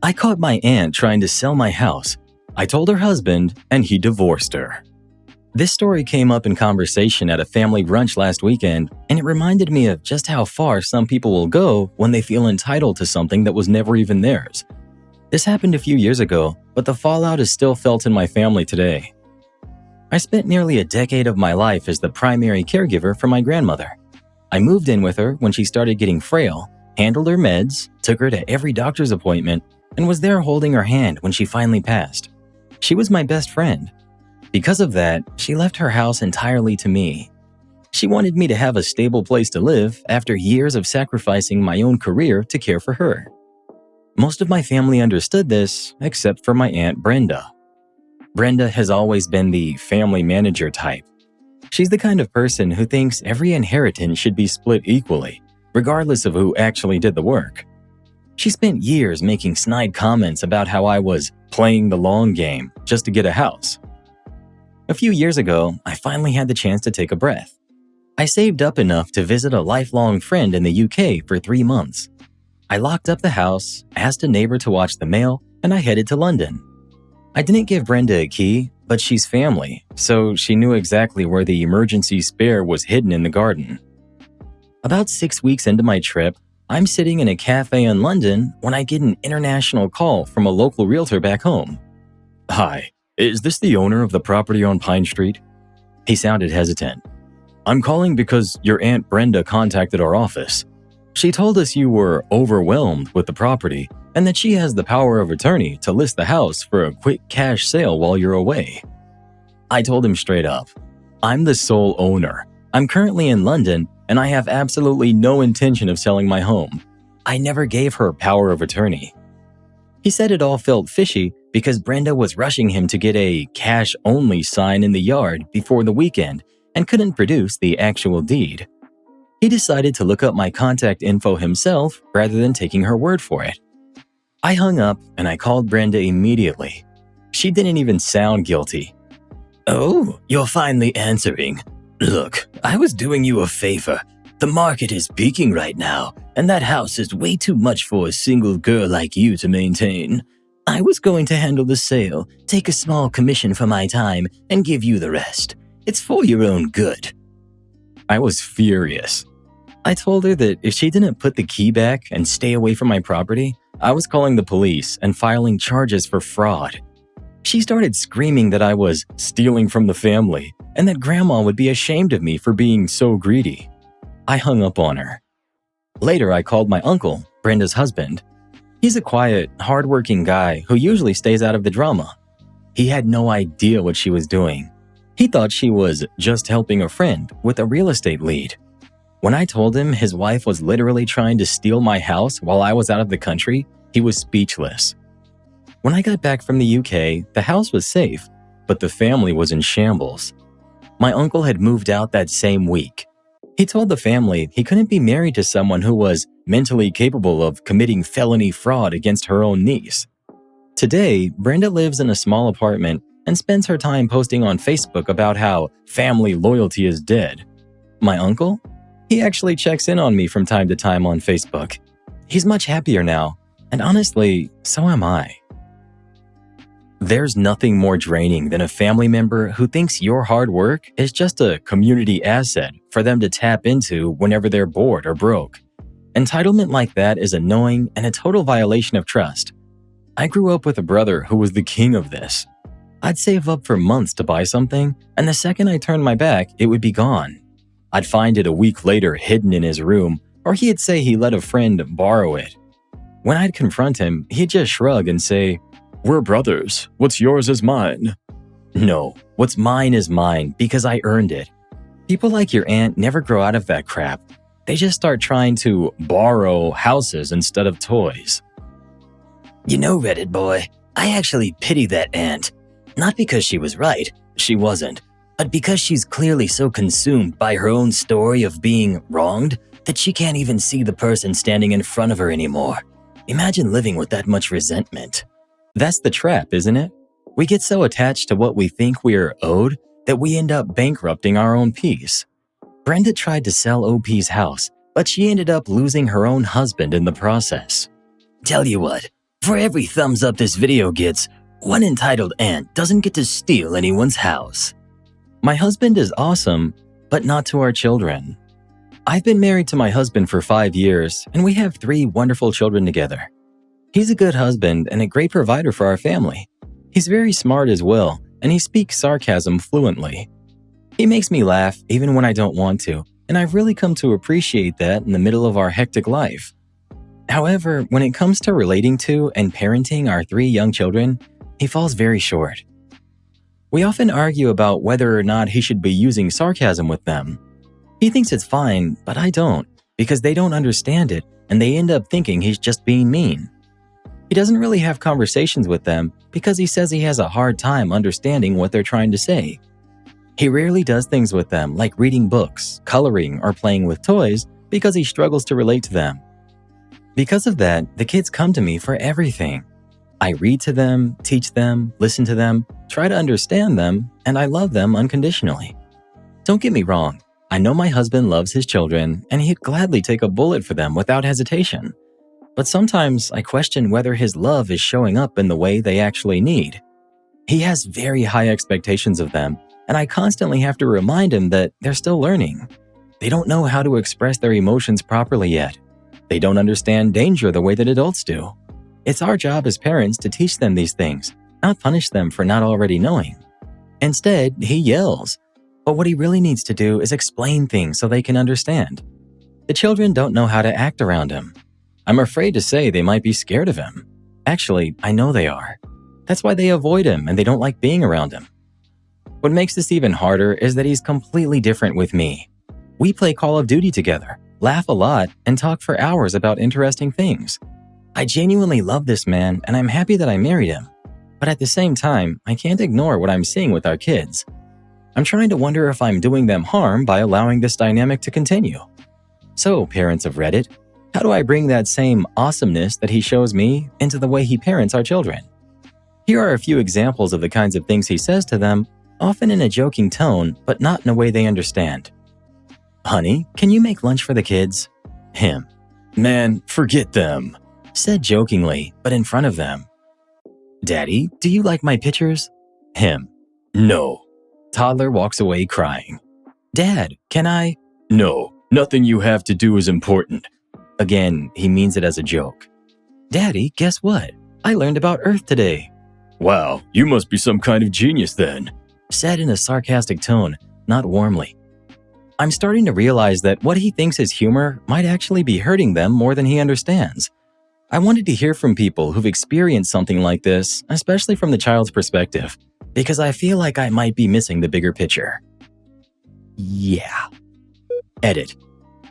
I caught my aunt trying to sell my house. I told her husband, and he divorced her. This story came up in conversation at a family brunch last weekend, and it reminded me of just how far some people will go when they feel entitled to something that was never even theirs. This happened a few years ago, but the fallout is still felt in my family today. I spent nearly a decade of my life as the primary caregiver for my grandmother. I moved in with her when she started getting frail, handled her meds, took her to every doctor's appointment, and was there holding her hand when she finally passed. She was my best friend. Because of that, she left her house entirely to me. She wanted me to have a stable place to live after years of sacrificing my own career to care for her. Most of my family understood this, except for my Aunt Brenda. Brenda has always been the family manager type. She's the kind of person who thinks every inheritance should be split equally, regardless of who actually did the work. She spent years making snide comments about how I was playing the long game just to get a house. A few years ago, I finally had the chance to take a breath. I saved up enough to visit a lifelong friend in the UK for 3 months. I locked up the house, asked a neighbor to watch the mail, and I headed to London. I didn't give Brenda a key, but she's family, so she knew exactly where the emergency spare was hidden in the garden. About 6 weeks into my trip, I'm sitting in a cafe in London when I get an international call from a local realtor back home. "Hi. Is this the owner of the property on Pine Street?" He sounded hesitant. "I'm calling because your Aunt Brenda contacted our office. She told us you were overwhelmed with the property and that she has the power of attorney to list the house for a quick cash sale while you're away." I told him straight up, "I'm the sole owner. I'm currently in London and I have absolutely no intention of selling my home. I never gave her power of attorney." He said it all felt fishy because Brenda was rushing him to get a cash-only sign in the yard before the weekend and couldn't produce the actual deed. He decided to look up my contact info himself rather than taking her word for it. I hung up and I called Brenda immediately. She didn't even sound guilty. "Oh, you're finally answering. Look, I was doing you a favor. The market is peaking right now, and that house is way too much for a single girl like you to maintain. I was going to handle the sale, take a small commission for my time, and give you the rest. It's for your own good." I was furious. I told her that if she didn't put the key back and stay away from my property, I was calling the police and filing charges for fraud. She started screaming that I was stealing from the family and that Grandma would be ashamed of me for being so greedy. I hung up on her. Later, I called my uncle, Brenda's husband. He's a quiet, hardworking guy who usually stays out of the drama. He had no idea what she was doing. He thought she was just helping a friend with a real estate lead. When I told him his wife was literally trying to steal my house while I was out of the country, he was speechless. When I got back from the UK, the house was safe, but the family was in shambles. My uncle had moved out that same week. He told the family he couldn't be married to someone who was mentally capable of committing felony fraud against her own niece. Today, Brenda lives in a small apartment and spends her time posting on Facebook about how family loyalty is dead. My uncle? He actually checks in on me from time to time on Facebook. He's much happier now, and honestly, so am I. There's nothing more draining than a family member who thinks your hard work is just a community asset for them to tap into whenever they're bored or broke. Entitlement like that is annoying and a total violation of trust. I grew up with a brother who was the king of this. I'd save up for months to buy something, and the second I turned my back, it would be gone. I'd find it a week later hidden in his room, or he'd say he let a friend borrow it. When I'd confront him, he'd just shrug and say, "We're brothers. What's yours is mine." No, what's mine is mine because I earned it. People like your aunt never grow out of that crap. They just start trying to borrow houses instead of toys. You know, Reddit boy, I actually pity that aunt. Not because she was right, she wasn't, but because she's clearly so consumed by her own story of being wronged that she can't even see the person standing in front of her anymore. Imagine living with that much resentment. That's the trap, isn't it? We get so attached to what we think we are owed that we end up bankrupting our own peace. Brenda tried to sell OP's house, but she ended up losing her own husband in the process. Tell you what, For every thumbs up this video gets, one entitled aunt doesn't get to steal anyone's house. My husband is awesome, but not to our children. I've been married to my husband for 5 years, and we have 3 wonderful children together. He's a good husband and a great provider for our family. He's very smart as well, and he speaks sarcasm fluently. He makes me laugh even when I don't want to, and I've really come to appreciate that in the middle of our hectic life. However, when it comes to relating to and parenting our 3 young children, he falls very short. We often argue about whether or not he should be using sarcasm with them. He thinks it's fine, but I don't, because they don't understand it and they end up thinking he's just being mean. He doesn't really have conversations with them because he says he has a hard time understanding what they're trying to say. He rarely does things with them like reading books, coloring, or playing with toys because he struggles to relate to them. Because of that, the kids come to me for everything. I read to them, teach them, listen to them, try to understand them, and I love them unconditionally. Don't get me wrong, I know my husband loves his children and he'd gladly take a bullet for them without hesitation. But sometimes I question whether his love is showing up in the way they actually need. He has very high expectations of them, and I constantly have to remind him that they're still learning. They don't know how to express their emotions properly yet. They don't understand danger the way that adults do. It's our job as parents to teach them these things, not punish them for not already knowing. Instead, he yells. But what he really needs to do is explain things so they can understand. The children don't know how to act around him. I'm afraid to say they might be scared of him. Actually, I know they are. That's why they avoid him and they don't like being around him. What makes this even harder is that he's completely different with me. We play Call of Duty together, laugh a lot, and talk for hours about interesting things. I genuinely love this man and I'm happy that I married him. But at the same time, I can't ignore what I'm seeing with our kids. I'm trying to wonder if I'm doing them harm by allowing this dynamic to continue. So, parents of Reddit, how do I bring that same awesomeness that he shows me into the way he parents our children? Here are a few examples of the kinds of things he says to them, often in a joking tone, but not in a way they understand. Honey, can you make lunch for the kids? Him. Man, forget them. Said jokingly, but in front of them. Daddy, do you like my pictures? Him. No. Toddler walks away crying. Dad, can I? No, nothing you have to do is important. Again, he means it as a joke. Daddy, guess what? I learned about Earth today. Wow, you must be some kind of genius then. Said in a sarcastic tone, not warmly. I'm starting to realize that what he thinks is humor might actually be hurting them more than he understands. I wanted to hear from people who've experienced something like this, especially from the child's perspective, because I feel like I might be missing the bigger picture. Yeah. Edit.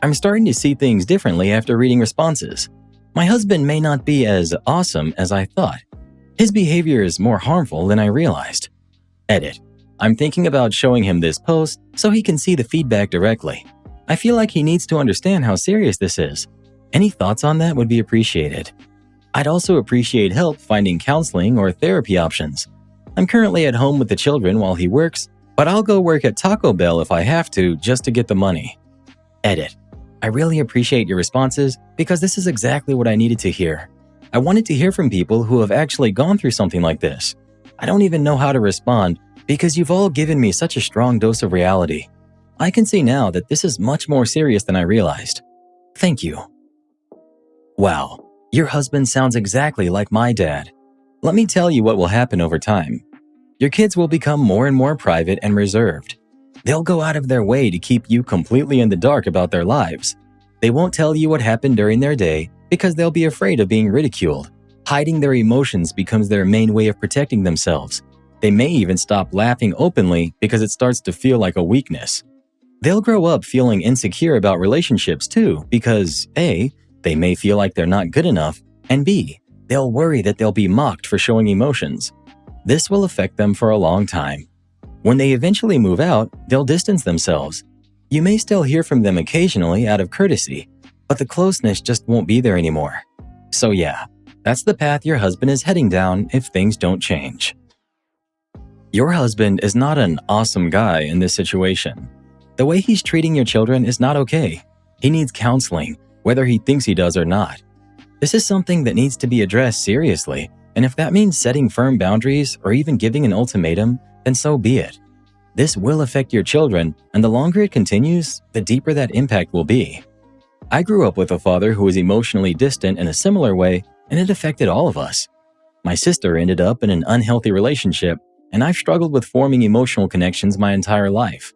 I'm starting to see things differently after reading responses. My husband may not be as awesome as I thought. His behavior is more harmful than I realized. Edit. I'm thinking about showing him this post so he can see the feedback directly. I feel like he needs to understand how serious this is. Any thoughts on that would be appreciated. I'd also appreciate help finding counseling or therapy options. I'm currently at home with the children while he works, but I'll go work at Taco Bell if I have to just to get the money. Edit. I really appreciate your responses because this is exactly what I needed to hear. I wanted to hear from people who have actually gone through something like this. I don't even know how to respond because you've all given me such a strong dose of reality. I can see now that this is much more serious than I realized. Thank you. Wow, your husband sounds exactly like my dad. Let me tell you what will happen over time. Your kids will become more and more private and reserved. They'll go out of their way to keep you completely in the dark about their lives. They won't tell you what happened during their day because they'll be afraid of being ridiculed. Hiding their emotions becomes their main way of protecting themselves. They may even stop laughing openly because it starts to feel like a weakness. They'll grow up feeling insecure about relationships too because A, they may feel like they're not good enough, and B, they'll worry that they'll be mocked for showing emotions. This will affect them for a long time. When they eventually move out, they'll distance themselves. You may still hear from them occasionally out of courtesy, but the closeness just won't be there anymore. So yeah, that's the path your husband is heading down if things don't change. Your husband is not an awesome guy in this situation. The way he's treating your children is not okay. He needs counseling, whether he thinks he does or not. This is something that needs to be addressed seriously, and if that means setting firm boundaries or even giving an ultimatum, then so be it. This will affect your children, and the longer it continues, the deeper that impact will be. I grew up with a father who was emotionally distant in a similar way, and it affected all of us. My sister ended up in an unhealthy relationship, and I've struggled with forming emotional connections my entire life.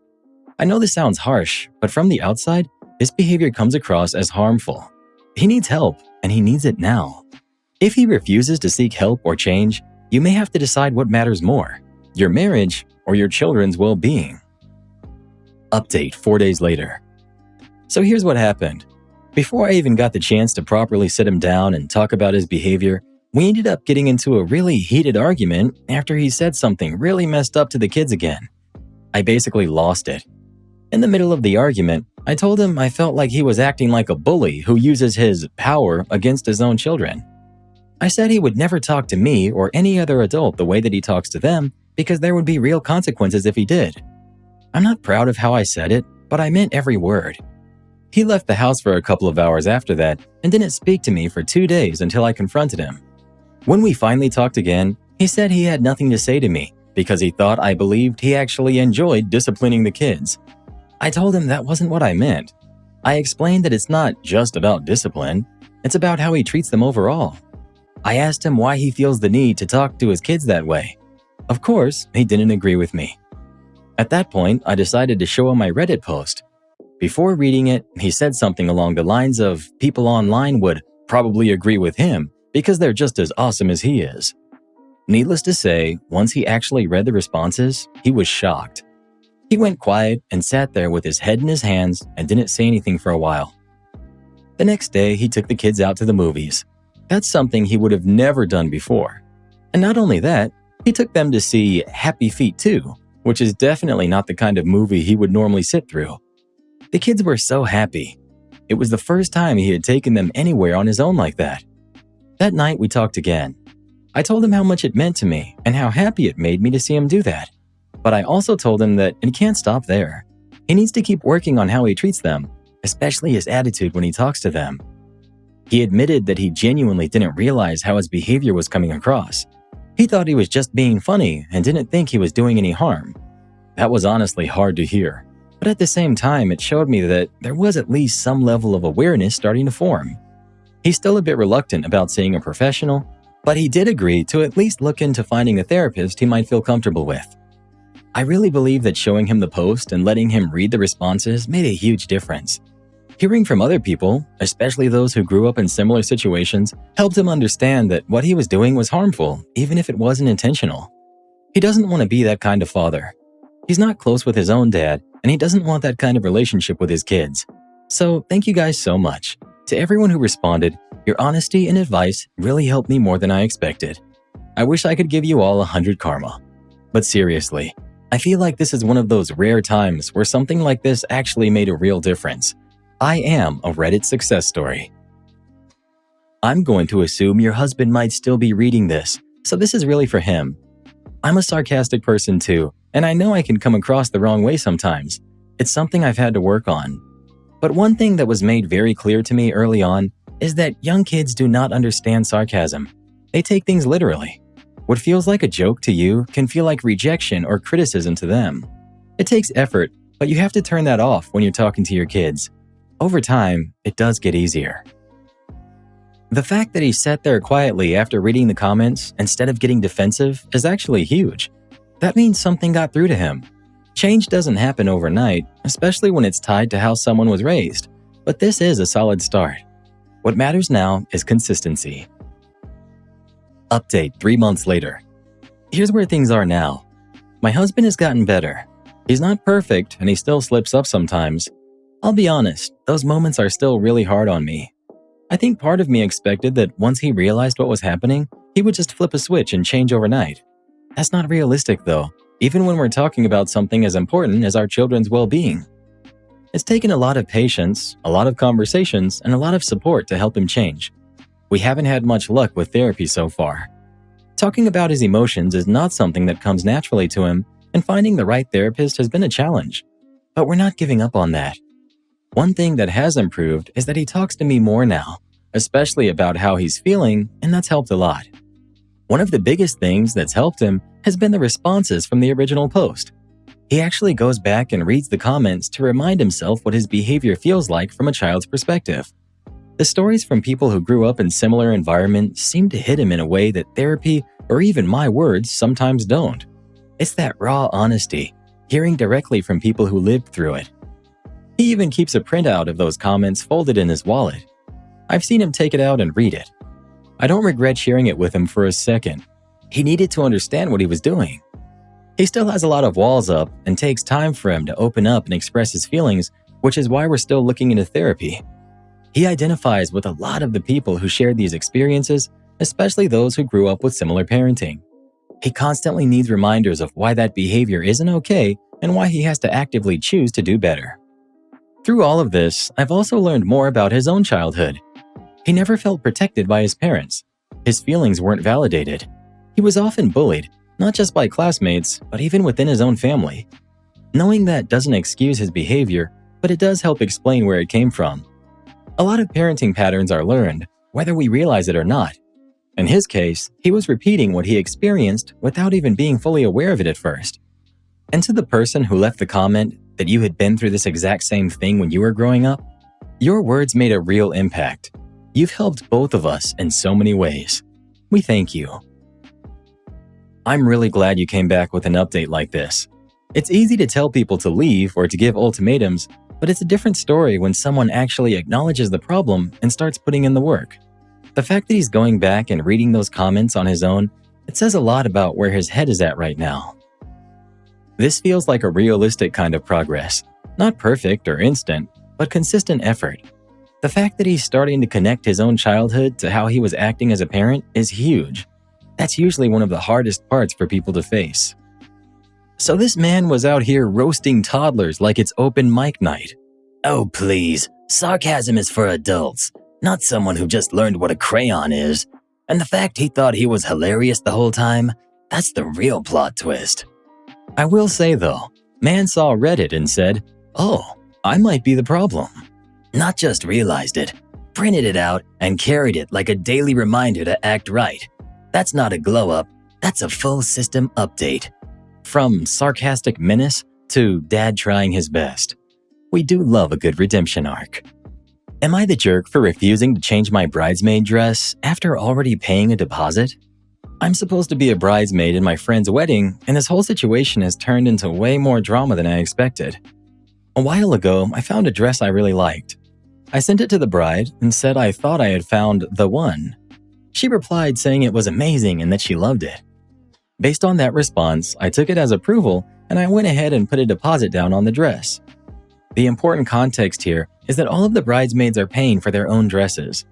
I know this sounds harsh, but from the outside, this behavior comes across as harmful. He needs help, and he needs it now. If he refuses to seek help or change, you may have to decide what matters more, your marriage or your children's well-being. Update 4 days later. So here's what happened. Before I even got the chance to properly sit him down and talk about his behavior, we ended up getting into a really heated argument after he said something really messed up to the kids again. I basically lost it. In the middle of the argument, I told him I felt like he was acting like a bully who uses his power against his own children. I said he would never talk to me or any other adult the way that he talks to them because there would be real consequences if he did. I'm not proud of how I said it, but I meant every word. He left the house for a couple of hours after that and didn't speak to me for 2 days until I confronted him. When we finally talked again, he said he had nothing to say to me because he thought I believed he actually enjoyed disciplining the kids. I told him that wasn't what I meant. I explained that it's not just about discipline, it's about how he treats them overall. I asked him why he feels the need to talk to his kids that way. Of course, he didn't agree with me. At that point, I decided to show him my Reddit post. Before reading it, he said something along the lines of people online would probably agree with him because they're just as awesome as he is. Needless to say, once he actually read the responses, he was shocked. He went quiet and sat there with his head in his hands and didn't say anything for a while. The next day, he took the kids out to the movies. That's something he would have never done before. And not only that, he took them to see Happy Feet 2, which is definitely not the kind of movie he would normally sit through. The kids were so happy. It was the first time he had taken them anywhere on his own like that. That night, we talked again. I told him how much it meant to me and how happy it made me to see him do that. But I also told him that it can't stop there. He needs to keep working on how he treats them, especially his attitude when he talks to them. He admitted that he genuinely didn't realize how his behavior was coming across. He thought he was just being funny and didn't think he was doing any harm. That was honestly hard to hear. But at the same time, it showed me that there was at least some level of awareness starting to form. He's still a bit reluctant about seeing a professional, but he did agree to at least look into finding a therapist he might feel comfortable with. I really believe that showing him the post and letting him read the responses made a huge difference. Hearing from other people, especially those who grew up in similar situations, helped him understand that what he was doing was harmful, even if it wasn't intentional. He doesn't want to be that kind of father. He's not close with his own dad, and he doesn't want that kind of relationship with his kids. So thank you guys so much. To everyone who responded, your honesty and advice really helped me more than I expected. I wish I could give you all 100 karma. But seriously, I feel like this is one of those rare times where something like this actually made a real difference. I am a Reddit success story. I'm going to assume your husband might still be reading this, so this is really for him. I'm a sarcastic person too, and I know I can come across the wrong way sometimes. It's something I've had to work on. But one thing that was made very clear to me early on is that young kids do not understand sarcasm. They take things literally. What feels like a joke to you can feel like rejection or criticism to them. It takes effort, but you have to turn that off when you're talking to your kids. Over time, it does get easier. The fact that he sat there quietly after reading the comments instead of getting defensive is actually huge. That means something got through to him. Change doesn't happen overnight, especially when it's tied to how someone was raised, but this is a solid start. What matters now is consistency. Update 3 months later. Here's where things are now. My husband has gotten better. He's not perfect and he still slips up sometimes. I'll be honest, those moments are still really hard on me. I think part of me expected that once he realized what was happening, he would just flip a switch and change overnight. That's not realistic though, even when we're talking about something as important as our children's well-being. It's taken a lot of patience, a lot of conversations, and a lot of support to help him change. We haven't had much luck with therapy so far. Talking about his emotions is not something that comes naturally to him, and finding the right therapist has been a challenge. But we're not giving up on that. One thing that has improved is that he talks to me more now. especially about how he's feeling, and that's helped a lot. One of the biggest things that's helped him has been the responses from the original post. He actually goes back and reads the comments to remind himself what his behavior feels like from a child's perspective. The stories from people who grew up in similar environments seem to hit him in a way that therapy or even my words sometimes don't. It's that raw honesty, hearing directly from people who lived through it. He even keeps a printout of those comments folded in his wallet. I've seen him take it out and read it. I don't regret sharing it with him for a second. He needed to understand what he was doing. He still has a lot of walls up and takes time for him to open up and express his feelings, which is why we're still looking into therapy. He identifies with a lot of the people who shared these experiences, especially those who grew up with similar parenting. He constantly needs reminders of why that behavior isn't okay and why he has to actively choose to do better. Through all of this, I've also learned more about his own childhood. He never felt protected by his parents. His feelings weren't validated. He was often bullied, not just by classmates, but even within his own family. Knowing that doesn't excuse his behavior, but it does help explain where it came from. A lot of parenting patterns are learned, whether we realize it or not. In his case, he was repeating what he experienced without even being fully aware of it at first. And to the person who left the comment that you had been through this exact same thing when you were growing up, your words made a real impact. You've helped both of us in so many ways. We thank you. I'm really glad you came back with an update like this. It's easy to tell people to leave or to give ultimatums, but it's a different story when someone actually acknowledges the problem and starts putting in the work. The fact that he's going back and reading those comments on his own, it says a lot about where his head is at right now. This feels like a realistic kind of progress. Not perfect or instant, but consistent effort. The fact that he's starting to connect his own childhood to how he was acting as a parent is huge. That's usually one of the hardest parts for people to face. So this man was out here roasting toddlers like it's open mic night. Oh please, sarcasm is for adults, not someone who just learned what a crayon is. And the fact he thought he was hilarious the whole time, that's the real plot twist. I will say though, man saw Reddit and said, "Oh, I might be the problem." Not just realized it, printed it out and carried it like a daily reminder to act right. That's not a glow-up, that's a full system update. From sarcastic menace to dad trying his best. We do love a good redemption arc. Am I the jerk for refusing to change my bridesmaid dress after already paying a deposit? I'm supposed to be a bridesmaid in my friend's wedding, and this whole situation has turned into way more drama than I expected. A while ago, I found a dress I really liked. I sent it to the bride and said I thought I had found the one. She replied saying it was amazing and that she loved it. Based on that response, I took it as approval and I went ahead and put a deposit down on the dress. The important context here is that all of the bridesmaids are paying for their own dresses.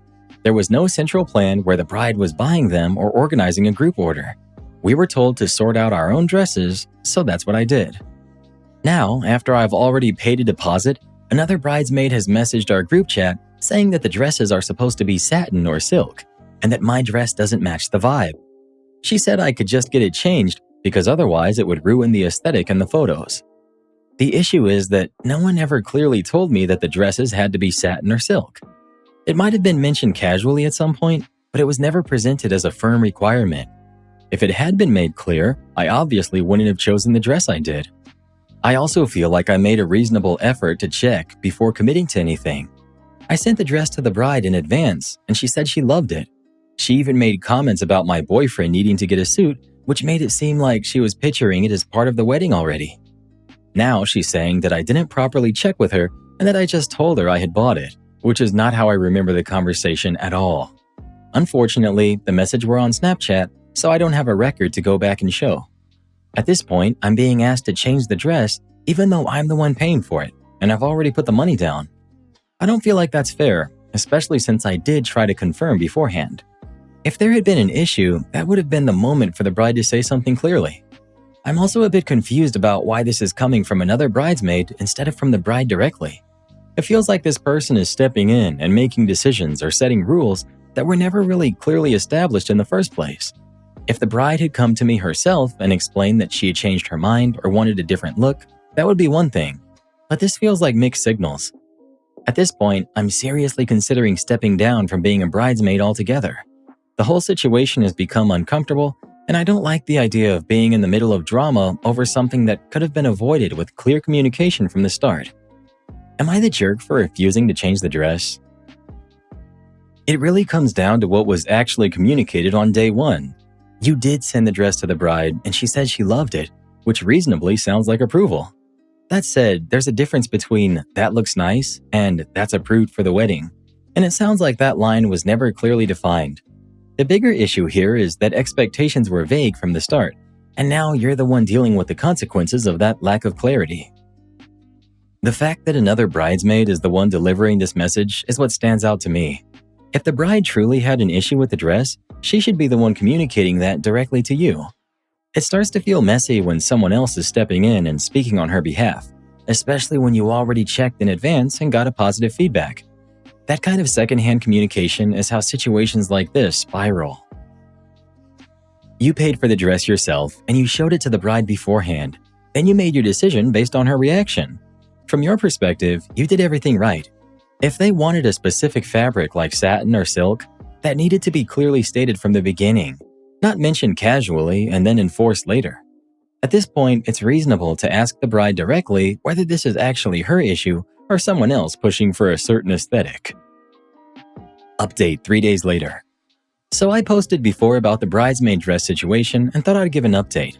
There was no central plan where the bride was buying them or organizing a group order. We were told to sort out our own dresses, so that's what I did. Now, after I've already paid a deposit, another bridesmaid has messaged our group chat saying that the dresses are supposed to be satin or silk, and that my dress doesn't match the vibe. She said I could just get it changed because otherwise it would ruin the aesthetic in the photos. The issue is that no one ever clearly told me that the dresses had to be satin or silk. It might have been mentioned casually at some point, but it was never presented as a firm requirement. If it had been made clear, I obviously wouldn't have chosen the dress I did. I also feel like I made a reasonable effort to check before committing to anything. I sent the dress to the bride in advance, and she said she loved it. She even made comments about my boyfriend needing to get a suit, which made it seem like she was picturing it as part of the wedding already. Now she's saying that I didn't properly check with her and that I just told her I had bought it, which is not how I remember the conversation at all. Unfortunately, the messages were on Snapchat, so I don't have a record to go back and show. At this point, I'm being asked to change the dress even though I'm the one paying for it, and I've already put the money down. I don't feel like that's fair, especially since I did try to confirm beforehand. If there had been an issue, that would have been the moment for the bride to say something clearly. I'm also a bit confused about why this is coming from another bridesmaid instead of from the bride directly. It feels like this person is stepping in and making decisions or setting rules that were never really clearly established in the first place. If the bride had come to me herself and explained that she had changed her mind or wanted a different look, that would be one thing. But this feels like mixed signals. At this point, I'm seriously considering stepping down from being a bridesmaid altogether. The whole situation has become uncomfortable, and I don't like the idea of being in the middle of drama over something that could have been avoided with clear communication from the start. Am I the jerk for refusing to change the dress? It really comes down to what was actually communicated on day one. You did send the dress to the bride, and she said she loved it, which reasonably sounds like approval. That said, there's a difference between "that looks nice" and "that's approved for the wedding," and it sounds like that line was never clearly defined. The bigger issue here is that expectations were vague from the start, and now you're the one dealing with the consequences of that lack of clarity. The fact that another bridesmaid is the one delivering this message is what stands out to me. If the bride truly had an issue with the dress, she should be the one communicating that directly to you. It starts to feel messy when someone else is stepping in and speaking on her behalf, especially when you already checked in advance and got a positive feedback. That kind of secondhand communication is how situations like this spiral. You paid for the dress yourself and you showed it to the bride beforehand. Then you made your decision based on her reaction. From your perspective, you did everything right. If they wanted a specific fabric like satin or silk, that needed to be clearly stated from the beginning, not mentioned casually and then enforced later. At this point, it's reasonable to ask the bride directly whether this is actually her issue or someone else pushing for a certain aesthetic. Update 3 days later. So I posted before about the bridesmaid dress situation and thought I'd give an update.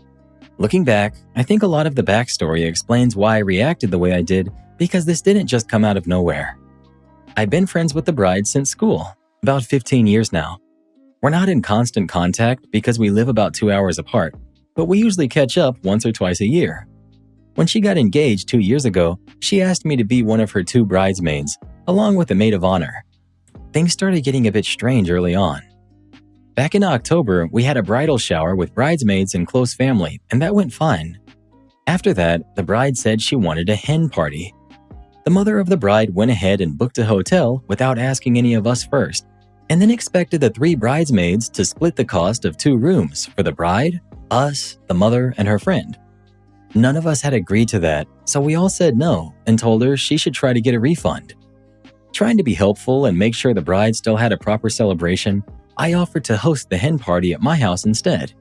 Looking back, I think a lot of the backstory explains why I reacted the way I did because this didn't just come out of nowhere. I've been friends with the bride since school, about 15 years now. We're not in constant contact because we live about 2 hours apart, but we usually catch up once or twice a year. When she got engaged 2 years ago, she asked me to be one of her 2 bridesmaids, along with a maid of honor. Things started getting a bit strange early on. Back in October, we had a bridal shower with bridesmaids and close family, and that went fine. After that, the bride said she wanted a hen party. The mother of the bride went ahead and booked a hotel without asking any of us first, and then expected the 3 bridesmaids to split the cost of 2 rooms for the bride, us, the mother, and her friend. None of us had agreed to that, so we all said no and told her she should try to get a refund. Trying to be helpful and make sure the bride still had a proper celebration, I offered to host the hen party at my house instead.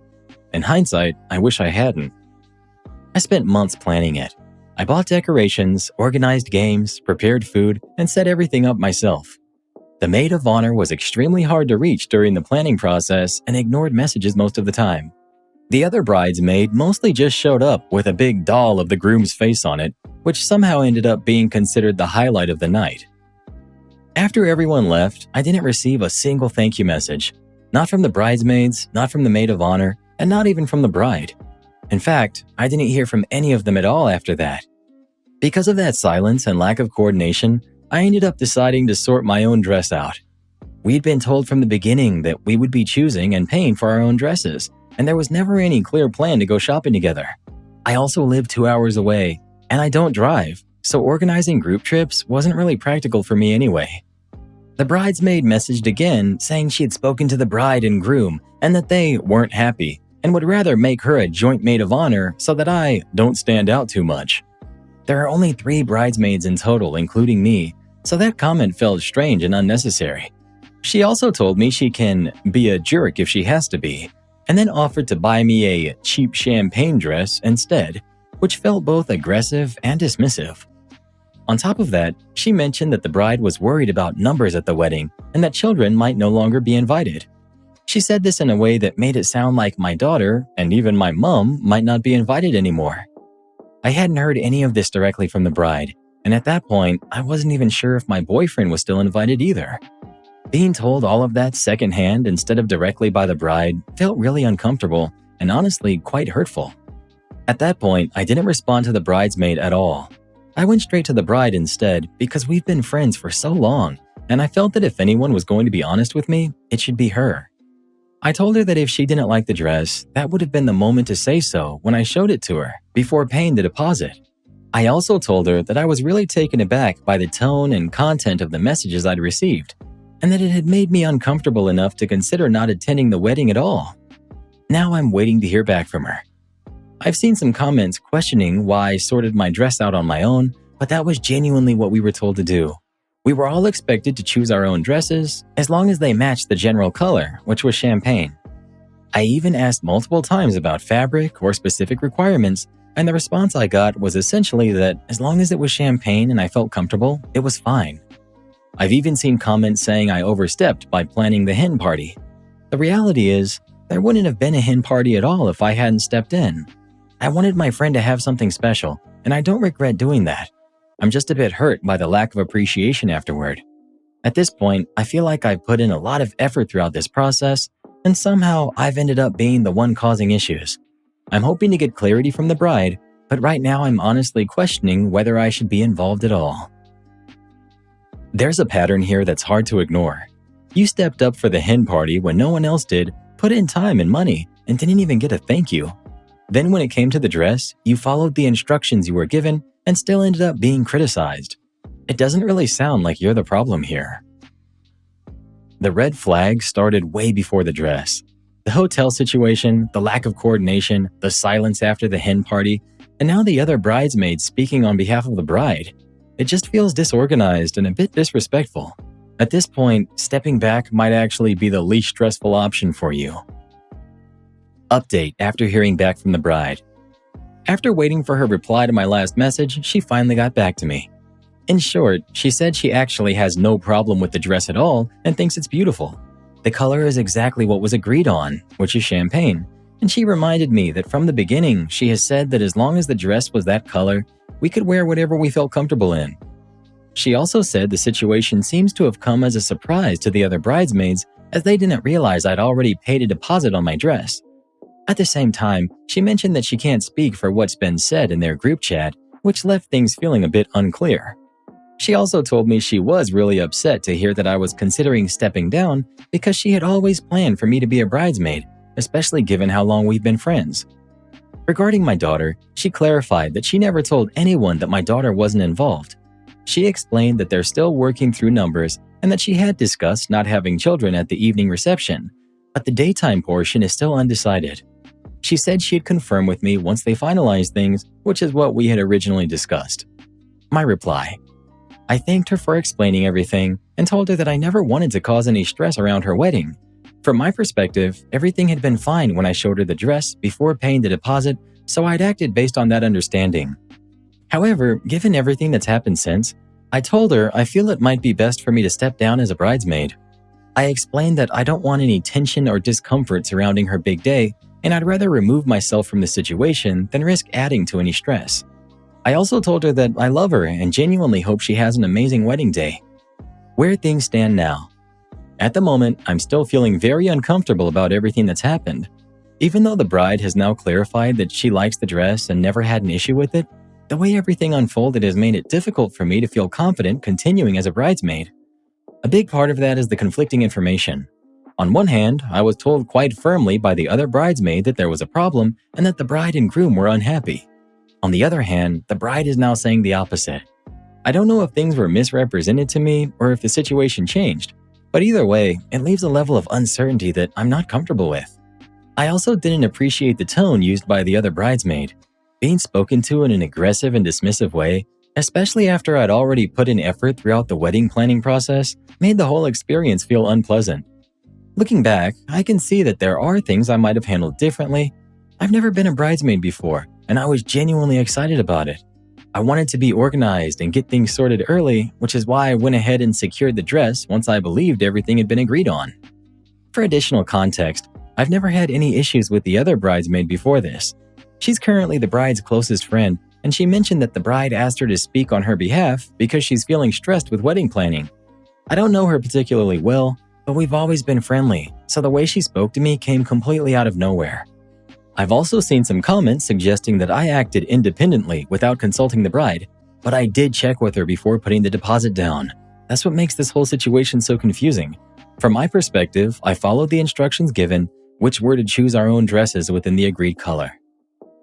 In hindsight, I wish I hadn't. I spent months planning it. I bought decorations, organized games, prepared food, and set everything up myself. The maid of honor was extremely hard to reach during the planning process and ignored messages most of the time. The other bridesmaid mostly just showed up with a big doll of the groom's face on it, which somehow ended up being considered the highlight of the night. After everyone left, I didn't receive a single thank you message. Not from the bridesmaids, not from the maid of honor, and not even from the bride. In fact, I didn't hear from any of them at all after that. Because of that silence and lack of coordination, I ended up deciding to sort my own dress out. We'd been told from the beginning that we would be choosing and paying for our own dresses, and there was never any clear plan to go shopping together. I also live 2 hours away, and I don't drive, so organizing group trips wasn't really practical for me anyway. The bridesmaid messaged again saying she had spoken to the bride and groom and that they weren't happy and would rather make her a joint maid of honor so that I don't stand out too much. There are only 3 bridesmaids in total, including me, so that comment felt strange and unnecessary. She also told me she can be a jerk if she has to be, and then offered to buy me a cheap champagne dress instead, which felt both aggressive and dismissive. On top of that, she mentioned that the bride was worried about numbers at the wedding and that children might no longer be invited. She said this in a way that made it sound like my daughter and even my mom might not be invited anymore. I hadn't heard any of this directly from the bride, and at that point, I wasn't even sure if my boyfriend was still invited either. Being told all of that secondhand instead of directly by the bride felt really uncomfortable and honestly quite hurtful. At that point, I didn't respond to the bridesmaid at all. I went straight to the bride instead because we've been friends for so long, and I felt that if anyone was going to be honest with me, it should be her. I told her that if she didn't like the dress, that would have been the moment to say so when I showed it to her, before paying the deposit. I also told her that I was really taken aback by the tone and content of the messages I'd received, and that it had made me uncomfortable enough to consider not attending the wedding at all. Now I'm waiting to hear back from her. I've seen some comments questioning why I sorted my dress out on my own, but that was genuinely what we were told to do. We were all expected to choose our own dresses as long as they matched the general color, which was champagne. I even asked multiple times about fabric or specific requirements, and the response I got was essentially that as long as it was champagne and I felt comfortable, it was fine. I've even seen comments saying I overstepped by planning the hen party. The reality is, there wouldn't have been a hen party at all if I hadn't stepped in. I wanted my friend to have something special, and I don't regret doing that. I'm just a bit hurt by the lack of appreciation afterward. At this point, I feel like I've put in a lot of effort throughout this process, and somehow I've ended up being the one causing issues. I'm hoping to get clarity from the bride, but right now I'm honestly questioning whether I should be involved at all. There's a pattern here that's hard to ignore. You stepped up for the hen party when no one else did, put in time and money, and didn't even get a thank you. Then when it came to the dress, you followed the instructions you were given and still ended up being criticized. It doesn't really sound like you're the problem here. The red flag started way before the dress. The hotel situation, the lack of coordination, the silence after the hen party, and now the other bridesmaids speaking on behalf of the bride. It just feels disorganized and a bit disrespectful. At this point, stepping back might actually be the least stressful option for you. Update after hearing back from the bride. After waiting for her reply to my last message, she finally got back to me. In short, she said she actually has no problem with the dress at all and thinks it's beautiful. The color is exactly what was agreed on, which is champagne, and she reminded me that from the beginning, she has said that as long as the dress was that color, we could wear whatever we felt comfortable in. She also said the situation seems to have come as a surprise to the other bridesmaids as they didn't realize I'd already paid a deposit on my dress. At the same time, she mentioned that she can't speak for what's been said in their group chat, which left things feeling a bit unclear. She also told me she was really upset to hear that I was considering stepping down because she had always planned for me to be a bridesmaid, especially given how long we've been friends. Regarding my daughter, she clarified that she never told anyone that my daughter wasn't involved. She explained that they're still working through numbers and that she had discussed not having children at the evening reception, but the daytime portion is still undecided. She said she'd confirm with me once they finalized things, which is what we had originally discussed. My reply. I thanked her for explaining everything and told her that I never wanted to cause any stress around her wedding. From my perspective, everything had been fine when I showed her the dress before paying the deposit, so I'd acted based on that understanding. However, given everything that's happened since, I told her I feel it might be best for me to step down as a bridesmaid. I explained that I don't want any tension or discomfort surrounding her big day, and I'd rather remove myself from the situation than risk adding to any stress. I also told her that I love her and genuinely hope she has an amazing wedding day. Where things stand now. At the moment, I'm still feeling very uncomfortable about everything that's happened. Even though the bride has now clarified that she likes the dress and never had an issue with it, the way everything unfolded has made it difficult for me to feel confident continuing as a bridesmaid. A big part of that is the conflicting information. On one hand, I was told quite firmly by the other bridesmaid that there was a problem and that the bride and groom were unhappy. On the other hand, the bride is now saying the opposite. I don't know if things were misrepresented to me or if the situation changed, but either way, it leaves a level of uncertainty that I'm not comfortable with. I also didn't appreciate the tone used by the other bridesmaid. Being spoken to in an aggressive and dismissive way, especially after I'd already put in effort throughout the wedding planning process, made the whole experience feel unpleasant. Looking back, I can see that there are things I might have handled differently. I've never been a bridesmaid before, and I was genuinely excited about it. I wanted to be organized and get things sorted early, which is why I went ahead and secured the dress once I believed everything had been agreed on. For additional context, I've never had any issues with the other bridesmaid before this. She's currently the bride's closest friend, and she mentioned that the bride asked her to speak on her behalf because she's feeling stressed with wedding planning. I don't know her particularly well, but we've always been friendly, so the way she spoke to me came completely out of nowhere. I've also seen some comments suggesting that I acted independently without consulting the bride, but I did check with her before putting the deposit down. That's what makes this whole situation so confusing. From my perspective, I followed the instructions given, which were to choose our own dresses within the agreed color.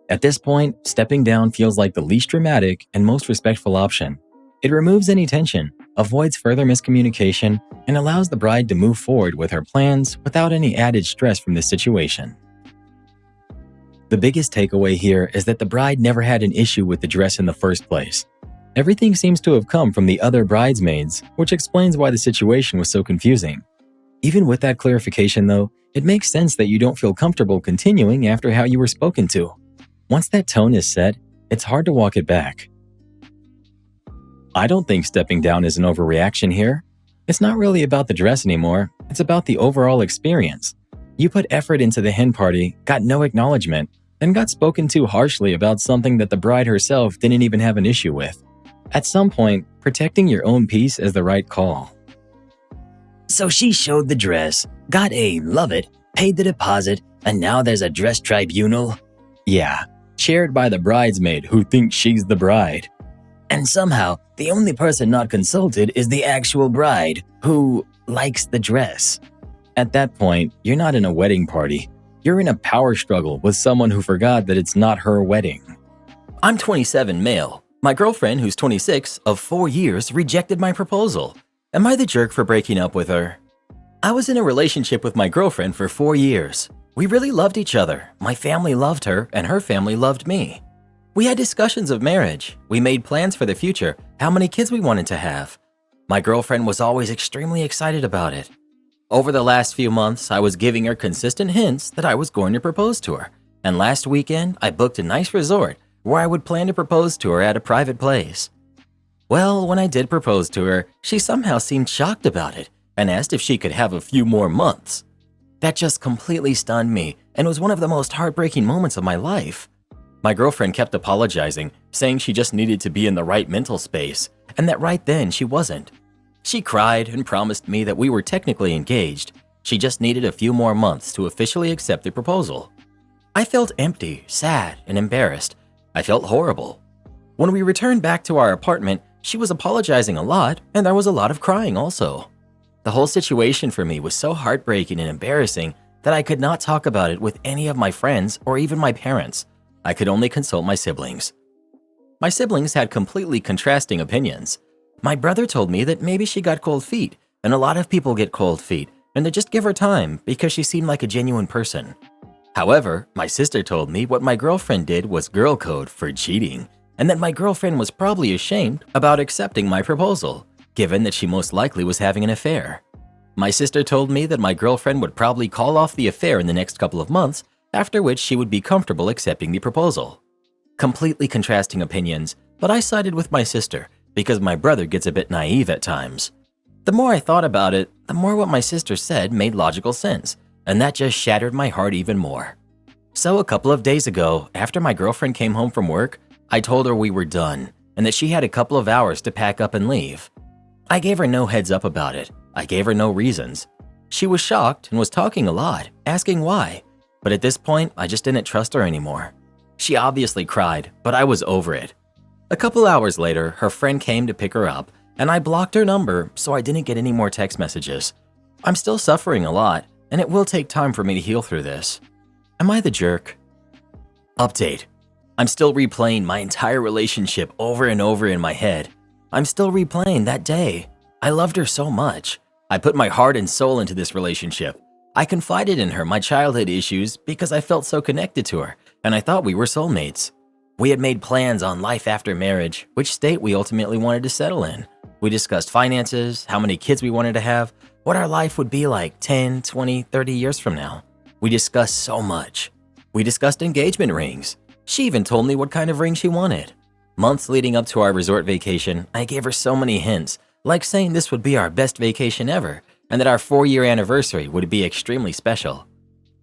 At this point, stepping down feels like the least dramatic and most respectful option. It removes any tension, avoids further miscommunication, and allows the bride to move forward with her plans without any added stress from this situation. The biggest takeaway here is that the bride never had an issue with the dress in the first place. Everything seems to have come from the other bridesmaids, which explains why the situation was so confusing. Even with that clarification though, it makes sense that you don't feel comfortable continuing after how you were spoken to. Once that tone is set, it's hard to walk it back. I don't think stepping down is an overreaction here. It's not really about the dress anymore, it's about the overall experience. You put effort into the hen party, got no acknowledgement, and got spoken to harshly about something that the bride herself didn't even have an issue with. At some point, protecting your own peace is the right call. So she showed the dress, got a love it, paid the deposit, and now there's a dress tribunal? Yeah, chaired by the bridesmaid who thinks she's the bride. And somehow, the only person not consulted is the actual bride, who likes the dress. At that point, you're not in a wedding party. You're in a power struggle with someone who forgot that it's not her wedding. I'm 27 male. My girlfriend, who's 26, of 4 years, rejected my proposal. Am I the jerk for breaking up with her? I was in a relationship with my girlfriend for 4 years. We really loved each other. My family loved her, and her family loved me. We had discussions of marriage. We made plans for the future, how many kids we wanted to have. My girlfriend was always extremely excited about it. Over the last few months, I was giving her consistent hints that I was going to propose to her. And last weekend, I booked a nice resort where I would plan to propose to her at a private place. Well, when I did propose to her, she somehow seemed shocked about it and asked if she could have a few more months. That just completely stunned me and was one of the most heartbreaking moments of my life. My girlfriend kept apologizing, saying she just needed to be in the right mental space, and that right then she wasn't. She cried and promised me that we were technically engaged. She just needed a few more months to officially accept the proposal. I felt empty, sad, and embarrassed. I felt horrible. When we returned back to our apartment, she was apologizing a lot, and there was a lot of crying also. The whole situation for me was so heartbreaking and embarrassing that I could not talk about it with any of my friends or even my parents. I could only consult my siblings. My siblings had completely contrasting opinions. My brother told me that maybe she got cold feet, and a lot of people get cold feet, and to just give her time because she seemed like a genuine person. However, my sister told me what my girlfriend did was girl code for cheating, and that my girlfriend was probably ashamed about accepting my proposal, given that she most likely was having an affair. My sister told me that my girlfriend would probably call off the affair in the next couple of months, after which she would be comfortable accepting the proposal. Completely contrasting opinions, but I sided with my sister because my brother gets a bit naive at times. The more I thought about it, the more what my sister said made logical sense, and that just shattered my heart even more. So a couple of days ago, after my girlfriend came home from work, I told her we were done and that she had a couple of hours to pack up and leave. I gave her no heads up about it. I gave her no reasons. She was shocked and was talking a lot, asking why. But at this point, I just didn't trust her anymore. She obviously cried, but I was over it. A couple hours later, her friend came to pick her up, and I blocked her number so I didn't get any more text messages. I'm still suffering a lot, and it will take time for me to heal through this. Am I the jerk? Update. I'm still replaying my entire relationship over and over in my head. I'm still replaying that day. I loved her so much. I put my heart and soul into this relationship. I confided in her my childhood issues because I felt so connected to her, and I thought we were soulmates. We had made plans on life after marriage, which state we ultimately wanted to settle in. We discussed finances, how many kids we wanted to have, what our life would be like 10, 20, 30 years from now. We discussed so much. We discussed engagement rings. She even told me what kind of ring she wanted. Months leading up to our resort vacation, I gave her so many hints, like saying this would be our best vacation ever, and that our 4-year anniversary would be extremely special.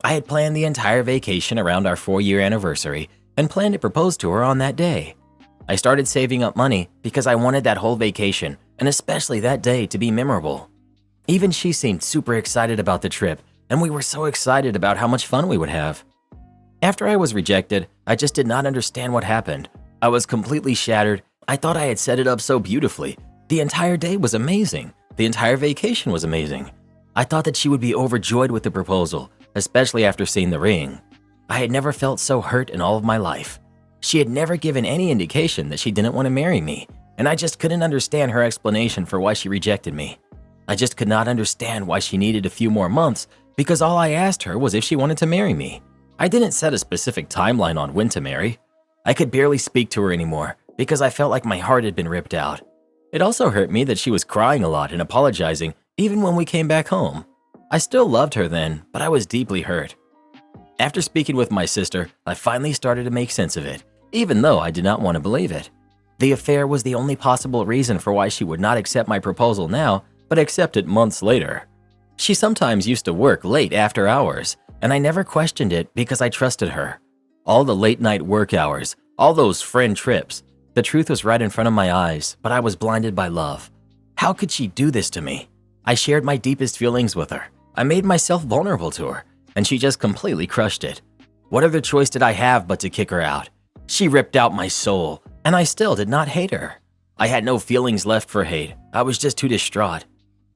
I had planned the entire vacation around our 4-year anniversary and planned to propose to her on that day. I started saving up money because I wanted that whole vacation, and especially that day, to be memorable. Even she seemed super excited about the trip, and we were so excited about how much fun we would have. After I was rejected, I just did not understand what happened. I was completely shattered. I thought I had set it up so beautifully. The entire day was amazing. The entire vacation was amazing. I thought that she would be overjoyed with the proposal, especially after seeing the ring. I had never felt so hurt in all of my life. She had never given any indication that she didn't want to marry me, and I just couldn't understand her explanation for why she rejected me. I just could not understand why she needed a few more months because all I asked her was if she wanted to marry me. I didn't set a specific timeline on when to marry. I could barely speak to her anymore. because I felt like my heart had been ripped out. It also hurt me that she was crying a lot and apologizing even when we came back home. I still loved her then, but I was deeply hurt. After speaking with my sister, I finally started to make sense of it, even though I did not want to believe it. The affair was the only possible reason for why she would not accept my proposal now, but accept it months later. She sometimes used to work late after hours, and I never questioned it because I trusted her. All the late night work hours, all those friend trips, the truth was right in front of my eyes, but I was blinded by love. How could she do this to me? I shared my deepest feelings with her. I made myself vulnerable to her, and she just completely crushed it. What other choice did I have but to kick her out? She ripped out my soul, and I still did not hate her. I had no feelings left for hate. I was just too distraught.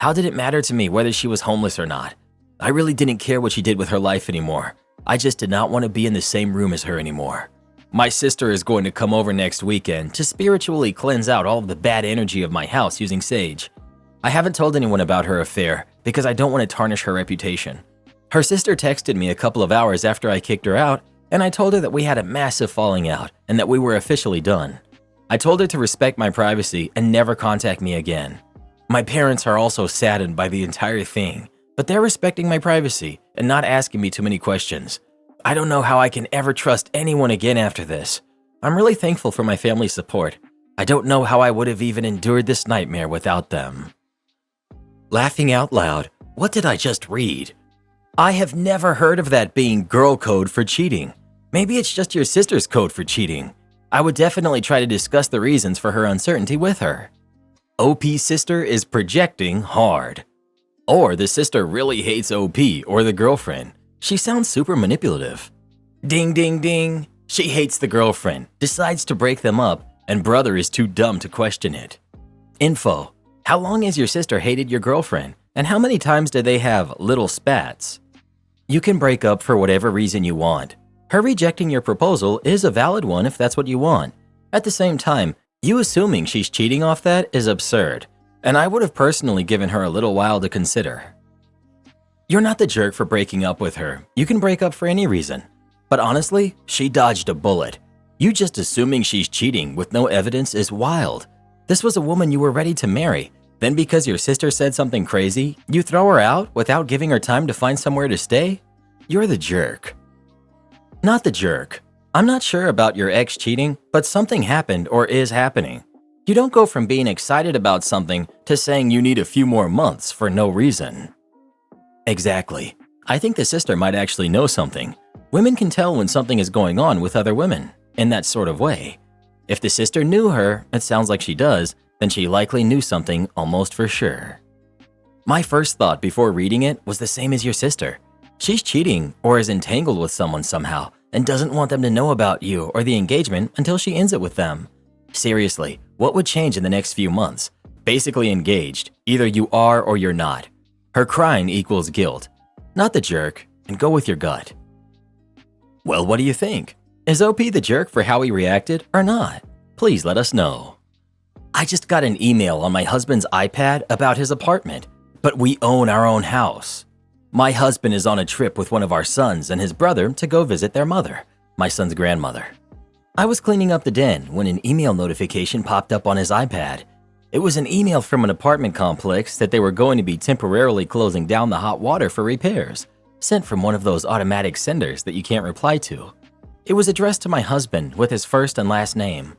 How did it matter to me whether she was homeless or not? I really didn't care what she did with her life anymore. I just did not want to be in the same room as her anymore. My sister is going to come over next weekend to spiritually cleanse out all of the bad energy of my house using sage. I haven't told anyone about her affair because I don't want to tarnish her reputation. Her sister texted me a couple of hours after I kicked her out, and I told her that we had a massive falling out and that we were officially done. I told her to respect my privacy and never contact me again. My parents are also saddened by the entire thing, but they're respecting my privacy and not asking me too many questions. I don't know how I can ever trust anyone again after this. I'm really thankful for my family's support. I don't know how I would have even endured this nightmare without them. Laughing out loud, what did I just read? I have never heard of that being girl code for cheating. Maybe it's just your sister's code for cheating. I would definitely try to discuss the reasons for her uncertainty with her. OP's sister is projecting hard. Or the sister really hates OP or the girlfriend. She sounds super manipulative. Ding, ding, ding. She hates the girlfriend, decides to break them up, and brother is too dumb to question it. Info. How long has your sister hated your girlfriend, and how many times did they have little spats? You can break up for whatever reason you want. Her rejecting your proposal is a valid one if that's what you want. At the same time, you assuming she's cheating off that is absurd, and I would have personally given her a little while to consider. You're not the jerk for breaking up with her. You can break up for any reason. But honestly, she dodged a bullet. You just assuming she's cheating with no evidence is wild. This was a woman you were ready to marry. Then because your sister said something crazy, you throw her out without giving her time to find somewhere to stay? You're the jerk. Not the jerk. I'm not sure about your ex cheating, but something happened or is happening. You don't go from being excited about something to saying you need a few more months for no reason. Exactly. I think the sister might actually know something. Women can tell when something is going on with other women, in that sort of way. If the sister knew her, it sounds like she does, then she likely knew something almost for sure. My first thought before reading it was the same as your sister. She's cheating or is entangled with someone somehow and doesn't want them to know about you or the engagement until she ends it with them. Seriously, what would change in the next few months? Basically engaged, either you are or you're not. Her crying equals guilt. Not the jerk, and go with your gut. Well, what do you think? Is OP the jerk for how he reacted or not? Please let us know. I just got an email on my husband's iPad about his apartment, but we own our own house. My husband is on a trip with one of our sons and his brother to go visit their mother, my son's grandmother. I was cleaning up the den when an email notification popped up on his iPad. It was an email from an apartment complex that they were going to be temporarily closing down the hot water for repairs, sent from one of those automatic senders that you can't reply to. It was addressed to my husband with his first and last name.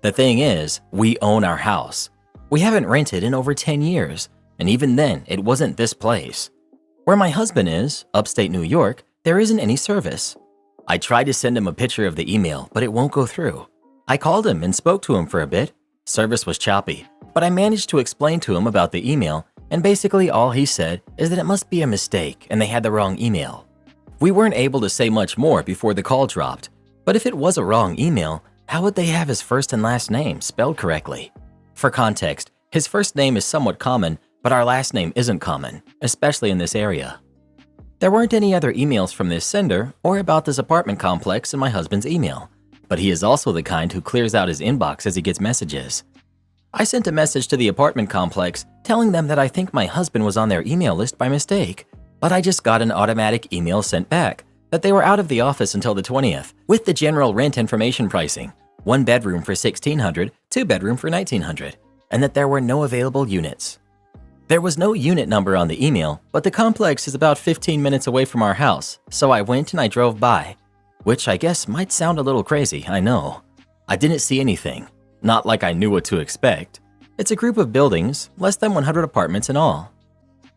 The thing is, we own our house. We haven't rented in over 10 years, and even then, it wasn't this place. Where my husband is, upstate New York, there isn't any service. I tried to send him a picture of the email, but it won't go through. I called him and spoke to him for a bit. Service was choppy, but I managed to explain to him about the email, and basically all he said is that it must be a mistake and they had the wrong email. We weren't able to say much more before the call dropped, but if it was a wrong email, how would they have his first and last name spelled correctly? For context, his first name is somewhat common, but our last name isn't common, especially in this area. There weren't any other emails from this sender or about this apartment complex in my husband's email, but he is also the kind who clears out his inbox as he gets messages. I sent a message to the apartment complex telling them that I think my husband was on their email list by mistake, but I just got an automatic email sent back that they were out of the office until the 20th with the general rent information pricing. 1 bedroom for $1,600, 2 bedroom for $1,900, and that there were no available units. There was no unit number on the email, but the complex is about 15 minutes away from our house, so I went and I drove by, which I guess might sound a little crazy, I know. I didn't see anything, not like I knew what to expect. It's a group of buildings, less than 100 apartments in all.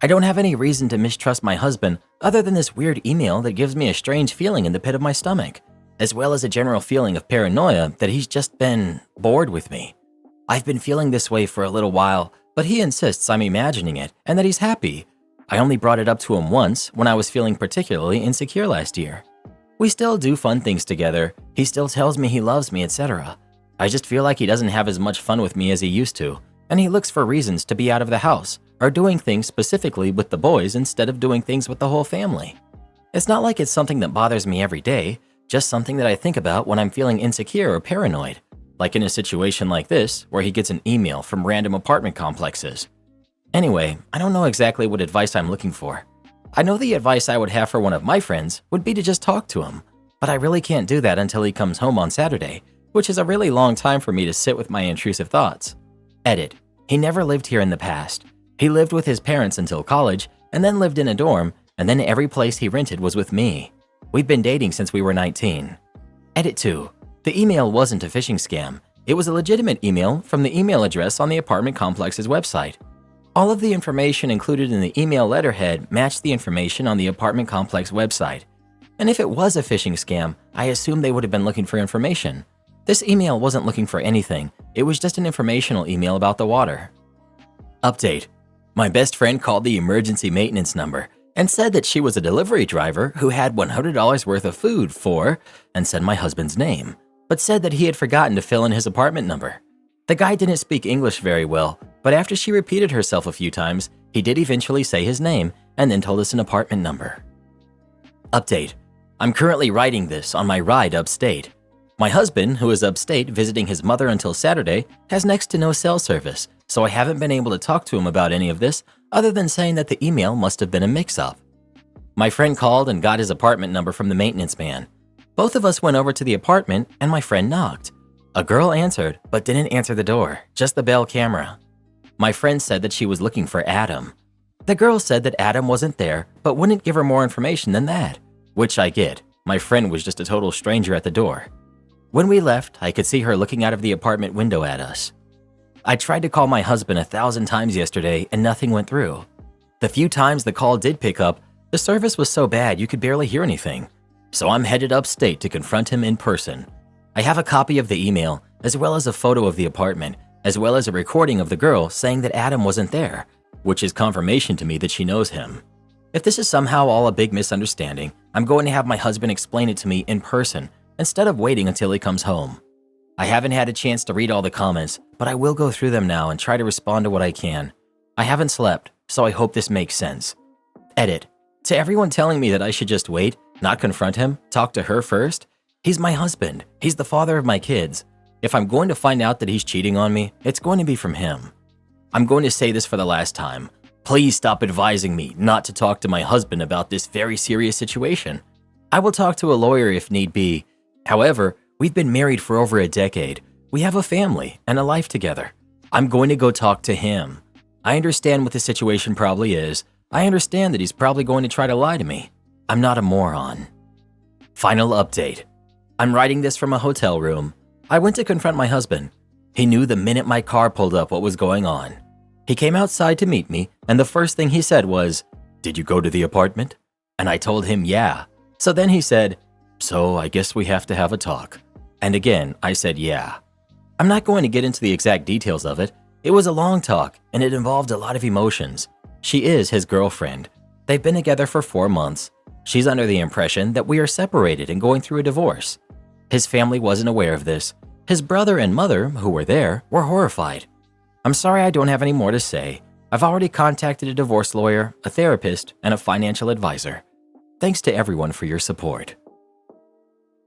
I don't have any reason to mistrust my husband other than this weird email that gives me a strange feeling in the pit of my stomach, as well as a general feeling of paranoia that he's just been bored with me. I've been feeling this way for a little while, but he insists I'm imagining it and that he's happy. I only brought it up to him once when I was feeling particularly insecure last year. We still do fun things together, he still tells me he loves me, etc. I just feel like he doesn't have as much fun with me as he used to, and he looks for reasons to be out of the house or doing things specifically with the boys instead of doing things with the whole family. It's not like it's something that bothers me every day, just something that I think about when I'm feeling insecure or paranoid, like in a situation like this where he gets an email from random apartment complexes. Anyway, I don't know exactly what advice I'm looking for. I know the advice I would have for one of my friends would be to just talk to him, but I really can't do that until he comes home on Saturday, which is a really long time for me to sit with my intrusive thoughts. Edit. He never lived here in the past. He lived with his parents until college, and then lived in a dorm, and then every place he rented was with me. We've been dating since we were 19. Edit 2. The email wasn't a phishing scam. It was a legitimate email from the email address on the apartment complex's website. All of the information included in the email letterhead matched the information on the apartment complex website. And if it was a phishing scam, I assume they would have been looking for information. This email wasn't looking for anything. It was just an informational email about the water. Update. My best friend called the emergency maintenance number and said that she was a delivery driver who had $100 worth of food for, and said my husband's name, but said that he had forgotten to fill in his apartment number. The guy didn't speak English very well, but after she repeated herself a few times, he did eventually say his name and then told us an apartment number. Update. I'm currently writing this on my ride upstate. My husband, who is upstate visiting his mother until Saturday, has next to no cell service, so I haven't been able to talk to him about any of this other than saying that the email must have been a mix-up. My friend called and got his apartment number from the maintenance man. Both of us went over to the apartment and my friend knocked. A girl answered, but didn't answer the door, just the bell camera. My friend said that she was looking for Adam. The girl said that Adam wasn't there, but wouldn't give her more information than that, which I get. My friend was just a total stranger at the door. When we left, I could see her looking out of the apartment window at us. I tried to call my husband 1,000 times yesterday and nothing went through. The few times the call did pick up, the service was so bad you could barely hear anything. So I'm headed upstate to confront him in person. I have a copy of the email, as well as a photo of the apartment, as well as a recording of the girl saying that Adam wasn't there, which is confirmation to me that she knows him. If this is somehow all a big misunderstanding, I'm going to have my husband explain it to me in person instead of waiting until he comes home. I haven't had a chance to read all the comments, but I will go through them now and try to respond to what I can. I haven't slept, so I hope this makes sense. Edit. To everyone telling me that I should just wait, not confront him, talk to her first, he's my husband. He's the father of my kids. If I'm going to find out that he's cheating on me, it's going to be from him. I'm going to say this for the last time. Please stop advising me not to talk to my husband about this very serious situation. I will talk to a lawyer if need be. However, we've been married for over a decade. We have a family and a life together. I'm going to go talk to him. I understand what the situation probably is. I understand that he's probably going to try to lie to me. I'm not a moron. Final update. I'm writing this from a hotel room. I went to confront my husband. He knew the minute my car pulled up what was going on. He came outside to meet me, and the first thing he said was, "Did you go to the apartment?" And I told him, yeah. So then he said, "So I guess we have to have a talk." And again, I said, yeah. I'm not going to get into the exact details of it. It was a long talk, and it involved a lot of emotions. She is his girlfriend. They've been together for 4 months. She's under the impression that we are separated and going through a divorce. His family wasn't aware of this. His brother and mother, who were there, were horrified. I'm sorry I don't have any more to say. I've already contacted a divorce lawyer, a therapist, and a financial advisor. Thanks to everyone for your support.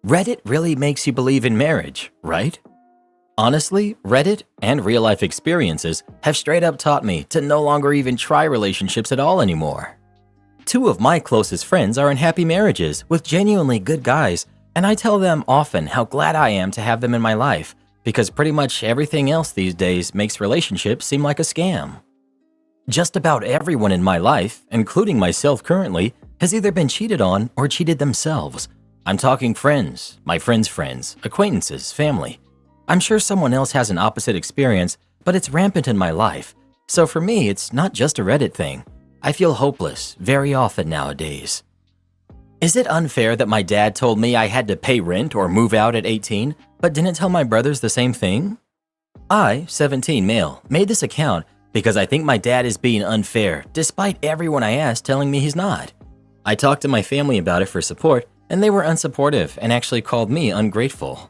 Reddit really makes you believe in marriage, right? Honestly, Reddit and real-life experiences have straight up taught me to no longer even try relationships at all anymore. 2 of my closest friends are in happy marriages with genuinely good guys, And I tell them often how glad I am to have them in my life because pretty much everything else these days makes relationships seem like a scam. Just about everyone in my life, including myself currently, has either been cheated on or cheated themselves. I'm talking friends, my friends' friends, acquaintances, family. I'm sure someone else has an opposite experience, but it's rampant in my life. So for me, it's not just a Reddit thing. I feel hopeless very often nowadays. Is it unfair that my dad told me I had to pay rent or move out at 18, but didn't tell my brothers the same thing? I, 17 male, made this account because I think my dad is being unfair, despite everyone I asked telling me he's not. I talked to my family about it for support, and they were unsupportive and actually called me ungrateful.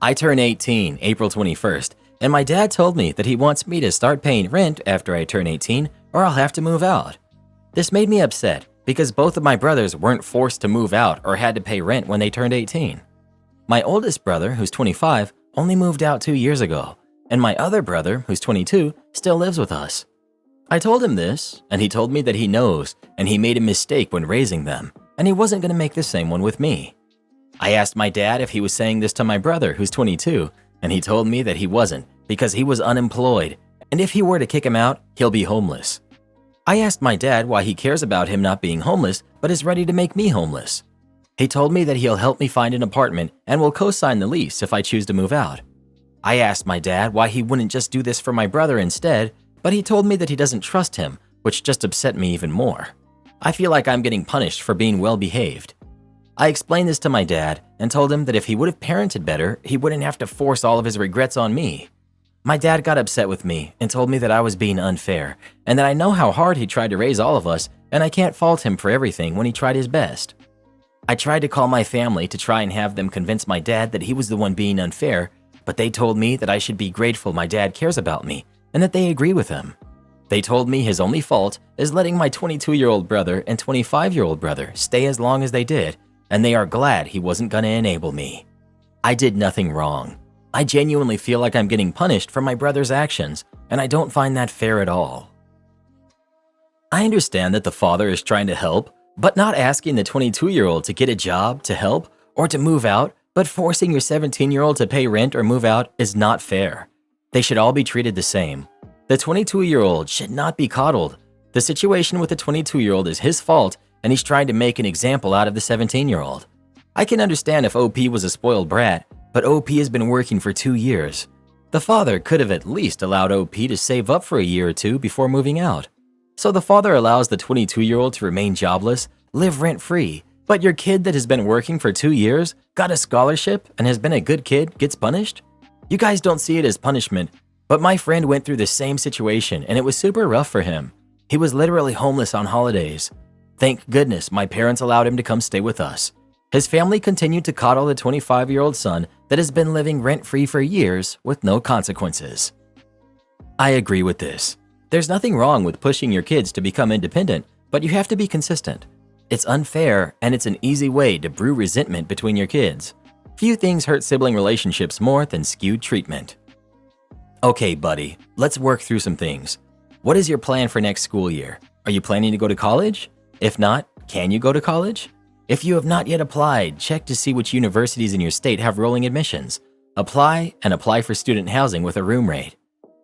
I turn 18 April 21st, and my dad told me that he wants me to start paying rent after I turn 18 or I'll have to move out. This made me upset because both of my brothers weren't forced to move out or had to pay rent when they turned 18. My oldest brother, who's 25, only moved out 2 years ago, and my other brother, who's 22, still lives with us. I told him this, and he told me that he knows and he made a mistake when raising them, and he wasn't going to make the same one with me. I asked my dad if he was saying this to my brother, who's 22, and he told me that he wasn't because he was unemployed, and if he were to kick him out, he'll be homeless. I asked my dad why he cares about him not being homeless but is ready to make me homeless. He told me that he'll help me find an apartment and will co-sign the lease if I choose to move out. I asked my dad why he wouldn't just do this for my brother instead, but he told me that he doesn't trust him, which just upset me even more. I feel like I'm getting punished for being well behaved. I explained this to my dad and told him that if he would have parented better, he wouldn't have to force all of his regrets on me. My dad got upset with me and told me that I was being unfair and that I know how hard he tried to raise all of us and I can't fault him for everything when he tried his best. I tried to call my family to try and have them convince my dad that he was the one being unfair, but they told me that I should be grateful my dad cares about me and that they agree with him. They told me his only fault is letting my 22-year-old brother and 25-year-old brother stay as long as they did, and they are glad he wasn't gonna enable me. I did nothing wrong. I genuinely feel like I'm getting punished for my brother's actions, and I don't find that fair at all. I understand that the father is trying to help, but not asking the 22-year-old to get a job to help or to move out, but forcing your 17-year-old to pay rent or move out is not fair. They should all be treated the same. The 22-year-old should not be coddled. The situation with the 22-year-old is his fault, and he's trying to make an example out of the 17-year-old. I can understand if OP was a spoiled brat, but OP has been working for 2 years. The father could have at least allowed OP to save up for a year or two before moving out. So the father allows the 22-year-old to remain jobless, live rent-free, but your kid that has been working for 2 years, got a scholarship, and has been a good kid gets punished? You guys don't see it as punishment, but my friend went through the same situation and it was super rough for him. He was literally homeless on holidays. Thank goodness my parents allowed him to come stay with us. His family continued to coddle the 25-year-old son that has been living rent-free for years with no consequences. I agree with this. There's nothing wrong with pushing your kids to become independent, but you have to be consistent. It's unfair and it's an easy way to brew resentment between your kids. Few things hurt sibling relationships more than skewed treatment. Okay, buddy, let's work through some things. What is your plan for next school year? Are you planning to go to college? If not, can you go to college? If you have not yet applied, check to see which universities in your state have rolling admissions. Apply and apply for student housing with a room rate.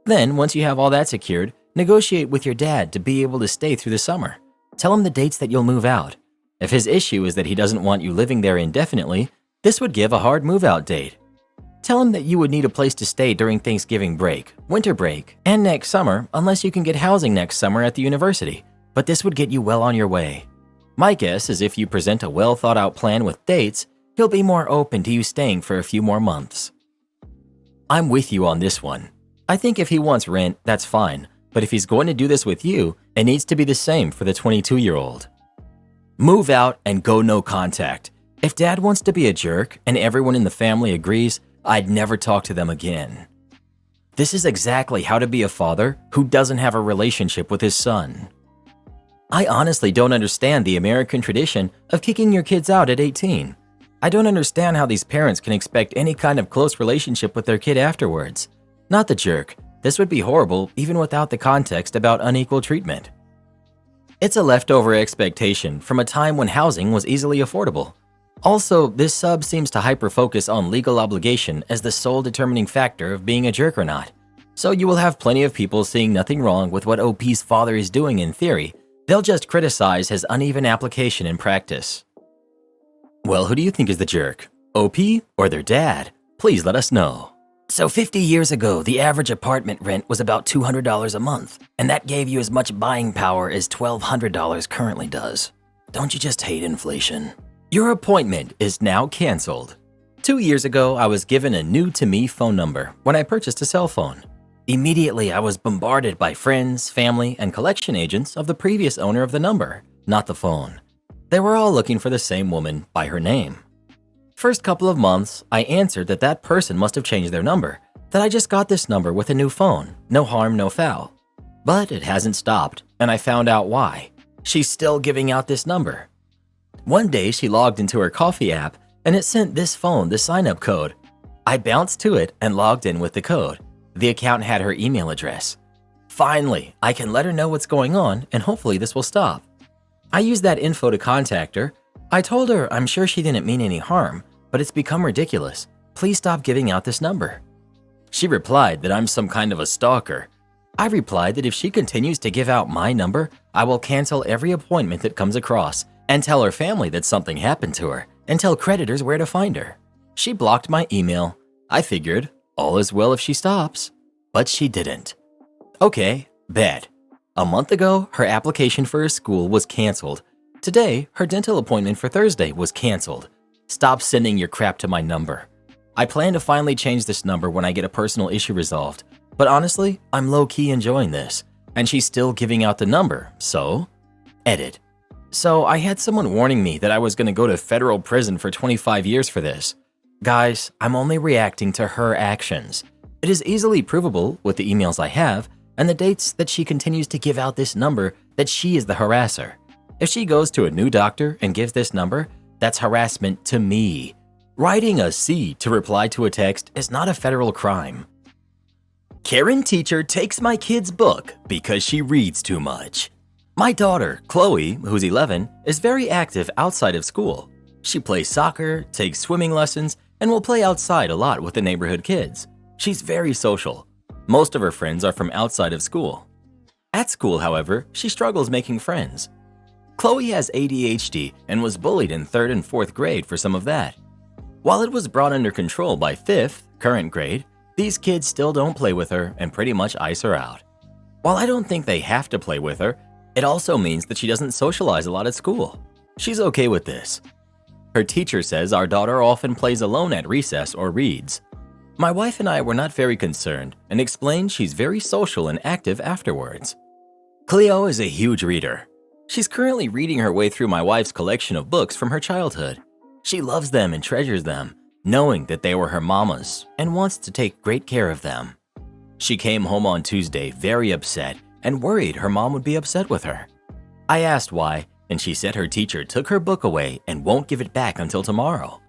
Then, once you have all that secured, negotiate with your dad to be able to stay through the summer. Tell him the dates that you'll move out. If his issue is that he doesn't want you living there indefinitely, this would give a hard move-out date. Tell him that you would need a place to stay during Thanksgiving break, winter break, and next summer unless you can get housing next summer at the university, but this would get you well on your way. My guess is if you present a well-thought-out plan with dates, he'll be more open to you staying for a few more months. I'm with you on this one. I think if he wants rent, that's fine, but if he's going to do this with you, it needs to be the same for the 22-year-old. Move out and go no contact. If dad wants to be a jerk and everyone in the family agrees, I'd never talk to them again. This is exactly how to be a father who doesn't have a relationship with his son. I honestly don't understand the American tradition of kicking your kids out at 18. I don't understand how these parents can expect any kind of close relationship with their kid afterwards. Not the jerk. This would be horrible even without the context about unequal treatment. It's a leftover expectation from a time when housing was easily affordable. Also, this sub seems to hyper-focus on legal obligation as the sole determining factor of being a jerk or not. So you will have plenty of people seeing nothing wrong with what OP's father is doing in theory. They'll just criticize his uneven application in practice. Well, who do you think is the jerk? OP or their dad? Please let us know. So 50 years ago, the average apartment rent was about $200 a month, and that gave you as much buying power as $1,200 currently does. Don't you just hate inflation? Your appointment is now canceled. 2 years ago, I was given a new-to-me phone number when I purchased a cell phone. Immediately, I was bombarded by friends, family, and collection agents of the previous owner of the number, not the phone. They were all looking for the same woman by her name. First couple of months, I answered that that person must have changed their number, that I just got this number with a new phone, no harm, no foul. But it hasn't stopped, and I found out why. She's still giving out this number. One day, she logged into her coffee app, and it sent this phone the sign-up code. I bounced to it and logged in with the code. The account had her email address. Finally, I can let her know what's going on, and hopefully this will stop. I used that info to contact her. I told her I'm sure she didn't mean any harm, but it's become ridiculous. Please stop giving out this number. She replied that I'm some kind of a stalker. I replied that if she continues to give out my number, I will cancel every appointment that comes across and tell her family that something happened to her and tell creditors where to find her. She blocked my email. I figured all is well if she stops, but she didn't. Okay, bet. A month ago, her application for a school was canceled. Today, her dental appointment for Thursday was canceled. Stop sending your crap to my number. I plan to finally change this number when I get a personal issue resolved, but honestly, I'm low-key enjoying this, and she's still giving out the number, so… Edit. So I had someone warning me that I was going to go to federal prison for 25 years for this. Guys, I'm only reacting to her actions. It is easily provable with the emails I have and the dates that she continues to give out this number that she is the harasser. If she goes to a new doctor and gives this number, that's harassment to me. Writing a C to reply to a text is not a federal crime. Karen teacher takes my kid's book because she reads too much. My daughter, Chloe, who's 11, is very active outside of school. She plays soccer, takes swimming lessons, and will play outside a lot with the neighborhood kids. She's very social. Most of her friends are from outside of school. At school, however, she struggles making friends. Chloe has ADHD and was bullied in 3rd and 4th grade for some of that. While it was brought under control by 5th, current grade, these kids still don't play with her and pretty much ice her out. While I don't think they have to play with her, it also means that she doesn't socialize a lot at school. She's okay with this. Her teacher says our daughter often plays alone at recess or reads. My wife and I were not very concerned and explained she's very social and active afterwards. Cleo is a huge reader. She's currently reading her way through my wife's collection of books from her childhood. She loves them and treasures them, knowing that they were her mama's and wants to take great care of them. She came home on Tuesday very upset and worried her mom would be upset with her. I asked why, and she said her teacher took her book away and won't give it back until tomorrow.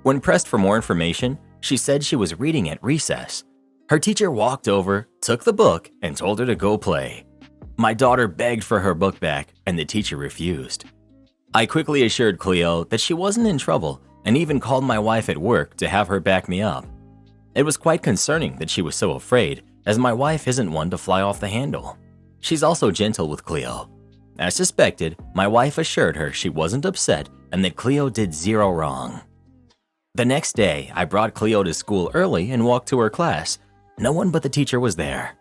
When pressed for more information, she said she was reading at recess. Her teacher walked over, took the book, and told her to go play. My daughter begged for her book back, and the teacher refused. I quickly assured Cleo that she wasn't in trouble and even called my wife at work to have her back me up. It was quite concerning that she was so afraid, as my wife isn't one to fly off the handle. She's also gentle with Cleo. As suspected, my wife assured her she wasn't upset and that Cleo did zero wrong. The next day, I brought Cleo to school early and walked to her class. No one but the teacher was there.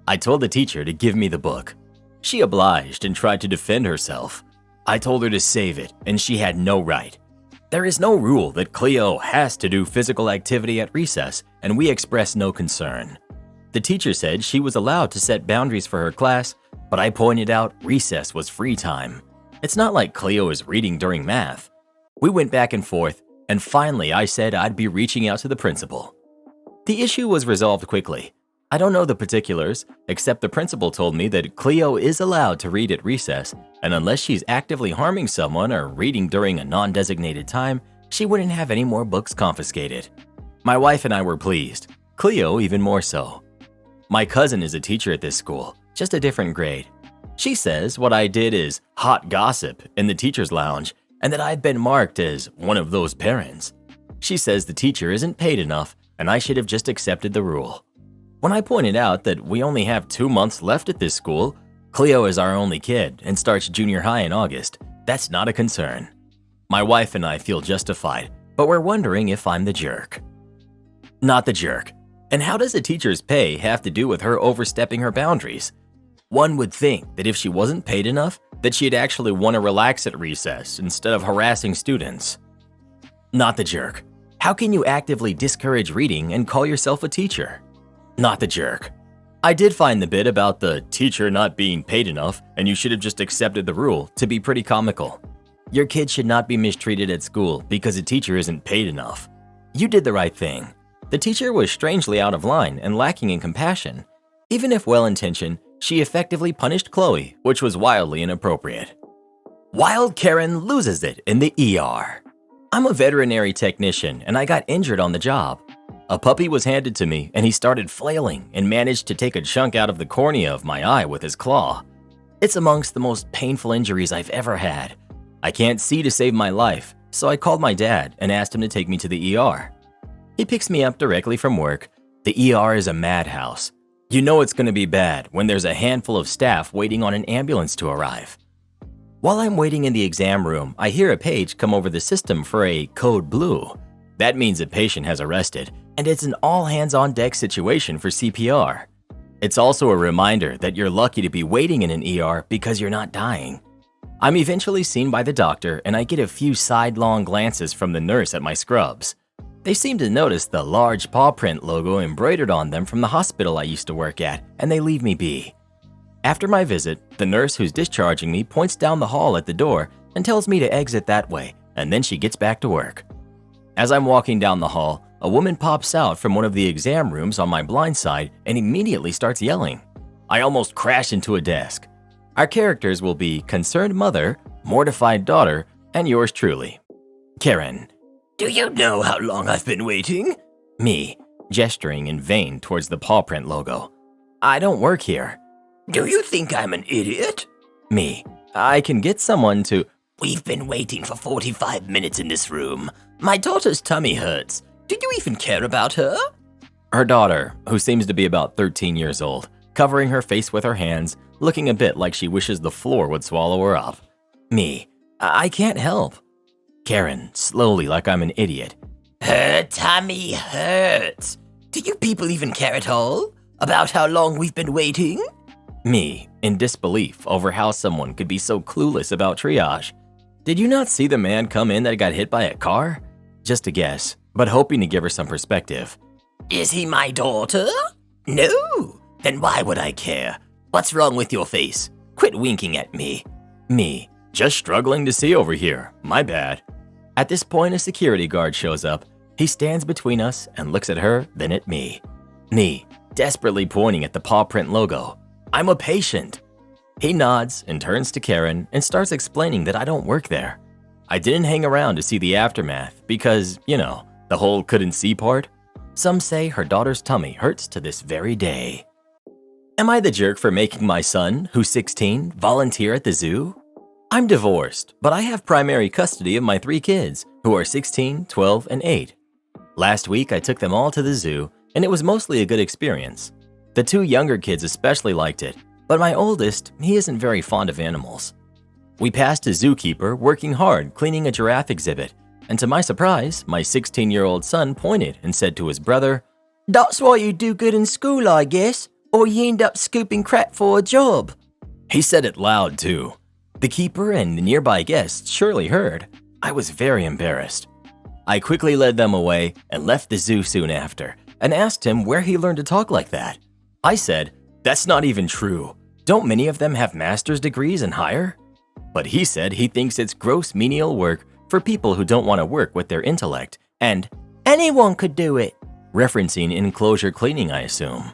I told the teacher to give me the book. She obliged and tried to defend herself. I told her to save it, and she had no right. There is no rule that Cleo has to do physical activity at recess, and we expressed no concern. The teacher said she was allowed to set boundaries for her class, but I pointed out recess was free time. It's not like Cleo is reading during math. We went back and forth, and finally I said I'd be reaching out to the principal. The issue was resolved quickly. I don't know the particulars, except the principal told me that Cleo is allowed to read at recess, and unless she's actively harming someone or reading during a non-designated time, she wouldn't have any more books confiscated. My wife and I were pleased, Cleo even more so. My cousin is a teacher at this school, just a different grade. She says what I did is hot gossip in the teacher's lounge, and that I'd been marked as one of those parents. She says the teacher isn't paid enough and I should have just accepted the rule. When I pointed out that we only have 2 months left at this school, Cleo is our only kid and starts junior high in August, that's not a concern. My wife and I feel justified, but we're wondering if I'm the jerk. Not the jerk. And how does a teacher's pay have to do with her overstepping her boundaries? One would think that if she wasn't paid enough, that she'd actually want to relax at recess instead of harassing students. Not the jerk. How can you actively discourage reading and call yourself a teacher? Not the jerk. I did find the bit about the teacher not being paid enough and you should have just accepted the rule to be pretty comical. Your kid should not be mistreated at school because a teacher isn't paid enough. You did the right thing. The teacher was strangely out of line and lacking in compassion. Even if well-intentioned, she effectively punished Chloe, which was wildly inappropriate. Wild Karen loses it in the ER. I'm a veterinary technician and I got injured on the job. A puppy was handed to me and he started flailing and managed to take a chunk out of the cornea of my eye with his claw. It's amongst the most painful injuries I've ever had. I can't see to save my life, so I called my dad and asked him to take me to the ER. He picks me up directly from work. The ER is a madhouse. You know it's going to be bad when there's a handful of staff waiting on an ambulance to arrive. While I'm waiting in the exam room, I hear a page come over the system for a code blue. That means a patient has arrested, and it's an all-hands-on-deck situation for CPR. It's also a reminder that you're lucky to be waiting in an ER because you're not dying. I'm eventually seen by the doctor, and I get a few sidelong glances from the nurse at my scrubs. They seem to notice the large paw print logo embroidered on them from the hospital I used to work at, and they leave me be. After my visit, the nurse who's discharging me points down the hall at the door and tells me to exit that way, and then she gets back to work. As I'm walking down the hall, a woman pops out from one of the exam rooms on my blind side and immediately starts yelling. I almost crash into a desk. Our characters will be concerned mother, mortified daughter, and yours truly. Karen. Do you know how long I've been waiting? Me, gesturing in vain towards the paw print logo. I don't work here. Do you think I'm an idiot? Me, I can get someone to… We've been waiting for 45 minutes in this room. My daughter's tummy hurts. Do you even care about her? Her daughter, who seems to be about 13 years old, covering her face with her hands, looking a bit like she wishes the floor would swallow her up. Me, I can't help. Karen, slowly like I'm an idiot. Her tummy hurts. Do you people even care at all about how long we've been waiting? Me, in disbelief over how someone could be so clueless about triage. Did you not see the man come in that got hit by a car? Just a guess, but hoping to give her some perspective. Is he my daughter? No. Then why would I care? What's wrong with your face? Quit winking at me. Me, just struggling to see over here. My bad. At this point, a security guard shows up. He stands between us and looks at her, then at me. Me, desperately pointing at the paw print logo. I'm a patient. He nods and turns to Karen and starts explaining that I don't work there. I didn't hang around to see the aftermath because, you know, the whole couldn't see part. Some say her daughter's tummy hurts to this very day. Am I the jerk for making my son, who's 16, volunteer at the zoo? I'm divorced, but I have primary custody of my 3 kids, who are 16, 12, and 8. Last week, I took them all to the zoo, and it was mostly a good experience. The 2 younger kids especially liked it, but my oldest, he isn't very fond of animals. We passed a zookeeper working hard cleaning a giraffe exhibit, and to my surprise, my 16-year-old son pointed and said to his brother, "That's why you do good in school, I guess, or you end up scooping crap for a job." He said it loud, too. The keeper and the nearby guests surely heard. I was very embarrassed. I quickly led them away and left the zoo soon after and asked him where he learned to talk like that. I said, "That's not even true. Don't many of them have master's degrees and higher?" But he said he thinks it's gross menial work for people who don't want to work with their intellect and anyone could do it, referencing enclosure cleaning, I assume.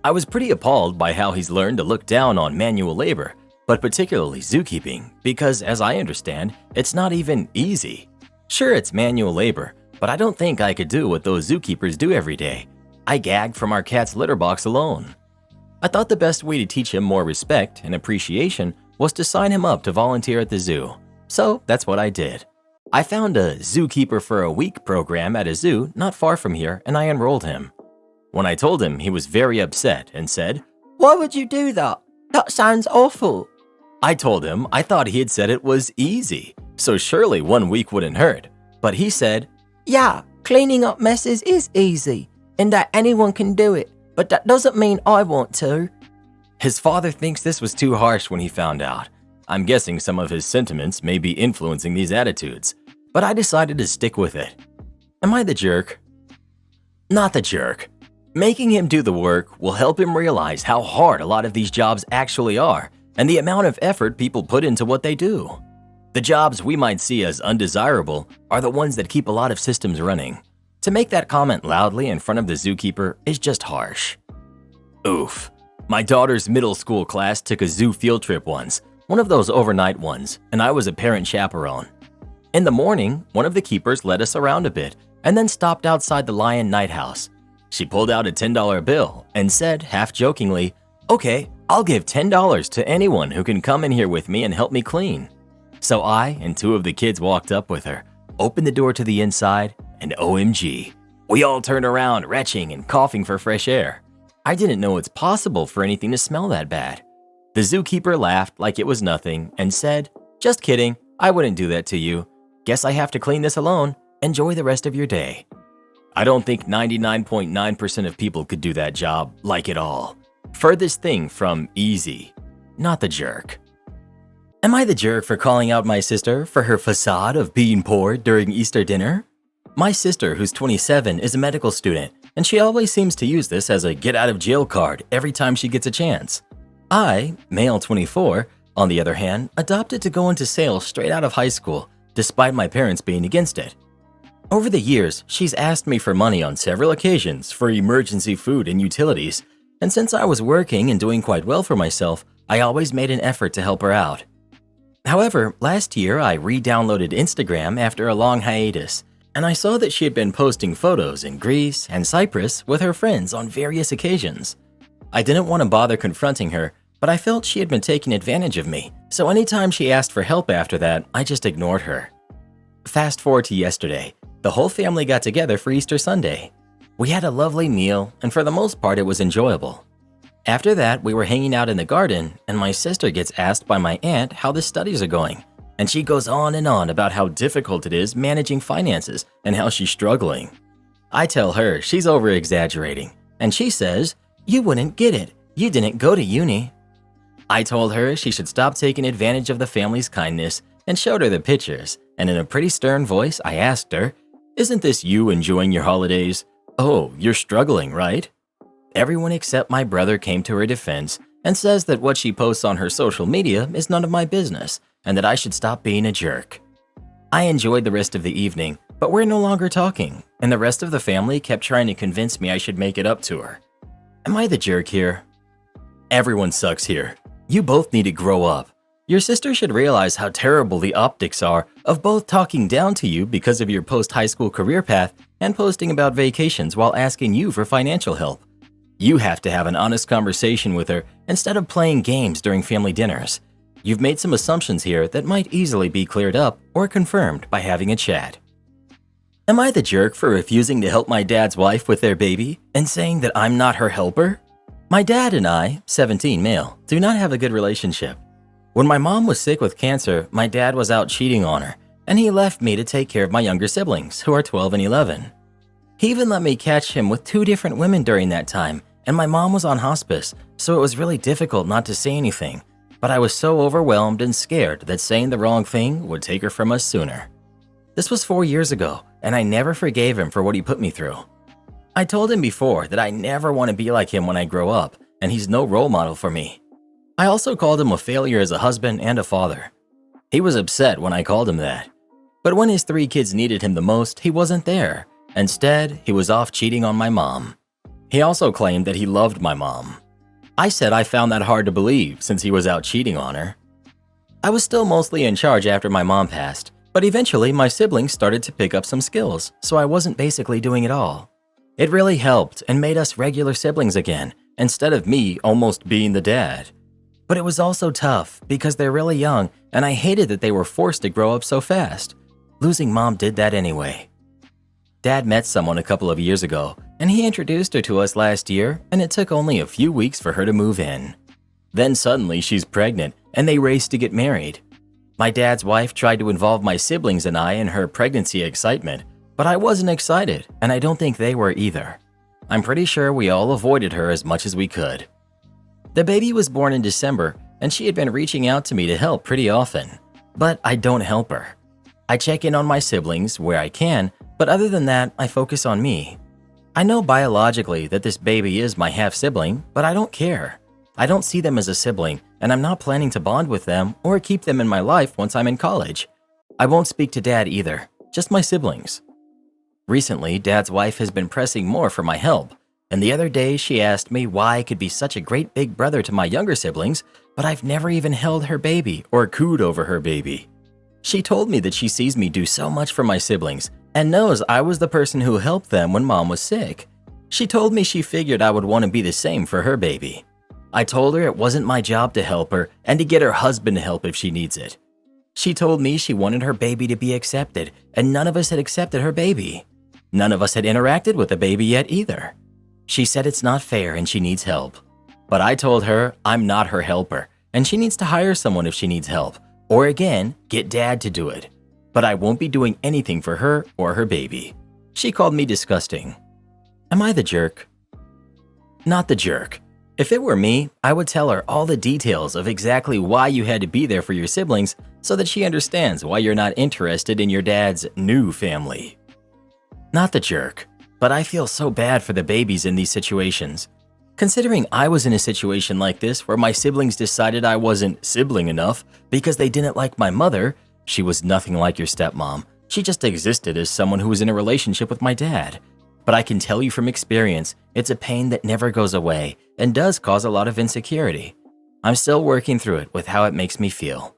I was pretty appalled by how he's learned to look down on manual labor, but particularly zookeeping, because as I understand, it's not even easy. Sure, it's manual labor, but I don't think I could do what those zookeepers do every day. I gagged from our cat's litter box alone. I thought the best way to teach him more respect and appreciation was to sign him up to volunteer at the zoo. So that's what I did. I found a zookeeper for a week program at a zoo not far from here, and I enrolled him. When I told him, he was very upset and said, "Why would you do that? That sounds awful." I told him I thought he had said it was easy, so surely 1 week wouldn't hurt. But he said, "Yeah, cleaning up messes is easy, and that anyone can do it, but that doesn't mean I want to." His father thinks this was too harsh when he found out. I'm guessing some of his sentiments may be influencing these attitudes, but I decided to stick with it. Am I the jerk? Not the jerk. Making him do the work will help him realize how hard a lot of these jobs actually are and the amount of effort people put into what they do. The jobs we might see as undesirable are the ones that keep a lot of systems running. To make that comment loudly in front of the zookeeper is just harsh. Oof. My daughter's middle school class took a zoo field trip once, one of those overnight ones, and I was a parent chaperone. In the morning, one of the keepers led us around a bit and then stopped outside the Lion Night House. She pulled out a $10 bill and said, half jokingly, "Okay, I'll give $10 to anyone who can come in here with me and help me clean." So I and 2 of the kids walked up with her, opened the door to the inside, and OMG, we all turned around retching and coughing for fresh air. I didn't know it's possible for anything to smell that bad. The zookeeper laughed like it was nothing and said, "Just kidding, I wouldn't do that to you. Guess I have to clean this alone. Enjoy the rest of your day." I don't think 99.9% of people could do that job like it all. Furthest thing from easy. Not the jerk. Am I the jerk for calling out my sister for her facade of being poor during Easter dinner? My sister, who's 27, is a medical student, and she always seems to use this as a get-out-of-jail card every time she gets a chance. I, male 24, on the other hand, adopted to go into sales straight out of high school, despite my parents being against it. Over the years, she's asked me for money on several occasions for emergency food and utilities, and since I was working and doing quite well for myself, I always made an effort to help her out. However, last year I re-downloaded Instagram after a long hiatus, and I saw that she had been posting photos in Greece and Cyprus with her friends on various occasions. I didn't want to bother confronting her, but I felt she had been taking advantage of me, so anytime she asked for help after that, I just ignored her. Fast forward to yesterday. The whole family got together for Easter Sunday. We had a lovely meal, and for the most part it was enjoyable. After that, we were hanging out in the garden, and my sister gets asked by my aunt how the studies are going, and she goes on and on about how difficult it is managing finances and how she's struggling. I tell her she's over-exaggerating, and she says, "You wouldn't get it. You didn't go to uni." I told her she should stop taking advantage of the family's kindness and showed her the pictures, and in a pretty stern voice, I asked her, "Isn't this you enjoying your holidays? Oh, you're struggling, right?" Everyone except my brother came to her defense and says that what she posts on her social media is none of my business and that I should stop being a jerk. I enjoyed the rest of the evening, but we're no longer talking, and the rest of the family kept trying to convince me I should make it up to her. Am I the jerk here? Everyone sucks here. You both need to grow up. Your sister should realize how terrible the optics are of both talking down to you because of your post-high school career path and posting about vacations while asking you for financial help. You have to have an honest conversation with her instead of playing games during family dinners. You've made some assumptions here that might easily be cleared up or confirmed by having a chat. Am I the jerk for refusing to help my dad's wife with their baby and saying that I'm not her helper? My dad and I, 17 male, do not have a good relationship. When my mom was sick with cancer, my dad was out cheating on her, and he left me to take care of my younger siblings, who are 12 and 11. He even let me catch him with 2 different women during that time, and my mom was on hospice, so it was really difficult not to say anything, but I was so overwhelmed and scared that saying the wrong thing would take her from us sooner. This was 4 years ago, and I never forgave him for what he put me through. I told him before that I never want to be like him when I grow up, and he's no role model for me. I also called him a failure as a husband and a father. He was upset when I called him that. But when his 3 kids needed him the most, he wasn't there. Instead, he was off cheating on my mom. He also claimed that he loved my mom. I said I found that hard to believe since he was out cheating on her. I was still mostly in charge after my mom passed, but eventually my siblings started to pick up some skills, so I wasn't basically doing it all. It really helped and made us regular siblings again, instead of me almost being the dad. But it was also tough because they're really young and I hated that they were forced to grow up so fast. Losing mom did that anyway. Dad met someone a couple of years ago and he introduced her to us last year and it took only a few weeks for her to move in. Then suddenly she's pregnant and they raced to get married. My dad's wife tried to involve my siblings and I in her pregnancy excitement, but I wasn't excited and I don't think they were either. I'm pretty sure we all avoided her as much as we could. The baby was born in December and she had been reaching out to me to help pretty often, but I don't help her. I check in on my siblings where I can, but other than that, I focus on me. I know biologically that this baby is my half-sibling, but I don't care. I don't see them as a sibling, and I'm not planning to bond with them or keep them in my life once I'm in college. I won't speak to Dad either, just my siblings. Recently, Dad's wife has been pressing more for my help, and the other day she asked me why I could be such a great big brother to my younger siblings, but I've never even held her baby or cooed over her baby. She told me that she sees me do so much for my siblings and knows I was the person who helped them when mom was sick. She told me she figured I would want to be the same for her baby. I told her it wasn't my job to help her and to get her husband to help if she needs it. She told me she wanted her baby to be accepted and none of us had accepted her baby. None of us had interacted with the baby yet either. She said it's not fair and she needs help. But I told her I'm not her helper and she needs to hire someone if she needs help. Or again, get Dad to do it. But I won't be doing anything for her or her baby. She called me disgusting. Am I the jerk? Not the jerk. If it were me, I would tell her all the details of exactly why you had to be there for your siblings so that she understands why you're not interested in your dad's new family. Not the jerk, but I feel so bad for the babies in these situations. Considering I was in a situation like this where my siblings decided I wasn't sibling enough because they didn't like my mother, she was nothing like your stepmom. She just existed as someone who was in a relationship with my dad. But I can tell you from experience, it's a pain that never goes away and does cause a lot of insecurity. I'm still working through it with how it makes me feel.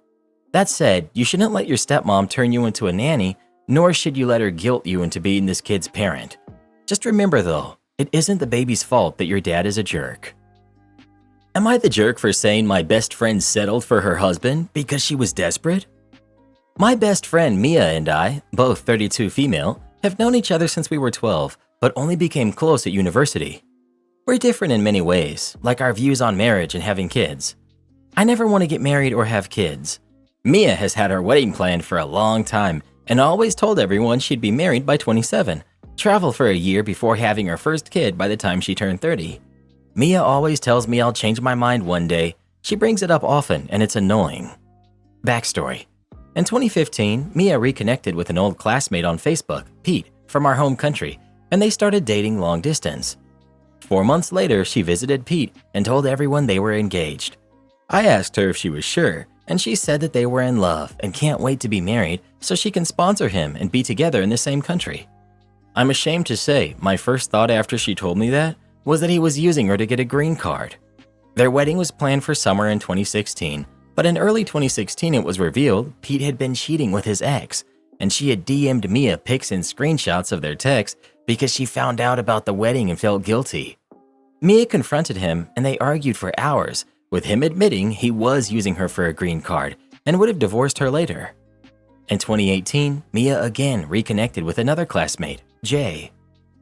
That said, you shouldn't let your stepmom turn you into a nanny, nor should you let her guilt you into being this kid's parent. Just remember though, it isn't the baby's fault that your dad is a jerk. Am I the jerk for saying my best friend settled for her husband because she was desperate? My best friend Mia and I, both 32 female, have known each other since we were 12, but only became close at university. We're different in many ways, like our views on marriage and having kids. I never want to get married or have kids. Mia has had her wedding planned for a long time and always told everyone she'd be married by 27, travel for a year before having her first kid by the time she turned 30. Mia always tells me I'll change my mind one day. She brings it up often and it's annoying. Backstory. In 2015, Mia reconnected with an old classmate on Facebook, Pete, from our home country, and they started dating long distance. 4 months later, she visited Pete and told everyone they were engaged. I asked her if she was sure, and she said that they were in love and can't wait to be married so she can sponsor him and be together in the same country. I'm ashamed to say my first thought after she told me that was that he was using her to get a green card. Their wedding was planned for summer in 2016, but in early 2016 it was revealed Pete had been cheating with his ex, and she had DM'd Mia pics and screenshots of their texts because she found out about the wedding and felt guilty. Mia confronted him and they argued for hours, with him admitting he was using her for a green card and would have divorced her later. In 2018, Mia again reconnected with another classmate, Jay.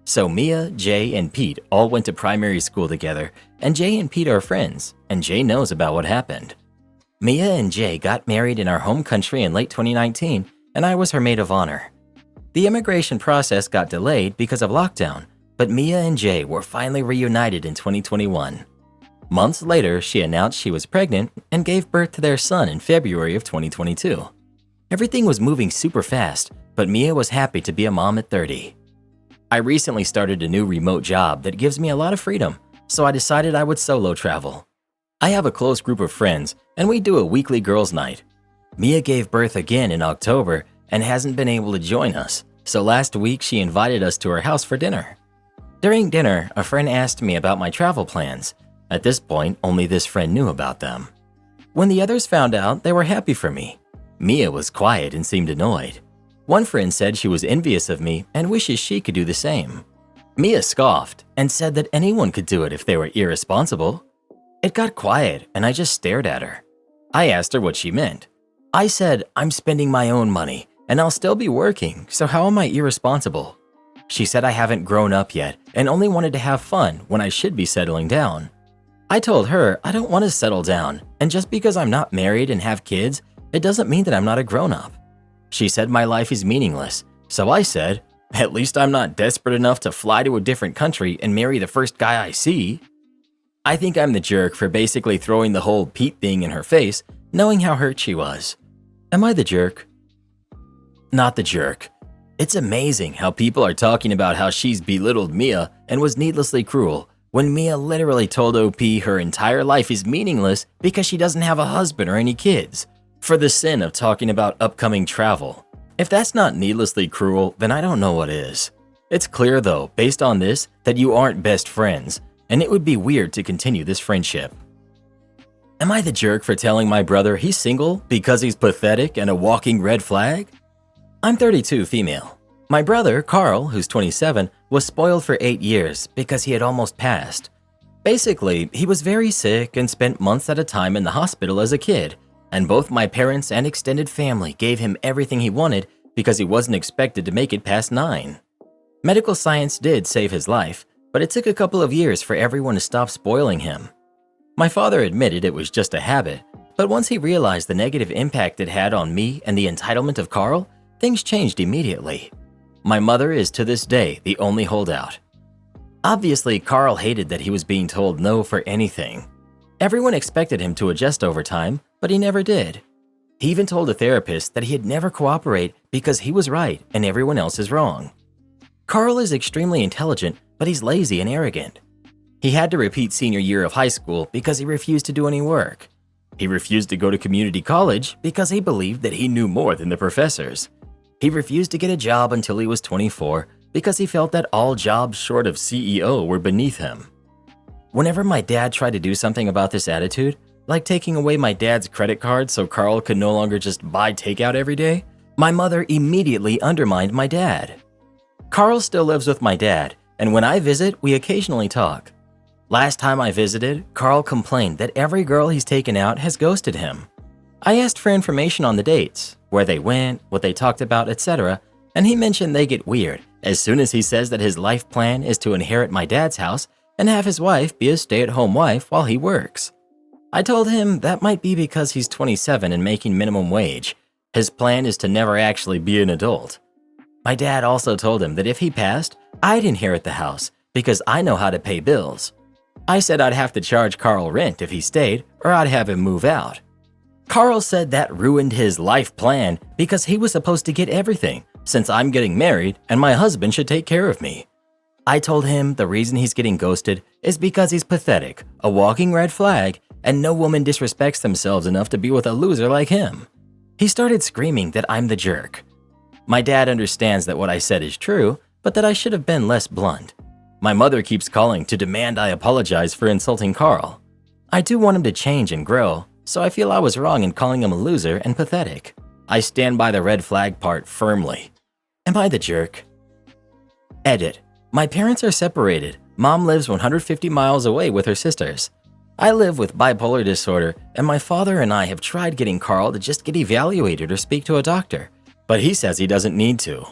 So Mia, Jay, and Pete all went to primary school together, and Jay and Pete are friends, and Jay knows about what happened. Mia and Jay got married in our home country in late 2019, and I was her maid of honor. The immigration process got delayed because of lockdown, but Mia and Jay were finally reunited in 2021. Months later, she announced she was pregnant and gave birth to their son in February of 2022. Everything was moving super fast, but Mia was happy to be a mom at 30. I recently started a new remote job that gives me a lot of freedom, so I decided I would solo travel. I have a close group of friends, and we do a weekly girls' night. Mia gave birth again in October and hasn't been able to join us, so last week she invited us to her house for dinner. During dinner, a friend asked me about my travel plans. At this point, only this friend knew about them. When the others found out, they were happy for me. Mia was quiet and seemed annoyed. One friend said she was envious of me and wishes she could do the same. Mia scoffed and said that anyone could do it if they were irresponsible. It got quiet and I just stared at her. I asked her what she meant. I said, I'm spending my own money and I'll still be working, so how am I irresponsible? She said I haven't grown up yet and only wanted to have fun when I should be settling down. I told her I don't want to settle down, and just because I'm not married and have kids, it doesn't mean that I'm not a grown-up. She said my life is meaningless, so I said, at least I'm not desperate enough to fly to a different country and marry the first guy I see. I think I'm the jerk for basically throwing the whole Pete thing in her face, knowing how hurt she was. Am I the jerk? Not the jerk. It's amazing how people are talking about how she's belittled Mia and was needlessly cruel, when Mia literally told OP her entire life is meaningless because she doesn't have a husband or any kids, for the sin of talking about upcoming travel. If that's not needlessly cruel, then I don't know what is. It's clear though, based on this, that you aren't best friends, and it would be weird to continue this friendship. Am I the jerk for telling my brother he's single because he's pathetic and a walking red flag? I'm 32 female. My brother, Carl, who's 27, was spoiled for 8 years because he had almost passed. Basically, he was very sick and spent months at a time in the hospital as a kid, and both my parents and extended family gave him everything he wanted because he wasn't expected to make it past 9. Medical science did save his life, but it took a couple of years for everyone to stop spoiling him. My father admitted it was just a habit, but once he realized the negative impact it had on me and the entitlement of Carl, things changed immediately. My mother is to this day the only holdout. Obviously, Carl hated that he was being told no for anything. Everyone expected him to adjust over time, but he never did. He even told a therapist that he'd never cooperate because he was right and everyone else is wrong. Carl is extremely intelligent, but he's lazy and arrogant. He had to repeat senior year of high school because he refused to do any work. He refused to go to community college because he believed that he knew more than the professors. He refused to get a job until he was 24 because he felt that all jobs short of CEO were beneath him. Whenever my dad tried to do something about this attitude, like taking away my dad's credit card so Carl could no longer just buy takeout every day, my mother immediately undermined my dad. Carl still lives with my dad, and when I visit, we occasionally talk. Last time I visited, Carl complained that every girl he's taken out has ghosted him. I asked for information on the dates, where they went, what they talked about, etc., and he mentioned they get weird as soon as he says that his life plan is to inherit my dad's house and have his wife be a stay-at-home wife while he works. I told him that might be because he's 27 and making minimum wage. His plan is to never actually be an adult. My dad also told him that if he passed, I'd inherit the house because I know how to pay bills. I said I'd have to charge Carl rent if he stayed, or I'd have him move out. Carl said that ruined his life plan because he was supposed to get everything, since I'm getting married and my husband should take care of me. I told him the reason he's getting ghosted is because he's pathetic, a walking red flag, and no woman disrespects themselves enough to be with a loser like him. He started screaming that I'm the jerk. My dad understands that what I said is true, but that I should have been less blunt. My mother keeps calling to demand I apologize for insulting Carl. I do want him to change and grow, so I feel I was wrong in calling him a loser and pathetic. I stand by the red flag part firmly. Am I the jerk? Edit. My parents are separated. Mom lives 150 miles away with her sisters. I live with bipolar disorder, and my father and I have tried getting Carl to just get evaluated or speak to a doctor, but he says he doesn't need to.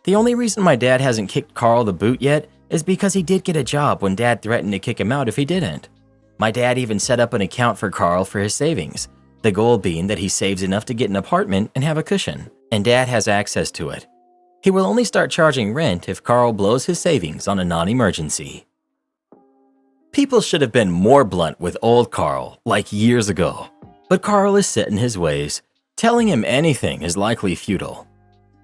The only reason my dad hasn't kicked Carl the boot yet is because he did get a job when Dad threatened to kick him out if he didn't. My dad even set up an account for Carl for his savings, the goal being that he saves enough to get an apartment and have a cushion, and Dad has access to it. He will only start charging rent if Carl blows his savings on a non-emergency. People should have been more blunt with old Carl, like years ago, but Carl is set in his ways. Telling him anything is likely futile.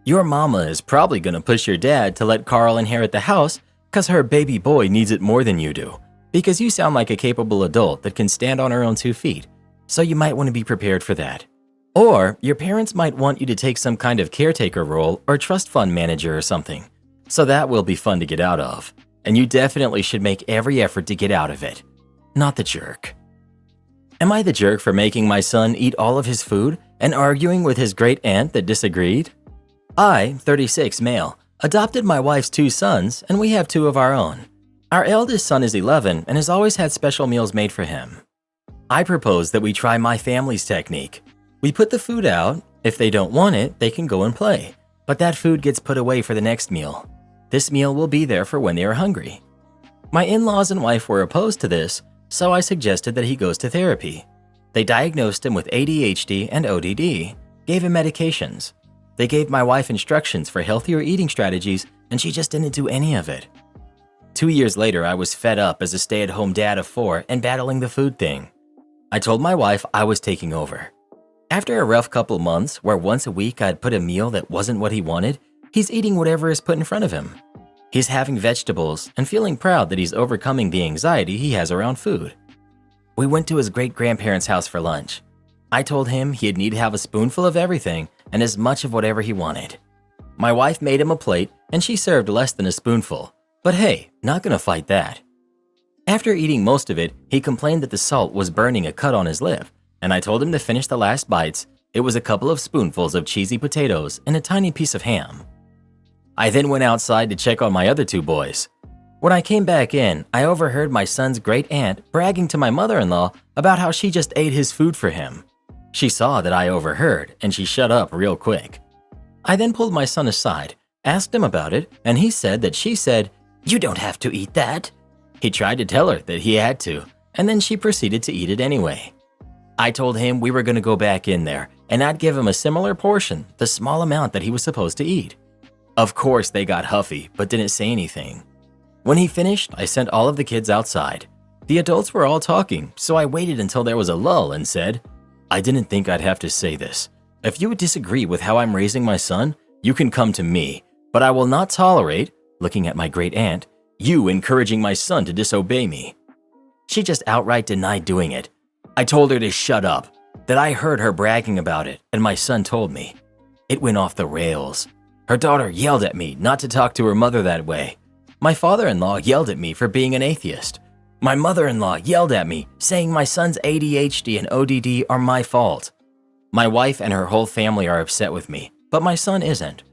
Your mama is probably going to push your dad to let Carl inherit the house because her baby boy needs it more than you do, because you sound like a capable adult that can stand on her own 2 feet, so you might want to be prepared for that. Or your parents might want you to take some kind of caretaker role or trust fund manager or something, so that will be fun to get out of, and you definitely should make every effort to get out of it. Not the jerk. Am I the jerk for making my son eat all of his food and arguing with his great aunt that disagreed? I, 36 male, adopted my wife's 2 sons, and we have 2 of our own. Our eldest son is 11 and has always had special meals made for him. I propose that we try my family's technique. We put the food out. If they don't want it, they can go and play. But that food gets put away for the next meal. This meal will be there for when they are hungry. My in-laws and wife were opposed to this, so I suggested that he goes to therapy. They diagnosed him with ADHD and ODD, gave him medications. They gave my wife instructions for healthier eating strategies, and she just didn't do any of it. 2 years later, I was fed up as a stay-at-home dad of 4 and battling the food thing. I told my wife I was taking over. After a rough couple months where once a week I'd put a meal that wasn't what he wanted, he's eating whatever is put in front of him. He's having vegetables and feeling proud that he's overcoming the anxiety he has around food. We went to his great-grandparents' house for lunch. I told him he'd need to have a spoonful of everything and as much of whatever he wanted. My wife made him a plate and she served less than a spoonful, but hey, not gonna fight that. After eating most of it, he complained that the salt was burning a cut on his lip, and I told him to finish the last bites. It was a couple of spoonfuls of cheesy potatoes and a tiny piece of ham. I then went outside to check on my other 2 boys. When I came back in, I overheard my son's great aunt bragging to my mother-in-law about how she just ate his food for him. She saw that I overheard and she shut up real quick. I then pulled my son aside, asked him about it, and he said that she said, "You don't have to eat that." He tried to tell her that he had to, and then she proceeded to eat it anyway. I told him we were going to go back in there and I'd give him a similar portion, the small amount that he was supposed to eat. Of course, they got huffy but didn't say anything. When he finished, I sent all of the kids outside. The adults were all talking, so I waited until there was a lull and said, "I didn't think I'd have to say this. If you would disagree with how I'm raising my son, you can come to me, but I will not tolerate," looking at my great aunt, "you encouraging my son to disobey me." She just outright denied doing it. I told her to shut up, that I heard her bragging about it, and my son told me. It went off the rails. Her daughter yelled at me not to talk to her mother that way. My father-in-law yelled at me for being an atheist. My mother-in-law yelled at me, saying my son's ADHD and ODD are my fault. My wife and her whole family are upset with me, but my son isn't.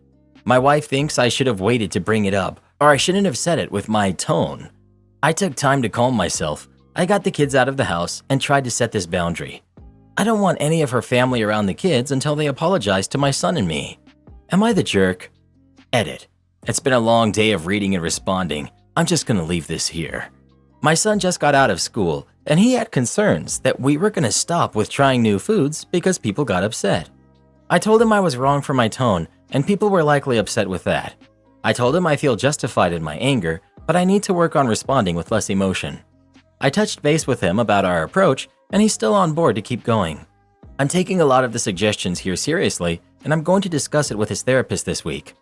My wife thinks I should have waited to bring it up, or I shouldn't have said it with my tone. I took time to calm myself. I got the kids out of the house and tried to set this boundary. I don't want any of her family around the kids until they apologize to my son and me. Am I the jerk? Edit. It's been a long day of reading and responding. I'm just gonna leave this here. My son just got out of school, and he had concerns that we were gonna stop with trying new foods because people got upset. I told him I was wrong for my tone, and people were likely upset with that. I told him I feel justified in my anger, but I need to work on responding with less emotion. I touched base with him about our approach, and he's still on board to keep going. I'm taking a lot of the suggestions here seriously, and I'm going to discuss it with his therapist this week.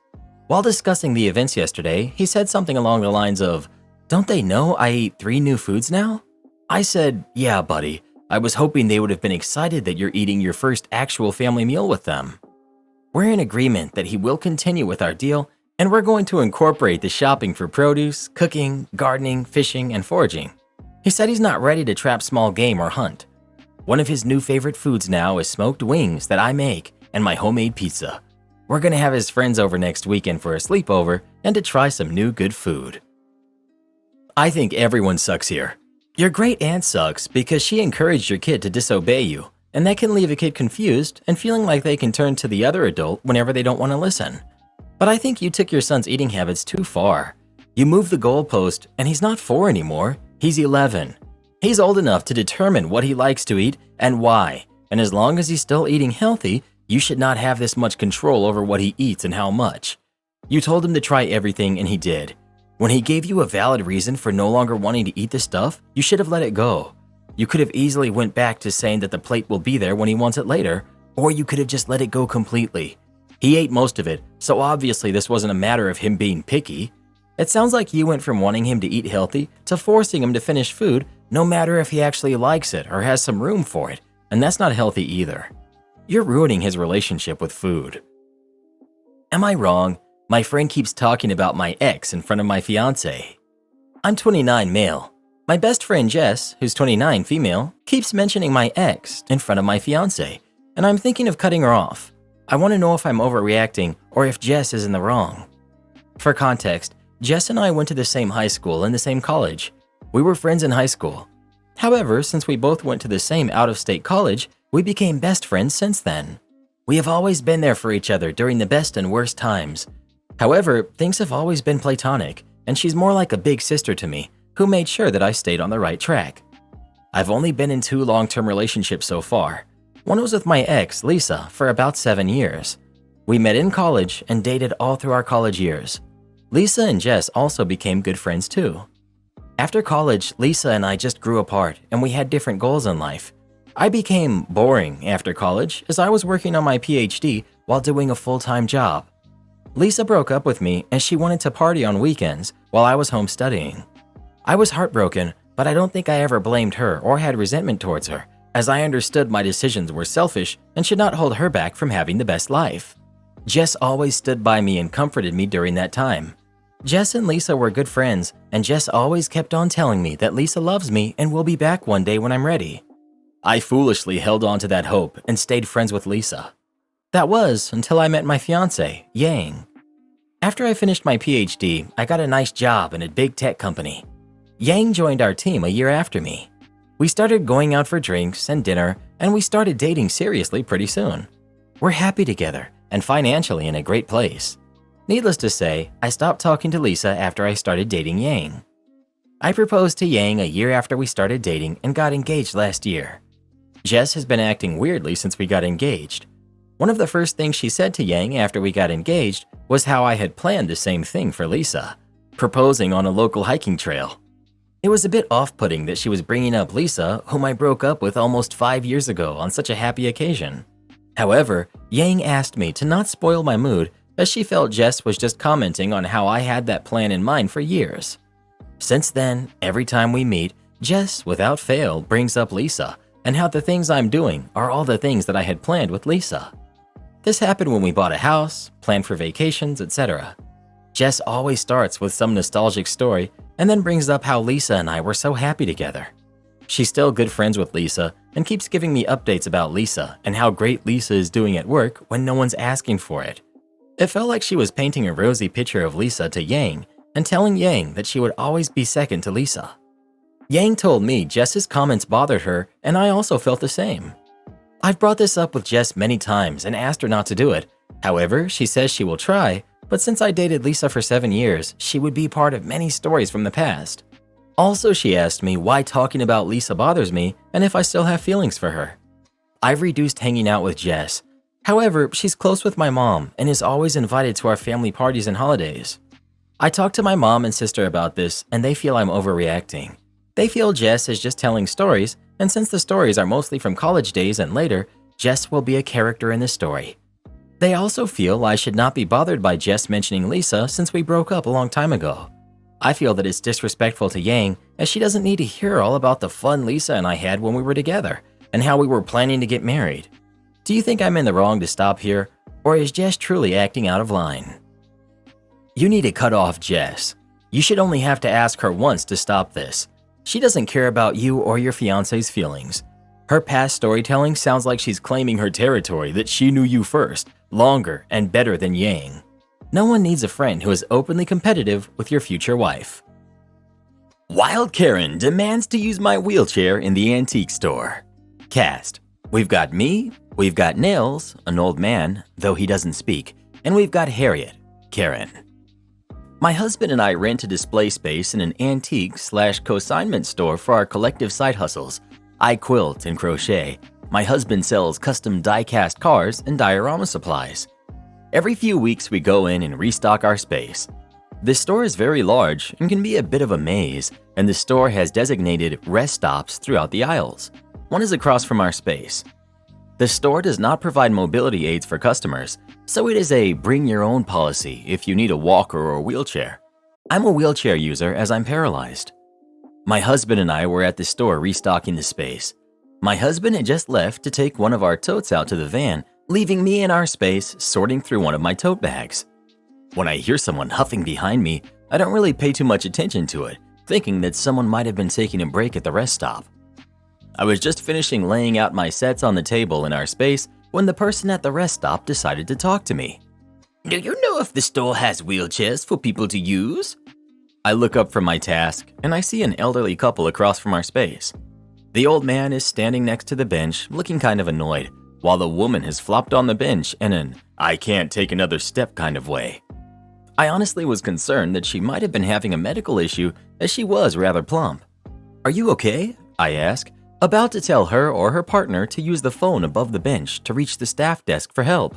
While discussing the events yesterday, he said something along the lines of, "Don't they know I eat 3 new foods now?" I said, "Yeah, buddy. I was hoping they would have been excited that you're eating your first actual family meal with them." We're in agreement that he will continue with our deal, and we're going to incorporate the shopping for produce, cooking, gardening, fishing, and foraging. He said he's not ready to trap small game or hunt. One of his new favorite foods now is smoked wings that I make and my homemade pizza. We're gonna have his friends over next weekend for a sleepover and to try some new good food. I think everyone sucks here. Your great aunt sucks because she encouraged your kid to disobey you, and that can leave a kid confused and feeling like they can turn to the other adult whenever they don't want to listen. But I think you took your son's eating habits too far. You moved the goalpost, and he's not 4 anymore, he's 11. He's old enough to determine what he likes to eat and why, and as long as he's still eating healthy, you should not have this much control over what he eats and how much. You told him to try everything and he did. When he gave you a valid reason for no longer wanting to eat the stuff, you should have let it go. You could have easily went back to saying that the plate will be there when he wants it later, or you could have just let it go completely. He ate most of it, so obviously this wasn't a matter of him being picky. It sounds like you went from wanting him to eat healthy to forcing him to finish food no matter if he actually likes it or has some room for it, and that's not healthy either. You're ruining his relationship with food. Am I wrong? My friend keeps talking about my ex in front of my fiance. I'm 29 male. My best friend Jess, who's 29 female, keeps mentioning my ex in front of my fiance, and I'm thinking of cutting her off. I want to know if I'm overreacting or if Jess is in the wrong. For context, Jess and I went to the same high school and the same college. We were friends in high school. However, since we both went to the same out-of-state college, we became best friends since then. We have always been there for each other during the best and worst times. However, things have always been platonic, and she's more like a big sister to me, who made sure that I stayed on the right track. I've only been in 2 long-term relationships so far. One was with my ex, Lisa, for about 7 years. We met in college and dated all through our college years. Lisa and Jess also became good friends too. After college, Lisa and I just grew apart and we had different goals in life. I became boring after college as I was working on my PhD while doing a full-time job. Lisa broke up with me as she wanted to party on weekends while I was home studying. I was heartbroken, but I don't think I ever blamed her or had resentment towards her, as I understood my decisions were selfish and should not hold her back from having the best life. Jess always stood by me and comforted me during that time. Jess and Lisa were good friends, and Jess always kept on telling me that Lisa loves me and will be back one day when I'm ready. I foolishly held on to that hope and stayed friends with Lisa. That was until I met my fiancé, Yang. After I finished my PhD, I got a nice job in a big tech company. Yang joined our team a year after me. We started going out for drinks and dinner, and we started dating seriously pretty soon. We're happy together and financially in a great place. Needless to say, I stopped talking to Lisa after I started dating Yang. I proposed to Yang a year after we started dating and got engaged last year. Jess has been acting weirdly since we got engaged. One of the first things she said to Yang after we got engaged was how I had planned the same thing for Lisa, proposing on a local hiking trail. It was a bit off-putting that she was bringing up Lisa, whom I broke up with almost 5 years ago on such a happy occasion. However, Yang asked me to not spoil my mood as she felt Jess was just commenting on how I had that plan in mind for years. Since then, every time we meet, Jess, without fail, brings up Lisa and how the things I'm doing are all the things that I had planned with Lisa. This happened when we bought a house, planned for vacations, etc. Jess always starts with some nostalgic story and then brings up how Lisa and I were so happy together. She's still good friends with Lisa and keeps giving me updates about Lisa and how great Lisa is doing at work when no one's asking for it. It felt like she was painting a rosy picture of Lisa to Yang and telling Yang that she would always be second to Lisa. Yang told me Jess's comments bothered her, and I also felt the same. I've brought this up with Jess many times and asked her not to do it. However, she says she will try, but since I dated Lisa for 7 years, she would be part of many stories from the past. Also, she asked me why talking about Lisa bothers me and if I still have feelings for her. I've reduced hanging out with Jess. However, she's close with my mom and is always invited to our family parties and holidays. I talked to my mom and sister about this, and they feel I'm overreacting. They feel Jess is just telling stories, and since the stories are mostly from college days and later, Jess will be a character in the story. They also feel I should not be bothered by Jess mentioning Lisa since we broke up a long time ago. I feel that it's disrespectful to Yang, as she doesn't need to hear all about the fun Lisa and I had when we were together, and how we were planning to get married. Do you think I'm in the wrong to stop here, or is Jess truly acting out of line? You need to cut off Jess. You should only have to ask her once to stop this. She doesn't care about you or your fiancé's feelings. Her past storytelling sounds like she's claiming her territory that she knew you first, longer, and better than Yang. No one needs a friend who is openly competitive with your future wife. Wild Karen demands to use my wheelchair in the antique store. Cast. We've got me, we've got Nils, an old man, though he doesn't speak, and we've got Harriet, Karen. My husband and I rent a display space in an antique/consignment store for our collective side hustles. I quilt and crochet. My husband sells custom die-cast cars and diorama supplies. Every few weeks we go in and restock our space. This store is very large and can be a bit of a maze, and the store has designated rest stops throughout the aisles. One is across from our space. The store does not provide mobility aids for customers, so it is a bring-your-own policy if you need a walker or a wheelchair. I'm a wheelchair user as I'm paralyzed. My husband and I were at the store restocking the space. My husband had just left to take one of our totes out to the van, leaving me in our space sorting through one of my tote bags. When I hear someone huffing behind me, I don't really pay too much attention to it, thinking that someone might have been taking a break at the rest stop. I was just finishing laying out my sets on the table in our space when the person at the rest stop decided to talk to me. Do you know if the store has wheelchairs for people to use? I look up from my task and I see an elderly couple across from our space. The old man is standing next to the bench, looking kind of annoyed, while the woman has flopped on the bench in an "I can't take another step" kind of way. I honestly was concerned that she might have been having a medical issue, as she was rather plump. "Are you okay?" I ask, about to tell her or her partner to use the phone above the bench to reach the staff desk for help.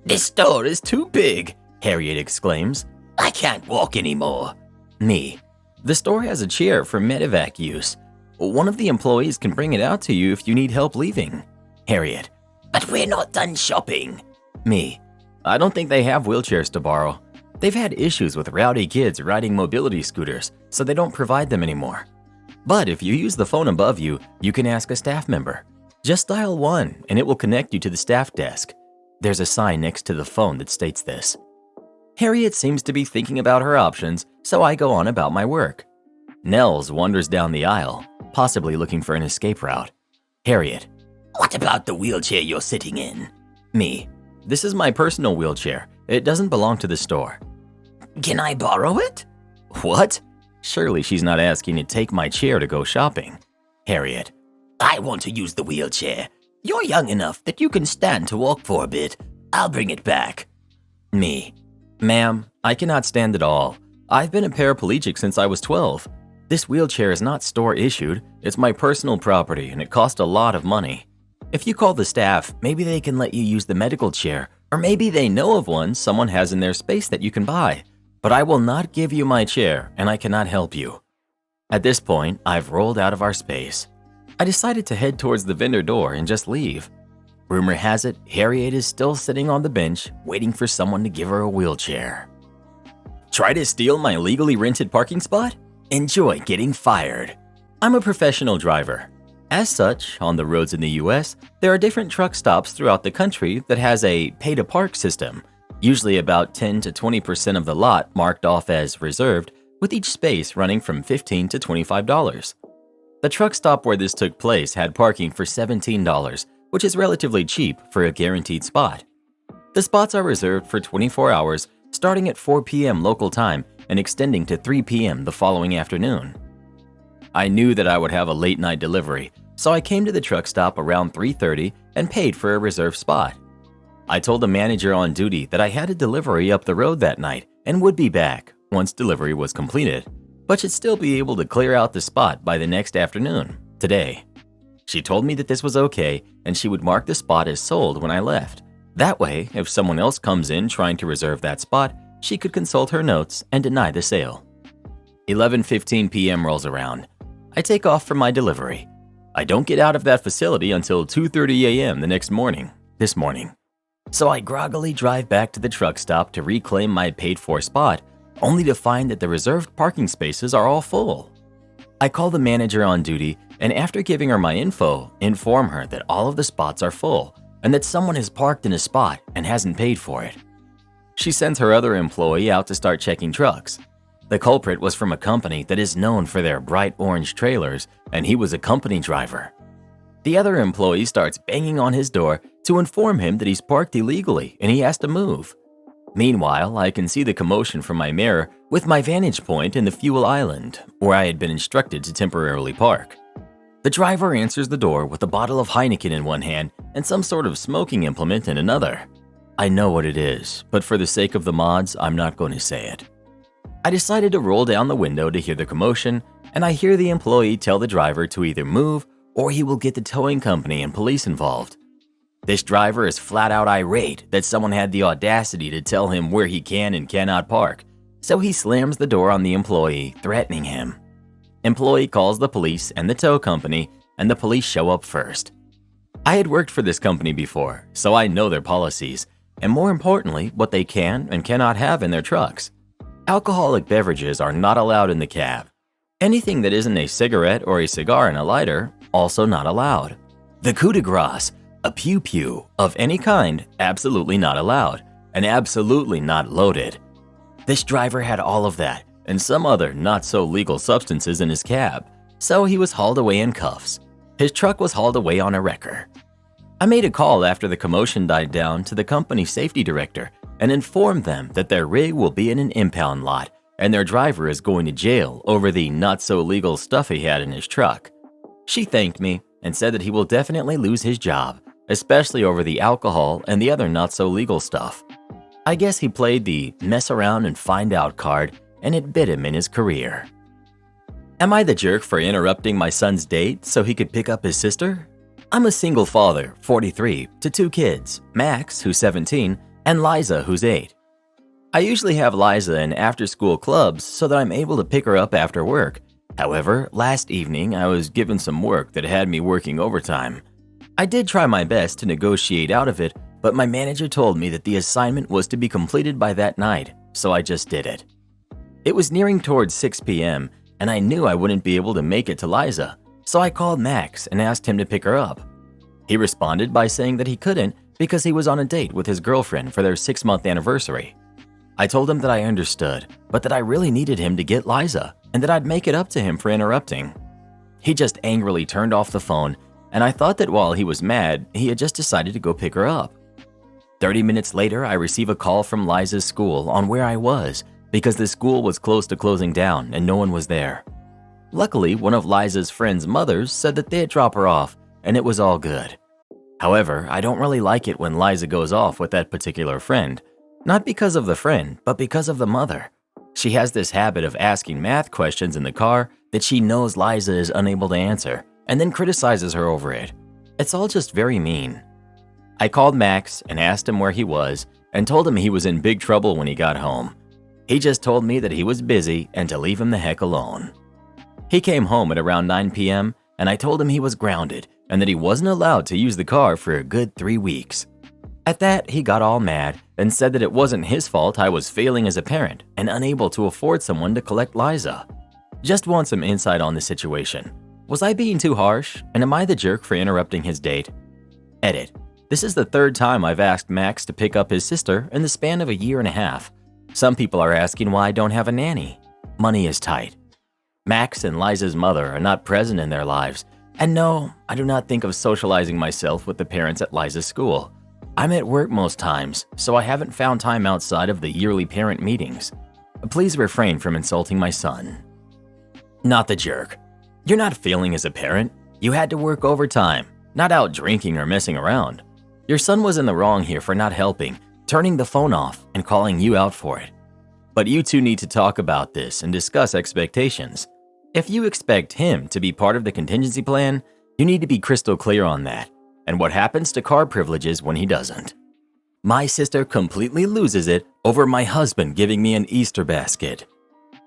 "This store is too big," Harriet exclaims. "I can't walk anymore." Me. "The store has a chair for medevac use. One of the employees can bring it out to you if you need help leaving." Harriet. "But we're not done shopping." Me. "I don't think they have wheelchairs to borrow. They've had issues with rowdy kids riding mobility scooters, so they don't provide them anymore. But if you use the phone above you, you can ask a staff member. Just dial 1 and it will connect you to the staff desk. There's a sign next to the phone that states this." Harriet seems to be thinking about her options, so I go on about my work. Nels wanders down the aisle, possibly looking for an escape route. Harriet. "What about the wheelchair you're sitting in?" Me. "This is my personal wheelchair. It doesn't belong to the store." "Can I borrow it?" What? Surely she's not asking to take my chair to go shopping. Harriet. "I want to use the wheelchair. You're young enough that you can stand to walk for a bit. I'll bring it back." Me. "Ma'am, I cannot stand at all. I've been a paraplegic since I was 12. This wheelchair is not store issued. It's my personal property and it cost a lot of money. If you call the staff, maybe they can let you use the medical chair, or maybe they know of one someone has in their space that you can buy. But I will not give you my chair and I cannot help you." At this point, I've rolled out of our space. I decided to head towards the vendor door and just leave. Rumor has it, Harriet is still sitting on the bench, waiting for someone to give her a wheelchair. Try to steal my legally rented parking spot? Enjoy getting fired. I'm a professional driver. As such, on the roads in the US, there are different truck stops throughout the country that has a pay-to-park system, usually about 10 to 20% of the lot marked off as reserved, with each space running from $15 to $25. The truck stop where this took place had parking for $17, which is relatively cheap for a guaranteed spot. The spots are reserved for 24 hours, starting at 4 p.m. local time and extending to 3 p.m. the following afternoon. I knew that I would have a late night delivery, so I came to the truck stop around 3:30 and paid for a reserved spot. I told the manager on duty that I had a delivery up the road that night and would be back once delivery was completed, but should still be able to clear out the spot by the next afternoon, today. She told me that this was okay and she would mark the spot as sold when I left. That way, if someone else comes in trying to reserve that spot, she could consult her notes and deny the sale. 11:15 p.m. rolls around. I take off for my delivery. I don't get out of that facility until 2:30 a.m. the next morning, this morning. So I groggily drive back to the truck stop to reclaim my paid-for spot, only to find that the reserved parking spaces are all full. I call the manager on duty and after giving her my info, inform her that all of the spots are full and that someone has parked in a spot and hasn't paid for it. She sends her other employee out to start checking trucks. The culprit was from a company that is known for their bright orange trailers, and he was a company driver. The other employee starts banging on his door to inform him that he's parked illegally and he has to move. Meanwhile, I can see the commotion from my mirror with my vantage point in the fuel island, where I had been instructed to temporarily park. The driver answers the door with a bottle of Heineken in one hand and some sort of smoking implement in another. I know what it is, but for the sake of the mods, I'm not going to say it. I decided to roll down the window to hear the commotion, and I hear the employee tell the driver to either move or he will get the towing company and police involved. This driver is flat out irate that someone had the audacity to tell him where he can and cannot park, so he slams the door on the employee, threatening him. Employee calls the police and the tow company, and the police show up first. I had worked for this company before, so I know their policies, and more importantly, what they can and cannot have in their trucks. Alcoholic beverages are not allowed in the cab. Anything that isn't a cigarette or a cigar in a lighter, also not allowed. The coup de grace, a pew-pew of any kind, absolutely not allowed, and absolutely not loaded. This driver had all of that and some other not-so-legal substances in his cab, so he was hauled away in cuffs. His truck was hauled away on a wrecker. I made a call after the commotion died down to the company's safety director and informed them that their rig will be in an impound lot and their driver is going to jail over the not-so-legal stuff he had in his truck. She thanked me and said that he will definitely lose his job, especially over the alcohol and the other not-so-legal stuff. I guess he played the mess around and find out card, and it bit him in his career. Am I the jerk for interrupting my son's date so he could pick up his sister? I'm a single father, 43, to 2 kids, Max, who's 17, and Liza, who's 8. I usually have Liza in after-school clubs so that I'm able to pick her up after work. However, last evening I was given some work that had me working overtime. I did try my best to negotiate out of it, but my manager told me that the assignment was to be completed by that night, so I just did it. It was nearing towards 6 p.m., and I knew I wouldn't be able to make it to Liza, so I called Max and asked him to pick her up. He responded by saying that he couldn't because he was on a date with his girlfriend for their 6-month anniversary. I told him that I understood, but that I really needed him to get Liza and that I'd make it up to him for interrupting. He just angrily turned off the phone, and I thought that while he was mad, he had just decided to go pick her up. 30 minutes later, I receive a call from Liza's school on where I was because the school was close to closing down and no one was there. Luckily, one of Liza's friends' mothers said that they'd drop her off and it was all good. However, I don't really like it when Liza goes off with that particular friend. Not because of the friend, but because of the mother. She has this habit of asking math questions in the car that she knows Liza is unable to answer, and then criticizes her over it. It's all just very mean. I called Max and asked him where he was, and told him he was in big trouble when he got home. He just told me that he was busy and to leave him the heck alone. He came home at around 9 p.m., and I told him he was grounded and that he wasn't allowed to use the car for a good 3 weeks. At that, he got all mad and said that it wasn't his fault I was failing as a parent and unable to afford someone to collect Liza. Just want some insight on the situation. Was I being too harsh, and am I the jerk for interrupting his date? Edit. This is the 3rd time I've asked Max to pick up his sister in the span of a year and a half. Some people are asking why I don't have a nanny. Money is tight. Max and Liza's mother are not present in their lives, and no, I do not think of socializing myself with the parents at Liza's school. I'm at work most times, so I haven't found time outside of the yearly parent meetings. Please refrain from insulting my son. Not the jerk. You're not failing as a parent. You had to work overtime, not out drinking or messing around. Your son was in the wrong here for not helping, turning the phone off, and calling you out for it. But you two need to talk about this and discuss expectations. If you expect him to be part of the contingency plan, you need to be crystal clear on that, and what happens to car privileges when he doesn't. My sister completely loses it over my husband giving me an Easter basket.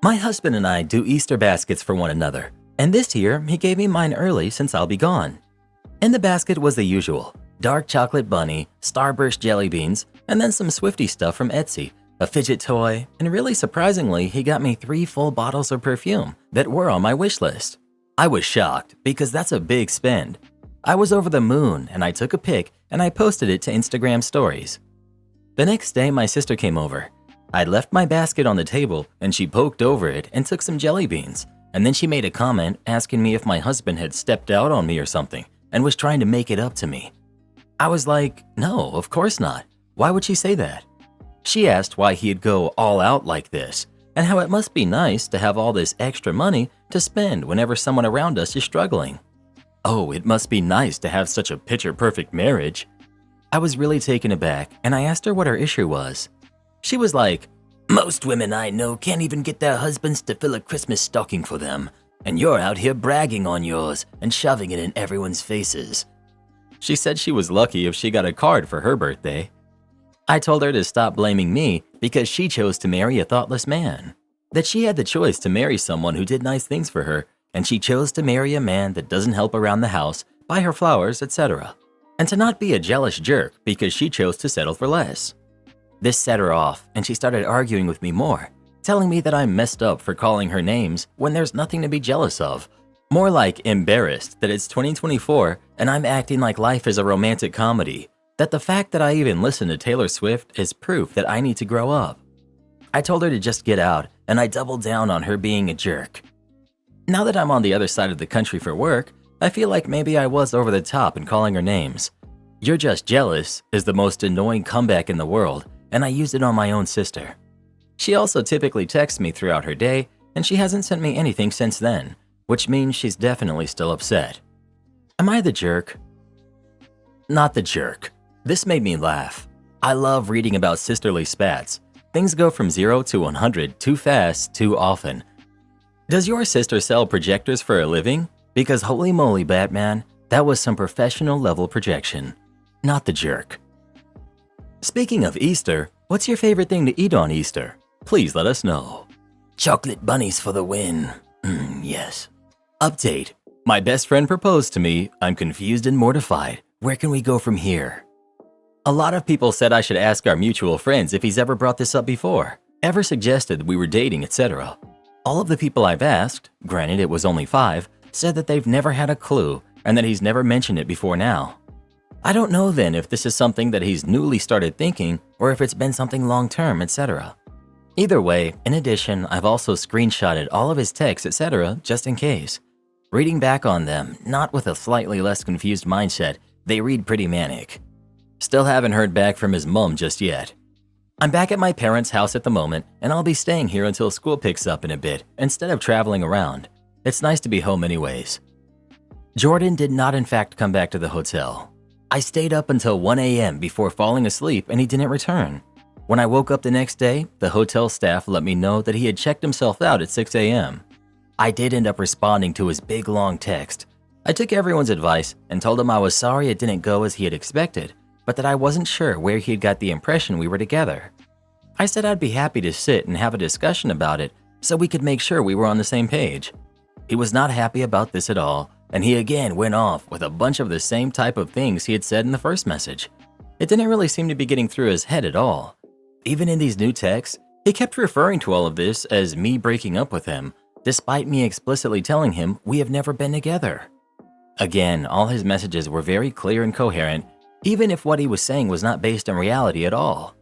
My husband and I do Easter baskets for one another, and this year he gave me mine early since I'll be gone. In the basket was the usual, dark chocolate bunny, Starburst jelly beans, and then some Swifty stuff from Etsy, a fidget toy, and really surprisingly, he got me 3 full bottles of perfume that were on my wish list. I was shocked because that's a big spend. I was over the moon and I took a pic and I posted it to Instagram stories. The next day, my sister came over. I'd left my basket on the table and she poked over it and took some jelly beans, and then she made a comment asking me if my husband had stepped out on me or something and was trying to make it up to me. I was like, no, of course not. Why would she say that? She asked why he'd go all out like this, and how it must be nice to have all this extra money to spend whenever someone around us is struggling. Oh, it must be nice to have such a picture-perfect marriage. I was really taken aback, and I asked her what her issue was. She was like, most women I know can't even get their husbands to fill a Christmas stocking for them, and you're out here bragging on yours and shoving it in everyone's faces. She said she was lucky if she got a card for her birthday. I told her to stop blaming me because she chose to marry a thoughtless man. That she had the choice to marry someone who did nice things for her, and she chose to marry a man that doesn't help around the house, buy her flowers, etc. And to not be a jealous jerk because she chose to settle for less. This set her off, and she started arguing with me more, telling me that I'm messed up for calling her names when there's nothing to be jealous of. More like embarrassed that it's 2024 and I'm acting like life is a romantic comedy. That the fact that I even listen to Taylor Swift is proof that I need to grow up. I told her to just get out, and I doubled down on her being a jerk. Now that I'm on the other side of the country for work, I feel like maybe I was over the top in calling her names. You're just jealous is the most annoying comeback in the world, and I used it on my own sister. She also typically texts me throughout her day, and she hasn't sent me anything since then, which means she's definitely still upset. Am I the jerk? Not the jerk. This made me laugh. I love reading about sisterly spats. Things go from 0 to 100 too fast, too often. Does your sister sell projectors for a living? Because holy moly, Batman, that was some professional level projection. Not the jerk. Speaking of Easter, what's your favorite thing to eat on Easter? Please let us know. Chocolate bunnies for the win. Yes. Update. My best friend proposed to me. I'm confused and mortified. Where can we go from here? A lot of people said I should ask our mutual friends if he's ever brought this up before, ever suggested we were dating, etc. All of the people I've asked, granted it was only 5, said that they've never had a clue and that he's never mentioned it before now. I don't know then if this is something that he's newly started thinking or if it's been something long-term, etc. Either way, in addition, I've also screenshotted all of his texts, etc. just in case. Reading back on them, not with a slightly less confused mindset, they read pretty manic. Still haven't heard back from his mom just yet. I'm back at my parents' house at the moment, and I'll be staying here until school picks up in a bit instead of traveling around. It's nice to be home anyways. Jordan did not in fact come back to the hotel. I stayed up until 1 a.m. before falling asleep and he didn't return. When I woke up the next day, the hotel staff let me know that he had checked himself out at 6 a.m. I did end up responding to his big long text. I took everyone's advice and told him I was sorry it didn't go as he had expected, but that I wasn't sure where he had got the impression we were together. I said I'd be happy to sit and have a discussion about it so we could make sure we were on the same page. He was not happy about this at all, and he again went off with a bunch of the same type of things he had said in the first message. It didn't really seem to be getting through his head at all. Even in these new texts, he kept referring to all of this as me breaking up with him, despite me explicitly telling him we have never been together. Again, all his messages were very clear and coherent, even if what he was saying was not based on reality at all.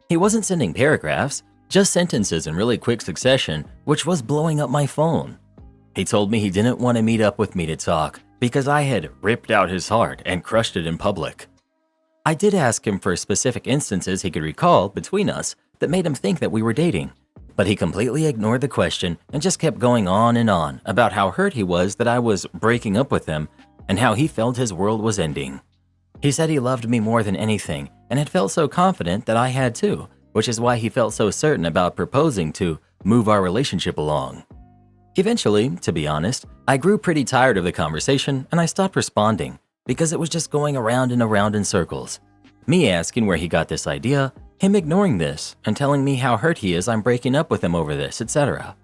He wasn't sending paragraphs, just sentences in really quick succession, which was blowing up my phone. He told me he didn't want to meet up with me to talk because I had ripped out his heart and crushed it in public. I did ask him for specific instances he could recall between us that made him think that we were dating, but he completely ignored the question and just kept going on and on about how hurt he was that I was breaking up with him and how he felt his world was ending. He said he loved me more than anything and had felt so confident that I had too, which is why he felt so certain about proposing to move our relationship along. Eventually, to be honest, I grew pretty tired of the conversation and I stopped responding because it was just going around and around in circles. Me asking where he got this idea, him ignoring this and telling me how hurt he is I'm breaking up with him over this, etc.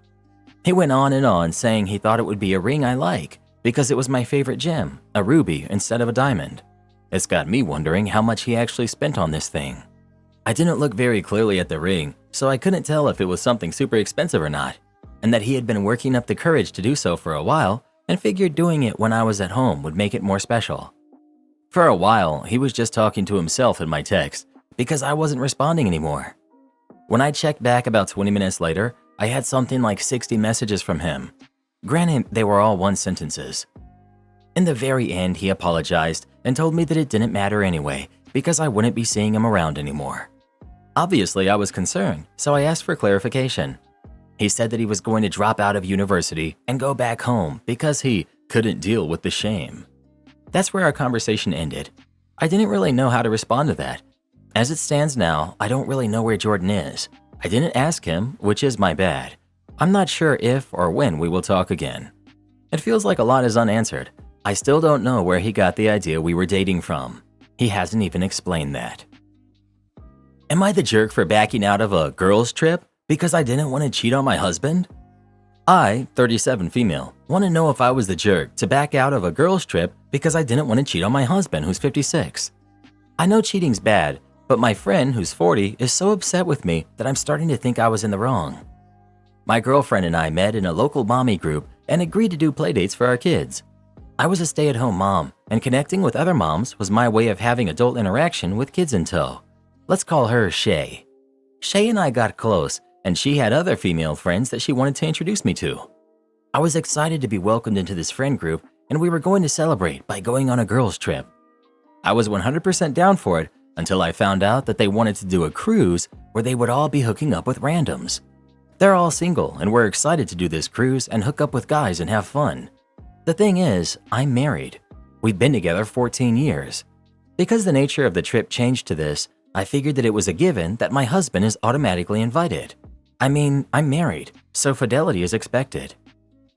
He went on and on saying he thought it would be a ring I like because it was my favorite gem, a ruby instead of a diamond. It's got me wondering how much he actually spent on this thing. I didn't look very clearly at the ring, so I couldn't tell if it was something super expensive or not, and that he had been working up the courage to do so for a while and figured doing it when I was at home would make it more special. For a while, he was just talking to himself in my text because I wasn't responding anymore. When I checked back about 20 minutes later, I had something like 60 messages from him. Granted, they were all one sentences. In the very end, he apologized and told me that it didn't matter anyway because I wouldn't be seeing him around anymore. Obviously, I was concerned, so I asked for clarification. He said that he was going to drop out of university and go back home because he couldn't deal with the shame. That's where our conversation ended. I didn't really know how to respond to that. As it stands now, I don't really know where Jordan is. I didn't ask him, which is my bad. I'm not sure if or when we will talk again. It feels like a lot is unanswered. I still don't know where he got the idea we were dating from. He hasn't even explained that. Am I the jerk for backing out of a girls' trip because I didn't want to cheat on my husband? I, 37 female, want to know if I was the jerk to back out of a girls' trip because I didn't want to cheat on my husband who's 56. I know cheating's bad, but my friend who's 40 is so upset with me that I'm starting to think I was in the wrong. My girlfriend and I met in a local mommy group and agreed to do playdates for our kids. I was a stay-at-home mom, and connecting with other moms was my way of having adult interaction with kids in tow. Let's call her Shay. Shay and I got close, and she had other female friends that she wanted to introduce me to. I was excited to be welcomed into this friend group, and we were going to celebrate by going on a girls' trip. I was 100% down for it until I found out that they wanted to do a cruise where they would all be hooking up with randoms. They're all single, and we're excited to do this cruise and hook up with guys and have fun. The thing is, I'm married. We've been together 14 years. Because the nature of the trip changed to this, I figured that it was a given that my husband is automatically invited. I mean, I'm married, so fidelity is expected.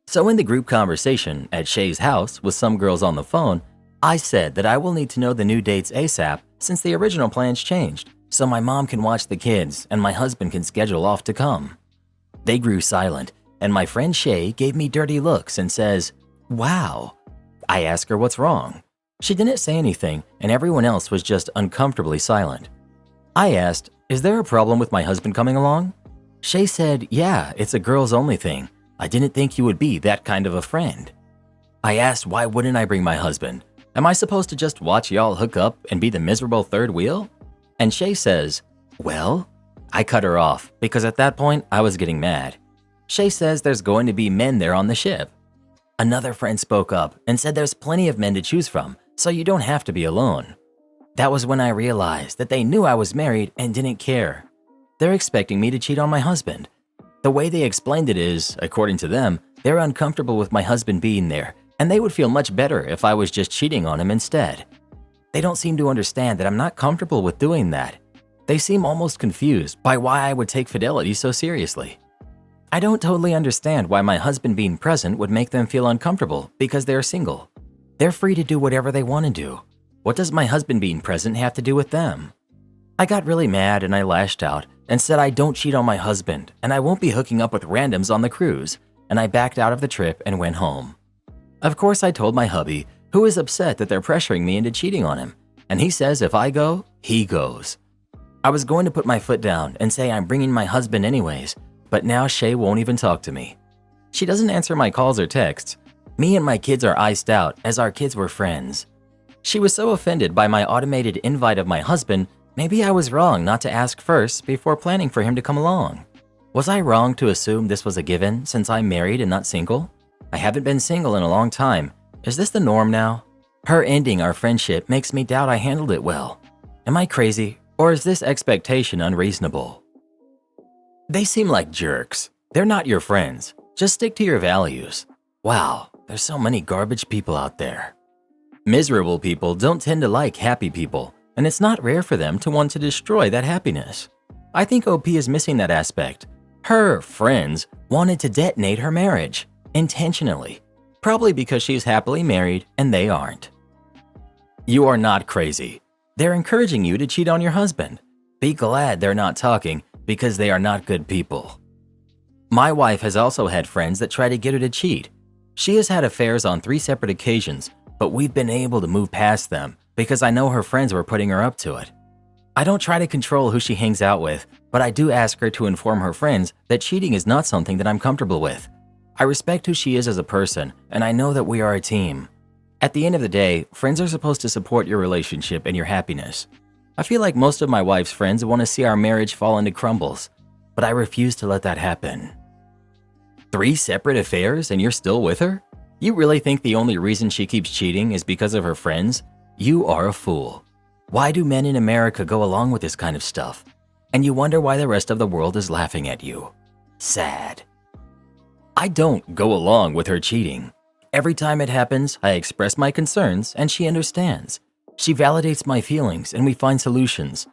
So in the group conversation at Shay's house with some girls on the phone, I said that I will need to know the new dates ASAP since the original plans changed, so my mom can watch the kids and my husband can schedule off to come. They grew silent, and my friend Shay gave me dirty looks and says, "Wow." I asked her what's wrong. She didn't say anything, and everyone else was just uncomfortably silent. I asked, "Is there a problem with my husband coming along?" Shay said, "Yeah, it's a girls only thing. I didn't think you would be that kind of a friend." I asked, why wouldn't I bring my husband? Am I supposed to just watch y'all hook up and be the miserable third wheel? And Shay says, "Well?" I cut her off because at that point I was getting mad. Shay says there's going to be men there on the ship. Another friend spoke up and said there's plenty of men to choose from, so you don't have to be alone. That was when I realized that they knew I was married and didn't care. They're expecting me to cheat on my husband. The way they explained it is, according to them, they're uncomfortable with my husband being there, and they would feel much better if I was just cheating on him instead. They don't seem to understand that I'm not comfortable with doing that. They seem almost confused by why I would take fidelity so seriously. I don't totally understand why my husband being present would make them feel uncomfortable because they're single. They're free to do whatever they want to do. What does my husband being present have to do with them? I got really mad and I lashed out and said I don't cheat on my husband and I won't be hooking up with randoms on the cruise, and I backed out of the trip and went home. Of course, I told my hubby, who is upset that they're pressuring me into cheating on him, and he says if I go, he goes. I was going to put my foot down and say I'm bringing my husband anyways, but now Shay won't even talk to me. She doesn't answer my calls or texts. Me and my kids are iced out as our kids were friends. She was so offended by my automated invite of my husband, maybe I was wrong not to ask first before planning for him to come along. Was I wrong to assume this was a given since I'm married and not single? I haven't been single in a long time. Is this the norm now? Her ending our friendship makes me doubt I handled it well. Am I crazy, or is this expectation unreasonable? They seem like jerks. They're not your friends. Just stick to your values. Wow, there's so many garbage people out there. Miserable people don't tend to like happy people, and it's not rare for them to want to destroy that happiness. I think OP is missing that aspect. Her friends wanted to detonate her marriage, intentionally, probably because she's happily married and they aren't. You are not crazy. They're encouraging you to cheat on your husband. Be glad they're not talking because they are not good people. My wife has also had friends that try to get her to cheat. She has had affairs on 3 separate occasions, but we've been able to move past them because I know her friends were putting her up to it. I don't try to control who she hangs out with, but I do ask her to inform her friends that cheating is not something that I'm comfortable with. I respect who she is as a person, and I know that we are a team. At the end of the day, friends are supposed to support your relationship and your happiness. I feel like most of my wife's friends want to see our marriage fall into crumbles, but I refuse to let that happen. 3 separate affairs and you're still with her? You really think the only reason she keeps cheating is because of her friends? You are a fool. Why do men in America go along with this kind of stuff? And you wonder why the rest of the world is laughing at you. Sad. I don't go along with her cheating. Every time it happens, I express my concerns and she understands. She validates my feelings and we find solutions.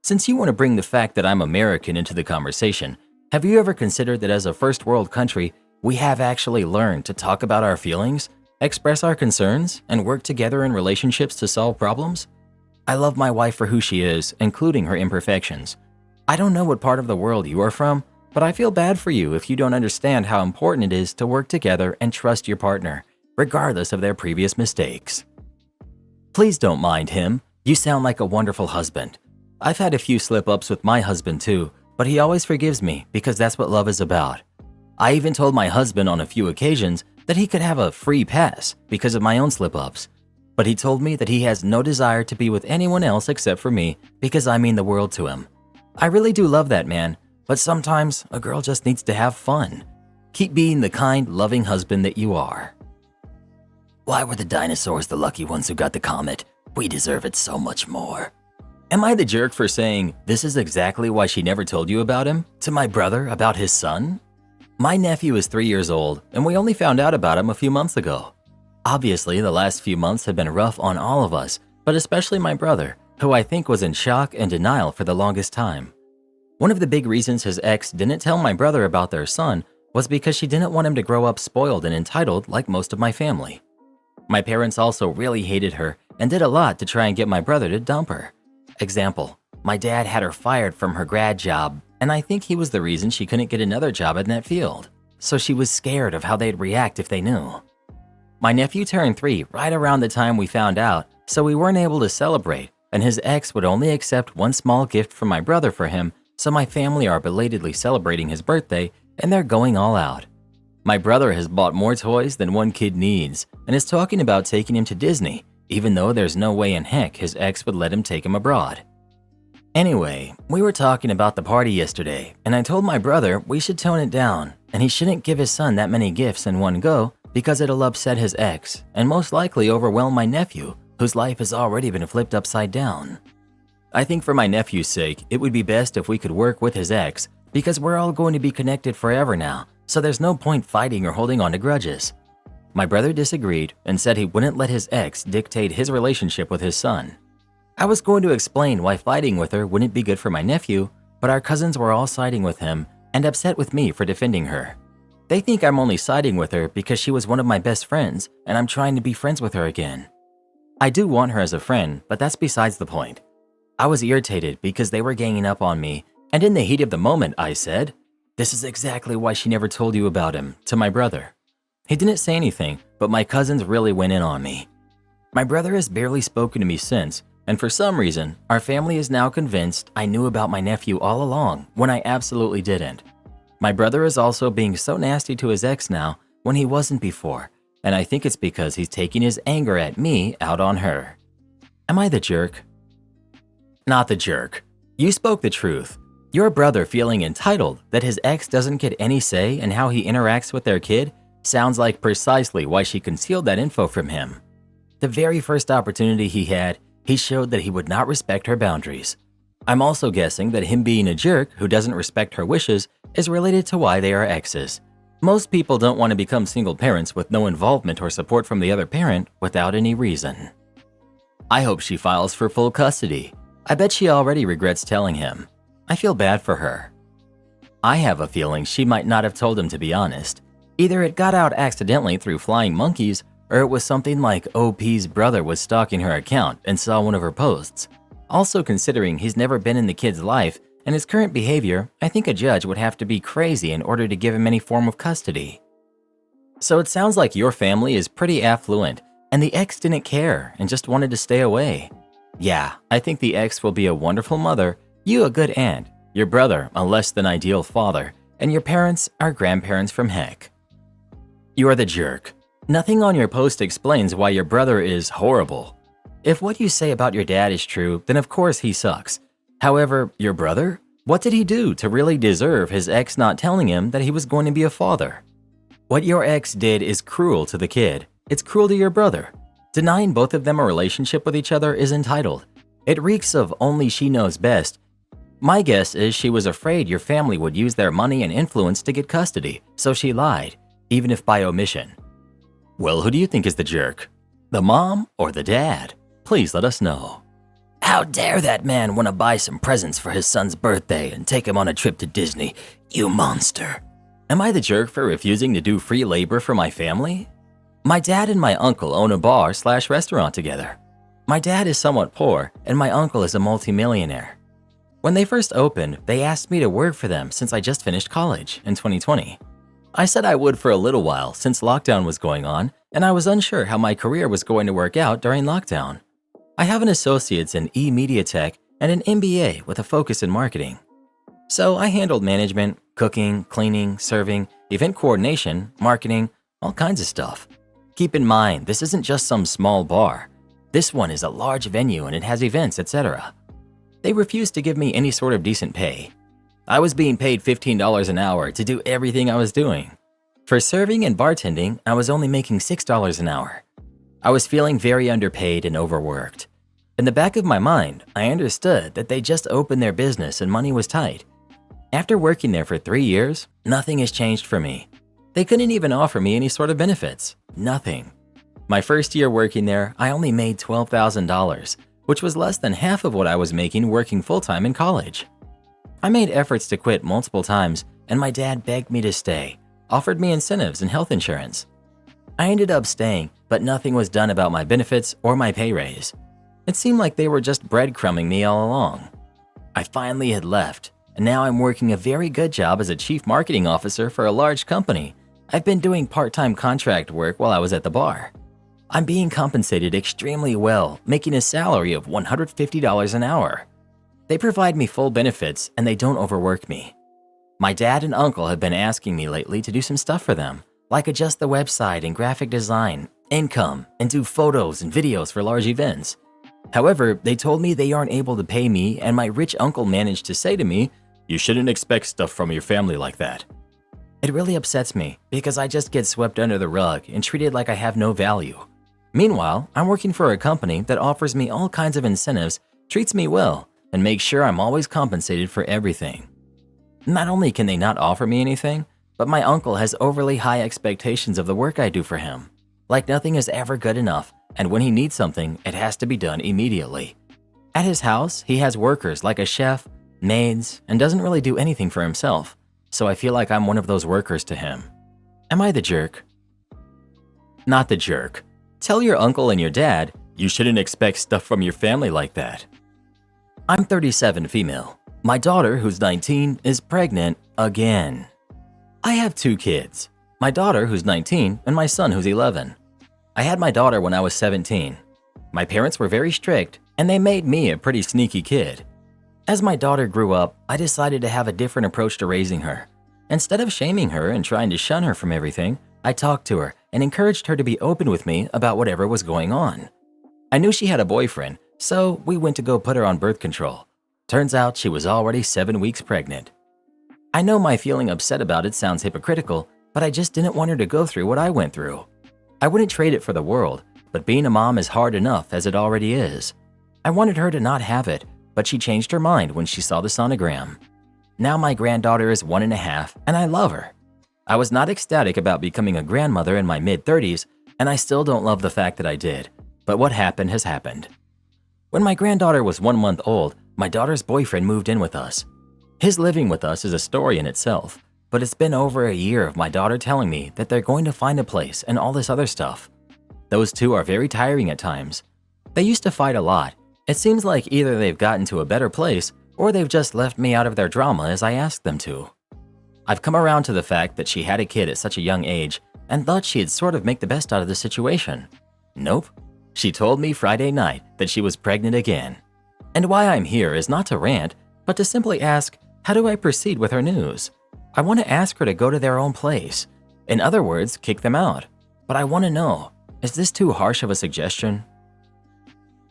Since you want to bring the fact that I'm American into the conversation, have you ever considered that as a first world country, we have actually learned to talk about our feelings, express our concerns, and work together in relationships to solve problems? I love my wife for who she is, including her imperfections. I don't know what part of the world you are from, but I feel bad for you if you don't understand how important it is to work together and trust your partner, regardless of their previous mistakes. Please don't mind him. You sound like a wonderful husband. I've had a few slip-ups with my husband too, but he always forgives me because that's what love is about. I even told my husband on a few occasions that he could have a free pass because of my own slip-ups, but he told me that he has no desire to be with anyone else except for me because I mean the world to him. I really do love that man, but sometimes a girl just needs to have fun. Keep being the kind, loving husband that you are. Why were the dinosaurs the lucky ones who got the comet? We deserve it so much more. Am I the jerk for saying this is exactly why she never told you about him to my brother about his son? My nephew is 3 years old and we only found out about him a few months ago. Obviously, the last few months have been rough on all of us, but especially my brother, who I think was in shock and denial for the longest time. One of the big reasons his ex didn't tell my brother about their son was because she didn't want him to grow up spoiled and entitled like most of my family. My parents also really hated her and did a lot to try and get my brother to dump her. Example, my dad had her fired from her grad job, and I think he was the reason she couldn't get another job in that field, so she was scared of how they'd react if they knew. My nephew turned 3 right around the time we found out, so we weren't able to celebrate, and his ex would only accept one small gift from my brother for him, so my family are belatedly celebrating his birthday, and they're going all out. My brother has bought more toys than one kid needs, and is talking about taking him to Disney, even though there's no way in heck his ex would let him take him abroad. Anyway, we were talking about the party yesterday, and I told my brother we should tone it down, and he shouldn't give his son that many gifts in one go because it'll upset his ex, and most likely overwhelm my nephew, whose life has already been flipped upside down. I think for my nephew's sake, it would be best if we could work with his ex, because we're all going to be connected forever now, so there's no point fighting or holding on to grudges. My brother disagreed and said he wouldn't let his ex dictate his relationship with his son. I was going to explain why fighting with her wouldn't be good for my nephew, but our cousins were all siding with him and upset with me for defending her. They think I'm only siding with her because she was one of my best friends and I'm trying to be friends with her again. I do want her as a friend, but that's besides the point. I was irritated because they were ganging up on me, and in the heat of the moment I said, "This is exactly why she never told you about him," to my brother. He didn't say anything, but my cousins really went in on me. My brother has barely spoken to me since, and for some reason, our family is now convinced I knew about my nephew all along when I absolutely didn't. My brother is also being so nasty to his ex now when he wasn't before, and I think it's because he's taking his anger at me out on her. Am I the jerk? Not the jerk. You spoke the truth. Your brother feeling entitled that his ex doesn't get any say in how he interacts with their kid sounds like precisely why she concealed that info from him. The very first opportunity he had, he showed that he would not respect her boundaries. I'm also guessing that him being a jerk who doesn't respect her wishes is related to why they are exes. Most people don't want to become single parents with no involvement or support from the other parent without any reason. I hope she files for full custody. I bet she already regrets telling him. I feel bad for her. I have a feeling she might not have told him, to be honest. Either it got out accidentally through flying monkeys, or it was something like OP's brother was stalking her account and saw one of her posts. Also, considering he's never been in the kid's life and his current behavior, I think a judge would have to be crazy in order to give him any form of custody. So it sounds like your family is pretty affluent, and the ex didn't care and just wanted to stay away. Yeah, I think the ex will be a wonderful mother, you a good aunt, your brother a less than ideal father, and your parents are grandparents from heck. You are the jerk. Nothing on your post explains why your brother is horrible. If what you say about your dad is true, then of course he sucks. However, your brother? What did he do to really deserve his ex not telling him that he was going to be a father? What your ex did is cruel to the kid. It's cruel to your brother. Denying both of them a relationship with each other is entitled. It reeks of only she knows best. My guess is she was afraid your family would use their money and influence to get custody, so she lied, even if by omission. Well, who do you think is the jerk? The mom or the dad? Please let us know. How dare that man want to buy some presents for his son's birthday and take him on a trip to Disney, you monster. Am I the jerk for refusing to do free labor for my family? My dad and my uncle own a bar/restaurant together. My dad is somewhat poor, and my uncle is a multimillionaire. When they first opened, they asked me to work for them since I just finished college in 2020. I said I would for a little while since lockdown was going on, and I was unsure how my career was going to work out during lockdown. I have an associate's in e-media tech and an MBA with a focus in marketing. So I handled management, cooking, cleaning, serving, event coordination, marketing, all kinds of stuff. Keep in mind, this isn't just some small bar. This one is a large venue and it has events, etc. They refused to give me any sort of decent pay. I was being paid $15 an hour to do everything I was doing. For serving and bartending, I was only making $6 an hour. I was feeling very underpaid and overworked. In the back of my mind, I understood that they just opened their business and money was tight. After working there for 3 years, nothing has changed for me. They couldn't even offer me any sort of benefits. Nothing. My first year working there, I only made $12,000, which was less than half of what I was making working full-time in college. I made efforts to quit multiple times, and my dad begged me to stay, offered me incentives and health insurance. I ended up staying, but nothing was done about my benefits or my pay raise. It seemed like they were just breadcrumbing me all along. I finally had left, and now I'm working a very good job as a chief marketing officer for a large company. I've been doing part-time contract work while I was at the bar. I'm being compensated extremely well, making a salary of $150 an hour. They provide me full benefits and they don't overwork me. My dad and uncle have been asking me lately to do some stuff for them, like adjust the website and graphic design, income, and do photos and videos for large events. However, they told me they aren't able to pay me, and my rich uncle managed to say to me, "You shouldn't expect stuff from your family like that." It really upsets me because I just get swept under the rug and treated like I have no value. Meanwhile, I'm working for a company that offers me all kinds of incentives, treats me well, and makes sure I'm always compensated for everything. Not only can they not offer me anything, but my uncle has overly high expectations of the work I do for him. Like nothing is ever good enough, and when he needs something, it has to be done immediately. At his house, he has workers like a chef, maids, and doesn't really do anything for himself, so I feel like I'm one of those workers to him. Am I the jerk? Not the jerk. Tell your uncle and your dad, you shouldn't expect stuff from your family like that. I'm 37 female. My daughter, who's 19, is pregnant again. I have 2 kids, my daughter, who's 19, and my son, who's 11. I had my daughter when I was 17. My parents were very strict, and they made me a pretty sneaky kid. As my daughter grew up, I decided to have a different approach to raising her. Instead of shaming her and trying to shun her from everything, I talked to her and encouraged her to be open with me about whatever was going on. I knew she had a boyfriend, so we went to go put her on birth control. Turns out she was already 7 weeks pregnant. I know my feeling upset about it sounds hypocritical, but I just didn't want her to go through what I went through. I wouldn't trade it for the world, but being a mom is hard enough as it already is. I wanted her to not have it, but she changed her mind when she saw the sonogram. Now my granddaughter is 1.5, and I love her. I was not ecstatic about becoming a grandmother in my mid-30s, and I still don't love the fact that I did, but what happened has happened. When my granddaughter was 1 month old, my daughter's boyfriend moved in with us. His living with us is a story in itself, but it's been over a year of my daughter telling me that they're going to find a place and all this other stuff. Those two are very tiring at times. They used to fight a lot. It seems like either they've gotten to a better place or they've just left me out of their drama as I asked them to. I've come around to the fact that she had a kid at such a young age and thought she'd sort of make the best out of the situation. Nope. She told me Friday night that she was pregnant again. And why I'm here is not to rant, but to simply ask, how do I proceed with her news? I want to ask her to go to their own place. In other words, kick them out. But I want to know, is this too harsh of a suggestion?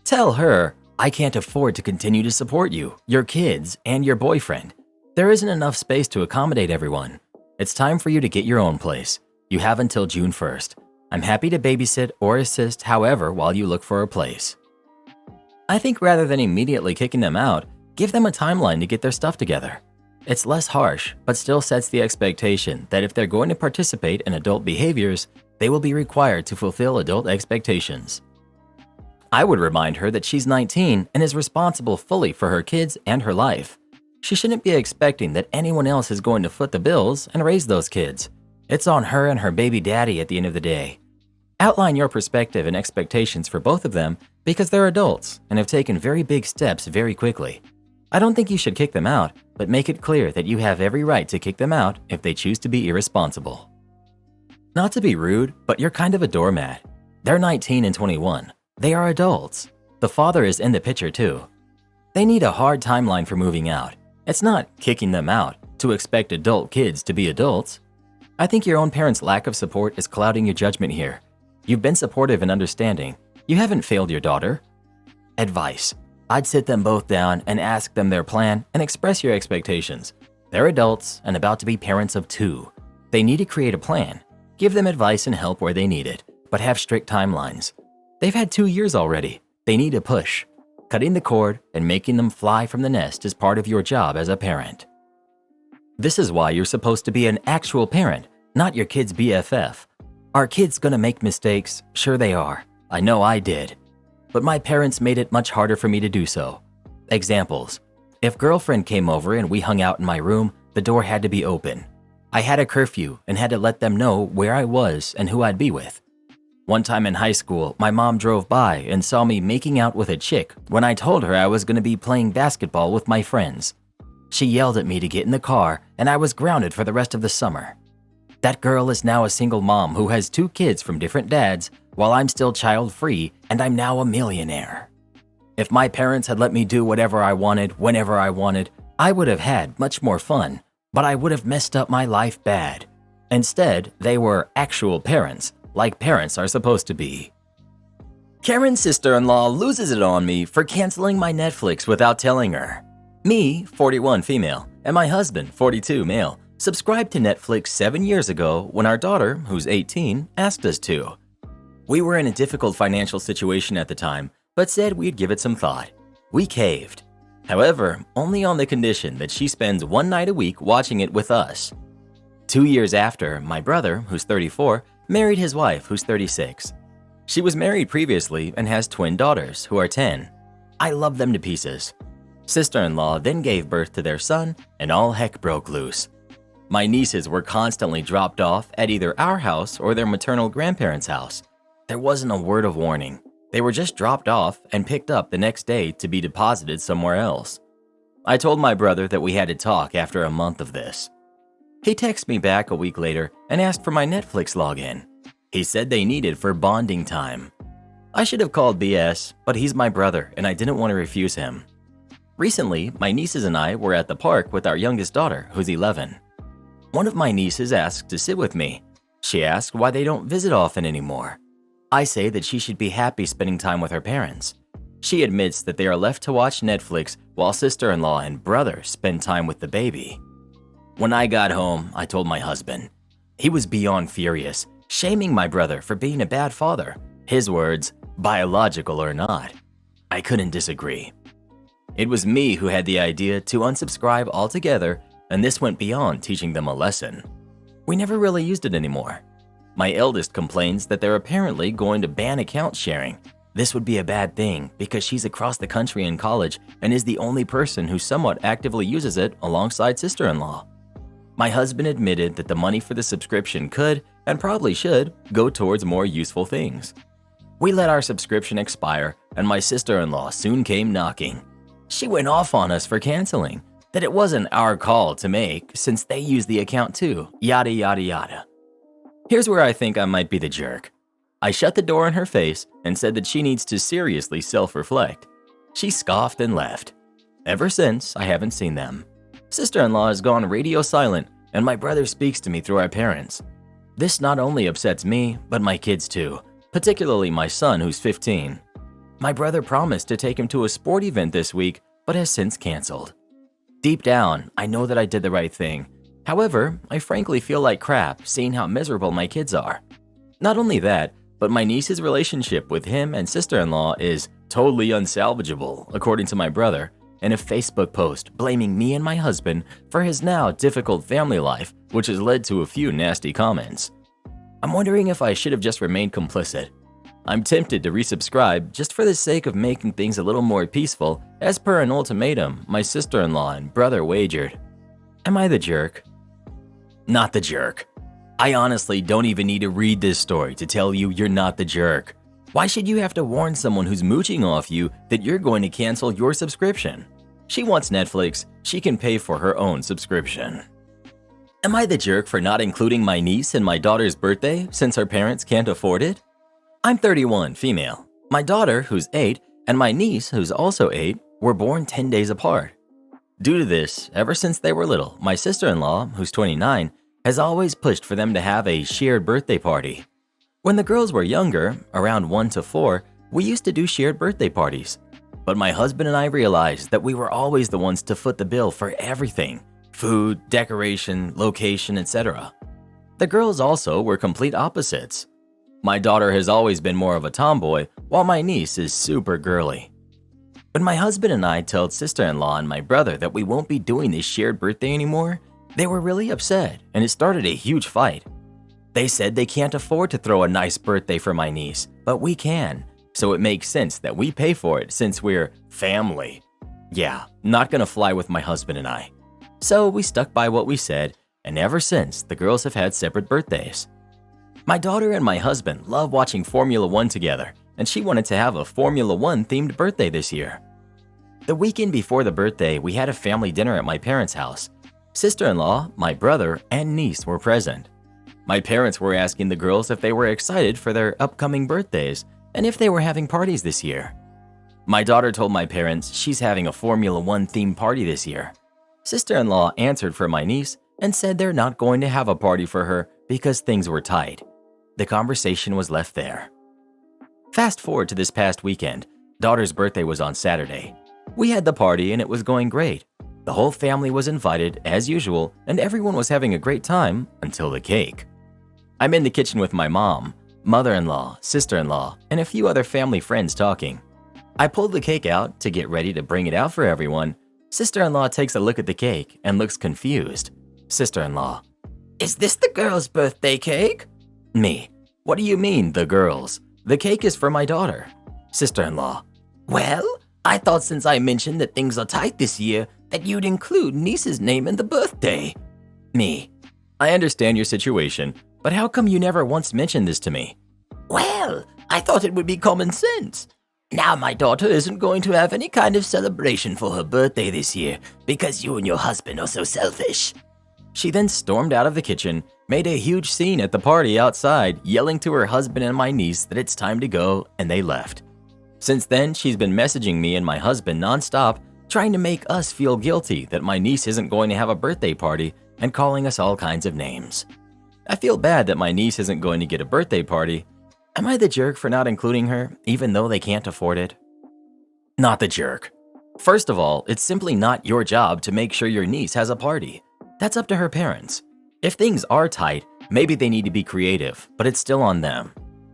Tell her, I can't afford to continue to support you, your kids, and your boyfriend. There isn't enough space to accommodate everyone. It's time for you to get your own place. You have until June 1st. I'm happy to babysit or assist however while you look for a place. I think rather than immediately kicking them out, give them a timeline to get their stuff together. It's less harsh, but still sets the expectation that if they're going to participate in adult behaviors, they will be required to fulfill adult expectations. I would remind her that she's 19 and is responsible fully for her kids and her life. She shouldn't be expecting that anyone else is going to foot the bills and raise those kids. It's on her and her baby daddy at the end of the day. Outline your perspective and expectations for both of them because they're adults and have taken very big steps very quickly. I don't think you should kick them out, but make it clear that you have every right to kick them out if they choose to be irresponsible. Not to be rude, but you're kind of a doormat. They're 19 and 21. They are adults. The father is in the picture too. They need a hard timeline for moving out. It's not kicking them out to expect adult kids to be adults. I think your own parents' lack of support is clouding your judgment here. You've been supportive and understanding. You haven't failed your daughter. Advice. I'd sit them both down and ask them their plan and express your expectations. They're adults and about to be parents of 2. They need to create a plan. Give them advice and help where they need it, but have strict timelines. They've had 2 years already. They need a push. Cutting the cord and making them fly from the nest is part of your job as a parent. This is why you're supposed to be an actual parent, not your kid's BFF. Are kids gonna make mistakes? Sure they are. I know I did. But my parents made it much harder for me to do so. Examples. If girlfriend came over and we hung out in my room, the door had to be open. I had a curfew and had to let them know where I was and who I'd be with. One time in high school, my mom drove by and saw me making out with a chick when I told her I was going to be playing basketball with my friends. She yelled at me to get in the car and I was grounded for the rest of the summer. That girl is now a single mom who has 2 kids from different dads while I'm still child-free and I'm now a millionaire. If my parents had let me do whatever I wanted, whenever I wanted, I would have had much more fun, but I would have messed up my life bad. Instead, they were actual parents, like parents are supposed to be. Karen's sister-in-law loses it on me for canceling my Netflix without telling her. Me, 41 female, and my husband, 42 male, subscribed to Netflix 7 years ago when our daughter, who's 18, asked us to. We were in a difficult financial situation at the time, but said we'd give it some thought. We caved. However, only on the condition that she spends 1 night a week watching it with us. 2 years after, my brother, who's 34, married his wife, who's 36. She was married previously and has twin daughters, who are 10. I love them to pieces. Sister-in-law then gave birth to their son, and all heck broke loose. My nieces were constantly dropped off at either our house or their maternal grandparents' house. There wasn't a word of warning. They were just dropped off and picked up the next day to be deposited somewhere else. I told my brother that we had to talk after a month of this. He texted me back a week later and asked for my Netflix login. He said they needed for bonding time. I should have called BS, but he's my brother and I didn't want to refuse him. Recently, my nieces and I were at the park with our youngest daughter, who's 11. One of my nieces asked to sit with me. She asked why they don't visit often anymore. I say that she should be happy spending time with her parents. She admits that they are left to watch Netflix while sister-in-law and brother spend time with the baby. When I got home, I told my husband. He was beyond furious, shaming my brother for being a bad father. His words, biological or not. I couldn't disagree. It was me who had the idea to unsubscribe altogether, and this went beyond teaching them a lesson. We never really used it anymore. My eldest complains that they're apparently going to ban account sharing. This would be a bad thing because she's across the country in college and is the only person who somewhat actively uses it alongside sister-in-law. My husband admitted that the money for the subscription could, and probably should, go towards more useful things. We let our subscription expire and my sister-in-law soon came knocking. She went off on us for canceling, that it wasn't our call to make since they use the account too, yada yada yada. Here's where I think I might be the jerk. I shut the door in her face and said that she needs to seriously self-reflect. She scoffed and left. Ever since, I haven't seen them. Sister-in-law has gone radio silent and my brother speaks to me through our parents. This not only upsets me, but my kids too, particularly my son who's 15. My brother promised to take him to a sport event this week, but has since canceled. Deep down, I know that I did the right thing. However, I frankly feel like crap seeing how miserable my kids are. Not only that, but my niece's relationship with him and sister-in-law is totally unsalvageable, according to my brother, in a Facebook post blaming me and my husband for his now difficult family life, which has led to a few nasty comments. I'm wondering if I should have just remained complicit. I'm tempted to resubscribe just for the sake of making things a little more peaceful, as per an ultimatum my sister-in-law and brother wagered. Am I the jerk? Not the jerk. I honestly don't even need to read this story to tell you you're not the jerk. Why should you have to warn someone who's mooching off you that you're going to cancel your subscription? She wants Netflix, she can pay for her own subscription. Am I the jerk for not including my niece in my daughter's birthday since her parents can't afford it? I'm 31, female. My daughter, who's 8, and my niece, who's also 8, were born 10 days apart. Due to this, ever since they were little, my sister-in-law, who's 29, has always pushed for them to have a shared birthday party. When the girls were younger, around 1 to 4, we used to do shared birthday parties. But my husband and I realized that we were always the ones to foot the bill for everything: food, decoration, location, etc. The girls also were complete opposites. My daughter has always been more of a tomboy, while my niece is super girly. When my husband and I told sister-in-law and my brother that we won't be doing this shared birthday anymore, they were really upset and it started a huge fight. They said they can't afford to throw a nice birthday for my niece, but we can. So it makes sense that we pay for it since we're family. Yeah, not gonna fly with my husband and I. So we stuck by what we said, and ever since, the girls have had separate birthdays. My daughter and my husband love watching Formula One together, and she wanted to have a Formula One themed birthday this year. The weekend before the birthday, we had a family dinner at my parents' house. Sister-in-law, my brother, and niece were present. My parents were asking the girls if they were excited for their upcoming birthdays and if they were having parties this year. My daughter told my parents she's having a Formula One themed party this year. Sister-in-law answered for my niece and said they're not going to have a party for her because things were tight. The conversation was left there. Fast forward to this past weekend. Daughter's birthday was on Saturday. We had the party and it was going great. The whole family was invited as usual and everyone was having a great time until the cake. I'm in the kitchen with my mom, mother-in-law, sister-in-law, and a few other family friends talking. I pulled the cake out to get ready to bring it out for everyone. Sister-in-law takes a look at the cake and looks confused. Sister-in-law: "Is this the girl's birthday cake?" Me: "What do you mean, the girl's? The cake is for my daughter." Sister-in-law: "Well, I thought since I mentioned that things are tight this year, that you'd include niece's name in the birthday." Me: "I understand your situation, but how come you never once mentioned this to me?" "Well, I thought it would be common sense. Now my daughter isn't going to have any kind of celebration for her birthday this year because you and your husband are so selfish." She then stormed out of the kitchen, made a huge scene at the party outside, yelling to her husband and my niece that it's time to go, and they left. Since then, she's been messaging me and my husband nonstop, trying to make us feel guilty that my niece isn't going to have a birthday party and calling us all kinds of names. I feel bad that my niece isn't going to get a birthday party. Am I the jerk for not including her, even though they can't afford it? Not the jerk. First of all, it's simply not your job to make sure your niece has a party. That's up to her parents. If things are tight, maybe they need to be creative, but it's still on them.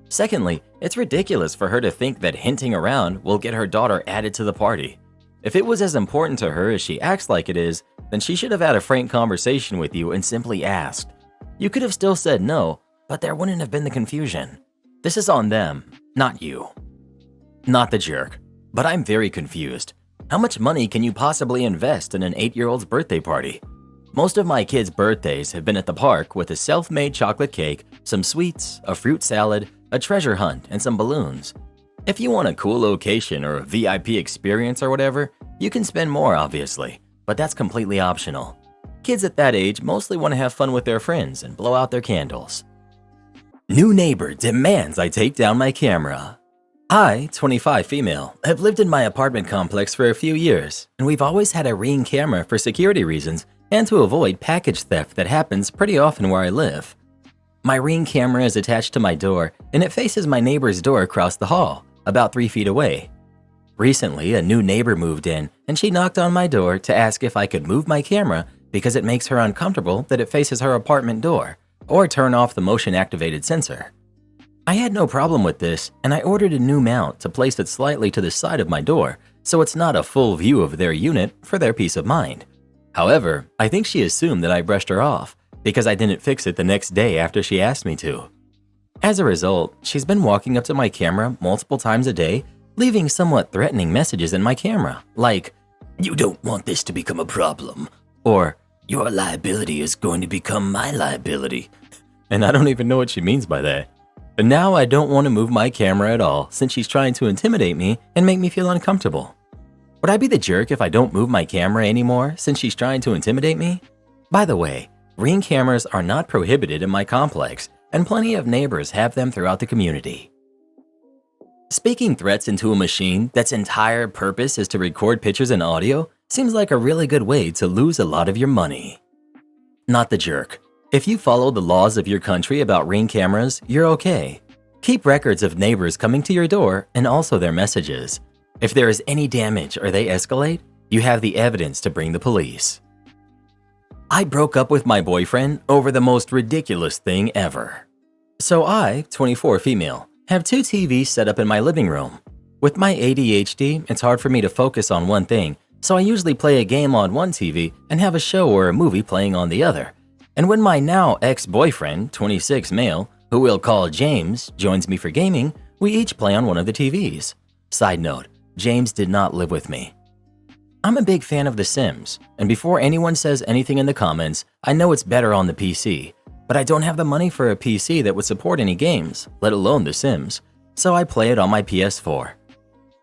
Secondly, it's ridiculous for her to think that hinting around will get her daughter added to the party. If it was as important to her as she acts like it is, then she should have had a frank conversation with you and simply asked. You could have still said no, but there wouldn't have been the confusion. This is on them, not you. Not the jerk, but I'm very confused. How much money can you possibly invest in an 8-year-old's birthday party? Most of my kids' birthdays have been at the park with a self-made chocolate cake, some sweets, a fruit salad, a treasure hunt, and some balloons. If you want a cool location or a VIP experience or whatever, you can spend more obviously, but that's completely optional. Kids at that age mostly want to have fun with their friends and blow out their candles. New neighbor demands I take down my camera. I, 25 female, have lived in my apartment complex for a few years, and we've always had a Ring camera for security reasons and to avoid package theft that happens pretty often where I live. My Ring camera is attached to my door, and it faces my neighbor's door across the hall, about 3 feet away. Recently, a new neighbor moved in, and she knocked on my door to ask if I could move my camera because it makes her uncomfortable that it faces her apartment door, or turn off the motion-activated sensor. I had no problem with this, and I ordered a new mount to place it slightly to the side of my door so it's not a full view of their unit for their peace of mind. However, I think she assumed that I brushed her off because I didn't fix it the next day after she asked me to. As a result, she's been walking up to my camera multiple times a day, leaving somewhat threatening messages in my camera, like, "You don't want this to become a problem," or "Your liability is going to become my liability." And I don't even know what she means by that. But now I don't want to move my camera at all since she's trying to intimidate me and make me feel uncomfortable. Would I be the jerk if I don't move my camera anymore since she's trying to intimidate me? By the way, Ring cameras are not prohibited in my complex, and plenty of neighbors have them throughout the community. Speaking threats into a machine that's entire purpose is to record pictures and audio seems like a really good way to lose a lot of your money. Not the jerk. If you follow the laws of your country about Ring cameras, you're okay. Keep records of neighbors coming to your door and also their messages. If there is any damage or they escalate, you have the evidence to bring the police. I broke up with my boyfriend over the most ridiculous thing ever. So I, 24 female, have 2 TVs set up in my living room. With my ADHD, it's hard for me to focus on one thing, so I usually play a game on one TV and have a show or a movie playing on the other. And when my now ex-boyfriend, 26 male, who we'll call James, joins me for gaming, we each play on one of the TVs. Side note, James did not live with me. I'm a big fan of The Sims, and before anyone says anything in the comments, I know it's better on the PC, but I don't have the money for a PC that would support any games, let alone The Sims, so I play it on my PS4.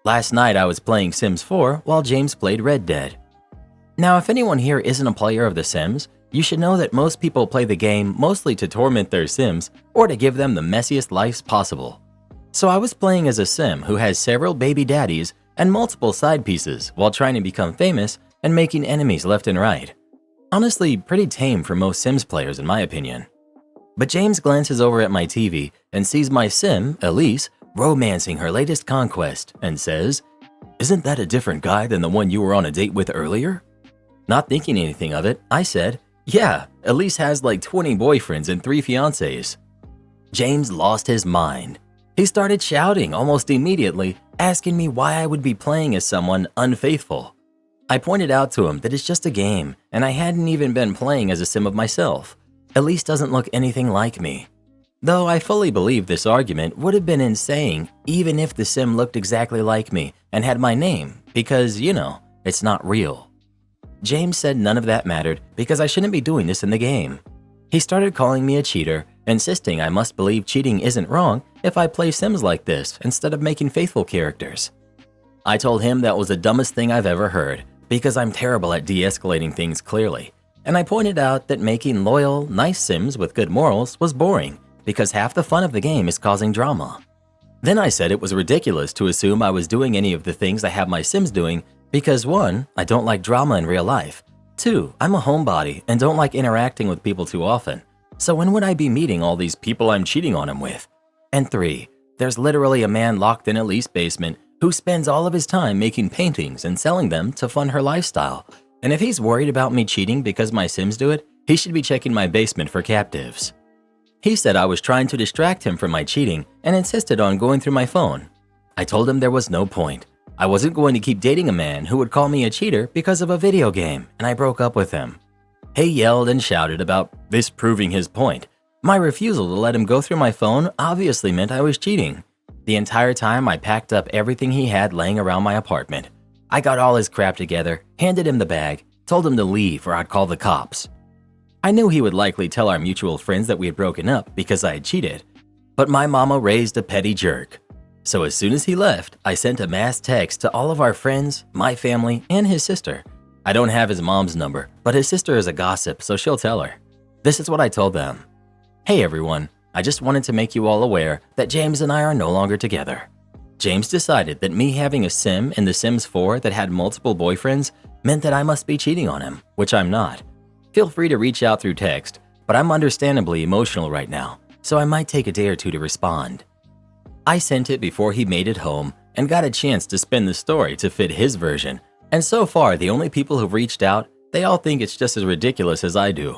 Last night I was playing Sims 4 while James played Red Dead. Now, if anyone here isn't a player of The Sims, you should know that most people play the game mostly to torment their Sims or to give them the messiest lives possible. So I was playing as a Sim who has several baby daddies and multiple side pieces while trying to become famous and making enemies left and right. Honestly, pretty tame for most Sims players in my opinion. But James glances over at my TV and sees my Sim, Elise, romancing her latest conquest and says, "Isn't that a different guy than the one you were on a date with earlier?" Not thinking anything of it, I said, "Yeah, Elise has like 20 boyfriends and 3 fiancés." James lost his mind. He started shouting almost immediately, asking me why I would be playing as someone unfaithful. I pointed out to him that it's just a game, and I hadn't even been playing as a Sim of myself. Elise doesn't look anything like me. Though I fully believe this argument would have been insane even if the Sim looked exactly like me and had my name, because, it's not real. James said none of that mattered because I shouldn't be doing this in the game. He started calling me a cheater, insisting I must believe cheating isn't wrong if I play Sims like this instead of making faithful characters. I told him that was the dumbest thing I've ever heard because I'm terrible at de-escalating things clearly, and I pointed out that making loyal, nice Sims with good morals was boring because half the fun of the game is causing drama. Then I said it was ridiculous to assume I was doing any of the things I have my Sims doing because 1, I don't like drama in real life, 2, I'm a homebody and don't like interacting with people too often, so when would I be meeting all these people I'm cheating on him with? And 3, there's literally a man locked in Elise's basement who spends all of his time making paintings and selling them to fund her lifestyle, and if he's worried about me cheating because my Sims do it, he should be checking my basement for captives. He said I was trying to distract him from my cheating and insisted on going through my phone. I told him there was no point. I wasn't going to keep dating a man who would call me a cheater because of a video game, and I broke up with him. He yelled and shouted about this proving his point. My refusal to let him go through my phone obviously meant I was cheating. The entire time I packed up everything he had laying around my apartment. I got all his crap together, handed him the bag, told him to leave or I'd call the cops. I knew he would likely tell our mutual friends that we had broken up because I had cheated, but my mama raised a petty jerk. So as soon as he left, I sent a mass text to all of our friends, my family, and his sister. I don't have his mom's number, but his sister is a gossip, so she'll tell her. This is what I told them. Hey everyone, I just wanted to make you all aware that James and I are no longer together. James decided that me having a Sim in The Sims 4 that had multiple boyfriends meant that I must be cheating on him, which I'm not. Feel free to reach out through text, but I'm understandably emotional right now, so I might take a day or two to respond. I sent it before he made it home and got a chance to spin the story to fit his version, and so far the only people who've reached out, they all think it's just as ridiculous as I do.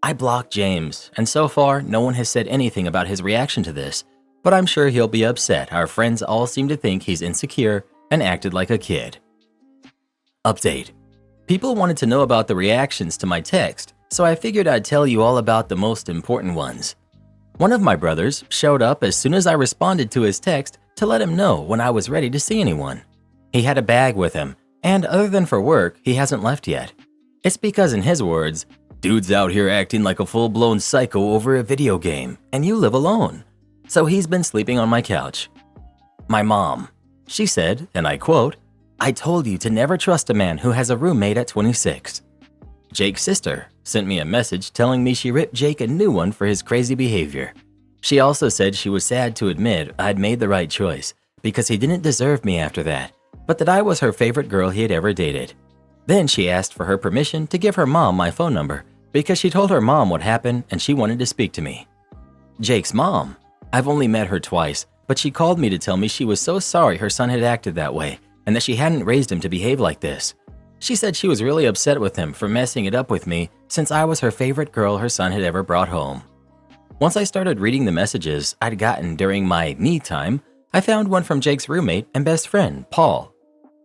I blocked James, and so far no one has said anything about his reaction to this, but I'm sure he'll be upset. Our friends all seem to think he's insecure and acted like a kid. Update. People wanted to know about the reactions to my text, so I figured I'd tell you all about the most important ones. One of my brothers showed up as soon as I responded to his text to let him know when I was ready to see anyone. He had a bag with him, and other than for work, he hasn't left yet. It's because in his words, "Dude's out here acting like a full-blown psycho over a video game, and you live alone." So he's been sleeping on my couch. My mom, she said, and I quote, "I told you to never trust a man who has a roommate at 26. Jake's sister sent me a message telling me she ripped Jake a new one for his crazy behavior. She also said she was sad to admit I'd made the right choice because he didn't deserve me after that, but that I was her favorite girl he had ever dated. Then she asked for her permission to give her mom my phone number because she told her mom what happened and she wanted to speak to me. Jake's mom, I've only met her twice, but she called me to tell me she was so sorry her son had acted that way and that she hadn't raised him to behave like this. She said she was really upset with him for messing it up with me since I was her favorite girl her son had ever brought home. Once I started reading the messages I'd gotten during my me time, I found one from Jake's roommate and best friend, Paul.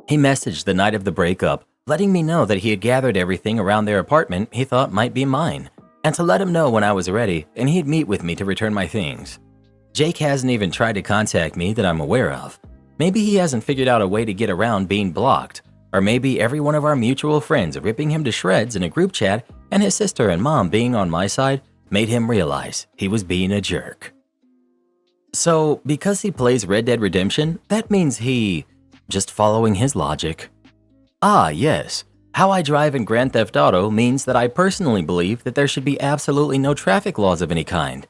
He messaged the night of the breakup, letting me know that he had gathered everything around their apartment he thought might be mine, and to let him know when I was ready and he'd meet with me to return my things. Jake hasn't even tried to contact me that I'm aware of. Maybe he hasn't figured out a way to get around being blocked, or maybe every one of our mutual friends ripping him to shreds in a group chat and his sister and mom being on my side made him realize he was being a jerk. So, because he plays Red Dead Redemption, that means just following his logic. Ah, yes. How I drive in Grand Theft Auto means that I personally believe that there should be absolutely no traffic laws of any kind.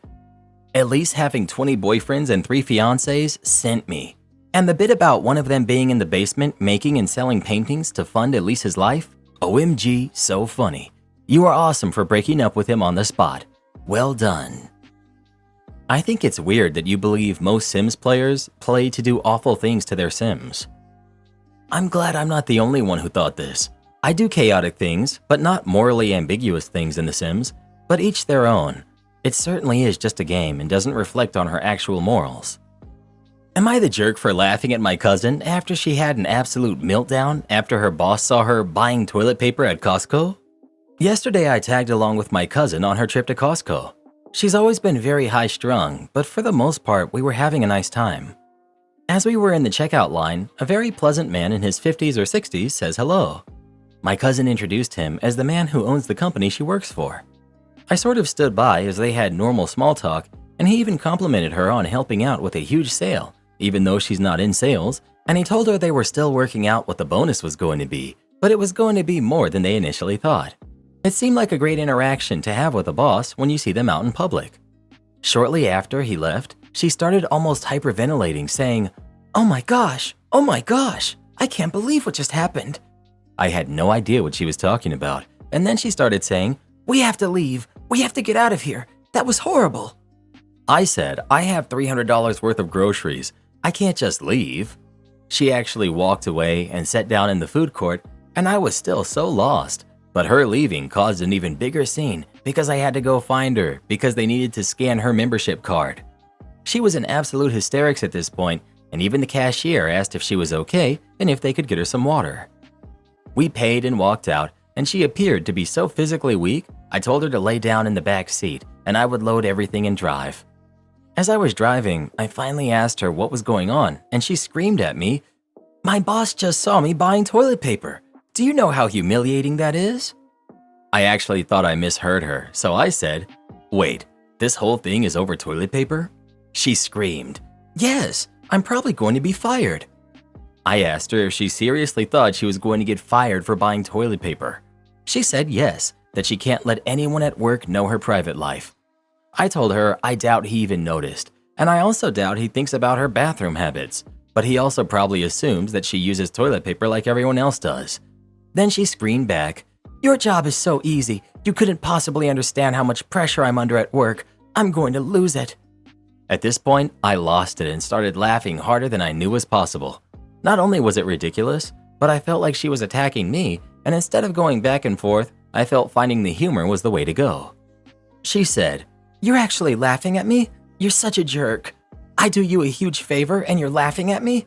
At least having 20 boyfriends and 3 fiancés sent me. And the bit about one of them being in the basement making and selling paintings to fund Elise's life? OMG, so funny. You are awesome for breaking up with him on the spot. Well done. I think it's weird that you believe most Sims players play to do awful things to their Sims. I'm glad I'm not the only one who thought this. I do chaotic things, but not morally ambiguous things in The Sims, but each their own. It certainly is just a game and doesn't reflect on her actual morals. Am I the jerk for laughing at my cousin after she had an absolute meltdown after her boss saw her buying toilet paper at Costco? Yesterday I tagged along with my cousin on her trip to Costco. She's always been very high-strung, but for the most part we were having a nice time. As we were in the checkout line, a very pleasant man in his 50s or 60s says hello. My cousin introduced him as the man who owns the company she works for. I sort of stood by as they had normal small talk, and he even complimented her on helping out with a huge sale, even though she's not in sales, and he told her they were still working out what the bonus was going to be, but it was going to be more than they initially thought. It seemed like a great interaction to have with a boss when you see them out in public. Shortly after he left, she started almost hyperventilating, saying, oh my gosh, I can't believe what just happened." I had no idea what she was talking about, and then she started saying, "We have to leave. We have to get out of here. That was horrible." I said, "I have $300 worth of groceries. I can't just leave." She actually walked away and sat down in the food court, and I was still so lost. But her leaving caused an even bigger scene because I had to go find her because they needed to scan her membership card. She was in absolute hysterics at this point, and even the cashier asked if she was okay and if they could get her some water. We paid and walked out, and she appeared to be so physically weak, I told her to lay down in the back seat and I would load everything and drive. As I was driving, I finally asked her what was going on, and she screamed at me, "My boss just saw me buying toilet paper. Do you know how humiliating that is?" I actually thought I misheard her, so I said, "Wait, this whole thing is over toilet paper?" She screamed, "Yes, I'm probably going to be fired." I asked her if she seriously thought she was going to get fired for buying toilet paper. She said yes, that she can't let anyone at work know her private life. I told her I doubt he even noticed, and I also doubt he thinks about her bathroom habits, but he also probably assumes that she uses toilet paper like everyone else does. Then she screamed back, "Your job is so easy. You couldn't possibly understand how much pressure I'm under at work. I'm going to lose it." At this point, I lost it and started laughing harder than I knew was possible. Not only was it ridiculous, but I felt like she was attacking me, and instead of going back and forth, I felt finding the humor was the way to go. She said, "You're actually laughing at me? You're such a jerk. I do you a huge favor and you're laughing at me?"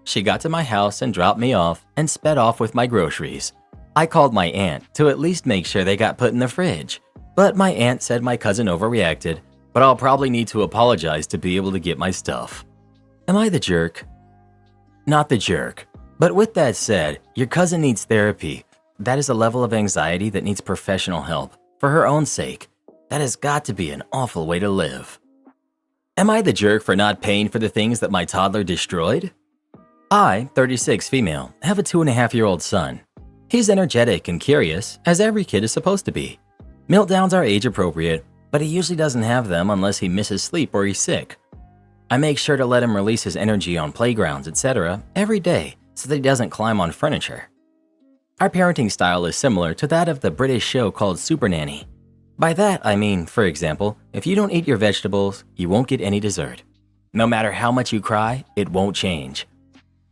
She got to my house and dropped me off and sped off with my groceries. I called my aunt to at least make sure they got put in the fridge, but my aunt said my cousin overreacted, but I'll probably need to apologize to be able to get my stuff. Am I the jerk? Not the jerk. But with that said, your cousin needs therapy. That is a level of anxiety that needs professional help. For her own sake, that has got to be an awful way to live. Am I the jerk for not paying for the things that my toddler destroyed? I, 36 female, have a 2.5-year-old son. He's energetic and curious, as every kid is supposed to be. Meltdowns are age appropriate, but he usually doesn't have them unless he misses sleep or he's sick. I make sure to let him release his energy on playgrounds, etc. every day so that he doesn't climb on furniture. Our parenting style is similar to that of the British show called Super Nanny. By that, I mean, for example, if you don't eat your vegetables, you won't get any dessert. No matter how much you cry, it won't change.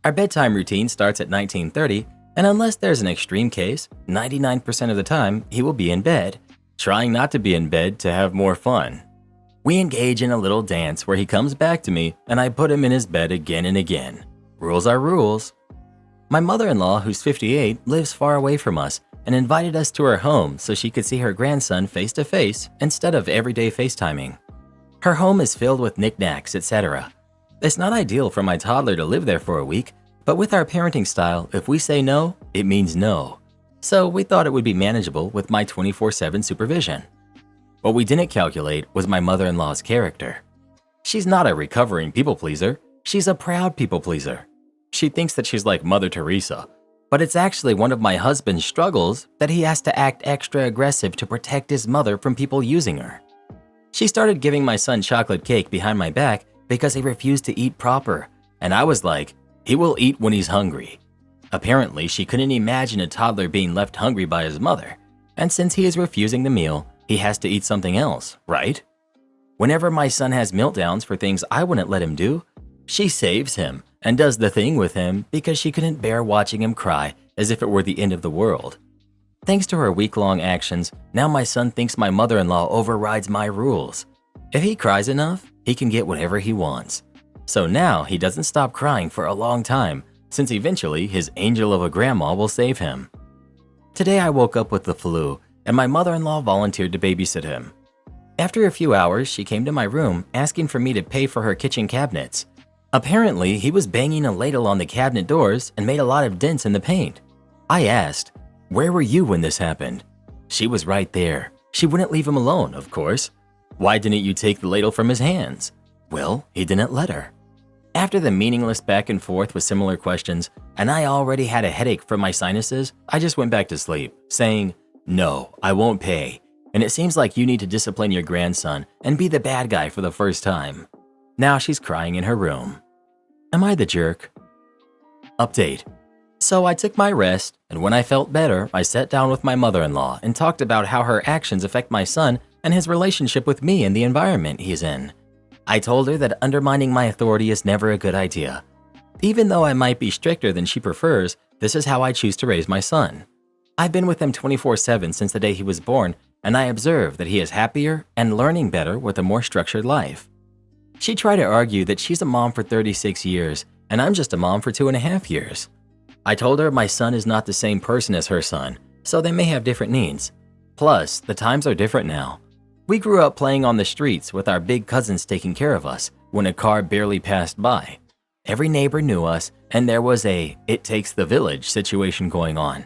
Our bedtime routine starts at 19:30, and unless there's an extreme case, 99% of the time he will be in bed, trying not to be in bed to have more fun. We engage in a little dance where he comes back to me and I put him in his bed again and again. Rules are rules. My mother-in-law, who's 58, lives far away from us, and invited us to her home so she could see her grandson face to face instead of everyday FaceTiming. Her home is filled with knickknacks, etc. It's not ideal for my toddler to live there for a week, but with our parenting style, if we say no, it means no. So we thought it would be manageable with my 24/7 supervision. What we didn't calculate was my mother-in-law's character. She's not a recovering people pleaser, she's a proud people pleaser. She thinks that she's like Mother Teresa, but it's actually one of my husband's struggles that he has to act extra aggressive to protect his mother from people using her. She started giving my son chocolate cake behind my back because he refused to eat proper, and I was like, he will eat when he's hungry. Apparently, she couldn't imagine a toddler being left hungry by his mother, and since he is refusing the meal, he has to eat something else, right? Whenever my son has meltdowns for things I wouldn't let him do, she saves him and does the thing with him because she couldn't bear watching him cry as if it were the end of the world. Thanks to her week-long actions, now my son thinks my mother-in-law overrides my rules. If he cries enough, he can get whatever he wants. So now he doesn't stop crying for a long time, since eventually his angel of a grandma will save him. Today I woke up with the flu, and my mother-in-law volunteered to babysit him. After a few hours, she came to my room asking for me to pay for her kitchen cabinets. Apparently, he was banging a ladle on the cabinet doors and made a lot of dents in the paint. I asked, "Where were you when this happened?" She was right there. She wouldn't leave him alone, of course. Why didn't you take the ladle from his hands? Well, he didn't let her. After the meaningless back and forth with similar questions, and I already had a headache from my sinuses, I just went back to sleep, saying, "No, I won't pay. And it seems like you need to discipline your grandson and be the bad guy for the first time." Now she's crying in her room. Am I the jerk? Update. So I took my rest, and when I felt better, I sat down with my mother-in-law and talked about how her actions affect my son and his relationship with me and the environment he's in. I told her that undermining my authority is never a good idea. Even though I might be stricter than she prefers, this is how I choose to raise my son. I've been with him 24/7 since the day he was born, and I observe that he is happier and learning better with a more structured life. She tried to argue that she's a mom for 36 years, and I'm just a mom for 2.5 years. I told her my son is not the same person as her son, so they may have different needs. Plus, the times are different now. We grew up playing on the streets with our big cousins taking care of us when a car barely passed by. Every neighbor knew us, and there was a "it takes the village" situation going on.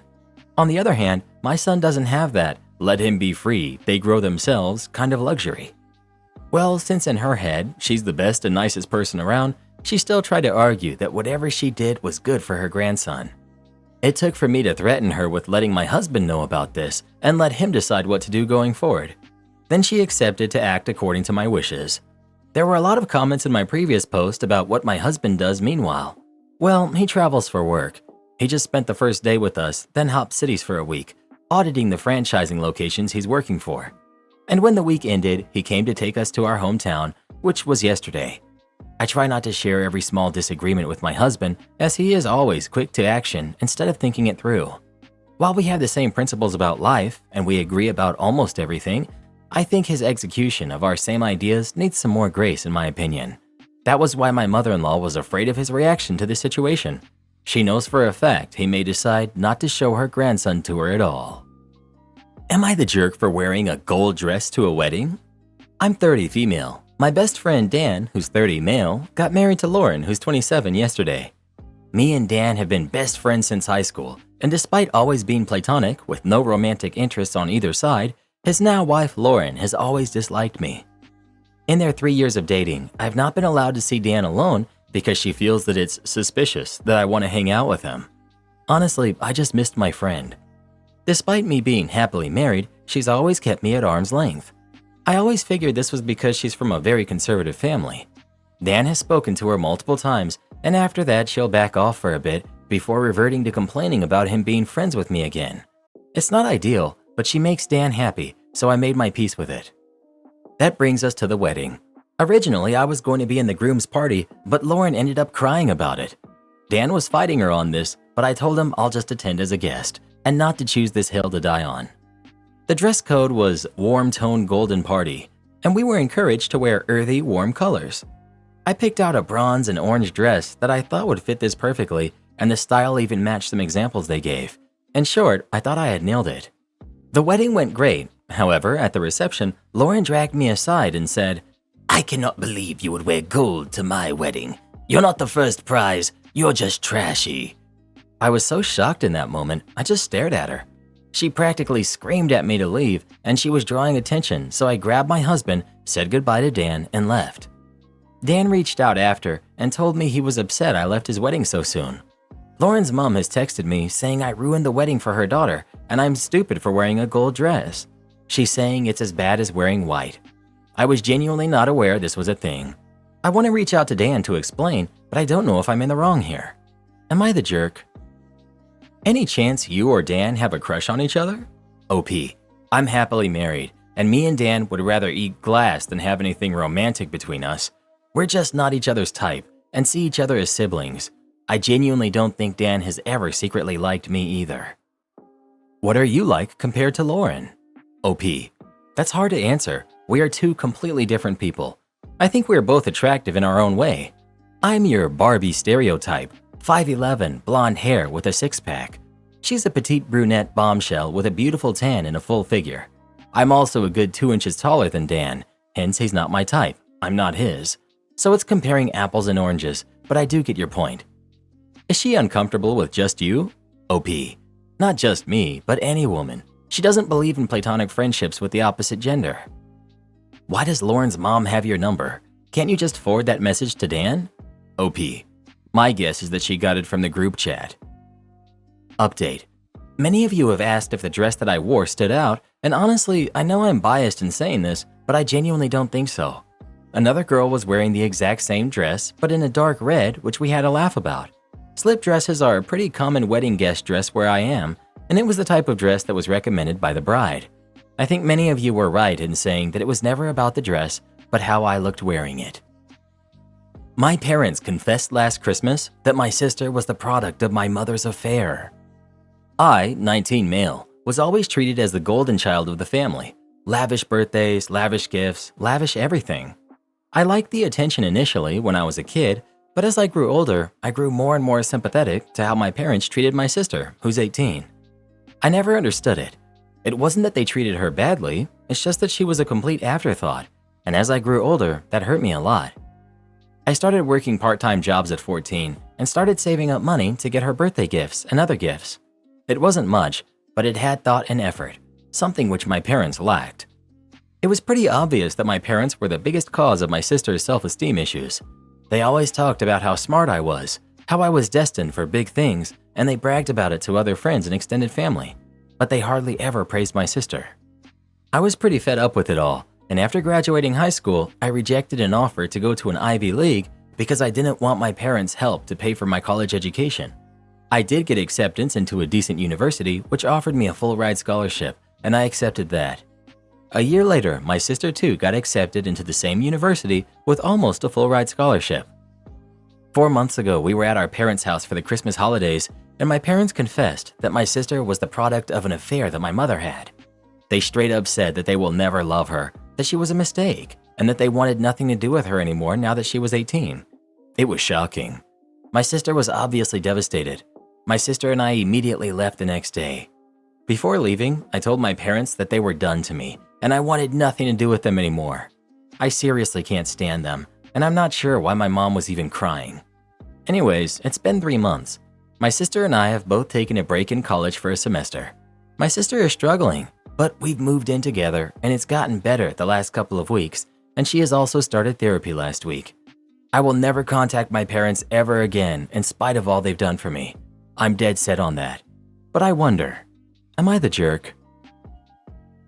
On the other hand, my son doesn't have that "let him be free, they grow themselves" kind of luxury. Well, since in her head, she's the best and nicest person around, she still tried to argue that whatever she did was good for her grandson. It took for me to threaten her with letting my husband know about this and let him decide what to do going forward. Then she accepted to act according to my wishes. There were a lot of comments in my previous post about what my husband does meanwhile. Well, he travels for work. He just spent the first day with us, then hopped cities for a week, auditing the franchising locations he's working for. And when the week ended, he came to take us to our hometown, which was yesterday. I try not to share every small disagreement with my husband, as he is always quick to action instead of thinking it through. While we have the same principles about life and we agree about almost everything, I think his execution of our same ideas needs some more grace in my opinion. That was why my mother-in-law was afraid of his reaction to the situation. She knows for a fact he may decide not to show her grandson to her at all. Am I the jerk for wearing a gold dress to a wedding? I'm 30 female. My best friend Dan, who's 30 male, got married to Lauren, who's 27 yesterday. Me and Dan have been best friends since high school, and despite always being platonic with no romantic interests on either side, his now wife Lauren has always disliked me. In their 3 years of dating, I've not been allowed to see Dan alone because she feels that it's suspicious that I want to hang out with him. Honestly, I just missed my friend. Despite me being happily married, she's always kept me at arm's length. I always figured this was because she's from a very conservative family. Dan has spoken to her multiple times, and after that she'll back off for a bit before reverting to complaining about him being friends with me again. It's not ideal, but she makes Dan happy, so I made my peace with it. That brings us to the wedding. Originally, I was going to be in the groom's party, but Lauren ended up crying about it. Dan was fighting her on this, but I told him I'll just attend as a guest and not to choose this hill to die on. The dress code was warm tone golden party, and we were encouraged to wear earthy, warm colors. I picked out a bronze and orange dress that I thought would fit this perfectly, and the style even matched some examples they gave. In short, I thought I had nailed it. The wedding went great. However, at the reception, Lauren dragged me aside and said, I cannot believe you would wear gold to my wedding. You're not the first prize, you're just trashy. I was so shocked in that moment, I just stared at her. She practically screamed at me to leave, and she was drawing attention, so I grabbed my husband, said goodbye to Dan, and left. Dan reached out after and told me he was upset I left his wedding so soon. Lauren's mom has texted me saying I ruined the wedding for her daughter and I'm stupid for wearing a gold dress. She's saying it's as bad as wearing white. I was genuinely not aware this was a thing. I want to reach out to Dan to explain, but I don't know if I'm in the wrong here. Am I the jerk? Any chance you or Dan have a crush on each other? OP, I'm happily married, and me and Dan would rather eat glass than have anything romantic between us. We're just not each other's type and see each other as siblings. I genuinely don't think Dan has ever secretly liked me either. What are you like compared to Lauren? OP, that's hard to answer. We are two completely different people. I think we are both attractive in our own way. I'm your Barbie stereotype, 5'11", blonde hair with a six-pack. She's a petite brunette bombshell with a beautiful tan and a full figure. I'm also a good 2 inches taller than Dan, hence he's not my type. I'm not his. So it's comparing apples and oranges, but I do get your point. Is she uncomfortable with just you? OP, not just me, but any woman. She doesn't believe in platonic friendships with the opposite gender. Why does Lauren's mom have your number? Can't you just forward that message to Dan? OP, my guess is that she got it from the group chat. Update. Many of you have asked if the dress that I wore stood out, and honestly, I know I'm biased in saying this, but I genuinely don't think so. Another girl was wearing the exact same dress, but in a dark red, which we had a laugh about. Slip dresses are a pretty common wedding guest dress where I am, and it was the type of dress that was recommended by the bride. I think many of you were right in saying that it was never about the dress, but how I looked wearing it. My parents confessed last Christmas that my sister was the product of my mother's affair. I, 19 male, was always treated as the golden child of the family. Lavish birthdays, lavish gifts, lavish everything. I liked the attention initially when I was a kid, but as I grew older, I grew more and more sympathetic to how my parents treated my sister, who's 18. I never understood it. It wasn't that they treated her badly, it's just that she was a complete afterthought, and as I grew older, that hurt me a lot. I started working part-time jobs at 14 and started saving up money to get her birthday gifts and other gifts. It wasn't much, but it had thought and effort, something which my parents lacked. It was pretty obvious that my parents were the biggest cause of my sister's self-esteem issues. They always talked about how smart I was, how I was destined for big things, and they bragged about it to other friends and extended family, but they hardly ever praised my sister. I was pretty fed up with it all, and after graduating high school, I rejected an offer to go to an Ivy League because I didn't want my parents' help to pay for my college education. I did get acceptance into a decent university, which offered me a full-ride scholarship, and I accepted that. A year later, my sister too got accepted into the same university with almost a full-ride scholarship. 4 months ago, we were at our parents' house for the Christmas holidays, and my parents confessed that my sister was the product of an affair that my mother had. They straight up said that they will never love her, that she was a mistake, and that they wanted nothing to do with her anymore now that she was 18. It was shocking. My sister was obviously devastated. My sister and I immediately left the next day. Before leaving, I told my parents that they were done to me, and I wanted nothing to do with them anymore. I seriously can't stand them, and I'm not sure why my mom was even crying. Anyways, it's been 3 months. My sister and I have both taken a break in college for a semester. My sister is struggling, but we've moved in together and it's gotten better the last couple of weeks, and she has also started therapy last week. I will never contact my parents ever again in spite of all they've done for me. I'm dead set on that. But I wonder, am I the jerk?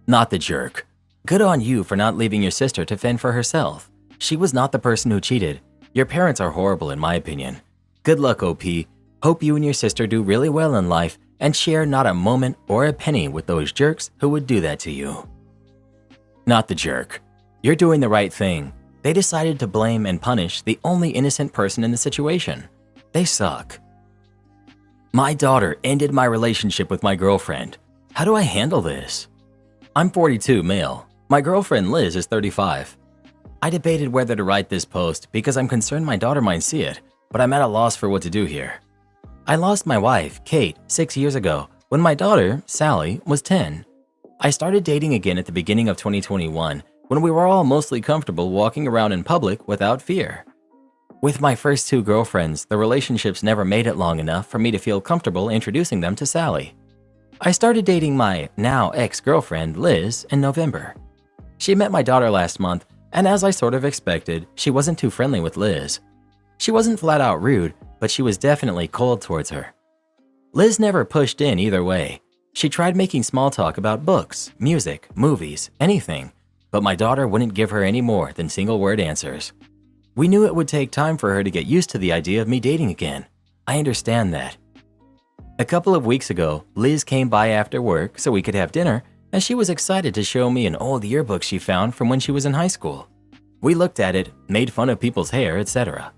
Not the jerk. Good on you for not leaving your sister to fend for herself. She was not the person who cheated. Your parents are horrible in my opinion. Good luck, OP. Hope you and your sister do really well in life and share not a moment or a penny with those jerks who would do that to you. Not the jerk. You're doing the right thing. They decided to blame and punish the only innocent person in the situation. They suck. My daughter ended my relationship with my girlfriend. How do I handle this? I'm 42 male. My girlfriend Liz is 35. I debated whether to write this post because I'm concerned my daughter might see it, but I'm at a loss for what to do here. I lost my wife, Kate, 6 years ago when my daughter, Sally, was 10. I started dating again at the beginning of 2021 when we were all mostly comfortable walking around in public without fear. With my first 2 girlfriends, the relationships never made it long enough for me to feel comfortable introducing them to Sally. I started dating my now ex-girlfriend, Liz, in November. She met my daughter last month, and as I sort of expected, she wasn't too friendly with Liz. She wasn't flat out rude, but she was definitely cold towards her. Liz never pushed in either way. She tried making small talk about books, music, movies, anything, but my daughter wouldn't give her any more than single-word answers. We knew it would take time for her to get used to the idea of me dating again. I understand that. A couple of weeks ago, Liz came by after work so we could have dinner, and she was excited to show me an old yearbook she found from when she was in high school. We looked at it, made fun of people's hair, etc.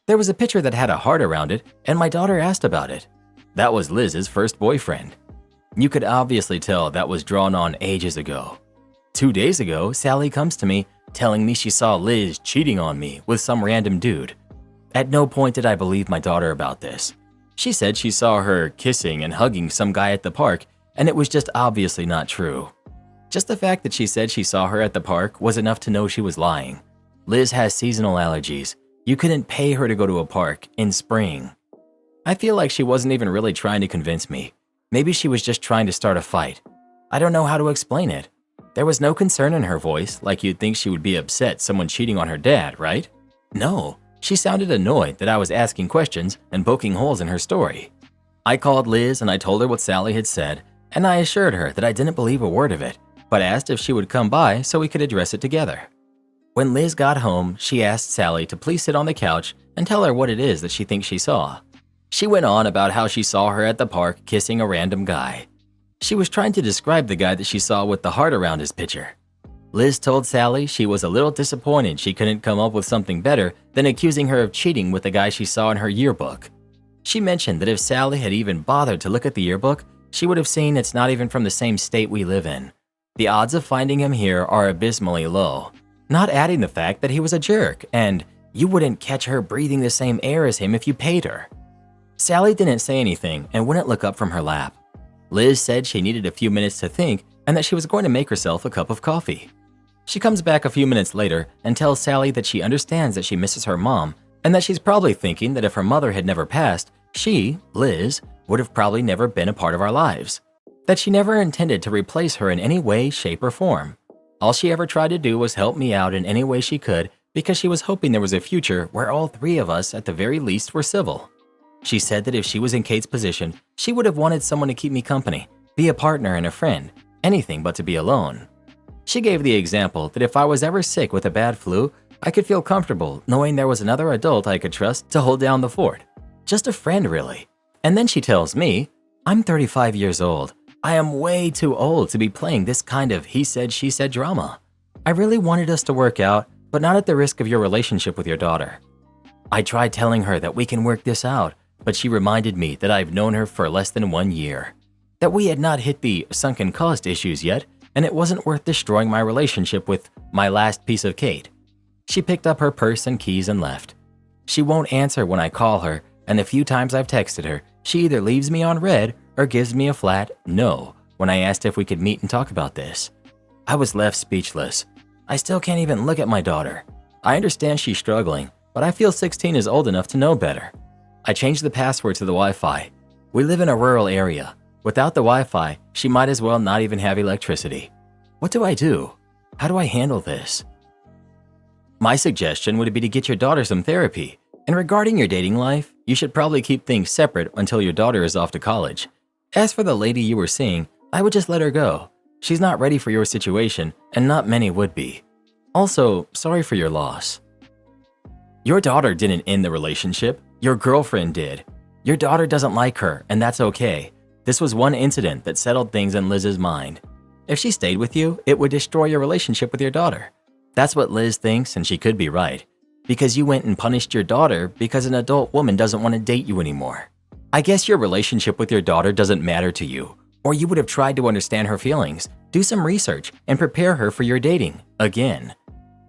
There was a picture that had a heart around it, and my daughter asked about it. That was Liz's first boyfriend. You could obviously tell that was drawn on ages ago. 2 days ago, Sally comes to me telling me she saw Liz cheating on me with some random dude. At no point did I believe my daughter about this. She said she saw her kissing and hugging some guy at the park, and it was just obviously not true. Just the fact that she said she saw her at the park was enough to know she was lying. Liz has seasonal allergies. You couldn't pay her to go to a park in spring. I feel like she wasn't even really trying to convince me. Maybe she was just trying to start a fight. I don't know how to explain it. There was no concern in her voice, like you'd think she would be upset someone cheating on her dad, right? No, she sounded annoyed that I was asking questions and poking holes in her story. I called Liz and I told her what Sally had said, and I assured her that I didn't believe a word of it, but asked if she would come by so we could address it together. When Liz got home, she asked Sally to please sit on the couch and tell her what it is that she thinks she saw. She went on about how she saw her at the park kissing a random guy. She was trying to describe the guy that she saw with the heart around his picture. Liz told Sally she was a little disappointed she couldn't come up with something better than accusing her of cheating with the guy she saw in her yearbook. She mentioned that if Sally had even bothered to look at the yearbook, she would have seen it's not even from the same state we live in. The odds of finding him here are abysmally low, not adding the fact that he was a jerk, and you wouldn't catch her breathing the same air as him if you paid her. Sally didn't say anything and wouldn't look up from her lap. Liz said she needed a few minutes to think and that she was going to make herself a cup of coffee. She comes back a few minutes later and tells Sally that she understands that she misses her mom and that she's probably thinking that if her mother had never passed, she, Liz, would have probably never been a part of our lives. That she never intended to replace her in any way, shape, or form. All she ever tried to do was help me out in any way she could because she was hoping there was a future where all 3 of us at the very least were civil. She said that if she was in Kate's position, she would have wanted someone to keep me company, be a partner and a friend, anything but to be alone. She gave the example that if I was ever sick with a bad flu, I could feel comfortable knowing there was another adult I could trust to hold down the fort. Just a friend, really. And then she tells me, I'm 35 years old. I am way too old to be playing this kind of he said, she said drama. I really wanted us to work out, but not at the risk of your relationship with your daughter. I tried telling her that we can work this out, but she reminded me that I've known her for less than 1 year, that we had not hit the sunken cost issues yet, and it wasn't worth destroying my relationship with my last piece of Kate. She picked up her purse and keys and left. She won't answer when I call her, and the few times I've texted her, she either leaves me on red or gives me a flat no when I asked if we could meet and talk about this. I was left speechless. I still can't even look at my daughter. I understand she's struggling, but I feel 16 is old enough to know better. I changed the password to the Wi-Fi. We live in a rural area. Without the Wi-Fi, she might as well not even have electricity. What do I do? How do I handle this? My suggestion would be to get your daughter some therapy. And regarding your dating life, you should probably keep things separate until your daughter is off to college. As for the lady you were seeing, I would just let her go. She's not ready for your situation, and not many would be. Also, sorry for your loss. Your daughter didn't end the relationship. Your girlfriend did. Your daughter doesn't like her, and that's okay. This was one incident that settled things in Liz's mind. If she stayed with you, it would destroy your relationship with your daughter. That's what Liz thinks, and she could be right. Because you went and punished your daughter because an adult woman doesn't want to date you anymore. I guess your relationship with your daughter doesn't matter to you, or you would have tried to understand her feelings, do some research, and prepare her for your dating, again.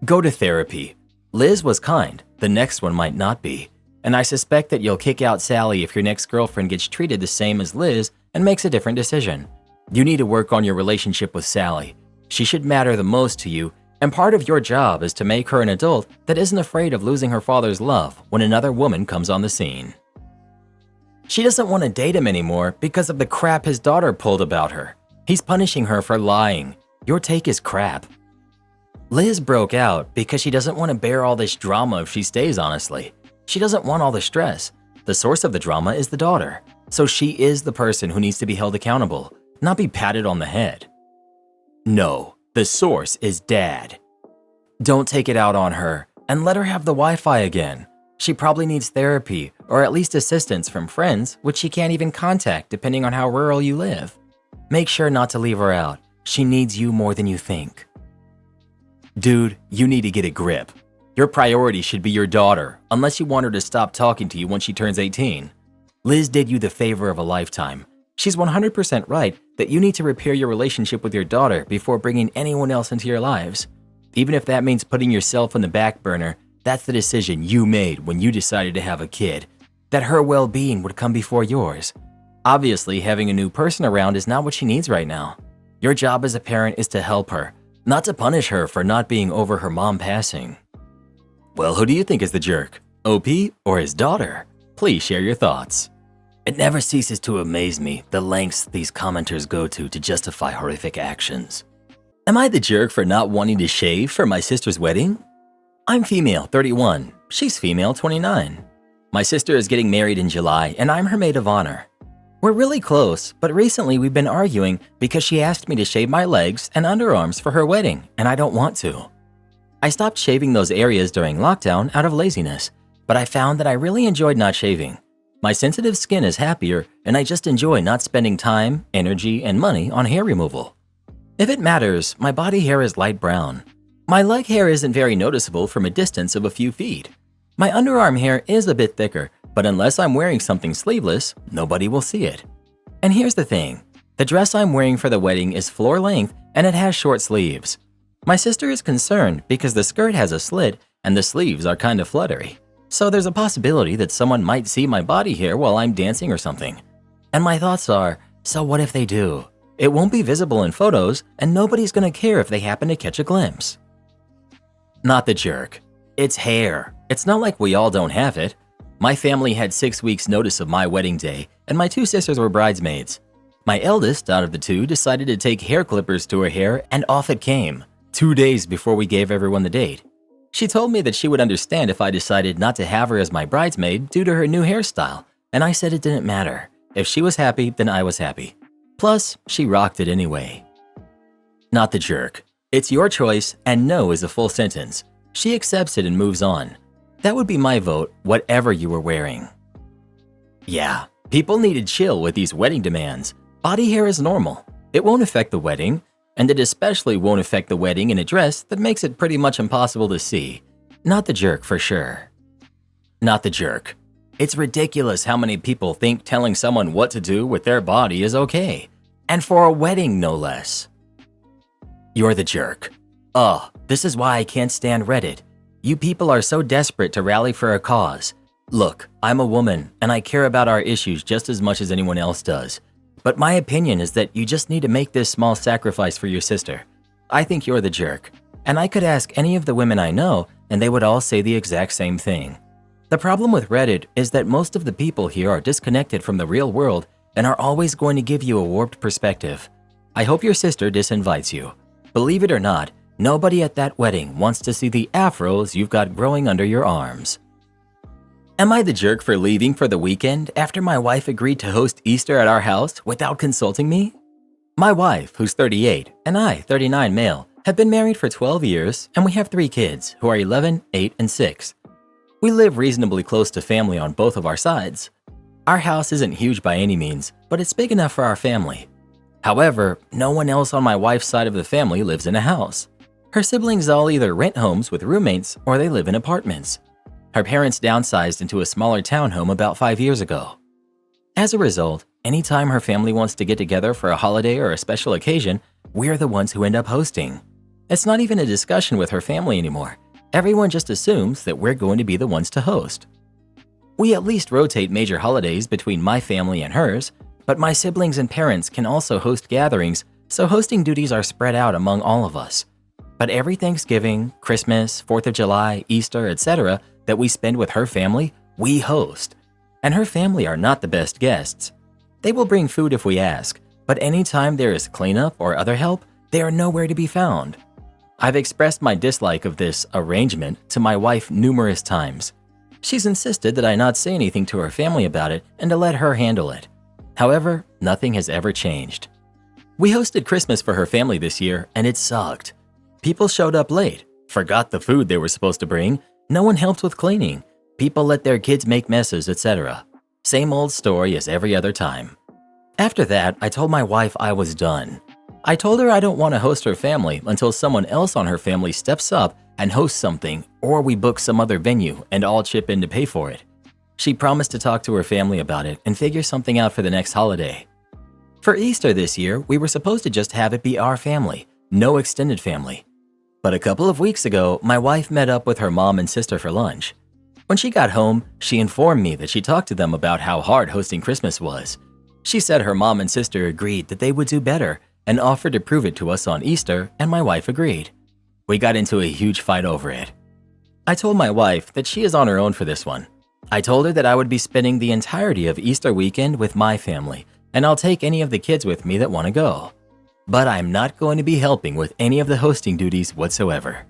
Go to therapy. Liz was kind, the next one might not be. And I suspect that you'll kick out Sally if your next girlfriend gets treated the same as Liz and makes a different decision. You need to work on your relationship with Sally. She should matter the most to you, and part of your job is to make her an adult that isn't afraid of losing her father's love when another woman comes on the scene. She doesn't want to date him anymore because of the crap his daughter pulled about her. He's punishing her for lying. Your take is crap. Liz broke out because she doesn't want to bear all this drama if she stays, honestly. She doesn't want all the stress. The source of the drama is the daughter. So she is the person who needs to be held accountable, not be patted on the head. No, the source is Dad. Don't take it out on her and let her have the Wi-Fi again. She probably needs therapy or at least assistance from friends, which she can't even contact depending on how rural you live. Make sure not to leave her out. She needs you more than you think. Dude, you need to get a grip. Your priority should be your daughter, unless you want her to stop talking to you when she turns 18. Liz did you the favor of a lifetime. She's 100% right that you need to repair your relationship with your daughter before bringing anyone else into your lives. Even if that means putting yourself on the back burner, that's the decision you made when you decided to have a kid, that her well-being would come before yours. Obviously, having a new person around is not what she needs right now. Your job as a parent is to help her, not to punish her for not being over her mom passing. Well, who do you think is the jerk? OP or his daughter? Please share your thoughts. It never ceases to amaze me the lengths these commenters go to justify horrific actions. Am I the jerk for not wanting to shave for my sister's wedding? I'm female, 31. She's female, 29. My sister is getting married in July, and I'm her maid of honor. We're really close, but recently we've been arguing because she asked me to shave my legs and underarms for her wedding, and I don't want to. I stopped shaving those areas during lockdown out of laziness, but I found that I really enjoyed not shaving. My sensitive skin is happier, and I just enjoy not spending time, energy, and money on hair removal. If it matters, my body hair is light brown. My leg hair isn't very noticeable from a distance of a few feet. My underarm hair is a bit thicker, but unless I'm wearing something sleeveless, nobody will see it. And here's the thing, the dress I'm wearing for the wedding is floor length and it has short sleeves. My sister is concerned because the skirt has a slit and the sleeves are kind of fluttery. So there's a possibility that someone might see my body hair while I'm dancing or something. And my thoughts are, so what if they do? It won't be visible in photos and nobody's gonna care if they happen to catch a glimpse. Not the jerk. It's hair. It's not like we all don't have it. My family had 6 weeks notice of my wedding day and my 2 sisters were bridesmaids. My eldest out of the 2 decided to take hair clippers to her hair and off it came, 2 days before we gave everyone the date. She told me that she would understand if I decided not to have her as my bridesmaid due to her new hairstyle, and I said it didn't matter. If she was happy, then I was happy. Plus, she rocked it anyway. Not the jerk. It's your choice, and no is a full sentence. She accepts it and moves on. That would be my vote, whatever you were wearing. Yeah, people need to chill with these wedding demands. Body hair is normal. It won't affect the wedding, and it especially won't affect the wedding in a dress that makes it pretty much impossible to see. Not the jerk for sure. Not the jerk. It's ridiculous how many people think telling someone what to do with their body is okay. And for a wedding, no less. You're the jerk. Ugh, this is why I can't stand Reddit. You people are so desperate to rally for a cause. Look, I'm a woman, and I care about our issues just as much as anyone else does. But my opinion is that you just need to make this small sacrifice for your sister. I think you're the jerk. And I could ask any of the women I know, and they would all say the exact same thing. The problem with Reddit is that most of the people here are disconnected from the real world and are always going to give you a warped perspective. I hope your sister disinvites you. Believe it or not, nobody at that wedding wants to see the afros you've got growing under your arms. Am I the jerk for leaving for the weekend after my wife agreed to host Easter at our house without consulting me? My wife, who's 38, and I, 39 male, have been married for 12 years and we have 3 kids who are 11, 8, and 6. We live reasonably close to family on both of our sides. Our house isn't huge by any means, but it's big enough for our family. However, no one else on my wife's side of the family lives in a house. Her siblings all either rent homes with roommates or they live in apartments. Her parents downsized into a smaller townhome about 5 years ago. As a result, anytime her family wants to get together for a holiday or a special occasion, we're the ones who end up hosting. It's not even a discussion with her family anymore. Everyone just assumes that we're going to be the ones to host. We at least rotate major holidays between my family and hers, But my siblings and parents can also host gatherings, so hosting duties are spread out among all of us. But every Thanksgiving, Christmas, 4th of July, Easter, etc. that we spend with her family, we host. And her family are not the best guests. They will bring food if we ask, but anytime there is cleanup or other help, they are nowhere to be found. I've expressed my dislike of this arrangement to my wife numerous times. She's insisted that I not say anything to her family about it and to let her handle it. However, nothing has ever changed. We hosted Christmas for her family this year, and it sucked. People showed up late, forgot the food they were supposed to bring, no one helped with cleaning, people let their kids make messes, etc. Same old story as every other time. After that, I told my wife I was done. I told her I don't want to host her family until someone else on her family steps up and hosts something, or we book some other venue and all chip in to pay for it. She promised to talk to her family about it and figure something out for the next holiday. For Easter this year, we were supposed to just have it be our family, no extended family. But a couple of weeks ago, my wife met up with her mom and sister for lunch. When she got home, she informed me that she talked to them about how hard hosting Christmas was. She said her mom and sister agreed that they would do better and offered to prove it to us on Easter, and my wife agreed. We got into a huge fight over it. I told my wife that she is on her own for this one. I told her that I would be spending the entirety of Easter weekend with my family, and I'll take any of the kids with me that want to go. But I'm not going to be helping with any of the hosting duties whatsoever.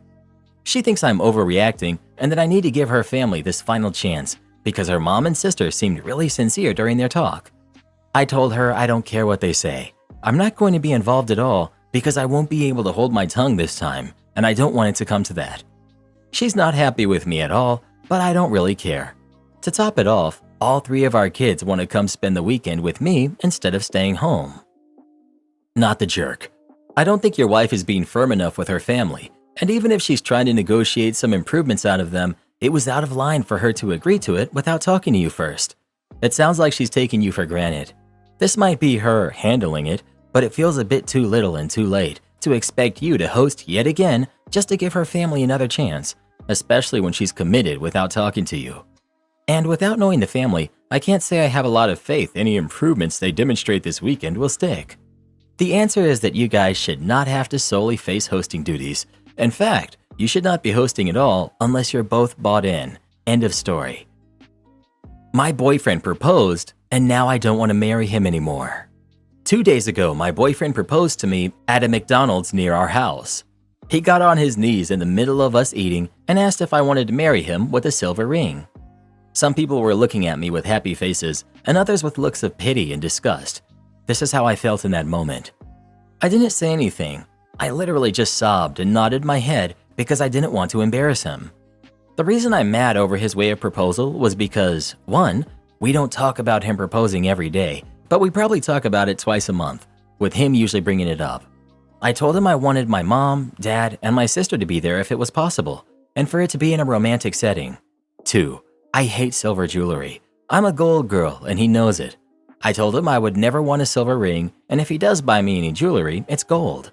She thinks I'm overreacting and that I need to give her family this final chance because her mom and sister seemed really sincere during their talk. I told her I don't care what they say. I'm not going to be involved at all because I won't be able to hold my tongue this time, and I don't want it to come to that. She's not happy with me at all, but I don't really care. To top it off, all 3 of our kids want to come spend the weekend with me instead of staying home. Not the jerk. I don't think your wife is being firm enough with her family, and even if she's trying to negotiate some improvements out of them, it was out of line for her to agree to it without talking to you first. It sounds like she's taking you for granted. This might be her handling it, but it feels a bit too little and too late to expect you to host yet again just to give her family another chance, especially when she's committed without talking to you. And without knowing the family, I can't say I have a lot of faith any improvements they demonstrate this weekend will stick. The answer is that you guys should not have to solely face hosting duties. In fact, you should not be hosting at all unless you're both bought in. End of story. My boyfriend proposed, and now I don't want to marry him anymore. 2 days ago, my boyfriend proposed to me at a McDonald's near our house. He got on his knees in the middle of us eating and asked if I wanted to marry him with a silver ring. Some people were looking at me with happy faces, and others with looks of pity and disgust. This is how I felt in that moment. I didn't say anything. I literally just sobbed and nodded my head because I didn't want to embarrass him. The reason I'm mad over his way of proposal was because, 1, we don't talk about him proposing every day, but we probably talk about it twice a month, with him usually bringing it up. I told him I wanted my mom, dad, and my sister to be there if it was possible, and for it to be in a romantic setting. 2, I hate silver jewelry. I'm a gold girl, and he knows it. I told him I would never want a silver ring, and if he does buy me any jewelry, it's gold.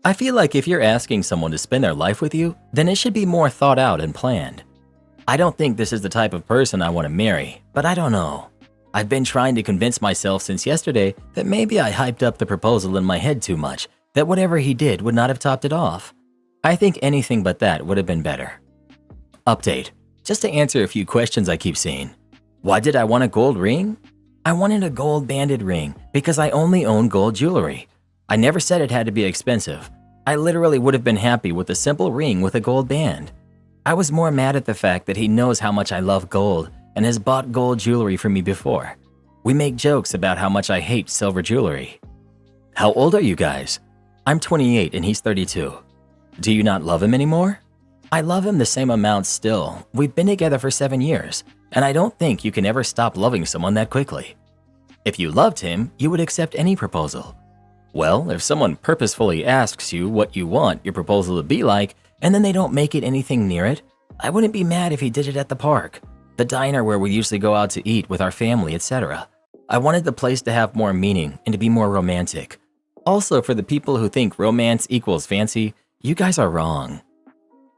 I feel like if you're asking someone to spend their life with you, then it should be more thought out and planned. I don't think this is the type of person I want to marry, but I don't know. I've been trying to convince myself since yesterday that maybe I hyped up the proposal in my head too much, that whatever he did would not have topped it off. I think anything but that would have been better. Update. Just to answer a few questions I keep seeing. Why did I want a gold ring? I wanted a gold banded ring because I only own gold jewelry. I never said it had to be expensive. I literally would have been happy with a simple ring with a gold band. I was more mad at the fact that he knows how much I love gold and has bought gold jewelry for me before. We make jokes about how much I hate silver jewelry. How old are you guys? I'm 28 and he's 32. Do you not love him anymore? I love him the same amount still. We've been together for 7 years, and I don't think you can ever stop loving someone that quickly. If you loved him, you would accept any proposal. Well, if someone purposefully asks you what you want your proposal to be like, and then they don't make it anything near it, I wouldn't be mad if he did it at the park, the diner where we usually go out to eat with our family, etc. I wanted the place to have more meaning and to be more romantic. Also, for the people who think romance equals fancy, you guys are wrong.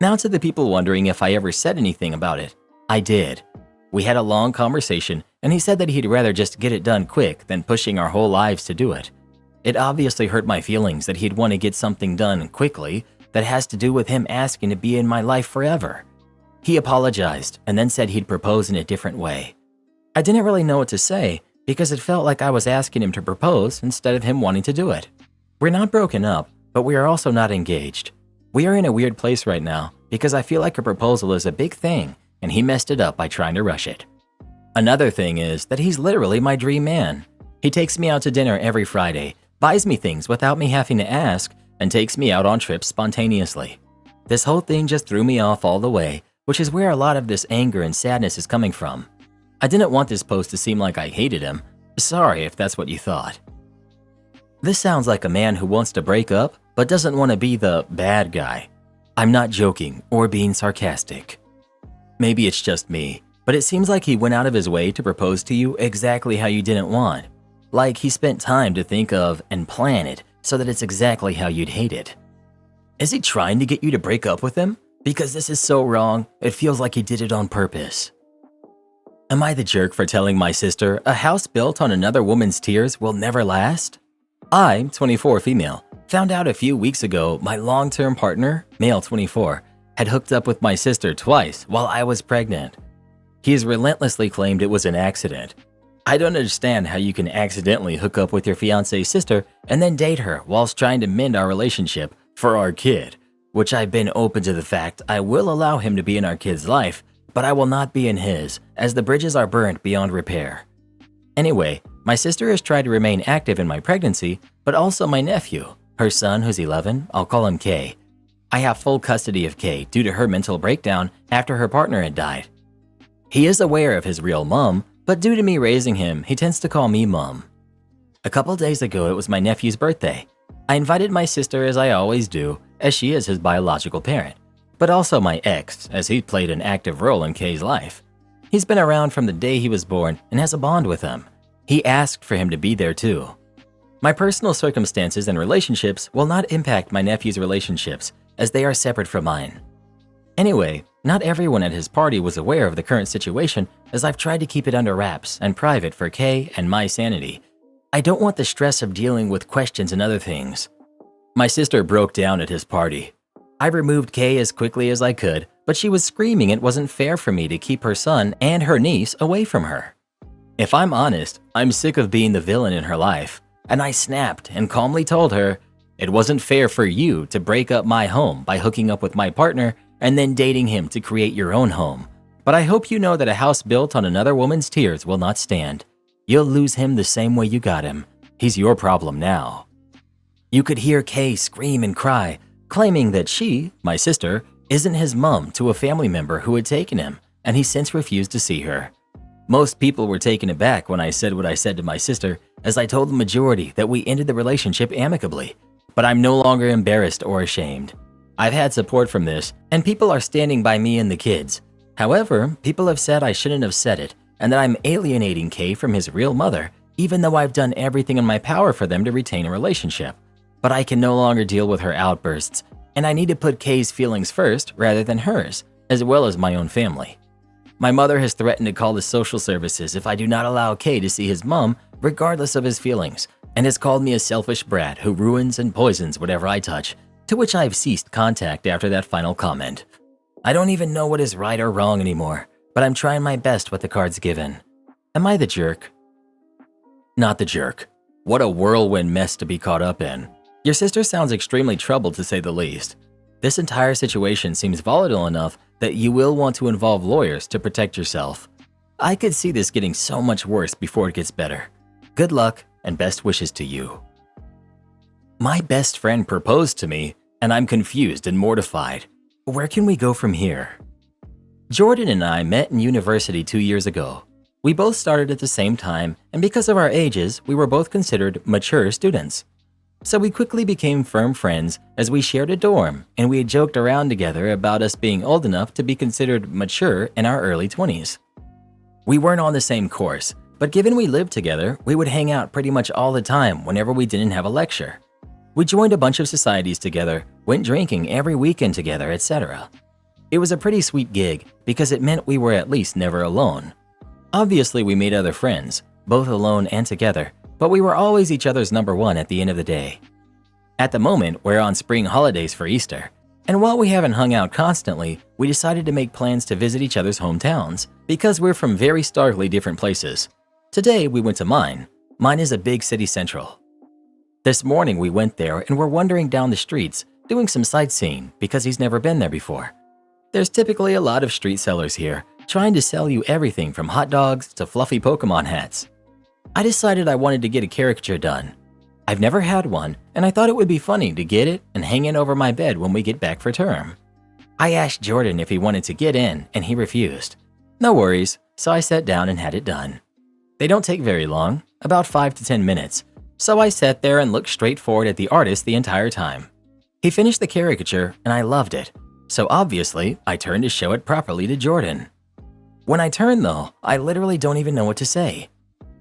Now to the people wondering if I ever said anything about it. I did. We had a long conversation, and he said that he'd rather just get it done quick than pushing our whole lives to do it. It obviously hurt my feelings that he'd want to get something done quickly that has to do with him asking to be in my life forever. He apologized and then said he'd propose in a different way. I didn't really know what to say because it felt like I was asking him to propose instead of him wanting to do it. We're not broken up, but we are also not engaged. We are in a weird place right now because I feel like a proposal is a big thing and he messed it up by trying to rush it. Another thing is that he's literally my dream man. He takes me out to dinner every Friday, buys me things without me having to ask, and takes me out on trips spontaneously. This whole thing just threw me off all the way, which is where a lot of this anger and sadness is coming from. I didn't want this post to seem like I hated him. Sorry if that's what you thought. This sounds like a man who wants to break up but doesn't want to be the bad guy. I'm not joking or being sarcastic. Maybe it's just me, but it seems like he went out of his way to propose to you exactly how you didn't want. Like he spent time to think of and plan it so that it's exactly how you'd hate it. Is he trying to get you to break up with him? Because this is so wrong, it feels like he did it on purpose. Am I the jerk for telling my sister a house built on another woman's tears will never last? I, 24 female, found out a few weeks ago my long-term partner, male 24, had hooked up with my sister twice while I was pregnant. He has relentlessly claimed it was an accident. I don't understand how you can accidentally hook up with your fiance's sister and then date her whilst trying to mend our relationship for our kid, which I've been open to the fact I will allow him to be in our kid's life, but I will not be in his, as the bridges are burnt beyond repair. Anyway, my sister has tried to remain active in my pregnancy, but also my nephew, her son who's 11, I'll call him Kay. I have full custody of Kay due to her mental breakdown after her partner had died. He is aware of his real mom, but due to me raising him, he tends to call me mom. A couple days ago, it was my nephew's birthday. I invited my sister as I always do, as she is his biological parent, but also my ex, as he played an active role in Kay's life. He's been around from the day he was born and has a bond with him. He asked for him to be there too. My personal circumstances and relationships will not impact my nephew's relationships, as they are separate from mine. Anyway, not everyone at his party was aware of the current situation, as I've tried to keep it under wraps and private for Kay and my sanity. I don't want the stress of dealing with questions and other things. My sister broke down at his party. I removed Kay as quickly as I could, but she was screaming it wasn't fair for me to keep her son and her niece away from her. If I'm honest, I'm sick of being the villain in her life, and I snapped and calmly told her, it wasn't fair for you to break up my home by hooking up with my partner and then dating him to create your own home. But I hope you know that a house built on another woman's tears will not stand. You'll lose him the same way you got him. He's your problem now. You could hear Kay scream and cry, claiming that she, my sister, isn't his mom to a family member who had taken him, and he since refused to see her. Most people were taken aback when I said what I said to my sister, as I told the majority that we ended the relationship amicably, but I'm no longer embarrassed or ashamed. I've had support from this, and people are standing by me and the kids. However, people have said I shouldn't have said it, and that I'm alienating Kay from his real mother, even though I've done everything in my power for them to retain a relationship. But I can no longer deal with her outbursts, and I need to put Kay's feelings first rather than hers, as well as my own family. My mother has threatened to call the social services if I do not allow Kay to see his mom, regardless of his feelings, and has called me a selfish brat who ruins and poisons whatever I touch, to which I have ceased contact after that final comment. I don't even know what is right or wrong anymore, but I'm trying my best with the cards given. Am I the jerk? Not the jerk. What a whirlwind mess to be caught up in. Your sister sounds extremely troubled, to say the least. This entire situation seems volatile enough that you will want to involve lawyers to protect yourself. I could see this getting so much worse before it gets better. Good luck and best wishes to you. My best friend proposed to me, and I'm confused and mortified. Where can we go from here? Jordan and I met in university 2 years ago. We both started at the same time, and because of our ages, we were both considered mature students. So we quickly became firm friends as we shared a dorm, and we had joked around together about us being old enough to be considered mature in our early 20s. We weren't on the same course, but given we lived together, we would hang out pretty much all the time whenever we didn't have a lecture. We joined a bunch of societies together, went drinking every weekend together, etc. It was a pretty sweet gig because it meant we were at least never alone. Obviously, we made other friends, both alone and together, but we were always each other's number one at the end of the day. At the moment, we're on spring holidays for Easter, and while we haven't hung out constantly, we decided to make plans to visit each other's hometowns because we're from very starkly different places. Today, we went to mine. Mine is a big city central. This morning, we went there and were wandering down the streets, doing some sightseeing because he's never been there before. There's typically a lot of street sellers here, trying to sell you everything from hot dogs to fluffy Pokemon hats. I decided I wanted to get a caricature done. I've never had one, and I thought it would be funny to get it and hang it over my bed when we get back for term. I asked Jordan if he wanted to get in, and he refused. No worries, so I sat down and had it done. They don't take very long, about 5 to 10 minutes, so I sat there and looked straight forward at the artist the entire time. He finished the caricature, and I loved it, so obviously I turned to show it properly to Jordan. When I turned though, I literally don't even know what to say.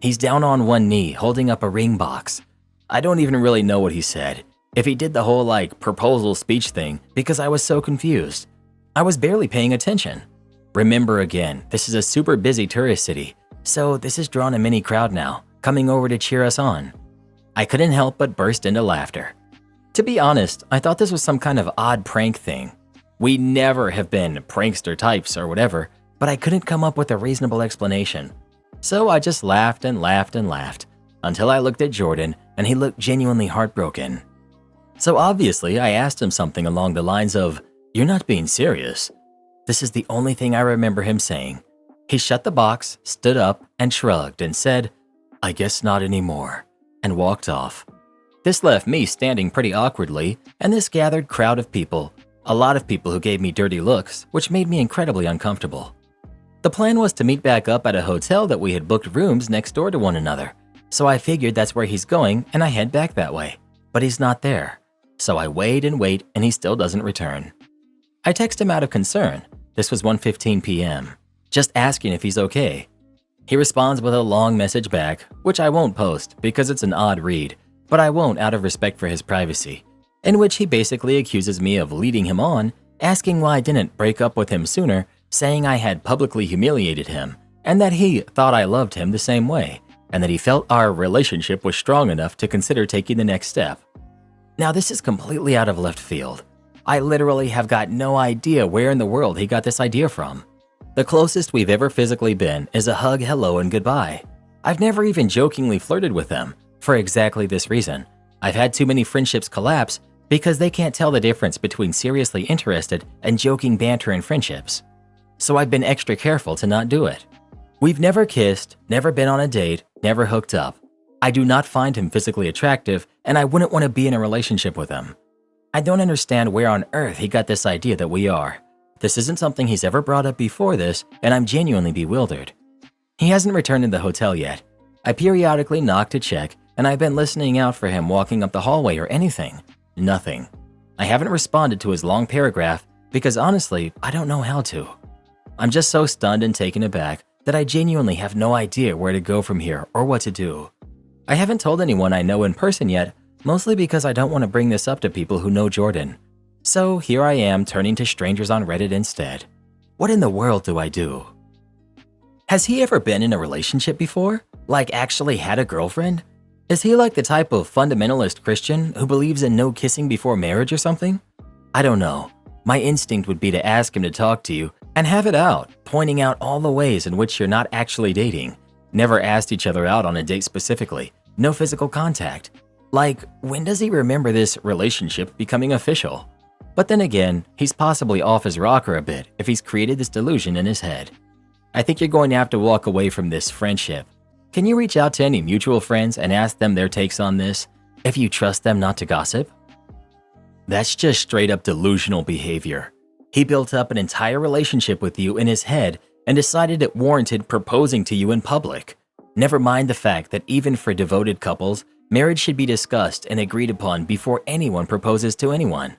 He's down on one knee holding up a ring box. I don't even really know what he said, if he did the whole proposal speech thing, because I was so confused. I was barely paying attention. Remember again, this is a super busy tourist city, so this has drawn a mini crowd now, coming over to cheer us on. I couldn't help but burst into laughter. To be honest, I thought this was some kind of odd prank thing. We never have been prankster types or whatever, but I couldn't come up with a reasonable explanation. So I just laughed and laughed and laughed, until I looked at Jordan and he looked genuinely heartbroken. So obviously I asked him something along the lines of, "You're not being serious." This is the only thing I remember him saying. He shut the box, stood up, and shrugged and said, "I guess not anymore," and walked off. This left me standing pretty awkwardly, and this gathered crowd of people, a lot of people who gave me dirty looks, which made me incredibly uncomfortable. The plan was to meet back up at a hotel that we had booked rooms next door to one another, so I figured that's where he's going and I head back that way, but he's not there. So I wait and wait and he still doesn't return. I text him out of concern. This was 1:15 p.m., just asking if he's okay. He responds with a long message back, which I won't post because it's an odd read, but I won't out of respect for his privacy, in which he basically accuses me of leading him on, asking why I didn't break up with him sooner, saying I had publicly humiliated him, and that he thought I loved him the same way, and that he felt our relationship was strong enough to consider taking the next step. Now this is completely out of left field. I literally have got no idea where in the world he got this idea from. The closest we've ever physically been is a hug, hello, and goodbye. I've never even jokingly flirted with them, for exactly this reason. I've had too many friendships collapse because they can't tell the difference between seriously interested and joking banter in friendships. So I've been extra careful to not do it. We've never kissed, never been on a date, never hooked up. I do not find him physically attractive, and I wouldn't want to be in a relationship with him. I don't understand where on earth he got this idea that we are. This isn't something he's ever brought up before this, and I'm genuinely bewildered. He hasn't returned to the hotel yet. I periodically knock to check, and I've been listening out for him walking up the hallway or anything. Nothing. I haven't responded to his long paragraph because honestly, I don't know how to. I'm just so stunned and taken aback that I genuinely have no idea where to go from here or what to do. I haven't told anyone I know in person yet, mostly because I don't want to bring this up to people who know Jordan. So here I am turning to strangers on Reddit instead. What in the world do I do? Has he ever been in a relationship before? Like actually had a girlfriend? Is he like the type of fundamentalist Christian who believes in no kissing before marriage or something? I don't know. My instinct would be to ask him to talk to you and have it out, pointing out all the ways in which you're not actually dating. Never asked each other out on a date specifically. No physical contact. Like, when does he remember this relationship becoming official? But then again, he's possibly off his rocker a bit if he's created this delusion in his head. I think you're going to have to walk away from this friendship. Can you reach out to any mutual friends and ask them their takes on this, if you trust them not to gossip? That's just straight up delusional behavior. He built up an entire relationship with you in his head and decided it warranted proposing to you in public. Never mind the fact that even for devoted couples, marriage should be discussed and agreed upon before anyone proposes to anyone.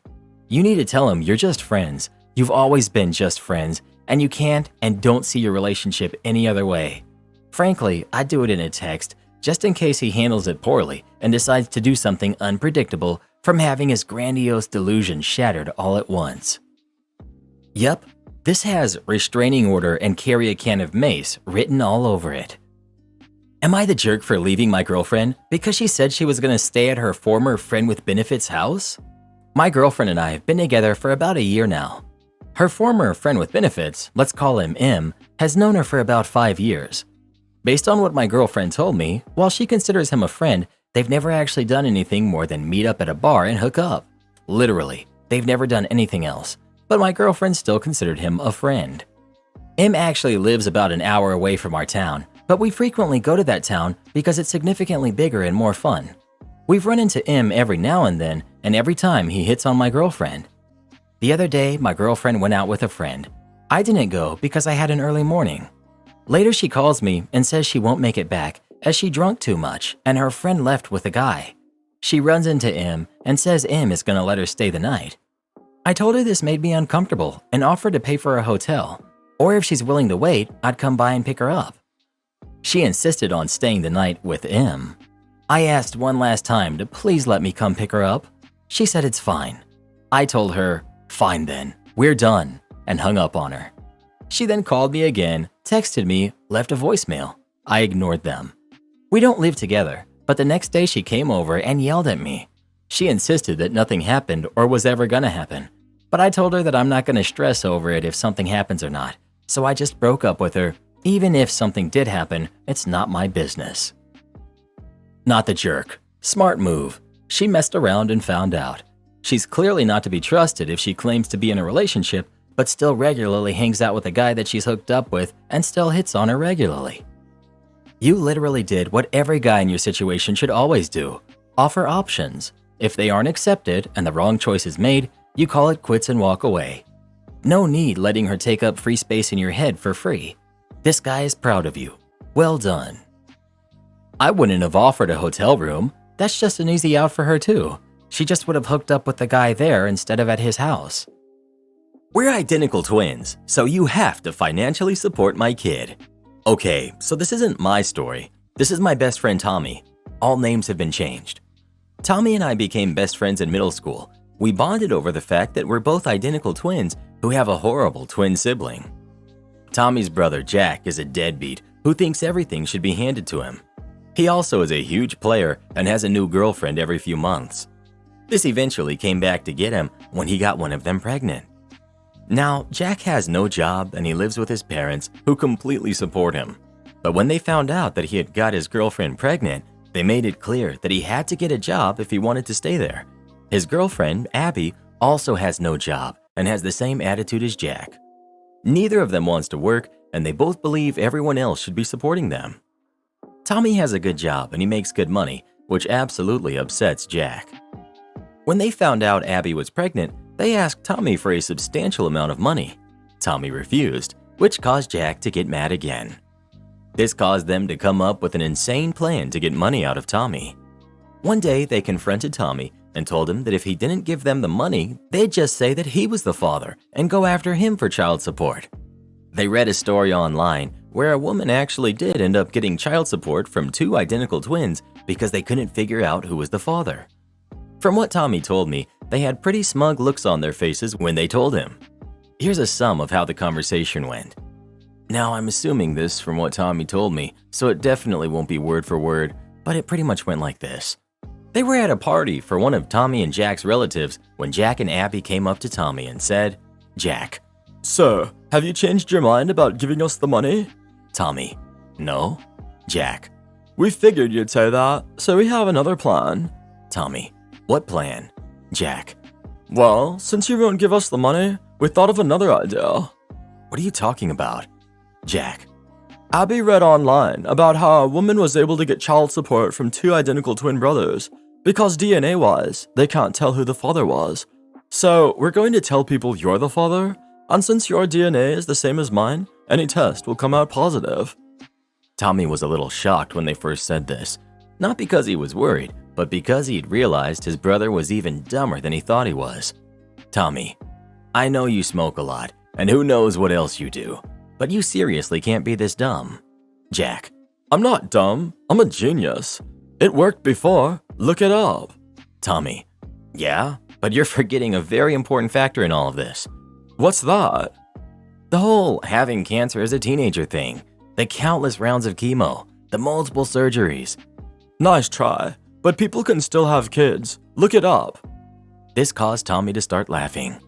You need to tell him you're just friends. You've always been just friends, and you can't and don't see your relationship any other way. Frankly, I'd do it in a text, just in case he handles it poorly and decides to do something unpredictable from having his grandiose delusion shattered all at once. Yep, This has restraining order and carry a can of mace written all over it. Am I the jerk for leaving my girlfriend because she said she was going to stay at her former friend with benefits house? My girlfriend and I have been together for about a year now. Her former friend with benefits, let's call him M, has known her for about 5 years. Based on what my girlfriend told me, while she considers him a friend, they've never actually done anything more than meet up at a bar and hook up. Literally, they've never done anything else, but my girlfriend still considered him a friend. M actually lives about an hour away from our town, but we frequently go to that town because it's significantly bigger and more fun. We've run into M every now and then, and every time he hits on my girlfriend. The other day, my girlfriend went out with a friend. I didn't go because I had an early morning. Later, she calls me and says she won't make it back as she drunk too much and her friend left with a guy. She runs into M and says M is going to let her stay the night. I told her this made me uncomfortable and offered to pay for a hotel, or if she's willing to wait, I'd come by and pick her up. She insisted on staying the night with M. I asked one last time to please let me come pick her up. She said it's fine. I told her, fine then, we're done, and hung up on her. She then called me again, texted me, left a voicemail. I ignored them. We don't live together, but the next day she came over and yelled at me. She insisted that nothing happened or was ever gonna happen, but I told her that I'm not gonna stress over it if something happens or not, so I just broke up with her. Even if something did happen, it's not my business. Not the jerk. Smart move. She messed around and found out. She's clearly not to be trusted if she claims to be in a relationship, but still regularly hangs out with a guy that she's hooked up with and still hits on her regularly. You literally did what every guy in your situation should always do. Offer options. If they aren't accepted and the wrong choice is made, you call it quits and walk away. No need letting her take up free space in your head for free. This guy is proud of you. Well done. I wouldn't have offered a hotel room. That's just an easy out for her too. She just would have hooked up with the guy there instead of at his house. We're identical twins, so you have to financially support my kid. Okay, so this isn't my story. This is my best friend Tommy. All names have been changed. Tommy and I became best friends in middle school. We bonded over the fact that we're both identical twins who have a horrible twin sibling. Tommy's brother Jack is a deadbeat who thinks everything should be handed to him. He also is a huge player and has a new girlfriend every few months. This eventually came back to get him when he got one of them pregnant. Now, Jack has no job and he lives with his parents who completely support him. But when they found out that he had got his girlfriend pregnant, they made it clear that he had to get a job if he wanted to stay there. His girlfriend, Abby, also has no job and has the same attitude as Jack. Neither of them wants to work, and they both believe everyone else should be supporting them. Tommy has a good job and he makes good money, which absolutely upsets Jack. When they found out Abby was pregnant, they asked Tommy for a substantial amount of money. Tommy refused, which caused Jack to get mad again. This caused them to come up with an insane plan to get money out of Tommy. One day, they confronted Tommy and told him that if he didn't give them the money, they'd just say that he was the father and go after him for child support. They read a story online where a woman actually did end up getting child support from two identical twins because they couldn't figure out who was the father. From what Tommy told me, they had pretty smug looks on their faces when they told him. Here's a sum of how the conversation went. Now, I'm assuming this from what Tommy told me, so it definitely won't be word for word, but it pretty much went like this. They were at a party for one of Tommy and Jack's relatives when Jack and Abby came up to Tommy and said, Jack, "Sir, have you changed your mind about giving us the money?" Tommy, no. Jack, "We figured you'd say that, so we have another plan." Tommy, what plan? Jack, "Well, since you won't give us the money, we thought of another idea." what are you talking about? Jack, Abby read online about how a woman was able to get child support from two identical twin brothers because DNA-wise, they can't tell who the father was. So we're going to tell people you're the father, and since your DNA is the same as mine, any test will come out positive. Tommy was a little shocked when they first said this, not because he was worried, but because he'd realized his brother was even dumber than he thought he was. Tommy, I know you smoke a lot, and who knows what else you do, but you seriously can't be this dumb. Jack, I'm not dumb, I'm a genius. It worked before, look it up. Tommy, yeah, but you're forgetting a very important factor in all of this. What's that? The whole having cancer as a teenager thing, the countless rounds of chemo, the multiple surgeries. Nice try, but people can still have kids. Look it up. This caused Tommy to start laughing.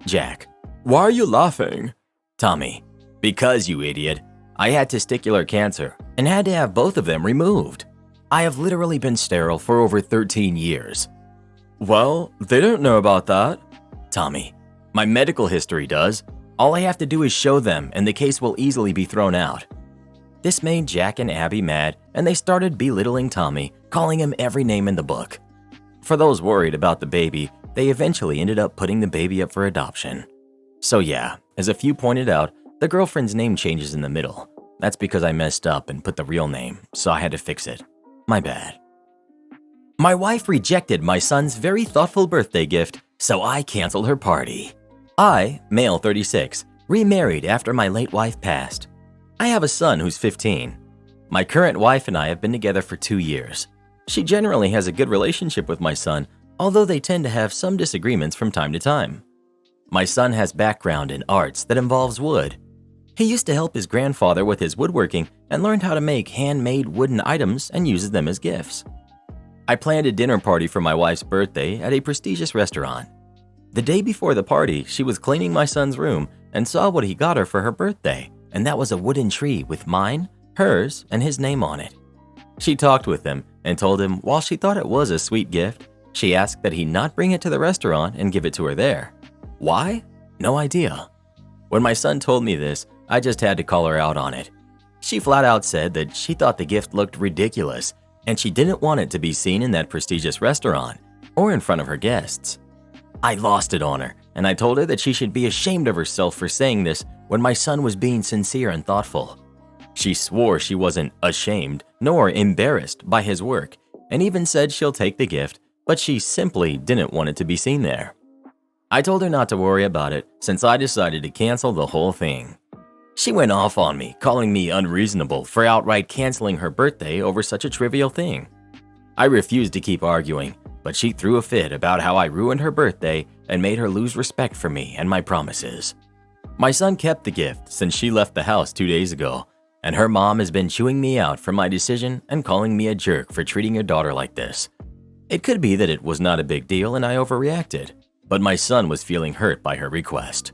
Jack: Why are you laughing? Tommy: Because, you idiot. I had testicular cancer and had to have both of them removed. I have literally been sterile for over 13 years. Well, they don't know about that. Tommy: My medical history does. All I have to do is show them and the case will easily be thrown out. This made Jack and Abby mad and they started belittling Tommy, calling him every name in the book. For those worried about the baby, they eventually ended up putting the baby up for adoption. So yeah, as a few pointed out, the girlfriend's name changes in the middle. That's because I messed up and put the real name, so I had to fix it. My bad. My wife rejected my son's very thoughtful birthday gift, so I canceled her party. I, male 36, remarried after my late wife passed. I have a son who's 15. My current wife and I have been together for 2 years. She generally has a good relationship with my son, although they tend to have some disagreements from time to time. My son has background in arts that involves wood. He used to help his grandfather with his woodworking and learned how to make handmade wooden items and uses them as gifts. I planned a dinner party for my wife's birthday at a prestigious restaurant. The day before the party, she was cleaning my son's room and saw what he got her for her birthday, and that was a wooden tree with mine, hers, and his name on it. She talked with him and told him while she thought it was a sweet gift, she asked that he not bring it to the restaurant and give it to her there. Why? No idea. When my son told me this, I just had to call her out on it. She flat out said that she thought the gift looked ridiculous and she didn't want it to be seen in that prestigious restaurant or in front of her guests. I lost it on her, and I told her that she should be ashamed of herself for saying this when my son was being sincere and thoughtful. She swore she wasn't ashamed nor embarrassed by his work, and even said she'll take the gift, but she simply didn't want it to be seen there. I told her not to worry about it since I decided to cancel the whole thing. She went off on me, calling me unreasonable for outright canceling her birthday over such a trivial thing. I refused to keep arguing, but she threw a fit about how I ruined her birthday and made her lose respect for me and my promises. My son kept the gift since she left the house 2 days ago, and her mom has been chewing me out for my decision and calling me a jerk for treating your daughter like this. It could be that it was not a big deal and I overreacted, but my son was feeling hurt by her request.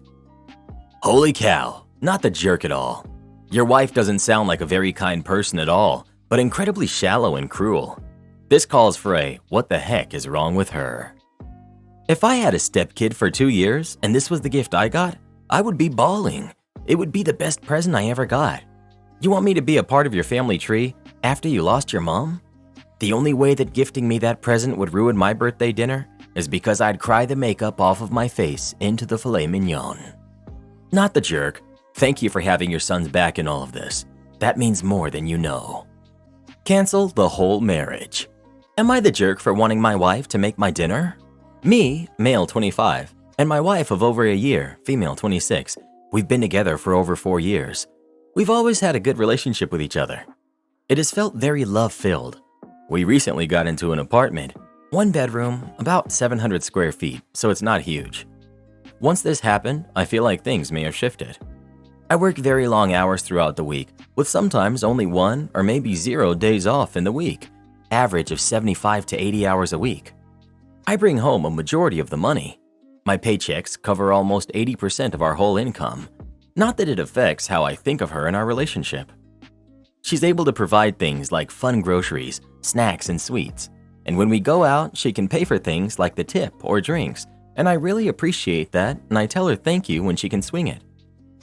Holy cow, not the jerk at all. Your wife doesn't sound like a very kind person at all, but incredibly shallow and cruel. This calls for a what the heck is wrong with her. If I had a stepkid for 2 years and this was the gift I got, I would be bawling. It would be the best present I ever got. You want me to be a part of your family tree after you lost your mom? The only way that gifting me that present would ruin my birthday dinner is because I'd cry the makeup off of my face into the filet mignon. Not the jerk. Thank you for having your son's back in all of this. That means more than you know. Cancel the whole marriage. Am I the jerk for wanting my wife to make my dinner? Me, male 25, and my wife of over a year, female 26, we've been together for over 4 years. We've always had a good relationship with each other. It has felt very love-filled. We recently got into an apartment, 1 bedroom, about 700 square feet, so it's not huge. Once this happened, I feel like things may have shifted. I work very long hours throughout the week, with sometimes only 1 or maybe 0 days off in the week, average of 75 to 80 hours a week. I bring home a majority of the money. My paychecks cover almost 80% of our whole income. Not that it affects how I think of her in our relationship. She's able to provide things like fun groceries, snacks, and sweets. And when we go out, she can pay for things like the tip or drinks, and I really appreciate that, and I tell her thank you when she can swing it.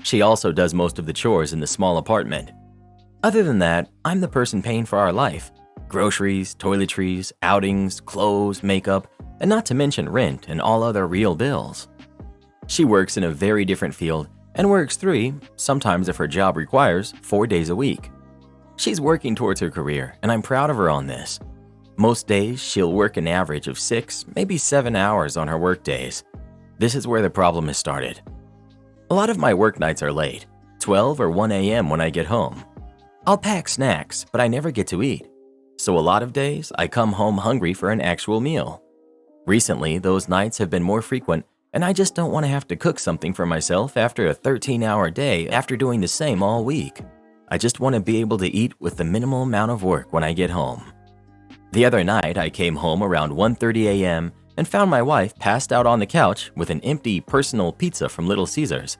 She also does most of the chores in the small apartment. Other than that, I'm the person paying for our life. Groceries, toiletries, outings, clothes, makeup, and not to mention rent and all other real bills. She works in a very different field and works 3, sometimes if her job requires, 4 days a week. She's working towards her career, and I'm proud of her on this. Most days, she'll work an average of 6, maybe 7 hours on her work days. This is where the problem has started. A lot of my work nights are late, 12 or 1 a.m. when I get home. I'll pack snacks, but I never get to eat. So a lot of days, I come home hungry for an actual meal. Recently, those nights have been more frequent, and I just don't want to have to cook something for myself after a 13-hour day after doing the same all week. I just want to be able to eat with the minimal amount of work when I get home. The other night, I came home around 1:30 a.m. and found my wife passed out on the couch with an empty personal pizza from Little Caesars.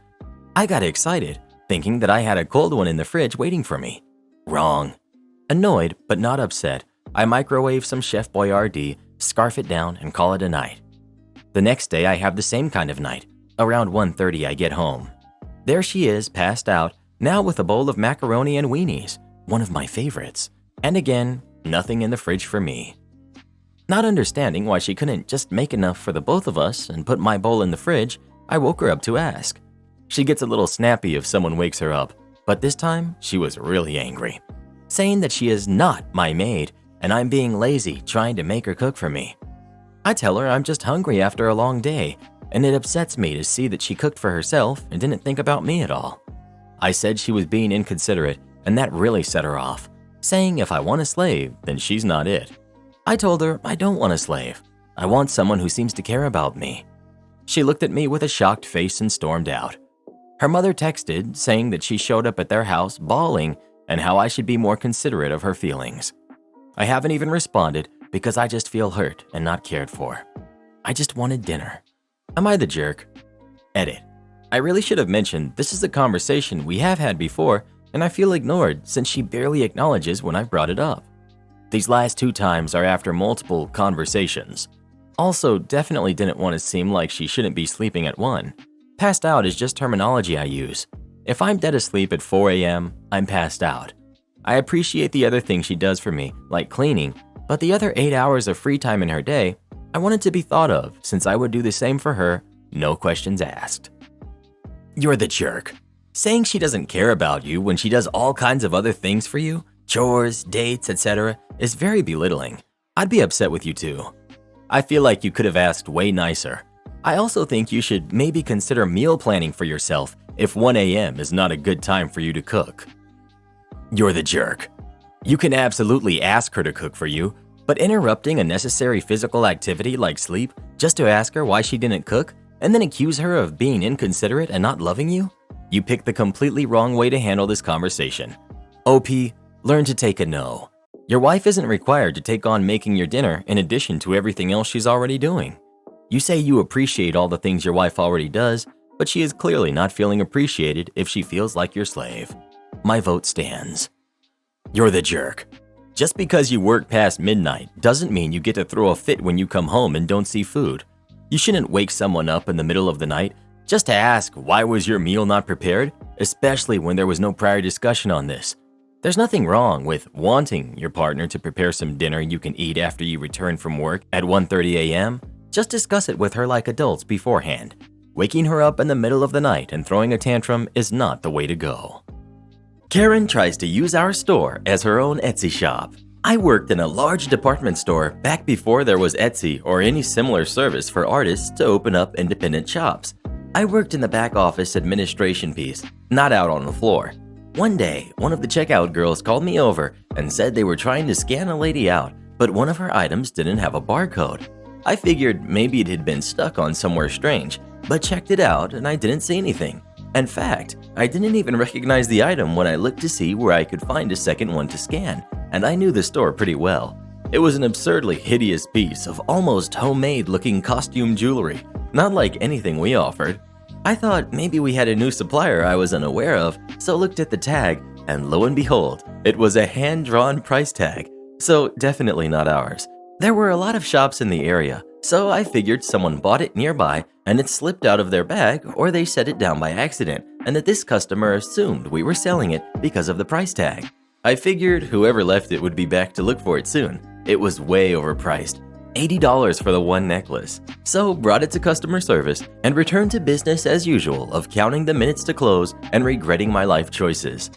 I got excited, thinking that I had a cold one in the fridge waiting for me. Wrong. Annoyed, but not upset, I microwave some Chef Boyardee, scarf it down, and call it a night. The next day, I have the same kind of night. Around 1:30, I get home. There she is, passed out, now with a bowl of macaroni and weenies, one of my favorites. And again, nothing in the fridge for me. Not understanding why she couldn't just make enough for the both of us and put my bowl in the fridge, I woke her up to ask. She gets a little snappy if someone wakes her up, but this time she was really angry, saying that she is not my maid and I'm being lazy trying to make her cook for me. I tell her I'm just hungry after a long day, and it upsets me to see that she cooked for herself and didn't think about me at all. I said she was being inconsiderate, and that really set her off, saying if I want a slave, then she's not it. I told her I don't want a slave. I want someone who seems to care about me. She looked at me with a shocked face and stormed out. Her mother texted, saying that she showed up at their house bawling and how I should be more considerate of her feelings. I haven't even responded because I just feel hurt and not cared for. I just wanted dinner. Am I the jerk? Edit. I really should have mentioned this is a conversation we have had before, and I feel ignored since she barely acknowledges when I brought it up. These last 2 times are after multiple conversations. Also, definitely didn't want to seem like she shouldn't be sleeping at 1. Passed out is just terminology I use. If I'm dead asleep at 4 a.m., I'm passed out. I appreciate the other things she does for me, like cleaning, but the other 8 hours of free time in her day, I wanted to be thought of since I would do the same for her, no questions asked. You're the jerk. Saying she doesn't care about you when she does all kinds of other things for you, chores, dates, etc., is very belittling. I'd be upset with you too. I feel like you could have asked way nicer. I also think you should maybe consider meal planning for yourself if 1 a.m. is not a good time for you to cook. You're the jerk. You can absolutely ask her to cook for you, but interrupting a necessary physical activity like sleep just to ask her why she didn't cook and then accuse her of being inconsiderate and not loving you? You picked the completely wrong way to handle this conversation. OP, learn to take a no. Your wife isn't required to take on making your dinner in addition to everything else she's already doing. You say you appreciate all the things your wife already does, but she is clearly not feeling appreciated if she feels like your slave. My vote stands. You're the jerk. Just because you work past midnight doesn't mean you get to throw a fit when you come home and don't see food. You shouldn't wake someone up in the middle of the night just to ask why was your meal not prepared, especially when there was no prior discussion on this. There's nothing wrong with wanting your partner to prepare some dinner you can eat after you return from work at 1:30 a.m. Just discuss it with her like adults beforehand. Waking her up in the middle of the night and throwing a tantrum is not the way to go. Karen tries to use our store as her own Etsy shop. I worked in a large department store back before there was Etsy or any similar service for artists to open up independent shops. I worked in the back office administration piece, not out on the floor. One day, one of the checkout girls called me over and said they were trying to scan a lady out, but one of her items didn't have a barcode. I figured maybe it had been stuck on somewhere strange, but checked it out and I didn't see anything. In fact, I didn't even recognize the item when I looked to see where I could find a second one to scan, and I knew the store pretty well. It was an absurdly hideous piece of almost homemade looking costume jewelry, not like anything we offered. I thought maybe we had a new supplier I was unaware of, so looked at the tag, and lo and behold, it was a hand-drawn price tag, so definitely not ours. There were a lot of shops in the area, so I figured someone bought it nearby and it slipped out of their bag or they set it down by accident and that this customer assumed we were selling it because of the price tag. I figured whoever left it would be back to look for it soon. It was way overpriced, $80 for the one necklace. So brought it to customer service and returned to business as usual of counting the minutes to close and regretting my life choices.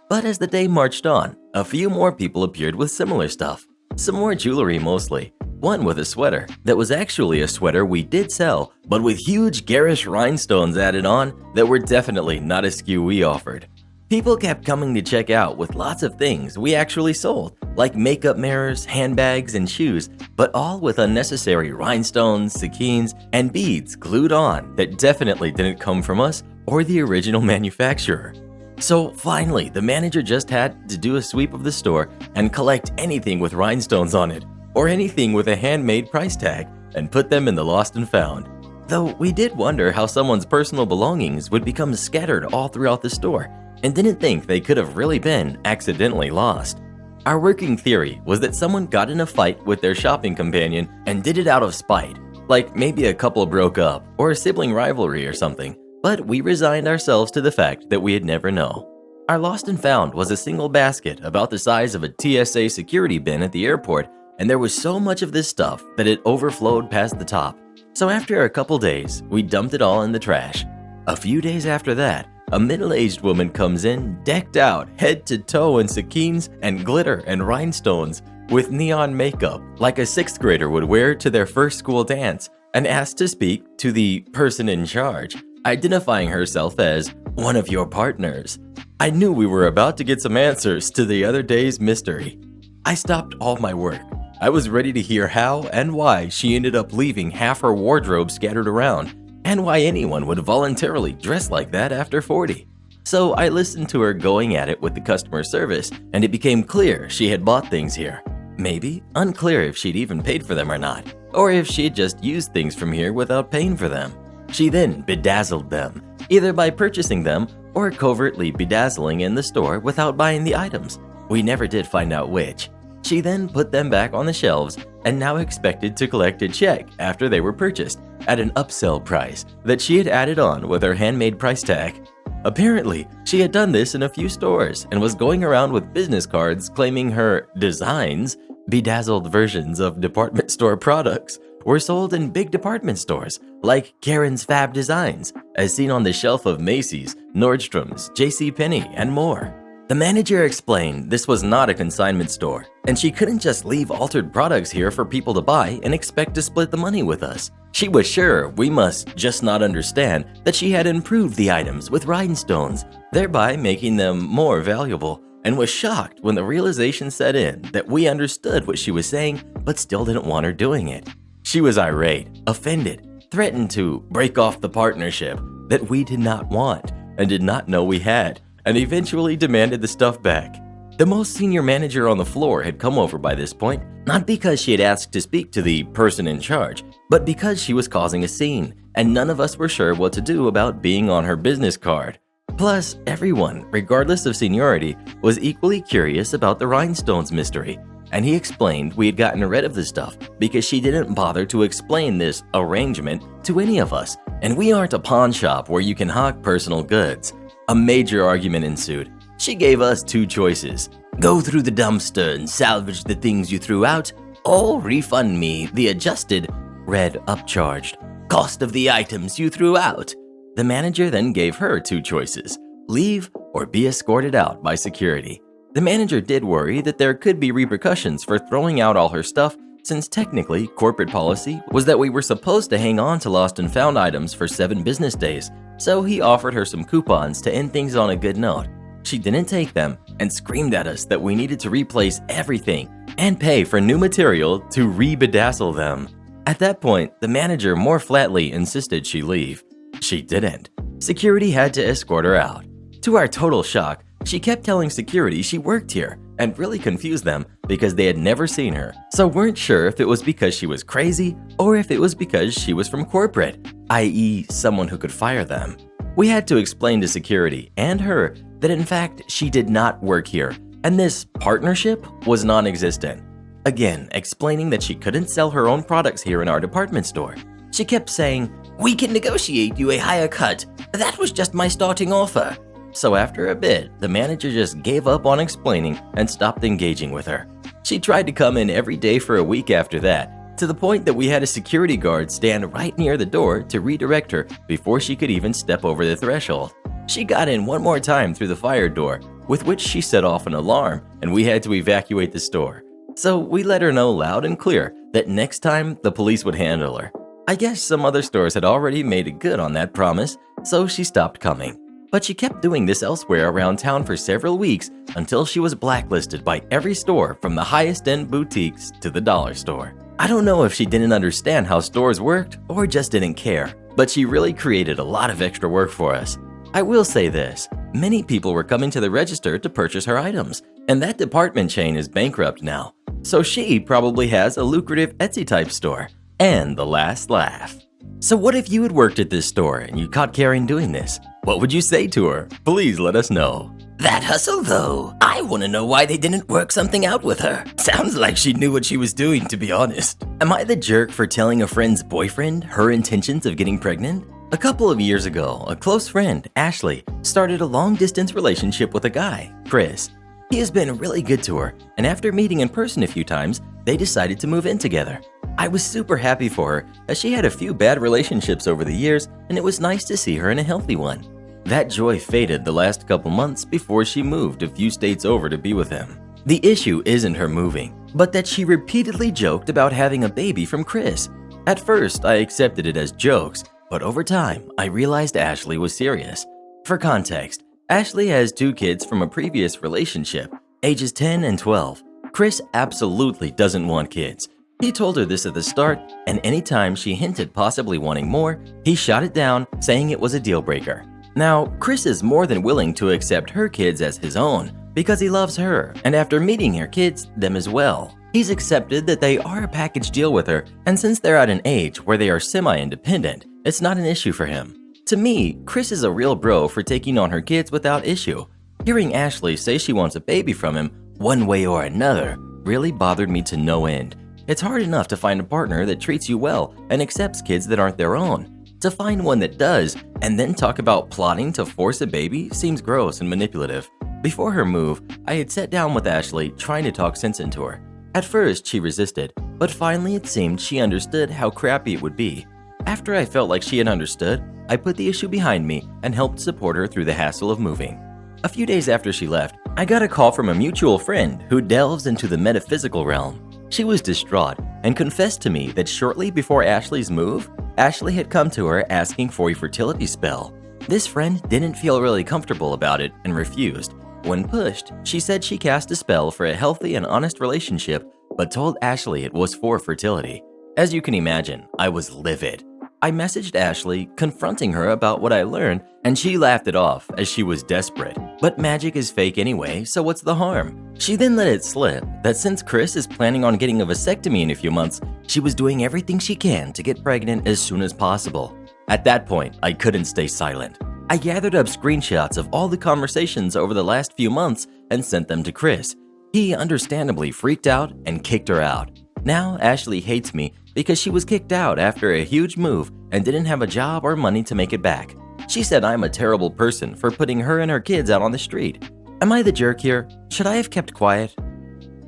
But as the day marched on, a few more people appeared with similar stuff. Some more jewelry mostly. One with a sweater that was actually a sweater we did sell, but with huge garish rhinestones added on that were definitely not a SKU we offered. People kept coming to check out with lots of things we actually sold, like makeup mirrors, handbags, and shoes, but all with unnecessary rhinestones, sakines, and beads glued on that definitely didn't come from us or the original manufacturer. So finally, the manager just had to do a sweep of the store and collect anything with rhinestones on it, or anything with a handmade price tag, and put them in the lost and found. Though we did wonder how someone's personal belongings would become scattered all throughout the store, and didn't think they could have really been accidentally lost. Our working theory was that someone got in a fight with their shopping companion and did it out of spite, like maybe a couple broke up or a sibling rivalry or something, but we resigned ourselves to the fact that we'd never know. Our lost and found was a single basket about the size of a TSA security bin at the airport, and there was so much of this stuff that it overflowed past the top. So after a couple days, we dumped it all in the trash. A few days after that, a middle-aged woman comes in, decked out head to toe in sakines and glitter and rhinestones, with neon makeup like a 6th grader would wear to their first school dance, and asked to speak to the person in charge, identifying herself as one of your partners. I knew we were about to get some answers to the other day's mystery. I stopped all my work. I was ready to hear how and why she ended up leaving half her wardrobe scattered around, and why anyone would voluntarily dress like that after 40. So I listened to her going at it with the customer service, and it became clear she had bought things here. Maybe unclear if she'd even paid for them or not, or if she had just used things from here without paying for them. She then bedazzled them, either by purchasing them or covertly bedazzling in the store without buying the items. We never did find out which. She then put them back on the shelves and now expected to collect a check after they were purchased at an upsell price that she had added on with her handmade price tag. Apparently, she had done this in a few stores and was going around with business cards claiming her designs, bedazzled versions of department store products, were sold in big department stores like Karen's Fab Designs, as seen on the shelf of Macy's, Nordstrom's, JCPenney, and more. The manager explained this was not a consignment store, and she couldn't just leave altered products here for people to buy and expect to split the money with us. She was sure we must just not understand that she had improved the items with rhinestones, thereby making them more valuable, and was shocked when the realization set in that we understood what she was saying but still didn't want her doing it. She was irate, offended, threatened to break off the partnership that we did not want and did not know we had, and eventually demanded the stuff back. The most senior manager on the floor had come over by this point, not because she had asked to speak to the person in charge, but because she was causing a scene, and none of us were sure what to do about being on her business card. Plus, everyone, regardless of seniority, was equally curious about the rhinestones mystery, and he explained we had gotten rid of the stuff because she didn't bother to explain this arrangement to any of us, and we aren't a pawn shop where you can hawk personal goods. A major argument ensued. She gave us two choices: go through the dumpster and salvage the things you threw out, or refund me the adjusted, red upcharged, cost of the items you threw out. The manager then gave her two choices: leave or be escorted out by security. The manager did worry that there could be repercussions for throwing out all her stuff, since technically corporate policy was that we were supposed to hang on to lost and found items for 7 business days. So he offered her some coupons to end things on a good note. She didn't take them and screamed at us that we needed to replace everything and pay for new material to re-bedazzle them. At that point, the manager more flatly insisted she leave. She didn't. Security had to escort her out. To our total shock, she kept telling security she worked here and really confused them because they had never seen her, so weren't sure if it was because she was crazy or if it was because she was from corporate, i.e. someone who could fire them. We had to explain to security and her that in fact she did not work here and this partnership was non-existent. Again, explaining that she couldn't sell her own products here in our department store. She kept saying, "We can negotiate you a higher cut. That was just my starting offer." So after a bit, the manager just gave up on explaining and stopped engaging with her. She tried to come in every day for a week after that, to the point that we had a security guard stand right near the door to redirect her before she could even step over the threshold. She got in one more time through the fire door, with which she set off an alarm, and we had to evacuate the store. So we let her know loud and clear that next time the police would handle her. I guess some other stores had already made it good on that promise, so she stopped coming. But she kept doing this elsewhere around town for several weeks until she was blacklisted by every store from the highest end boutiques to the dollar store. I don't know if she didn't understand how stores worked or just didn't care, but she really created a lot of extra work for us. I will say this, many people were coming to the register to purchase her items, and that department chain is bankrupt now. So she probably has a lucrative Etsy-type store. And the last laugh. So what if you had worked at this store and you caught Karen doing this? What would you say to her? Please let us know. That hustle, though. I want to know why they didn't work something out with her. Sounds like she knew what she was doing, to be honest. Am I the jerk for telling a friend's boyfriend her intentions of getting pregnant? A couple of years ago, a close friend, Ashley, started a long-distance relationship with a guy, Chris. He has been really good to her, and after meeting in person a few times, they decided to move in together. I was super happy for her, as she had a few bad relationships over the years, and it was nice to see her in a healthy one. That joy faded the last couple months before she moved a few states over to be with him. The issue isn't her moving, but that she repeatedly joked about having a baby from Chris. At first, I accepted it as jokes, but over time, I realized Ashley was serious. For context, Ashley has 2 kids from a previous relationship, ages 10 and 12. Chris absolutely doesn't want kids. He told her this at the start, and anytime she hinted possibly wanting more, he shot it down, saying it was a deal breaker. Now, Chris is more than willing to accept her kids as his own because he loves her, and after meeting her kids, them as well. He's accepted that they are a package deal with her, and since they're at an age where they are semi-independent, it's not an issue for him. To me, Chris is a real bro for taking on her kids without issue. Hearing Ashley say she wants a baby from him, one way or another, really bothered me to no end. It's hard enough to find a partner that treats you well and accepts kids that aren't their own. To find one that does, and then talk about plotting to force a baby seems gross and manipulative. Before her move, I had sat down with Ashley trying to talk sense into her. At first, she resisted, but finally it seemed she understood how crappy it would be. After I felt like she had understood, I put the issue behind me and helped support her through the hassle of moving. A few days after she left, I got a call from a mutual friend who delves into the metaphysical realm. She was distraught and confessed to me that shortly before Ashley's move, Ashley had come to her asking for a fertility spell. This friend didn't feel really comfortable about it and refused. When pushed, she said she cast a spell for a healthy and honest relationship, but told Ashley it was for fertility. As you can imagine, I was livid. I messaged Ashley, confronting her about what I learned, and she laughed it off as she was desperate. But magic is fake anyway, so what's the harm? She then let it slip that since Chris is planning on getting a vasectomy in a few months, she was doing everything she can to get pregnant as soon as possible. At that point, I couldn't stay silent. I gathered up screenshots of all the conversations over the last few months and sent them to Chris. He understandably freaked out and kicked her out. Now Ashley hates me because she was kicked out after a huge move and didn't have a job or money to make it back. She said I'm a terrible person for putting her and her kids out on the street. Am I the jerk here? Should I have kept quiet?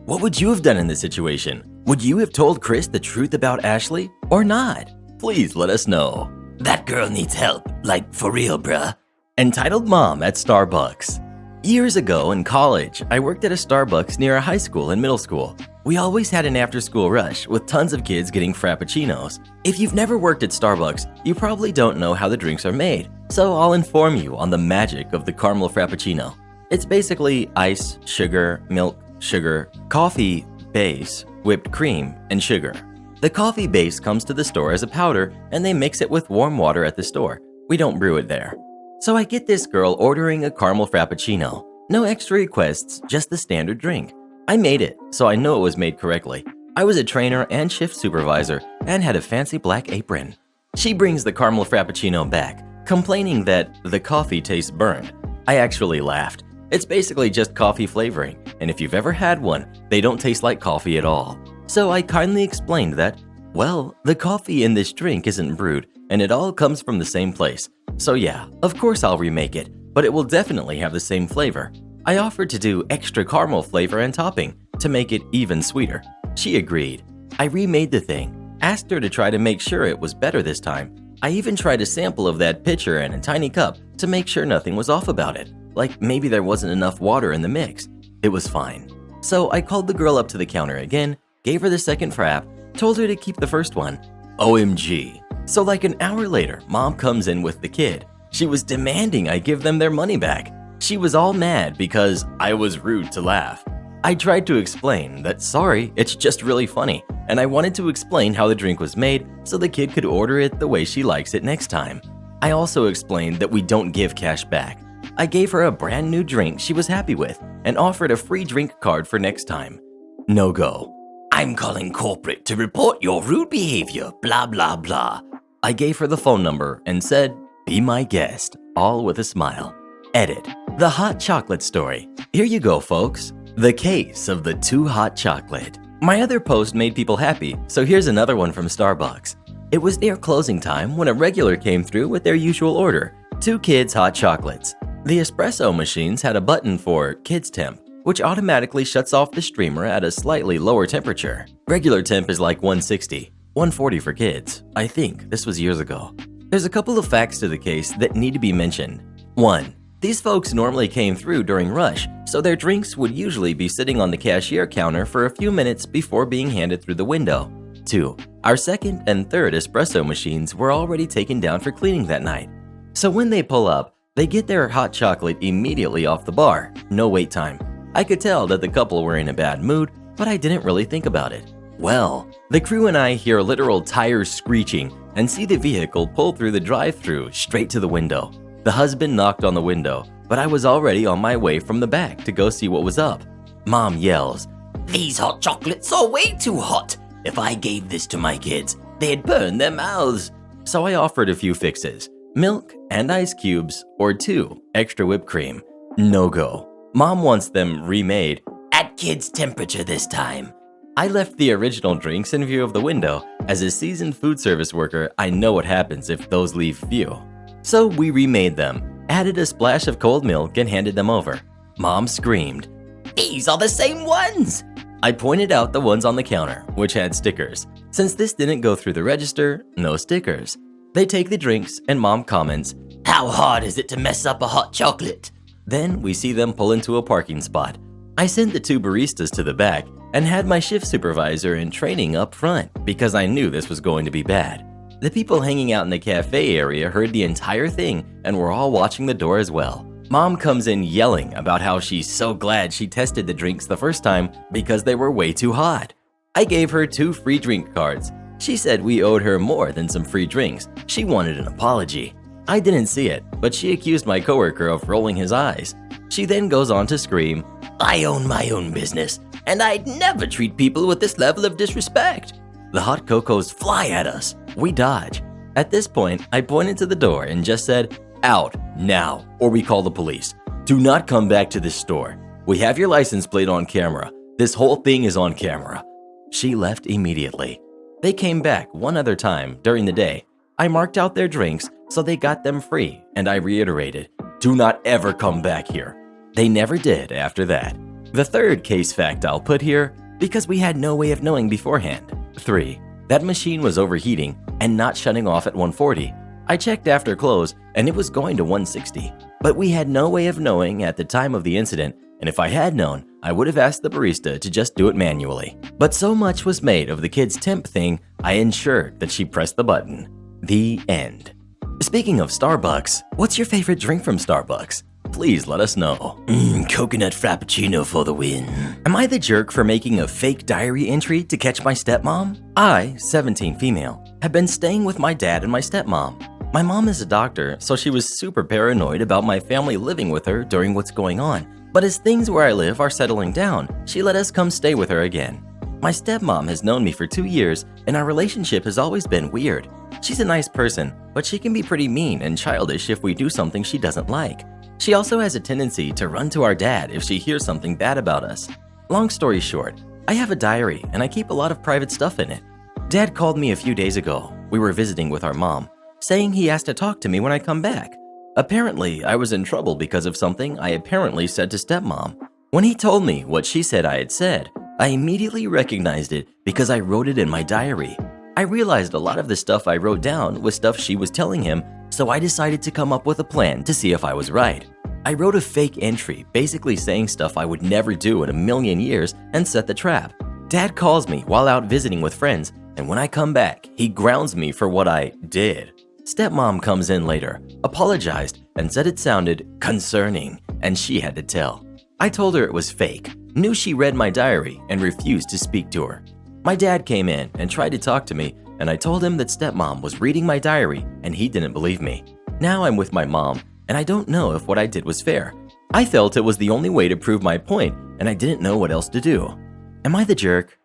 What would you have done in this situation? Would you have told Chris the truth about Ashley or not? Please let us know. That girl needs help, like for real, bruh. Entitled Mom at Starbucks. Years ago in college, I worked at a Starbucks near a high school and middle school. We always had an after-school rush with tons of kids getting frappuccinos. If you've never worked at Starbucks, you probably don't know how the drinks are made, so I'll inform you on the magic of the caramel frappuccino. It's basically ice, sugar, milk, sugar, coffee base, whipped cream, and sugar. The coffee base comes to the store as a powder, and they mix it with warm water at the store. We don't brew it there. So I get this girl ordering a caramel frappuccino. No extra requests, just the standard drink. I made it, so I know it was made correctly. I was a trainer and shift supervisor and had a fancy black apron. She brings the caramel frappuccino back, complaining that the coffee tastes burned. I actually laughed. It's basically just coffee flavoring, and if you've ever had one, they don't taste like coffee at all. So I kindly explained that, well, the coffee in this drink isn't brewed, and it all comes from the same place. So yeah, of course I'll remake it, but it will definitely have the same flavor. I offered to do extra caramel flavor and topping to make it even sweeter. She agreed. I remade the thing, asked her to try to make sure it was better this time. I even tried a sample of that pitcher in a tiny cup to make sure nothing was off about it, like maybe there wasn't enough water in the mix. It was fine. So I called the girl up to the counter again, gave her the second frap, told her to keep the first one. OMG. So like an hour later, Mom comes in with the kid. She was demanding I give them their money back. She was all mad because I was rude to laugh. I tried to explain that sorry, it's just really funny, and I wanted to explain how the drink was made so the kid could order it the way she likes it next time. I also explained that we don't give cash back. I gave her a brand new drink she was happy with and offered a free drink card for next time. No go. I'm calling corporate to report your rude behavior, blah blah blah. I gave her the phone number and said, be my guest, all with a smile. Edit. The hot chocolate story. Here you go, folks. The case of the too hot chocolate. My other post made people happy, so here's another one from Starbucks. It was near closing time when a regular came through with their usual order, 2 kids hot chocolates. The espresso machines had a button for kids temp, which automatically shuts off the streamer at a slightly lower temperature. Regular temp is like 160, 140 for kids. I think this was years ago. There's a couple of facts to the case that need to be mentioned. 1. These folks normally came through during rush, so their drinks would usually be sitting on the cashier counter for a few minutes before being handed through the window. 2. Our second and third espresso machines were already taken down for cleaning that night. So when they pull up, they get their hot chocolate immediately off the bar, no wait time. I could tell that the couple were in a bad mood, but I didn't really think about it. Well, the crew and I hear literal tires screeching and see the vehicle pull through the drive-thru straight to the window. The husband knocked on the window, but I was already on my way from the back to go see what was up. Mom yells, These hot chocolates are way too hot. If I gave this to my kids, they'd burn their mouths. So I offered a few fixes, milk and ice cubes or 2 extra whipped cream. No go. Mom wants them remade at kids' temperature this time. I left the original drinks in view of the window. As a seasoned food service worker, I know what happens if those leave view. So we remade them, added a splash of cold milk and handed them over. Mom screamed, These are the same ones! I pointed out the ones on the counter, which had stickers. Since this didn't go through the register, no stickers. They take the drinks and Mom comments, How hard is it to mess up a hot chocolate? Then we see them pull into a parking spot. I sent the 2 baristas to the back and had my shift supervisor in training up front because I knew this was going to be bad. The people hanging out in the cafe area heard the entire thing and were all watching the door as well. Mom comes in yelling about how she's so glad she tested the drinks the first time because they were way too hot. I gave her 2 free drink cards. She said we owed her more than some free drinks. She wanted an apology. I didn't see it, but she accused my coworker of rolling his eyes. She then goes on to scream, I own my own business, and I'd never treat people with this level of disrespect. The hot cocos fly at us. We dodge. At this point, I pointed to the door and just said, out now, or we call the police. Do not come back to this store. We have your license plate on camera. This whole thing is on camera. She left immediately. They came back one other time during the day. I marked out their drinks so they got them free, and I reiterated, do not ever come back here. They never did after that. The third case fact I'll put here, because we had no way of knowing beforehand. 3. That machine was overheating and not shutting off at 140. I checked after close and it was going to 160. But we had no way of knowing at the time of the incident, and if I had known, I would have asked the barista to just do it manually. But so much was made of the kid's temp thing, I ensured that she pressed the button. The end. Speaking of Starbucks, what's your favorite drink from Starbucks? Please let us know. Coconut frappuccino for the win. Am I the jerk for making a fake diary entry to catch my stepmom? I, 17 female, have been staying with my dad and my stepmom. My mom is a doctor, so she was super paranoid about my family living with her during what's going on. But as things where I live are settling down, she let us come stay with her again. My stepmom has known me for 2 years, and our relationship has always been weird. She's a nice person, but she can be pretty mean and childish if we do something she doesn't like. She also has a tendency to run to our dad if she hears something bad about us. Long story short, I have a diary and I keep a lot of private stuff in it. Dad called me a few days ago. We were visiting with our mom, saying he has to talk to me when I come back. Apparently, I was in trouble because of something I apparently said to stepmom. When he told me what she said I had said, I immediately recognized it because I wrote it in my diary. I realized a lot of the stuff I wrote down was stuff she was telling him, so I decided to come up with a plan to see if I was right. I wrote a fake entry basically saying stuff I would never do in a million years and set the trap. Dad calls me while out visiting with friends, and when I come back, he grounds me for what I did. Stepmom comes in later, apologized, and said it sounded concerning, and she had to tell. I told her it was fake, knew she read my diary, and refused to speak to her. My dad came in and tried to talk to me, and I told him that Stepmom was reading my diary, and he didn't believe me. Now I'm with my mom, and I don't know if what I did was fair. I felt it was the only way to prove my point, and I didn't know what else to do. Am I the jerk?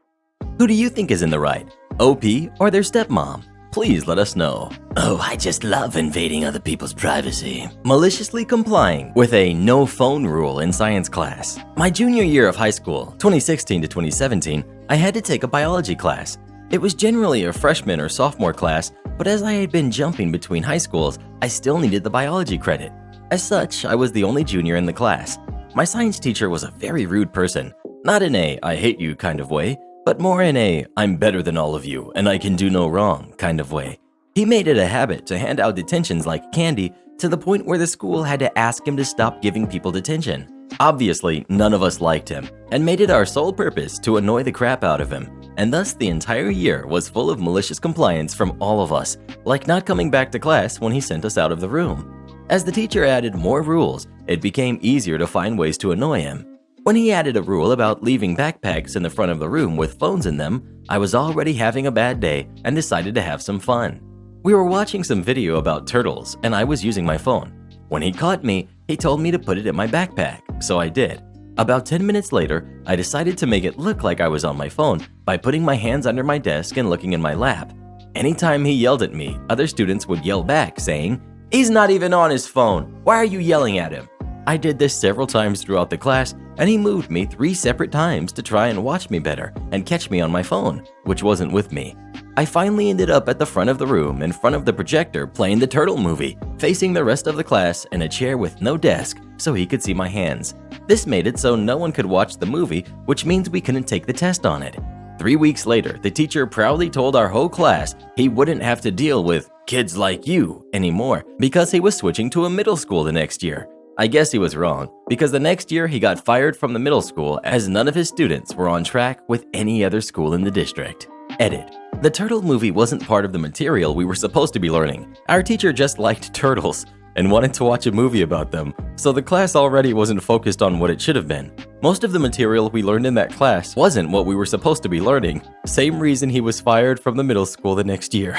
Who do you think is in the right? OP or their stepmom? Please let us know. Oh, I just love invading other people's privacy. Maliciously complying with a no phone rule in science class. My junior year of high school, 2016 to 2017, I had to take a biology class. It was generally a freshman or sophomore class, but as I had been jumping between high schools, I still needed the biology credit. As such, I was the only junior in the class. My science teacher was a very rude person, not in a I hate you kind of way, but more in a I'm better than all of you and I can do no wrong kind of way. He made it a habit to hand out detentions like candy to the point where the school had to ask him to stop giving people detention. Obviously, none of us liked him and made it our sole purpose to annoy the crap out of him, and thus the entire year was full of malicious compliance from all of us, like not coming back to class when he sent us out of the room. As the teacher added more rules, it became easier to find ways to annoy him. When he added a rule about leaving backpacks in the front of the room with phones in them, I was already having a bad day and decided to have some fun. We were watching some video about turtles and I was using my phone. When he caught me, he told me to put it in my backpack, so I did. About 10 minutes later, I decided to make it look like I was on my phone by putting my hands under my desk and looking in my lap. Anytime he yelled at me, other students would yell back saying, "He's not even on his phone. Why are you yelling at him?" I did this several times throughout the class, and he moved me 3 separate times to try and watch me better and catch me on my phone, which wasn't with me. I finally ended up at the front of the room in front of the projector playing the turtle movie, facing the rest of the class in a chair with no desk so he could see my hands. This made it so no one could watch the movie, which means we couldn't take the test on it. 3 weeks later, the teacher proudly told our whole class he wouldn't have to deal with kids like you anymore because he was switching to a middle school the next year. I guess he was wrong, because the next year he got fired from the middle school as none of his students were on track with any other school in the district. Edit. The turtle movie wasn't part of the material we were supposed to be learning. Our teacher just liked turtles and wanted to watch a movie about them, so the class already wasn't focused on what it should have been. Most of the material we learned in that class wasn't what we were supposed to be learning. Same reason he was fired from the middle school the next year.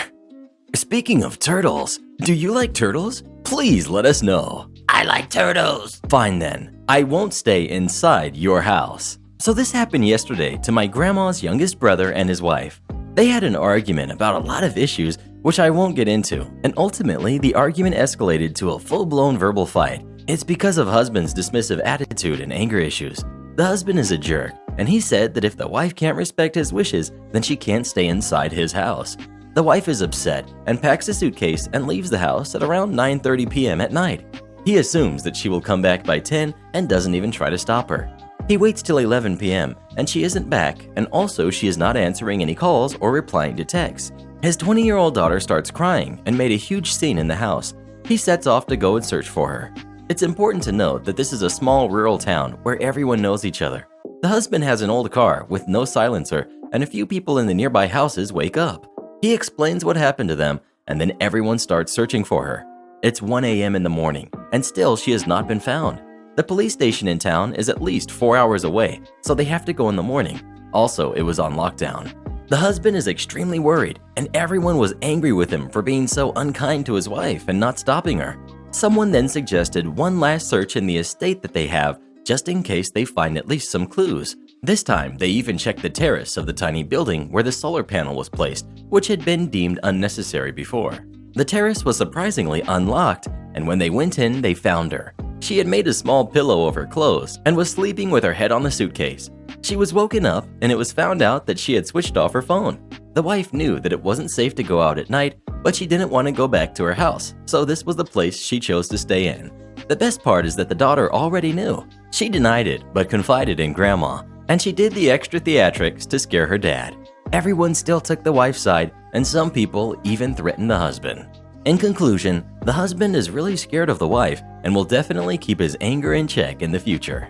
Speaking of turtles, do you like turtles? Please let us know. I like turtles. Fine then, I won't stay inside your house. So this happened yesterday to my grandma's youngest brother and his wife. They had an argument about a lot of issues which I won't get into, and ultimately the argument escalated to a full-blown verbal fight. It's because of husband's dismissive attitude and anger issues. The husband is a jerk, and he said that if the wife can't respect his wishes, then she can't stay inside his house. The wife is upset and packs a suitcase and leaves the house at around 9:30 p.m. at night. He assumes that she will come back by 10 and doesn't even try to stop her. He waits till 11 p.m. and she isn't back, and also she is not answering any calls or replying to texts. His 20-year-old daughter starts crying and made a huge scene in the house. He sets off to go and search for her. It's important to note that this is a small rural town where everyone knows each other. The husband has an old car with no silencer, and a few people in the nearby houses wake up. He explains what happened to them, and then everyone starts searching for her. It's 1 a.m. in the morning, and still she has not been found. The police station in town is at least 4 hours away, so they have to go in the morning. Also, it was on lockdown. The husband is extremely worried, and everyone was angry with him for being so unkind to his wife and not stopping her. Someone then suggested one last search in the estate that they have, just in case they find at least some clues. This time, they even checked the terrace of the tiny building where the solar panel was placed, which had been deemed unnecessary before. The terrace was surprisingly unlocked, and when they went in, they found her. She had made a small pillow of her clothes and was sleeping with her head on the suitcase. She was woken up, and it was found out that she had switched off her phone. The wife knew that it wasn't safe to go out at night, but she didn't want to go back to her house, so this was the place she chose to stay in. The best part is that the daughter already knew. She denied it, but confided in grandma, and she did the extra theatrics to scare her dad. Everyone still took the wife's side, and some people even threatened the husband. In conclusion, the husband is really scared of the wife and will definitely keep his anger in check in the future.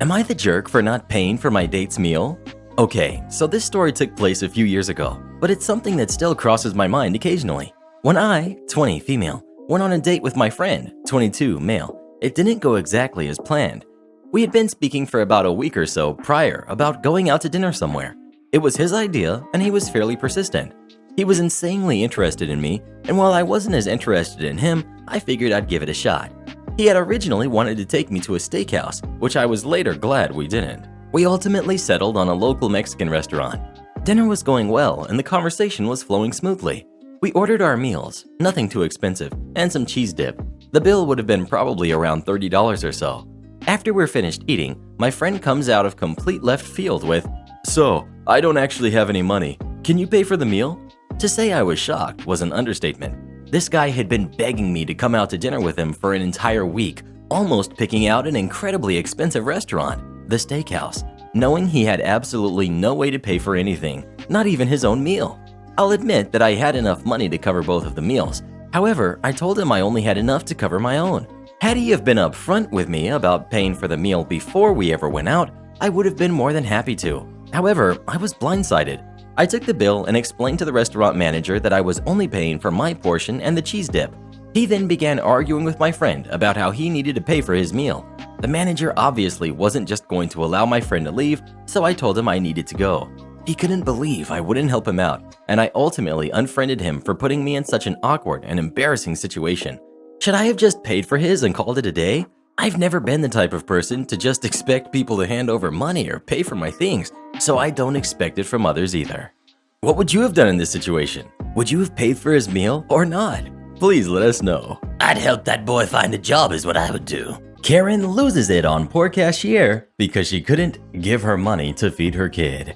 Am I the jerk for not paying for my date's meal? Okay, so this story took place a few years ago, but it's something that still crosses my mind occasionally. When I, 20 female, went on a date with my friend, 22 male, it didn't go exactly as planned. We had been speaking for about a week or so prior about going out to dinner somewhere. It was his idea and he was fairly persistent. He was insanely interested in me, and while I wasn't as interested in him, I figured I'd give it a shot. He had originally wanted to take me to a steakhouse, which I was later glad we didn't. We ultimately settled on a local Mexican restaurant. Dinner was going well and the conversation was flowing smoothly. We ordered our meals, nothing too expensive, and some cheese dip. The bill would have been probably around $30 or so. After we're finished eating, my friend comes out of complete left field with, "So, I don't actually have any money. Can you pay for the meal?" To say I was shocked was an understatement. This guy had been begging me to come out to dinner with him for an entire week, almost picking out an incredibly expensive restaurant, the steakhouse, knowing he had absolutely no way to pay for anything, not even his own meal. I'll admit that I had enough money to cover both of the meals. However, I told him I only had enough to cover my own. Had he have been upfront with me about paying for the meal before we ever went out, I would have been more than happy to. However, I was blindsided. I took the bill and explained to the restaurant manager that I was only paying for my portion and the cheese dip. He then began arguing with my friend about how he needed to pay for his meal. The manager obviously wasn't just going to allow my friend to leave, so I told him I needed to go. He couldn't believe I wouldn't help him out, and I ultimately unfriended him for putting me in such an awkward and embarrassing situation. Should I have just paid for his and called it a day? I've never been the type of person to just expect people to hand over money or pay for my things, so I don't expect it from others either. What would you have done in this situation? Would you have paid for his meal or not? Please let us know. I'd help that boy find a job is what I would do. Karen loses it on poor cashier because she couldn't give her money to feed her kid.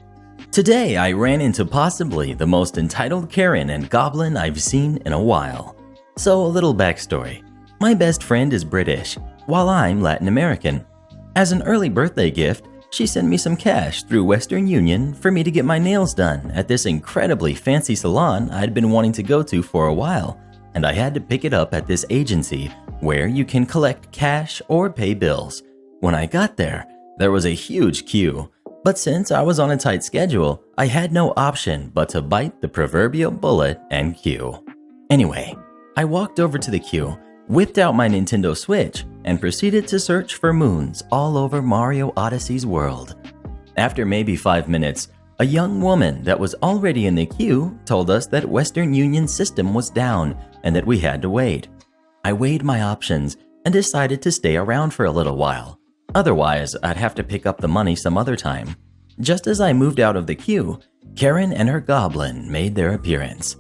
Today, I ran into possibly the most entitled Karen and goblin I've seen in a while. So a little backstory. My best friend is British, while I'm Latin American. As an early birthday gift, she sent me some cash through Western Union for me to get my nails done at this incredibly fancy salon I'd been wanting to go to for a while, and I had to pick it up at this agency where you can collect cash or pay bills. When I got there was a huge queue, but since I was on a tight schedule, I had no option but to bite the proverbial bullet and queue. Anyway, I walked over to the queue, whipped out my Nintendo Switch, and proceeded to search for moons all over Mario Odyssey's world. After maybe 5 minutes, a young woman that was already in the queue told us that Western Union's system was down and that we had to wait. I weighed my options and decided to stay around for a little while. Otherwise, I'd have to pick up the money some other time. Just as I moved out of the queue, Karen and her goblin made their appearance.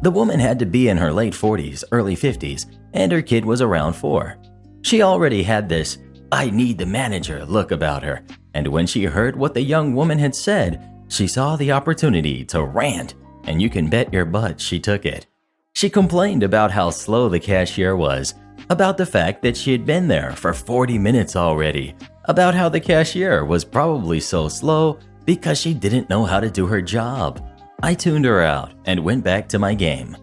The woman had to be in her late 40s, early 50s, and her kid was around 4. She already had this "I need the manager" look about her, and when she heard what the young woman had said, she saw the opportunity to rant, and you can bet your butt she took it. She complained about how slow the cashier was, about the fact that she had been there for 40 minutes already, about how the cashier was probably so slow because she didn't know how to do her job. I tuned her out and went back to my game.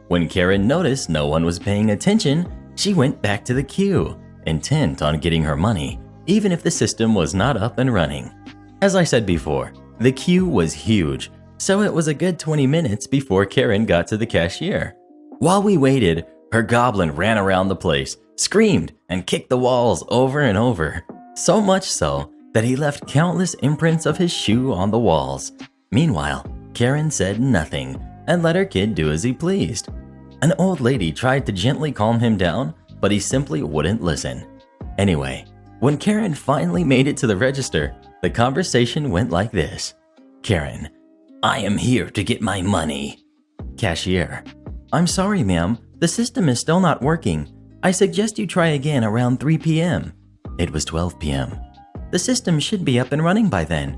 When Karen noticed no one was paying attention, she went back to the queue, intent on getting her money, even if the system was not up and running. As I said before, the queue was huge, so it was a good 20 minutes before Karen got to the cashier. While we waited, her goblin ran around the place, screamed, and kicked the walls over and over, so much so that he left countless imprints of his shoe on the walls. Meanwhile, Karen said nothing and let her kid do as he pleased. An old lady tried to gently calm him down, but he simply wouldn't listen. Anyway, when Karen finally made it to the register, the conversation went like this. Karen: I am here to get my money. Cashier: I'm sorry, ma'am. The system is still not working. I suggest you try again around 3 p.m. It was 12 p.m. The system should be up and running by then.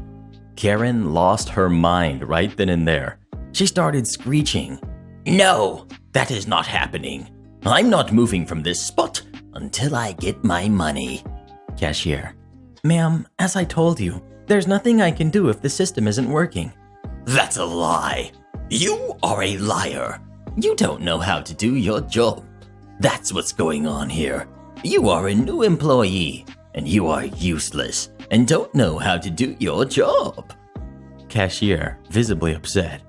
Karen lost her mind right then and there. She started screeching. No, that is not happening. I'm not moving from this spot until I get my money. Cashier: Ma'am, as I told you, there's nothing I can do if the system isn't working. That's a lie. You are a liar. You don't know how to do your job. That's what's going on here. You are a new employee, and you are useless and don't know how to do your job. Cashier, visibly upset: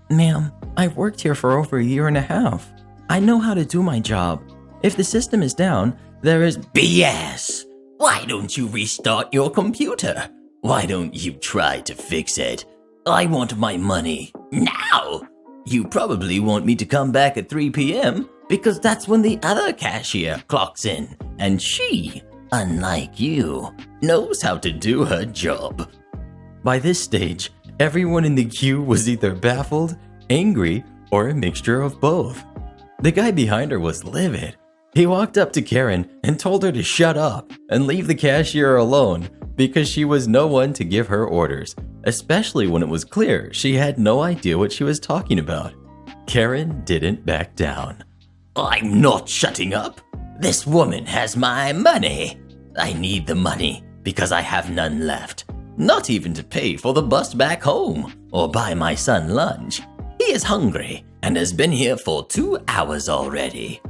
Ma'am, I've worked here for over a year and a half. I know how to do my job. If the system is down, there is BS! Why don't you restart your computer? Why don't you try to fix it? I want my money now! You probably want me to come back at 3 p.m. because that's when the other cashier clocks in, and she, unlike you, knows how to do her job. By this stage, everyone in the queue was either baffled, angry, or a mixture of both. The guy behind her was livid. He walked up to Karen and told her to shut up and leave the cashier alone because she was no one to give her orders, especially when it was clear she had no idea what she was talking about. Karen didn't back down. I'm not shutting up. This woman has my money. I need the money because I have none left. Not even to pay for the bus back home or buy my son lunch. He is hungry and has been here for 2 hours already.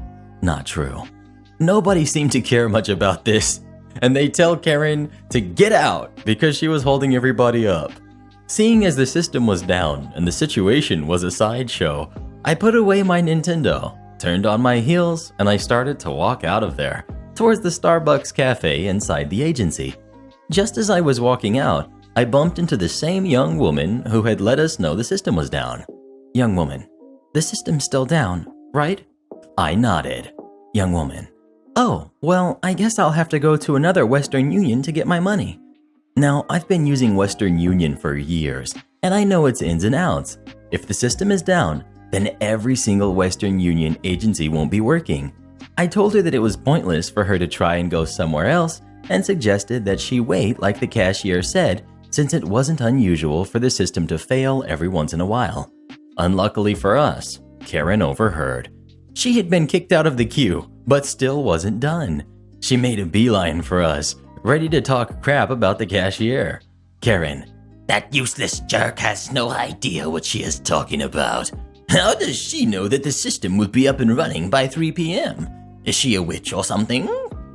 Not true. Nobody seemed to care much about this, and they tell Karen to get out because she was holding everybody up. Seeing as the system was down and the situation was a sideshow, I put away my Nintendo, turned on my heels, and I started to walk out of there, towards the Starbucks cafe inside the agency. Just as I was walking out, I bumped into the same young woman who had let us know the system was down. Young woman, the system's still down, right? I nodded. Young woman, oh, well, I guess I'll have to go to another Western Union to get my money. Now, I've been using Western Union for years, and I know its ins and outs. If the system is down, then every single Western Union agency won't be working. I told her that it was pointless for her to try and go somewhere else and suggested that she wait like the cashier said, since it wasn't unusual for the system to fail every once in a while. Unluckily for us, Karen overheard. She had been kicked out of the queue, but still wasn't done. She made a beeline for us, ready to talk crap about the cashier. Karen, that useless jerk has no idea what she is talking about. How does she know that the system will be up and running by 3 p.m.? Is she a witch or something?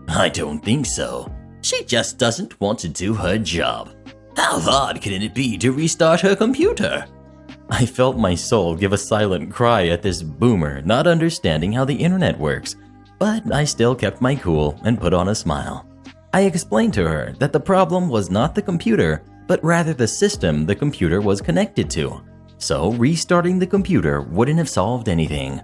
I don't think so. She just doesn't want to do her job. How hard can it be to restart her computer? I felt my soul give a silent cry at this boomer not understanding how the internet works, but I still kept my cool and put on a smile. I explained to her that the problem was not the computer, but rather the system the computer was connected to. So restarting the computer wouldn't have solved anything.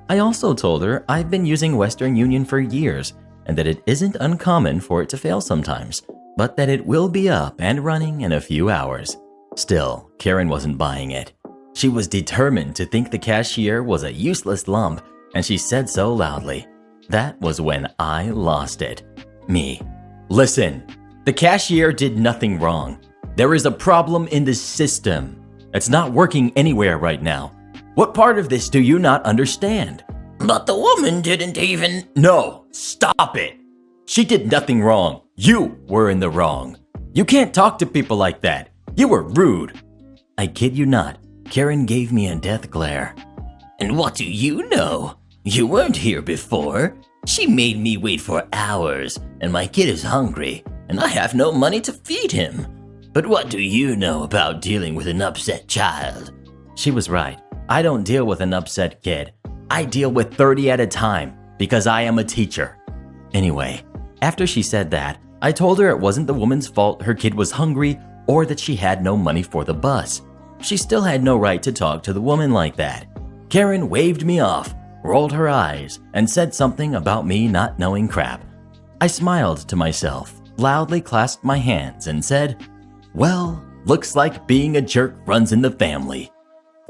I also told her I've been using Western Union for years and that it isn't uncommon for it to fail sometimes, but that it will be up and running in a few hours. Still, Karen wasn't buying it. She was determined to think the cashier was a useless lump, and she said so loudly. That was when I lost it. Me. Listen, the cashier did nothing wrong. There is a problem in the system. It's not working anywhere right now. What part of this do you not understand? But the woman didn't even… No, stop it. She did nothing wrong. You were in the wrong. You can't talk to people like that. You were rude. I kid you not. Karen gave me a death glare. And what do you know? You weren't here before. She made me wait for hours, and my kid is hungry, and I have no money to feed him. But what do you know about dealing with an upset child? She was right. I don't deal with an upset kid. I deal with 30 at a time because I am a teacher. Anyway, after she said that, I told her it wasn't the woman's fault her kid was hungry or that she had no money for the bus. She still had no right to talk to the woman like that. Karen waved me off, rolled her eyes, and said something about me not knowing crap. I smiled to myself, loudly clasped my hands, and said, well, looks like being a jerk runs in the family.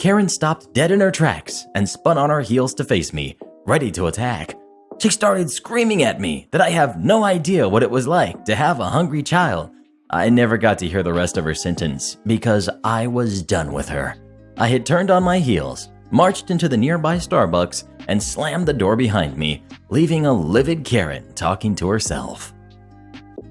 Karen stopped dead in her tracks and spun on her heels to face me, ready to attack. She started screaming at me that I have no idea what it was like to have a hungry child. I never got to hear the rest of her sentence because I was done with her. I had turned on my heels, marched into the nearby Starbucks, and slammed the door behind me, leaving a livid Karen talking to herself.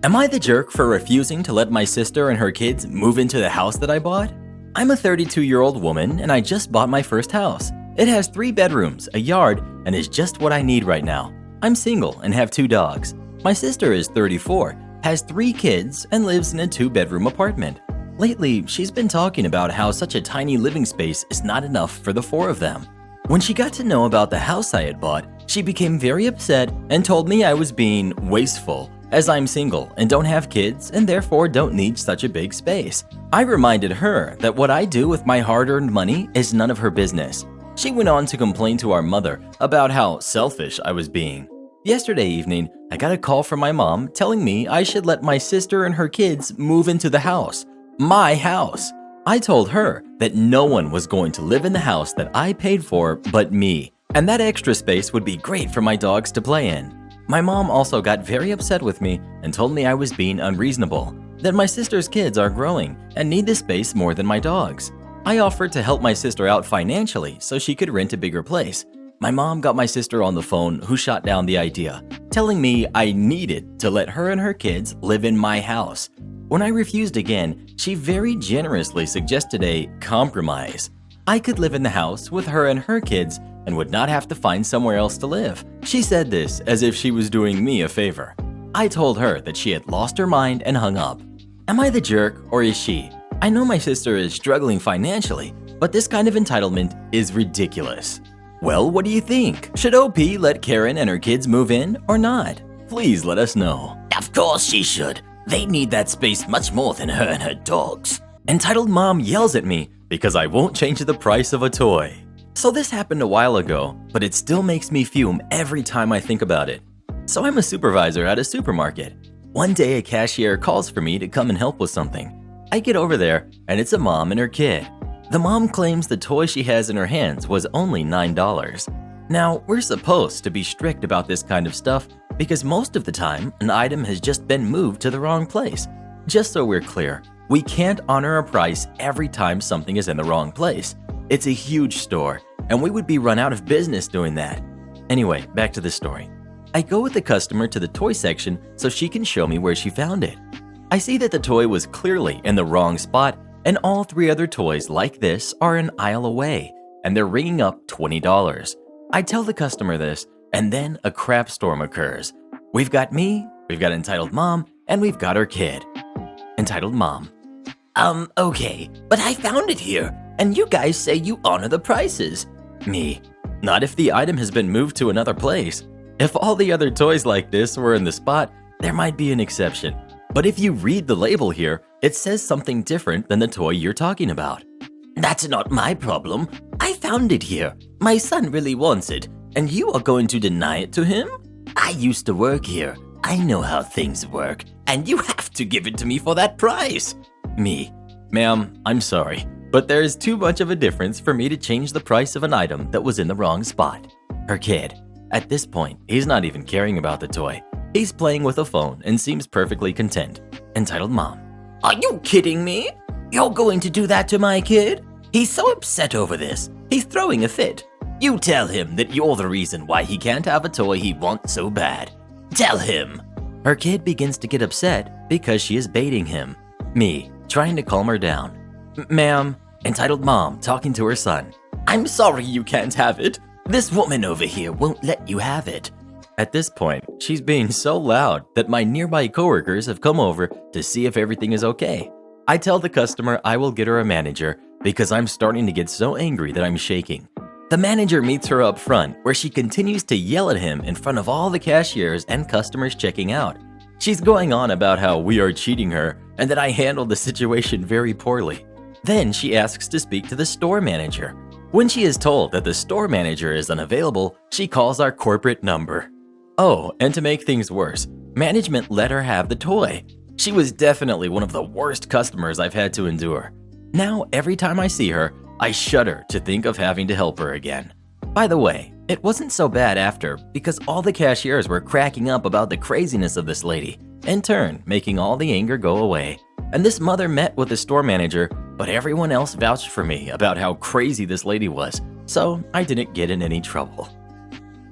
Am I the jerk for refusing to let my sister and her kids move into the house that I bought? I'm a 32-year-old woman and I just bought my first house. It has 3 bedrooms, a yard, and is just what I need right now. I'm single and have 2 dogs. My sister is 34, has 3 kids, and lives in a 2-bedroom apartment. Lately, she's been talking about how such a tiny living space is not enough for the 4 of them. When she got to know about the house I had bought, she became very upset and told me I was being wasteful, as I'm single and don't have kids and therefore don't need such a big space. I reminded her that what I do with my hard-earned money is none of her business. She went on to complain to our mother about how selfish I was being. Yesterday evening, I got a call from my mom telling me I should let my sister and her kids move into the house. My house. I told her that no one was going to live in the house that I paid for but me, and that extra space would be great for my dogs to play in. My mom also got very upset with me and told me I was being unreasonable, that my sister's kids are growing and need the space more than my dogs. I offered to help my sister out financially so she could rent a bigger place. My mom got my sister on the phone, who shot down the idea, telling me I needed to let her and her kids live in my house. When I refused again, she very generously suggested a compromise. I could live in the house with her and her kids and would not have to find somewhere else to live. She said this as if she was doing me a favor. I told her that she had lost her mind and hung up. Am I the jerk or is she? I know my sister is struggling financially, but this kind of entitlement is ridiculous. Well, what do you think? Should OP let Karen and her kids move in or not? Please let us know. Of course she should. They need that space much more than her and her dogs. Entitled mom yells at me because I won't change the price of a toy. So this happened a while ago, but it still makes me fume every time I think about it. So I'm a supervisor at a supermarket. One day a cashier calls for me to come and help with something. I get over there and it's a mom and her kid. The mom claims the toy she has in her hands was only $9. Now, we're supposed to be strict about this kind of stuff because most of the time an item has just been moved to the wrong place. Just so we're clear, we can't honor a price every time something is in the wrong place. It's a huge store, and we would be run out of business doing that. Anyway, back to the story. I go with the customer to the toy section so she can show me where she found it. I see that the toy was clearly in the wrong spot, and all 3 other toys like this are an aisle away, and they're ringing up $20. I tell the customer this, and then a crap storm occurs. We've got me, we've got entitled mom, and we've got her kid. Entitled mom. Okay, but I found it here, and you guys say you honor the prices. Me. Not if the item has been moved to another place. If all the other toys like this were in the spot, there might be an exception. But if you read the label here, it says something different than the toy you're talking about. That's not my problem. I found it here. My son really wants it, and you are going to deny it to him? I used to work here. I know how things work, and you have to give it to me for that price. Me. Ma'am, I'm sorry, but there is too much of a difference for me to change the price of an item that was in the wrong spot. Her kid. At this point, he's not even caring about the toy. He's playing with a phone and seems perfectly content. Entitled mom. Are you kidding me? You're going to do that to my kid? He's so upset over this. He's throwing a fit. You tell him that you're the reason why he can't have a toy he wants so bad. Tell him. Her kid begins to get upset because she is baiting him. Me, trying to calm her down. Ma'am, entitled mom talking to her son. I'm sorry you can't have it. This woman over here won't let you have it. At this point, she's being so loud that my nearby coworkers have come over to see if everything is okay. I tell the customer I will get her a manager because I'm starting to get so angry that I'm shaking. The manager meets her up front where she continues to yell at him in front of all the cashiers and customers checking out. She's going on about how we are cheating her and that I handled the situation very poorly. Then she asks to speak to the store manager. When she is told that the store manager is unavailable, she calls our corporate number. Oh, and to make things worse, management let her have the toy. She was definitely one of the worst customers I've had to endure. Now, every time I see her, I shudder to think of having to help her again. By the way, it wasn't so bad after because all the cashiers were cracking up about the craziness of this lady, in turn making all the anger go away. And this mother met with the store manager, but everyone else vouched for me about how crazy this lady was, so I didn't get in any trouble.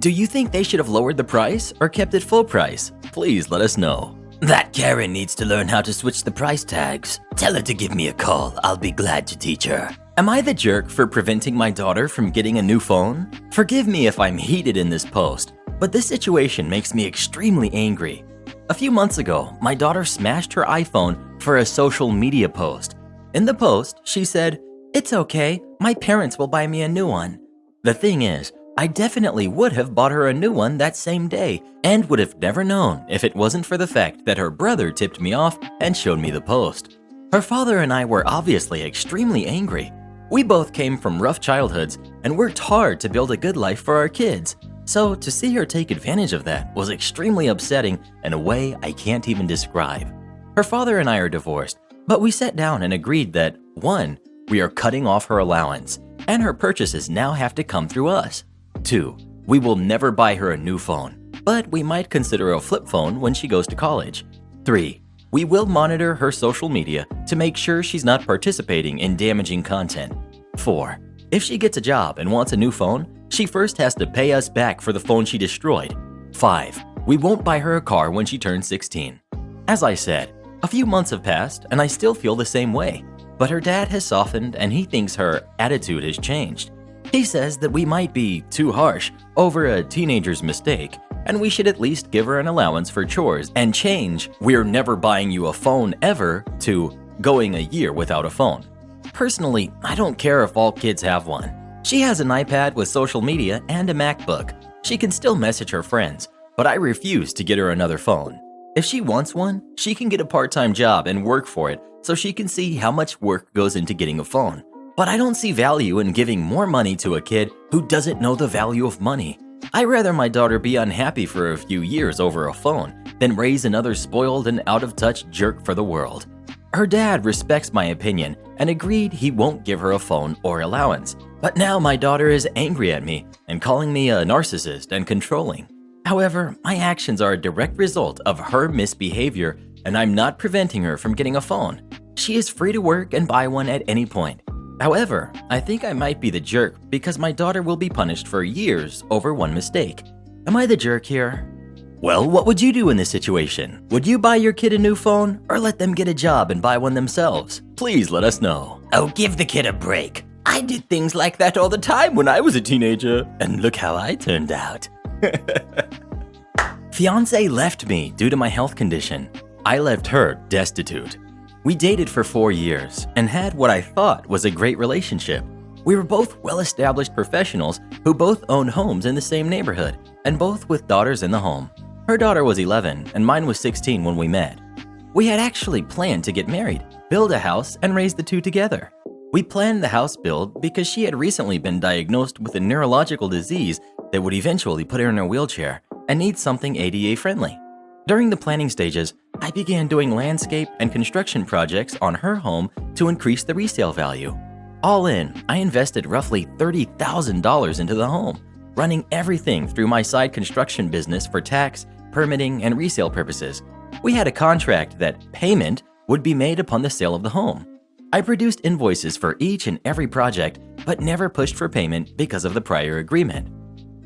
Do you think they should have lowered the price or kept it full price? Please let us know. That Karen needs to learn how to switch the price tags. Tell her to give me a call. I'll be glad to teach her. Am I the jerk for preventing my daughter from getting a new phone? Forgive me if I'm heated in this post, but this situation makes me extremely angry. A few months ago, my daughter smashed her iPhone for a social media post. In the post, she said, "It's okay, my parents will buy me a new one." The thing is, I definitely would have bought her a new one that same day and would have never known if it wasn't for the fact that her brother tipped me off and showed me the post. Her father and I were obviously extremely angry. We both came from rough childhoods and worked hard to build a good life for our kids. So to see her take advantage of that was extremely upsetting in a way I can't even describe. Her father and I are divorced, but we sat down and agreed that 1. We are cutting off her allowance, and her purchases now have to come through us. 2. We will never buy her a new phone, but we might consider a flip phone when she goes to college. 3. We will monitor her social media to make sure she's not participating in damaging content. 4. If she gets a job and wants a new phone, she first has to pay us back for the phone she destroyed. 5. We won't buy her a car when she turns 16. As I said, a few months have passed and I still feel the same way, but her dad has softened and he thinks her attitude has changed. He says that we might be too harsh over a teenager's mistake, and we should at least give her an allowance for chores and change "we're never buying you a phone ever" to "going a year without a phone." Personally, I don't care if all kids have one. She has an iPad with social media and a MacBook. She can still message her friends, but I refuse to get her another phone. If she wants one, she can get a part-time job and work for it so she can see how much work goes into getting a phone. But I don't see value in giving more money to a kid who doesn't know the value of money. I'd rather my daughter be unhappy for a few years over a phone than raise another spoiled and out-of-touch jerk for the world. Her dad respects my opinion and agreed he won't give her a phone or allowance. But now my daughter is angry at me and calling me a narcissist and controlling. However, my actions are a direct result of her misbehavior, and I'm not preventing her from getting a phone. She is free to work and buy one at any point. However, I think I might be the jerk because my daughter will be punished for years over one mistake. Am I the jerk here? Well, what would you do in this situation? Would you buy your kid a new phone or let them get a job and buy one themselves? Please let us know. Oh, give the kid a break. I did things like that all the time when I was a teenager, and look how I turned out. Fiancé left me due to my health condition. I left her destitute. We dated for 4 years and had what I thought was a great relationship. We were both well-established professionals who both owned homes in the same neighborhood and both with daughters in the home. Her daughter was 11 and mine was 16 when we met. We had actually planned to get married, build a house, and raise the two together. We planned the house build because she had recently been diagnosed with a neurological disease that would eventually put her in a wheelchair and need something ADA friendly. During the planning stages, I began doing landscape and construction projects on her home to increase the resale value. All in, I invested roughly $30,000 into the home, running everything through my side construction business for tax, permitting, and resale purposes. We had a contract that payment would be made upon the sale of the home. I produced invoices for each and every project, but never pushed for payment because of the prior agreement.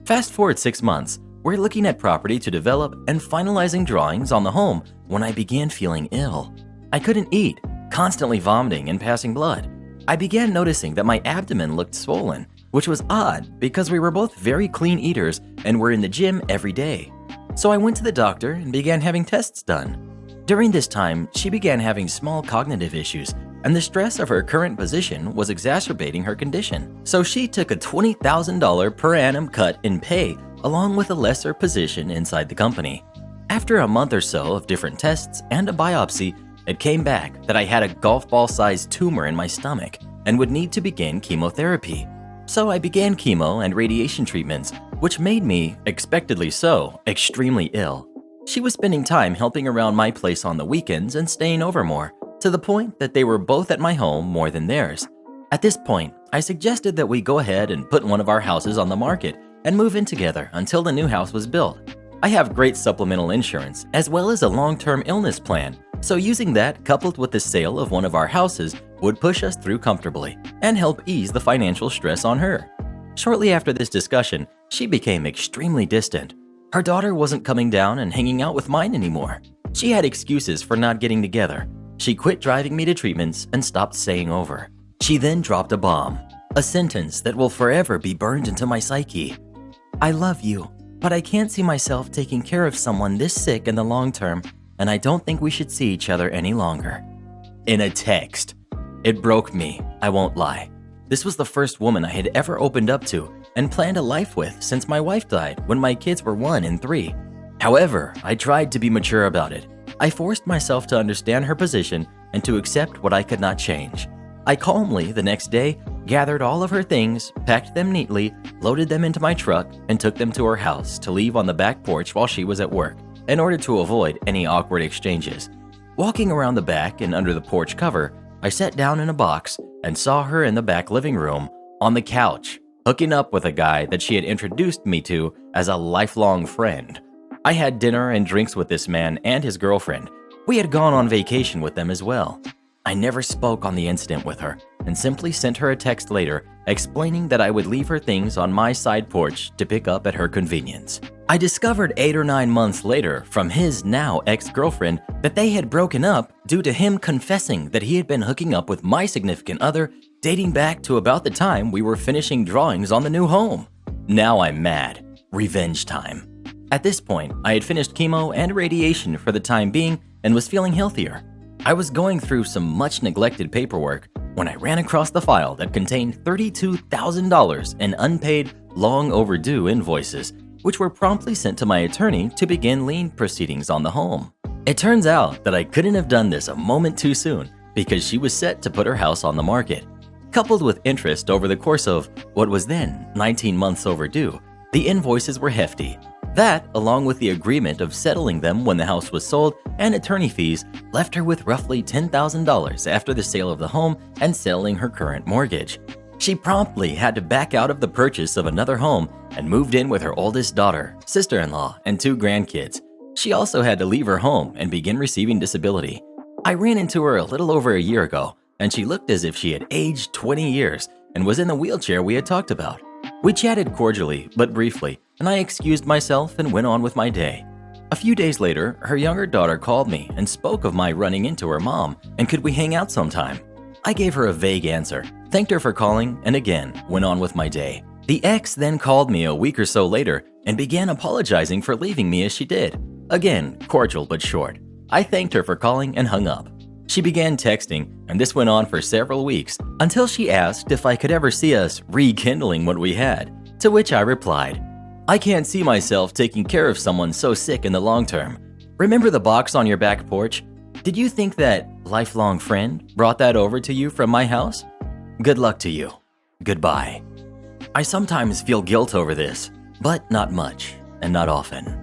Fast forward 6 months, we're looking at property to develop and finalizing drawings on the home when I began feeling ill. I couldn't eat, constantly vomiting and passing blood. I began noticing that my abdomen looked swollen, which was odd because we were both very clean eaters and were in the gym every day. So I went to the doctor and began having tests done. During this time, she began having small cognitive issues, and the stress of her current position was exacerbating her condition. So she took a $20,000 per annum cut in pay along with a lesser position inside the company. After a month or so of different tests and a biopsy, it came back that I had a golf ball-sized tumor in my stomach and would need to begin chemotherapy. So I began chemo and radiation treatments, which made me, expectedly so, extremely ill. She was spending time helping around my place on the weekends and staying over more, to the point that they were both at my home more than theirs. At this point, I suggested that we go ahead and put one of our houses on the market and move in together until the new house was built. I have great supplemental insurance as well as a long-term illness plan, so using that coupled with the sale of one of our houses would push us through comfortably and help ease the financial stress on her. Shortly after this discussion, she became extremely distant. Her daughter wasn't coming down and hanging out with mine anymore. She had excuses for not getting together. She quit driving me to treatments and stopped staying over. She then dropped a bomb, a sentence that will forever be burned into my psyche. I love you, but I can't see myself taking care of someone this sick in the long term, and I don't think we should see each other any longer. In a text. It broke me, I won't lie. This was the first woman I had ever opened up to, and planned a life with since my wife died when my kids were 1 and 3. However, I tried to be mature about it. I forced myself to understand her position and to accept what I could not change. I calmly, the next day, gathered all of her things, packed them neatly, loaded them into my truck, and took them to her house to leave on the back porch while she was at work, in order to avoid any awkward exchanges. Walking around the back and under the porch cover, I sat down in a box and saw her in the back living room, on the couch, hooking up with a guy that she had introduced me to as a lifelong friend. I had dinner and drinks with this man and his girlfriend. We had gone on vacation with them as well. I never spoke on the incident with her and simply sent her a text later explaining that I would leave her things on my side porch to pick up at her convenience. I discovered 8 or 9 months later from his now ex-girlfriend that they had broken up due to him confessing that he had been hooking up with my significant other dating back to about the time we were finishing drawings on the new home. Now I'm mad. Revenge time. At this point, I had finished chemo and radiation for the time being and was feeling healthier. I was going through some much neglected paperwork when I ran across the file that contained $32,000 in unpaid, long overdue invoices, which were promptly sent to my attorney to begin lien proceedings on the home. It turns out that I couldn't have done this a moment too soon because she was set to put her house on the market. Coupled with interest over the course of what was then 19 months overdue, the invoices were hefty. That, along with the agreement of settling them when the house was sold and attorney fees, left her with roughly $10,000 after the sale of the home and selling her current mortgage. She promptly had to back out of the purchase of another home and moved in with her oldest daughter, sister-in-law, and 2 grandkids. She also had to leave her home and begin receiving disability. I ran into her a little over a year ago, and she looked as if she had aged 20 years and was in the wheelchair we had talked about. We chatted cordially, but briefly, and I excused myself and went on with my day. A few days later, her younger daughter called me and spoke of my running into her mom and could we hang out sometime. I gave her a vague answer, thanked her for calling, and again went on with my day. The ex then called me a week or so later and began apologizing for leaving me as she did. Again, cordial but short. I thanked her for calling and hung up. She began texting, and this went on for several weeks until she asked if I could ever see us rekindling what we had, to which I replied, "I can't see myself taking care of someone so sick in the long term. Remember the box on your back porch? Did you think that lifelong friend brought that over to you from my house? Good luck to you. Goodbye." I sometimes feel guilt over this, but not much and not often.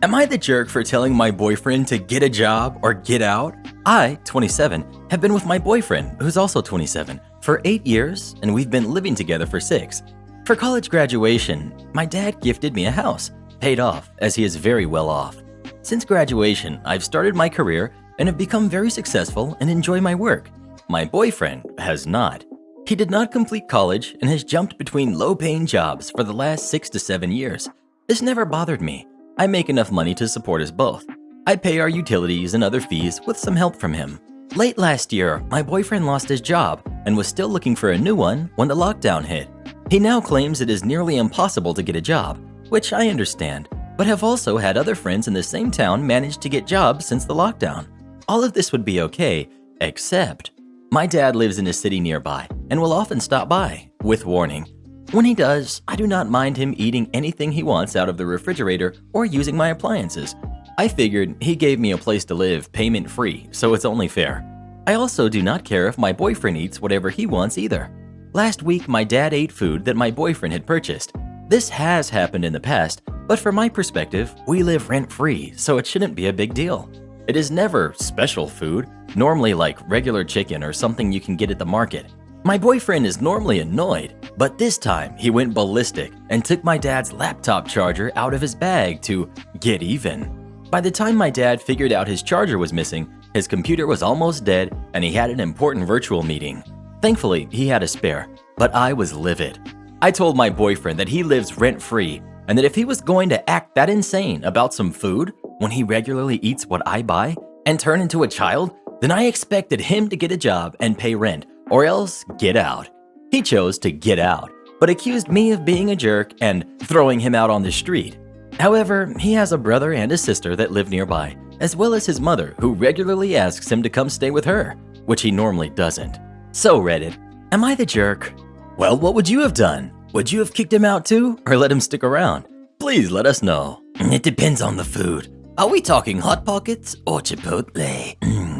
Am I the jerk for telling my boyfriend to get a job or get out? I, 27, have been with my boyfriend, who's also 27, for 8 years, and we've been living together for 6. For college graduation, my dad gifted me a house, paid off as he is very well off. Since graduation, I've started my career and have become very successful and enjoy my work. My boyfriend has not. He did not complete college and has jumped between low-paying jobs for the last 6 to 7 years. This never bothered me. I make enough money to support us both. I pay our utilities and other fees with some help from him. Late last year, my boyfriend lost his job and was still looking for a new one when the lockdown hit. He now claims it is nearly impossible to get a job, which I understand, but have also had other friends in the same town manage to get jobs since the lockdown. All of this would be okay, except my dad lives in a city nearby and will often stop by, with warning. When he does, I do not mind him eating anything he wants out of the refrigerator or using my appliances. I figured he gave me a place to live payment-free, so it's only fair. I also do not care if my boyfriend eats whatever he wants either. Last week, my dad ate food that my boyfriend had purchased. This has happened in the past, but from my perspective, we live rent-free, so it shouldn't be a big deal. It is never special food, normally like regular chicken or something you can get at the market. My boyfriend is normally annoyed, but this time he went ballistic and took my dad's laptop charger out of his bag to get even. By the time my dad figured out his charger was missing, his computer was almost dead and he had an important virtual meeting. Thankfully, he had a spare, but I was livid. I told my boyfriend that he lives rent-free and that if he was going to act that insane about some food when he regularly eats what I buy and turn into a child, then I expected him to get a job and pay rent, or else get out. He chose to get out, but accused me of being a jerk and throwing him out on the street. However, he has a brother and a sister that live nearby, as well as his mother who regularly asks him to come stay with her, which he normally doesn't. So Reddit, am I the jerk? Well, what would you have done? Would you have kicked him out too, or let him stick around? Please let us know. It depends on the food. Are we talking Hot Pockets or Chipotle?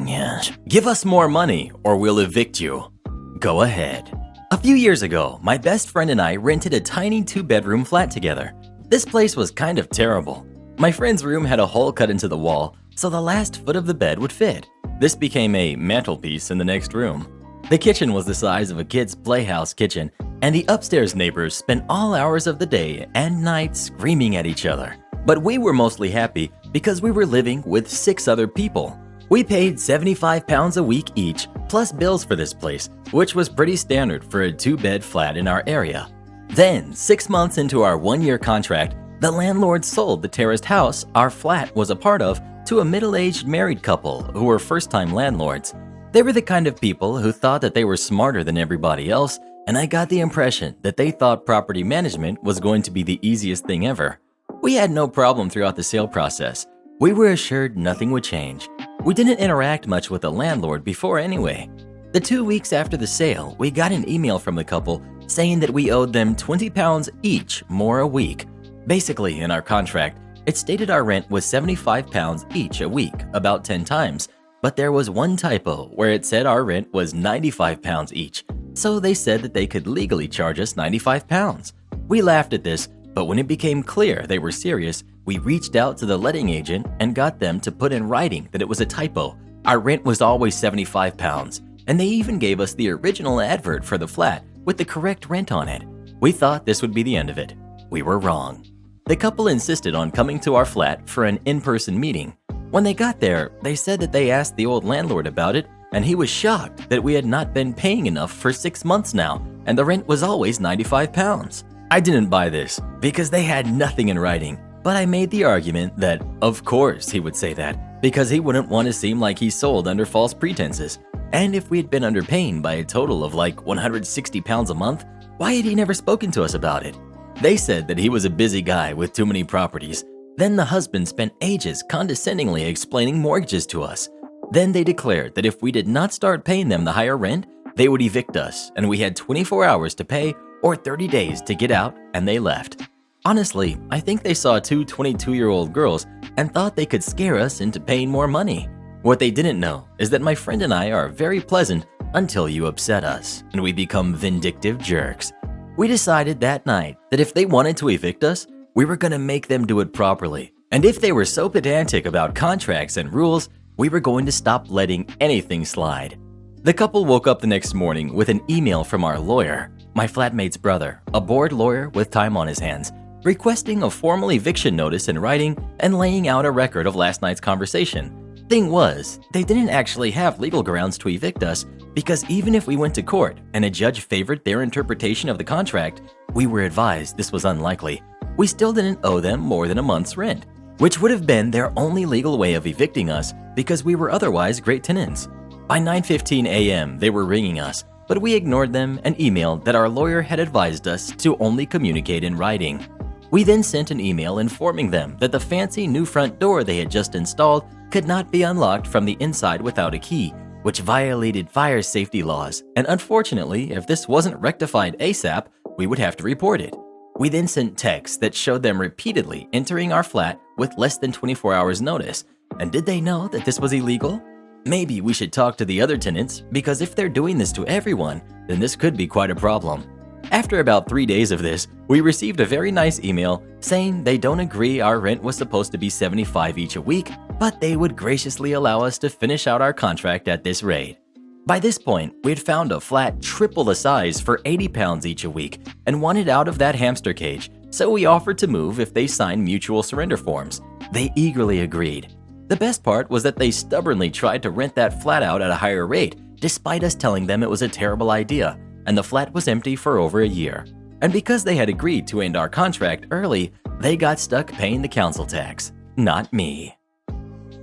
Yes. Give us more money, or we'll evict you. Go ahead. A few years ago, my best friend and I rented a tiny 2-bedroom flat together. This place was kind of terrible. My friend's room had a hole cut into the wall, so the last foot of the bed would fit. This became a mantelpiece in the next room. The kitchen was the size of a kid's playhouse kitchen, and the upstairs neighbors spent all hours of the day and night screaming at each other. But we were mostly happy because we were living with 6 other people. We paid £75 a week each, plus bills for this place, which was pretty standard for a 2-bed flat in our area. Then, 6 months into our 1-year contract, the landlord sold the terraced house our flat was a part of to a middle-aged married couple who were first-time landlords. They were the kind of people who thought that they were smarter than everybody else, and I got the impression that they thought property management was going to be the easiest thing ever. We had no problem throughout the sale process. We were assured nothing would change. We didn't interact much with the landlord before anyway. The 2 weeks after the sale, we got an email from the couple saying that we owed them £20 each more a week. Basically, in our contract, it stated our rent was £75 each a week, about 10 times, but there was one typo where it said our rent was £95 each, so they said that they could legally charge us £95. We laughed at this, but when it became clear they were serious, we reached out to the letting agent and got them to put in writing that it was a typo. Our rent was always £75, and they even gave us the original advert for the flat with the correct rent on it. We thought this would be the end of it. We were wrong. The couple insisted on coming to our flat for an in-person meeting. When they got there, they said that they asked the old landlord about it, and he was shocked that we had not been paying enough for 6 months now, and the rent was always £95. I didn't buy this because they had nothing in writing, but I made the argument that, of course, he would say that because he wouldn't want to seem like he sold under false pretenses. And if we had been underpaying by a total of like £160 a month, why had he never spoken to us about it? They said that he was a busy guy with too many properties. Then the husband spent ages condescendingly explaining mortgages to us. Then they declared that if we did not start paying them the higher rent, they would evict us, and we had 24 hours to pay or 30 days to get out, and they left. Honestly, I think they saw 2 22-year-old girls and thought they could scare us into paying more money. What they didn't know is that my friend and I are very pleasant until you upset us, and we become vindictive jerks. We decided that night that if they wanted to evict us, we were going to make them do it properly. And if they were so pedantic about contracts and rules, we were going to stop letting anything slide. The couple woke up the next morning with an email from our lawyer, my flatmate's brother, a bored lawyer with time on his hands, requesting a formal eviction notice in writing and laying out a record of last night's conversation. Thing was, they didn't actually have legal grounds to evict us because even if we went to court and a judge favored their interpretation of the contract, we were advised this was unlikely. We still didn't owe them more than a month's rent, which would have been their only legal way of evicting us because we were otherwise great tenants. By 9:15 a.m., they were ringing us, but we ignored them and emailed that our lawyer had advised us to only communicate in writing. We then sent an email informing them that the fancy new front door they had just installed could not be unlocked from the inside without a key, which violated fire safety laws, and unfortunately, if this wasn't rectified ASAP, we would have to report it. We then sent texts that showed them repeatedly entering our flat with less than 24 hours notice, and did they know that this was illegal? Maybe we should talk to the other tenants, because if they're doing this to everyone, then this could be quite a problem. After about 3 days of this, we received a very nice email saying they don't agree our rent was supposed to be $75 each a week, but they would graciously allow us to finish out our contract at this rate. By this point, we had found a flat triple the size for £80 each a week and wanted out of that hamster cage, so we offered to move if they signed mutual surrender forms. They eagerly agreed. The best part was that they stubbornly tried to rent that flat out at a higher rate, despite us telling them it was a terrible idea, and the flat was empty for over a year. And because they had agreed to end our contract early, they got stuck paying the council tax. Not me.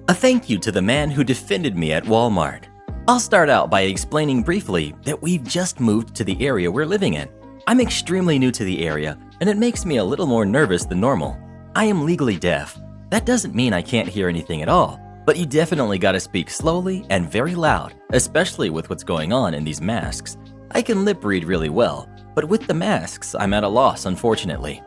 A thank you to the man who defended me at Walmart. I'll start out by explaining briefly that we've just moved to the area we're living in. I'm extremely new to the area, and it makes me a little more nervous than normal. I am legally deaf. That doesn't mean I can't hear anything at all, but you definitely gotta speak slowly and very loud, especially with what's going on in these masks. I can lip read really well, But with the masks, I'm at a loss, unfortunately.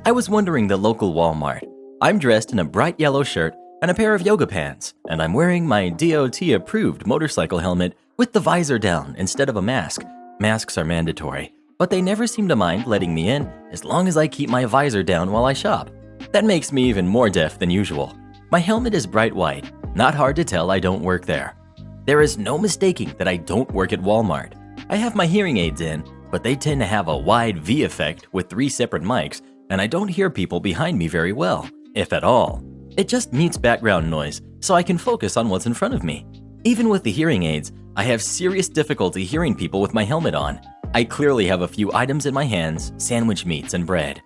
I was wondering the local Walmart. I'm dressed in a bright yellow shirt and a pair of yoga pants, and I'm wearing my DOT-approved motorcycle helmet with the visor down instead of a mask. Masks are mandatory, but they never seem to mind letting me in as long as I keep my visor down while I shop. That makes me even more deaf than usual. My helmet is bright white, not hard to tell I don't work there. There is no mistaking that I don't work at Walmart. I have my hearing aids in, but they tend to have a wide V effect with 3 separate mics, and I don't hear people behind me very well, if at all. It just mutes background noise, so I can focus on what's in front of me. Even with the hearing aids, I have serious difficulty hearing people with my helmet on. I clearly have a few items in my hands, sandwich meats and bread.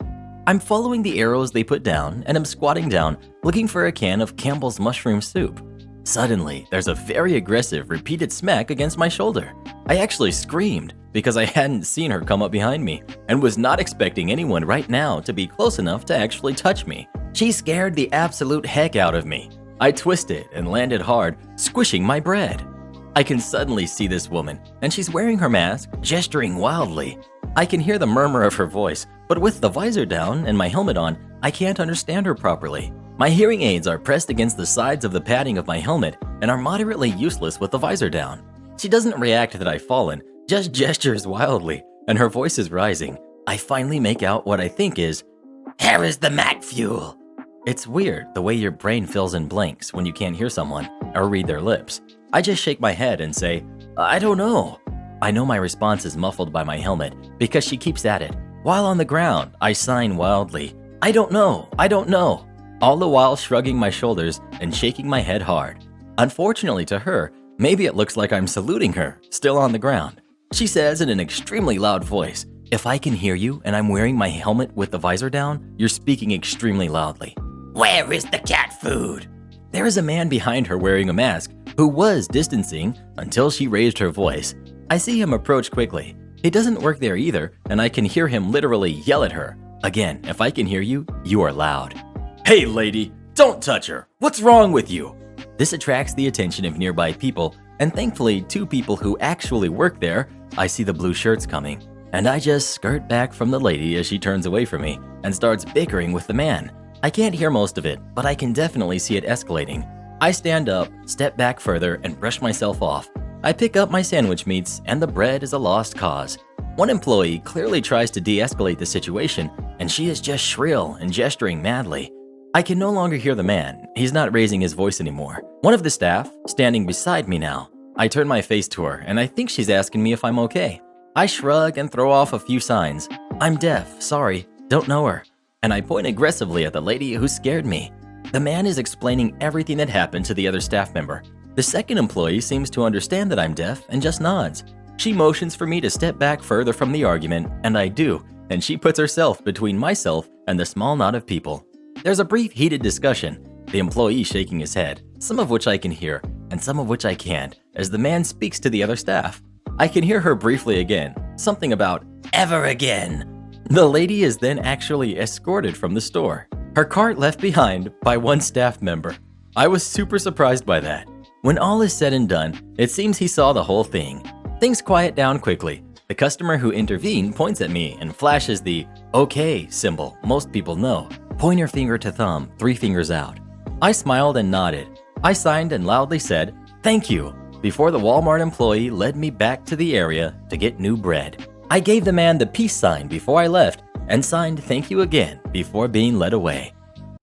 I'm following the arrows they put down, and I'm squatting down, looking for a can of Campbell's mushroom soup. Suddenly, there's a very aggressive, repeated smack against my shoulder. I actually screamed because I hadn't seen her come up behind me and was not expecting anyone right now to be close enough to actually touch me. She scared the absolute heck out of me. I twisted and landed hard, squishing my bread. I can suddenly see this woman, and she's wearing her mask, gesturing wildly. I can hear the murmur of her voice, but with the visor down and my helmet on, I can't understand her properly. My hearing aids are pressed against the sides of the padding of my helmet and are moderately useless with the visor down. She doesn't react that I've fallen, just gestures wildly, and her voice is rising. I finally make out what I think is, "Here is the Mac fuel." It's weird the way your brain fills in blanks when you can't hear someone or read their lips. I just shake my head and say, "I don't know." I know my response is muffled by my helmet because she keeps at it. While on the ground, I sign wildly, "I don't know, I don't know," all the while shrugging my shoulders and shaking my head hard. Unfortunately to her, maybe it looks like I'm saluting her, still on the ground. She says in an extremely loud voice, "If I can hear you and I'm wearing my helmet with the visor down, you're speaking extremely loudly." Where is the cat food? There is a man behind her wearing a mask who was distancing until she raised her voice. I see him approach quickly. He doesn't work there either, and I can hear him literally yell at her. Again, if I can hear you, you are loud. "Hey lady, don't touch her. What's wrong with you?" This attracts the attention of nearby people, and thankfully 2 people who actually work there. I see the blue shirts coming, and I just skirt back from the lady as she turns away from me and starts bickering with the man. I can't hear most of it, but I can definitely see it escalating. I stand up, step back further, and brush myself off. I pick up my sandwich meats, and the bread is a lost cause. One employee clearly tries to de-escalate the situation, and she is just shrill and gesturing madly. I can no longer hear the man. He's not raising his voice anymore. One of the staff, standing beside me now. I turn my face to her, and I think she's asking me if I'm okay. I shrug and throw off a few signs. "I'm deaf, sorry, don't know her." And I point aggressively at the lady who scared me. The man is explaining everything that happened to the other staff member. The second employee seems to understand that I'm deaf and just nods. She motions for me to step back further from the argument, and I do, and she puts herself between myself and the small knot of people. There's a brief heated discussion, the employee shaking his head, some of which I can hear, and some of which I can't, as the man speaks to the other staff. I can hear her briefly again, something about, "Ever again." The lady is then actually escorted from the store, her cart left behind by one staff member. I was super surprised by that. When all is said and done, it seems he saw the whole thing. Things quiet down quickly. The customer who intervened points at me and flashes the "okay" symbol most people know. Pointer finger to thumb, 3 fingers out. I smiled and nodded. I signed and loudly said, "Thank you," before the Walmart employee led me back to the area to get new bread. I gave the man the peace sign before I left and signed "thank you" again before being led away.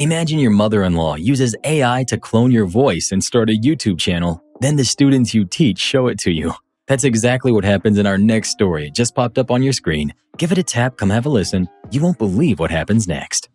Imagine your mother-in-law uses AI to clone your voice and start a YouTube channel. Then the students you teach show it to you. That's exactly what happens in our next story. It just popped up on your screen. Give it a tap, come have a listen. You won't believe what happens next.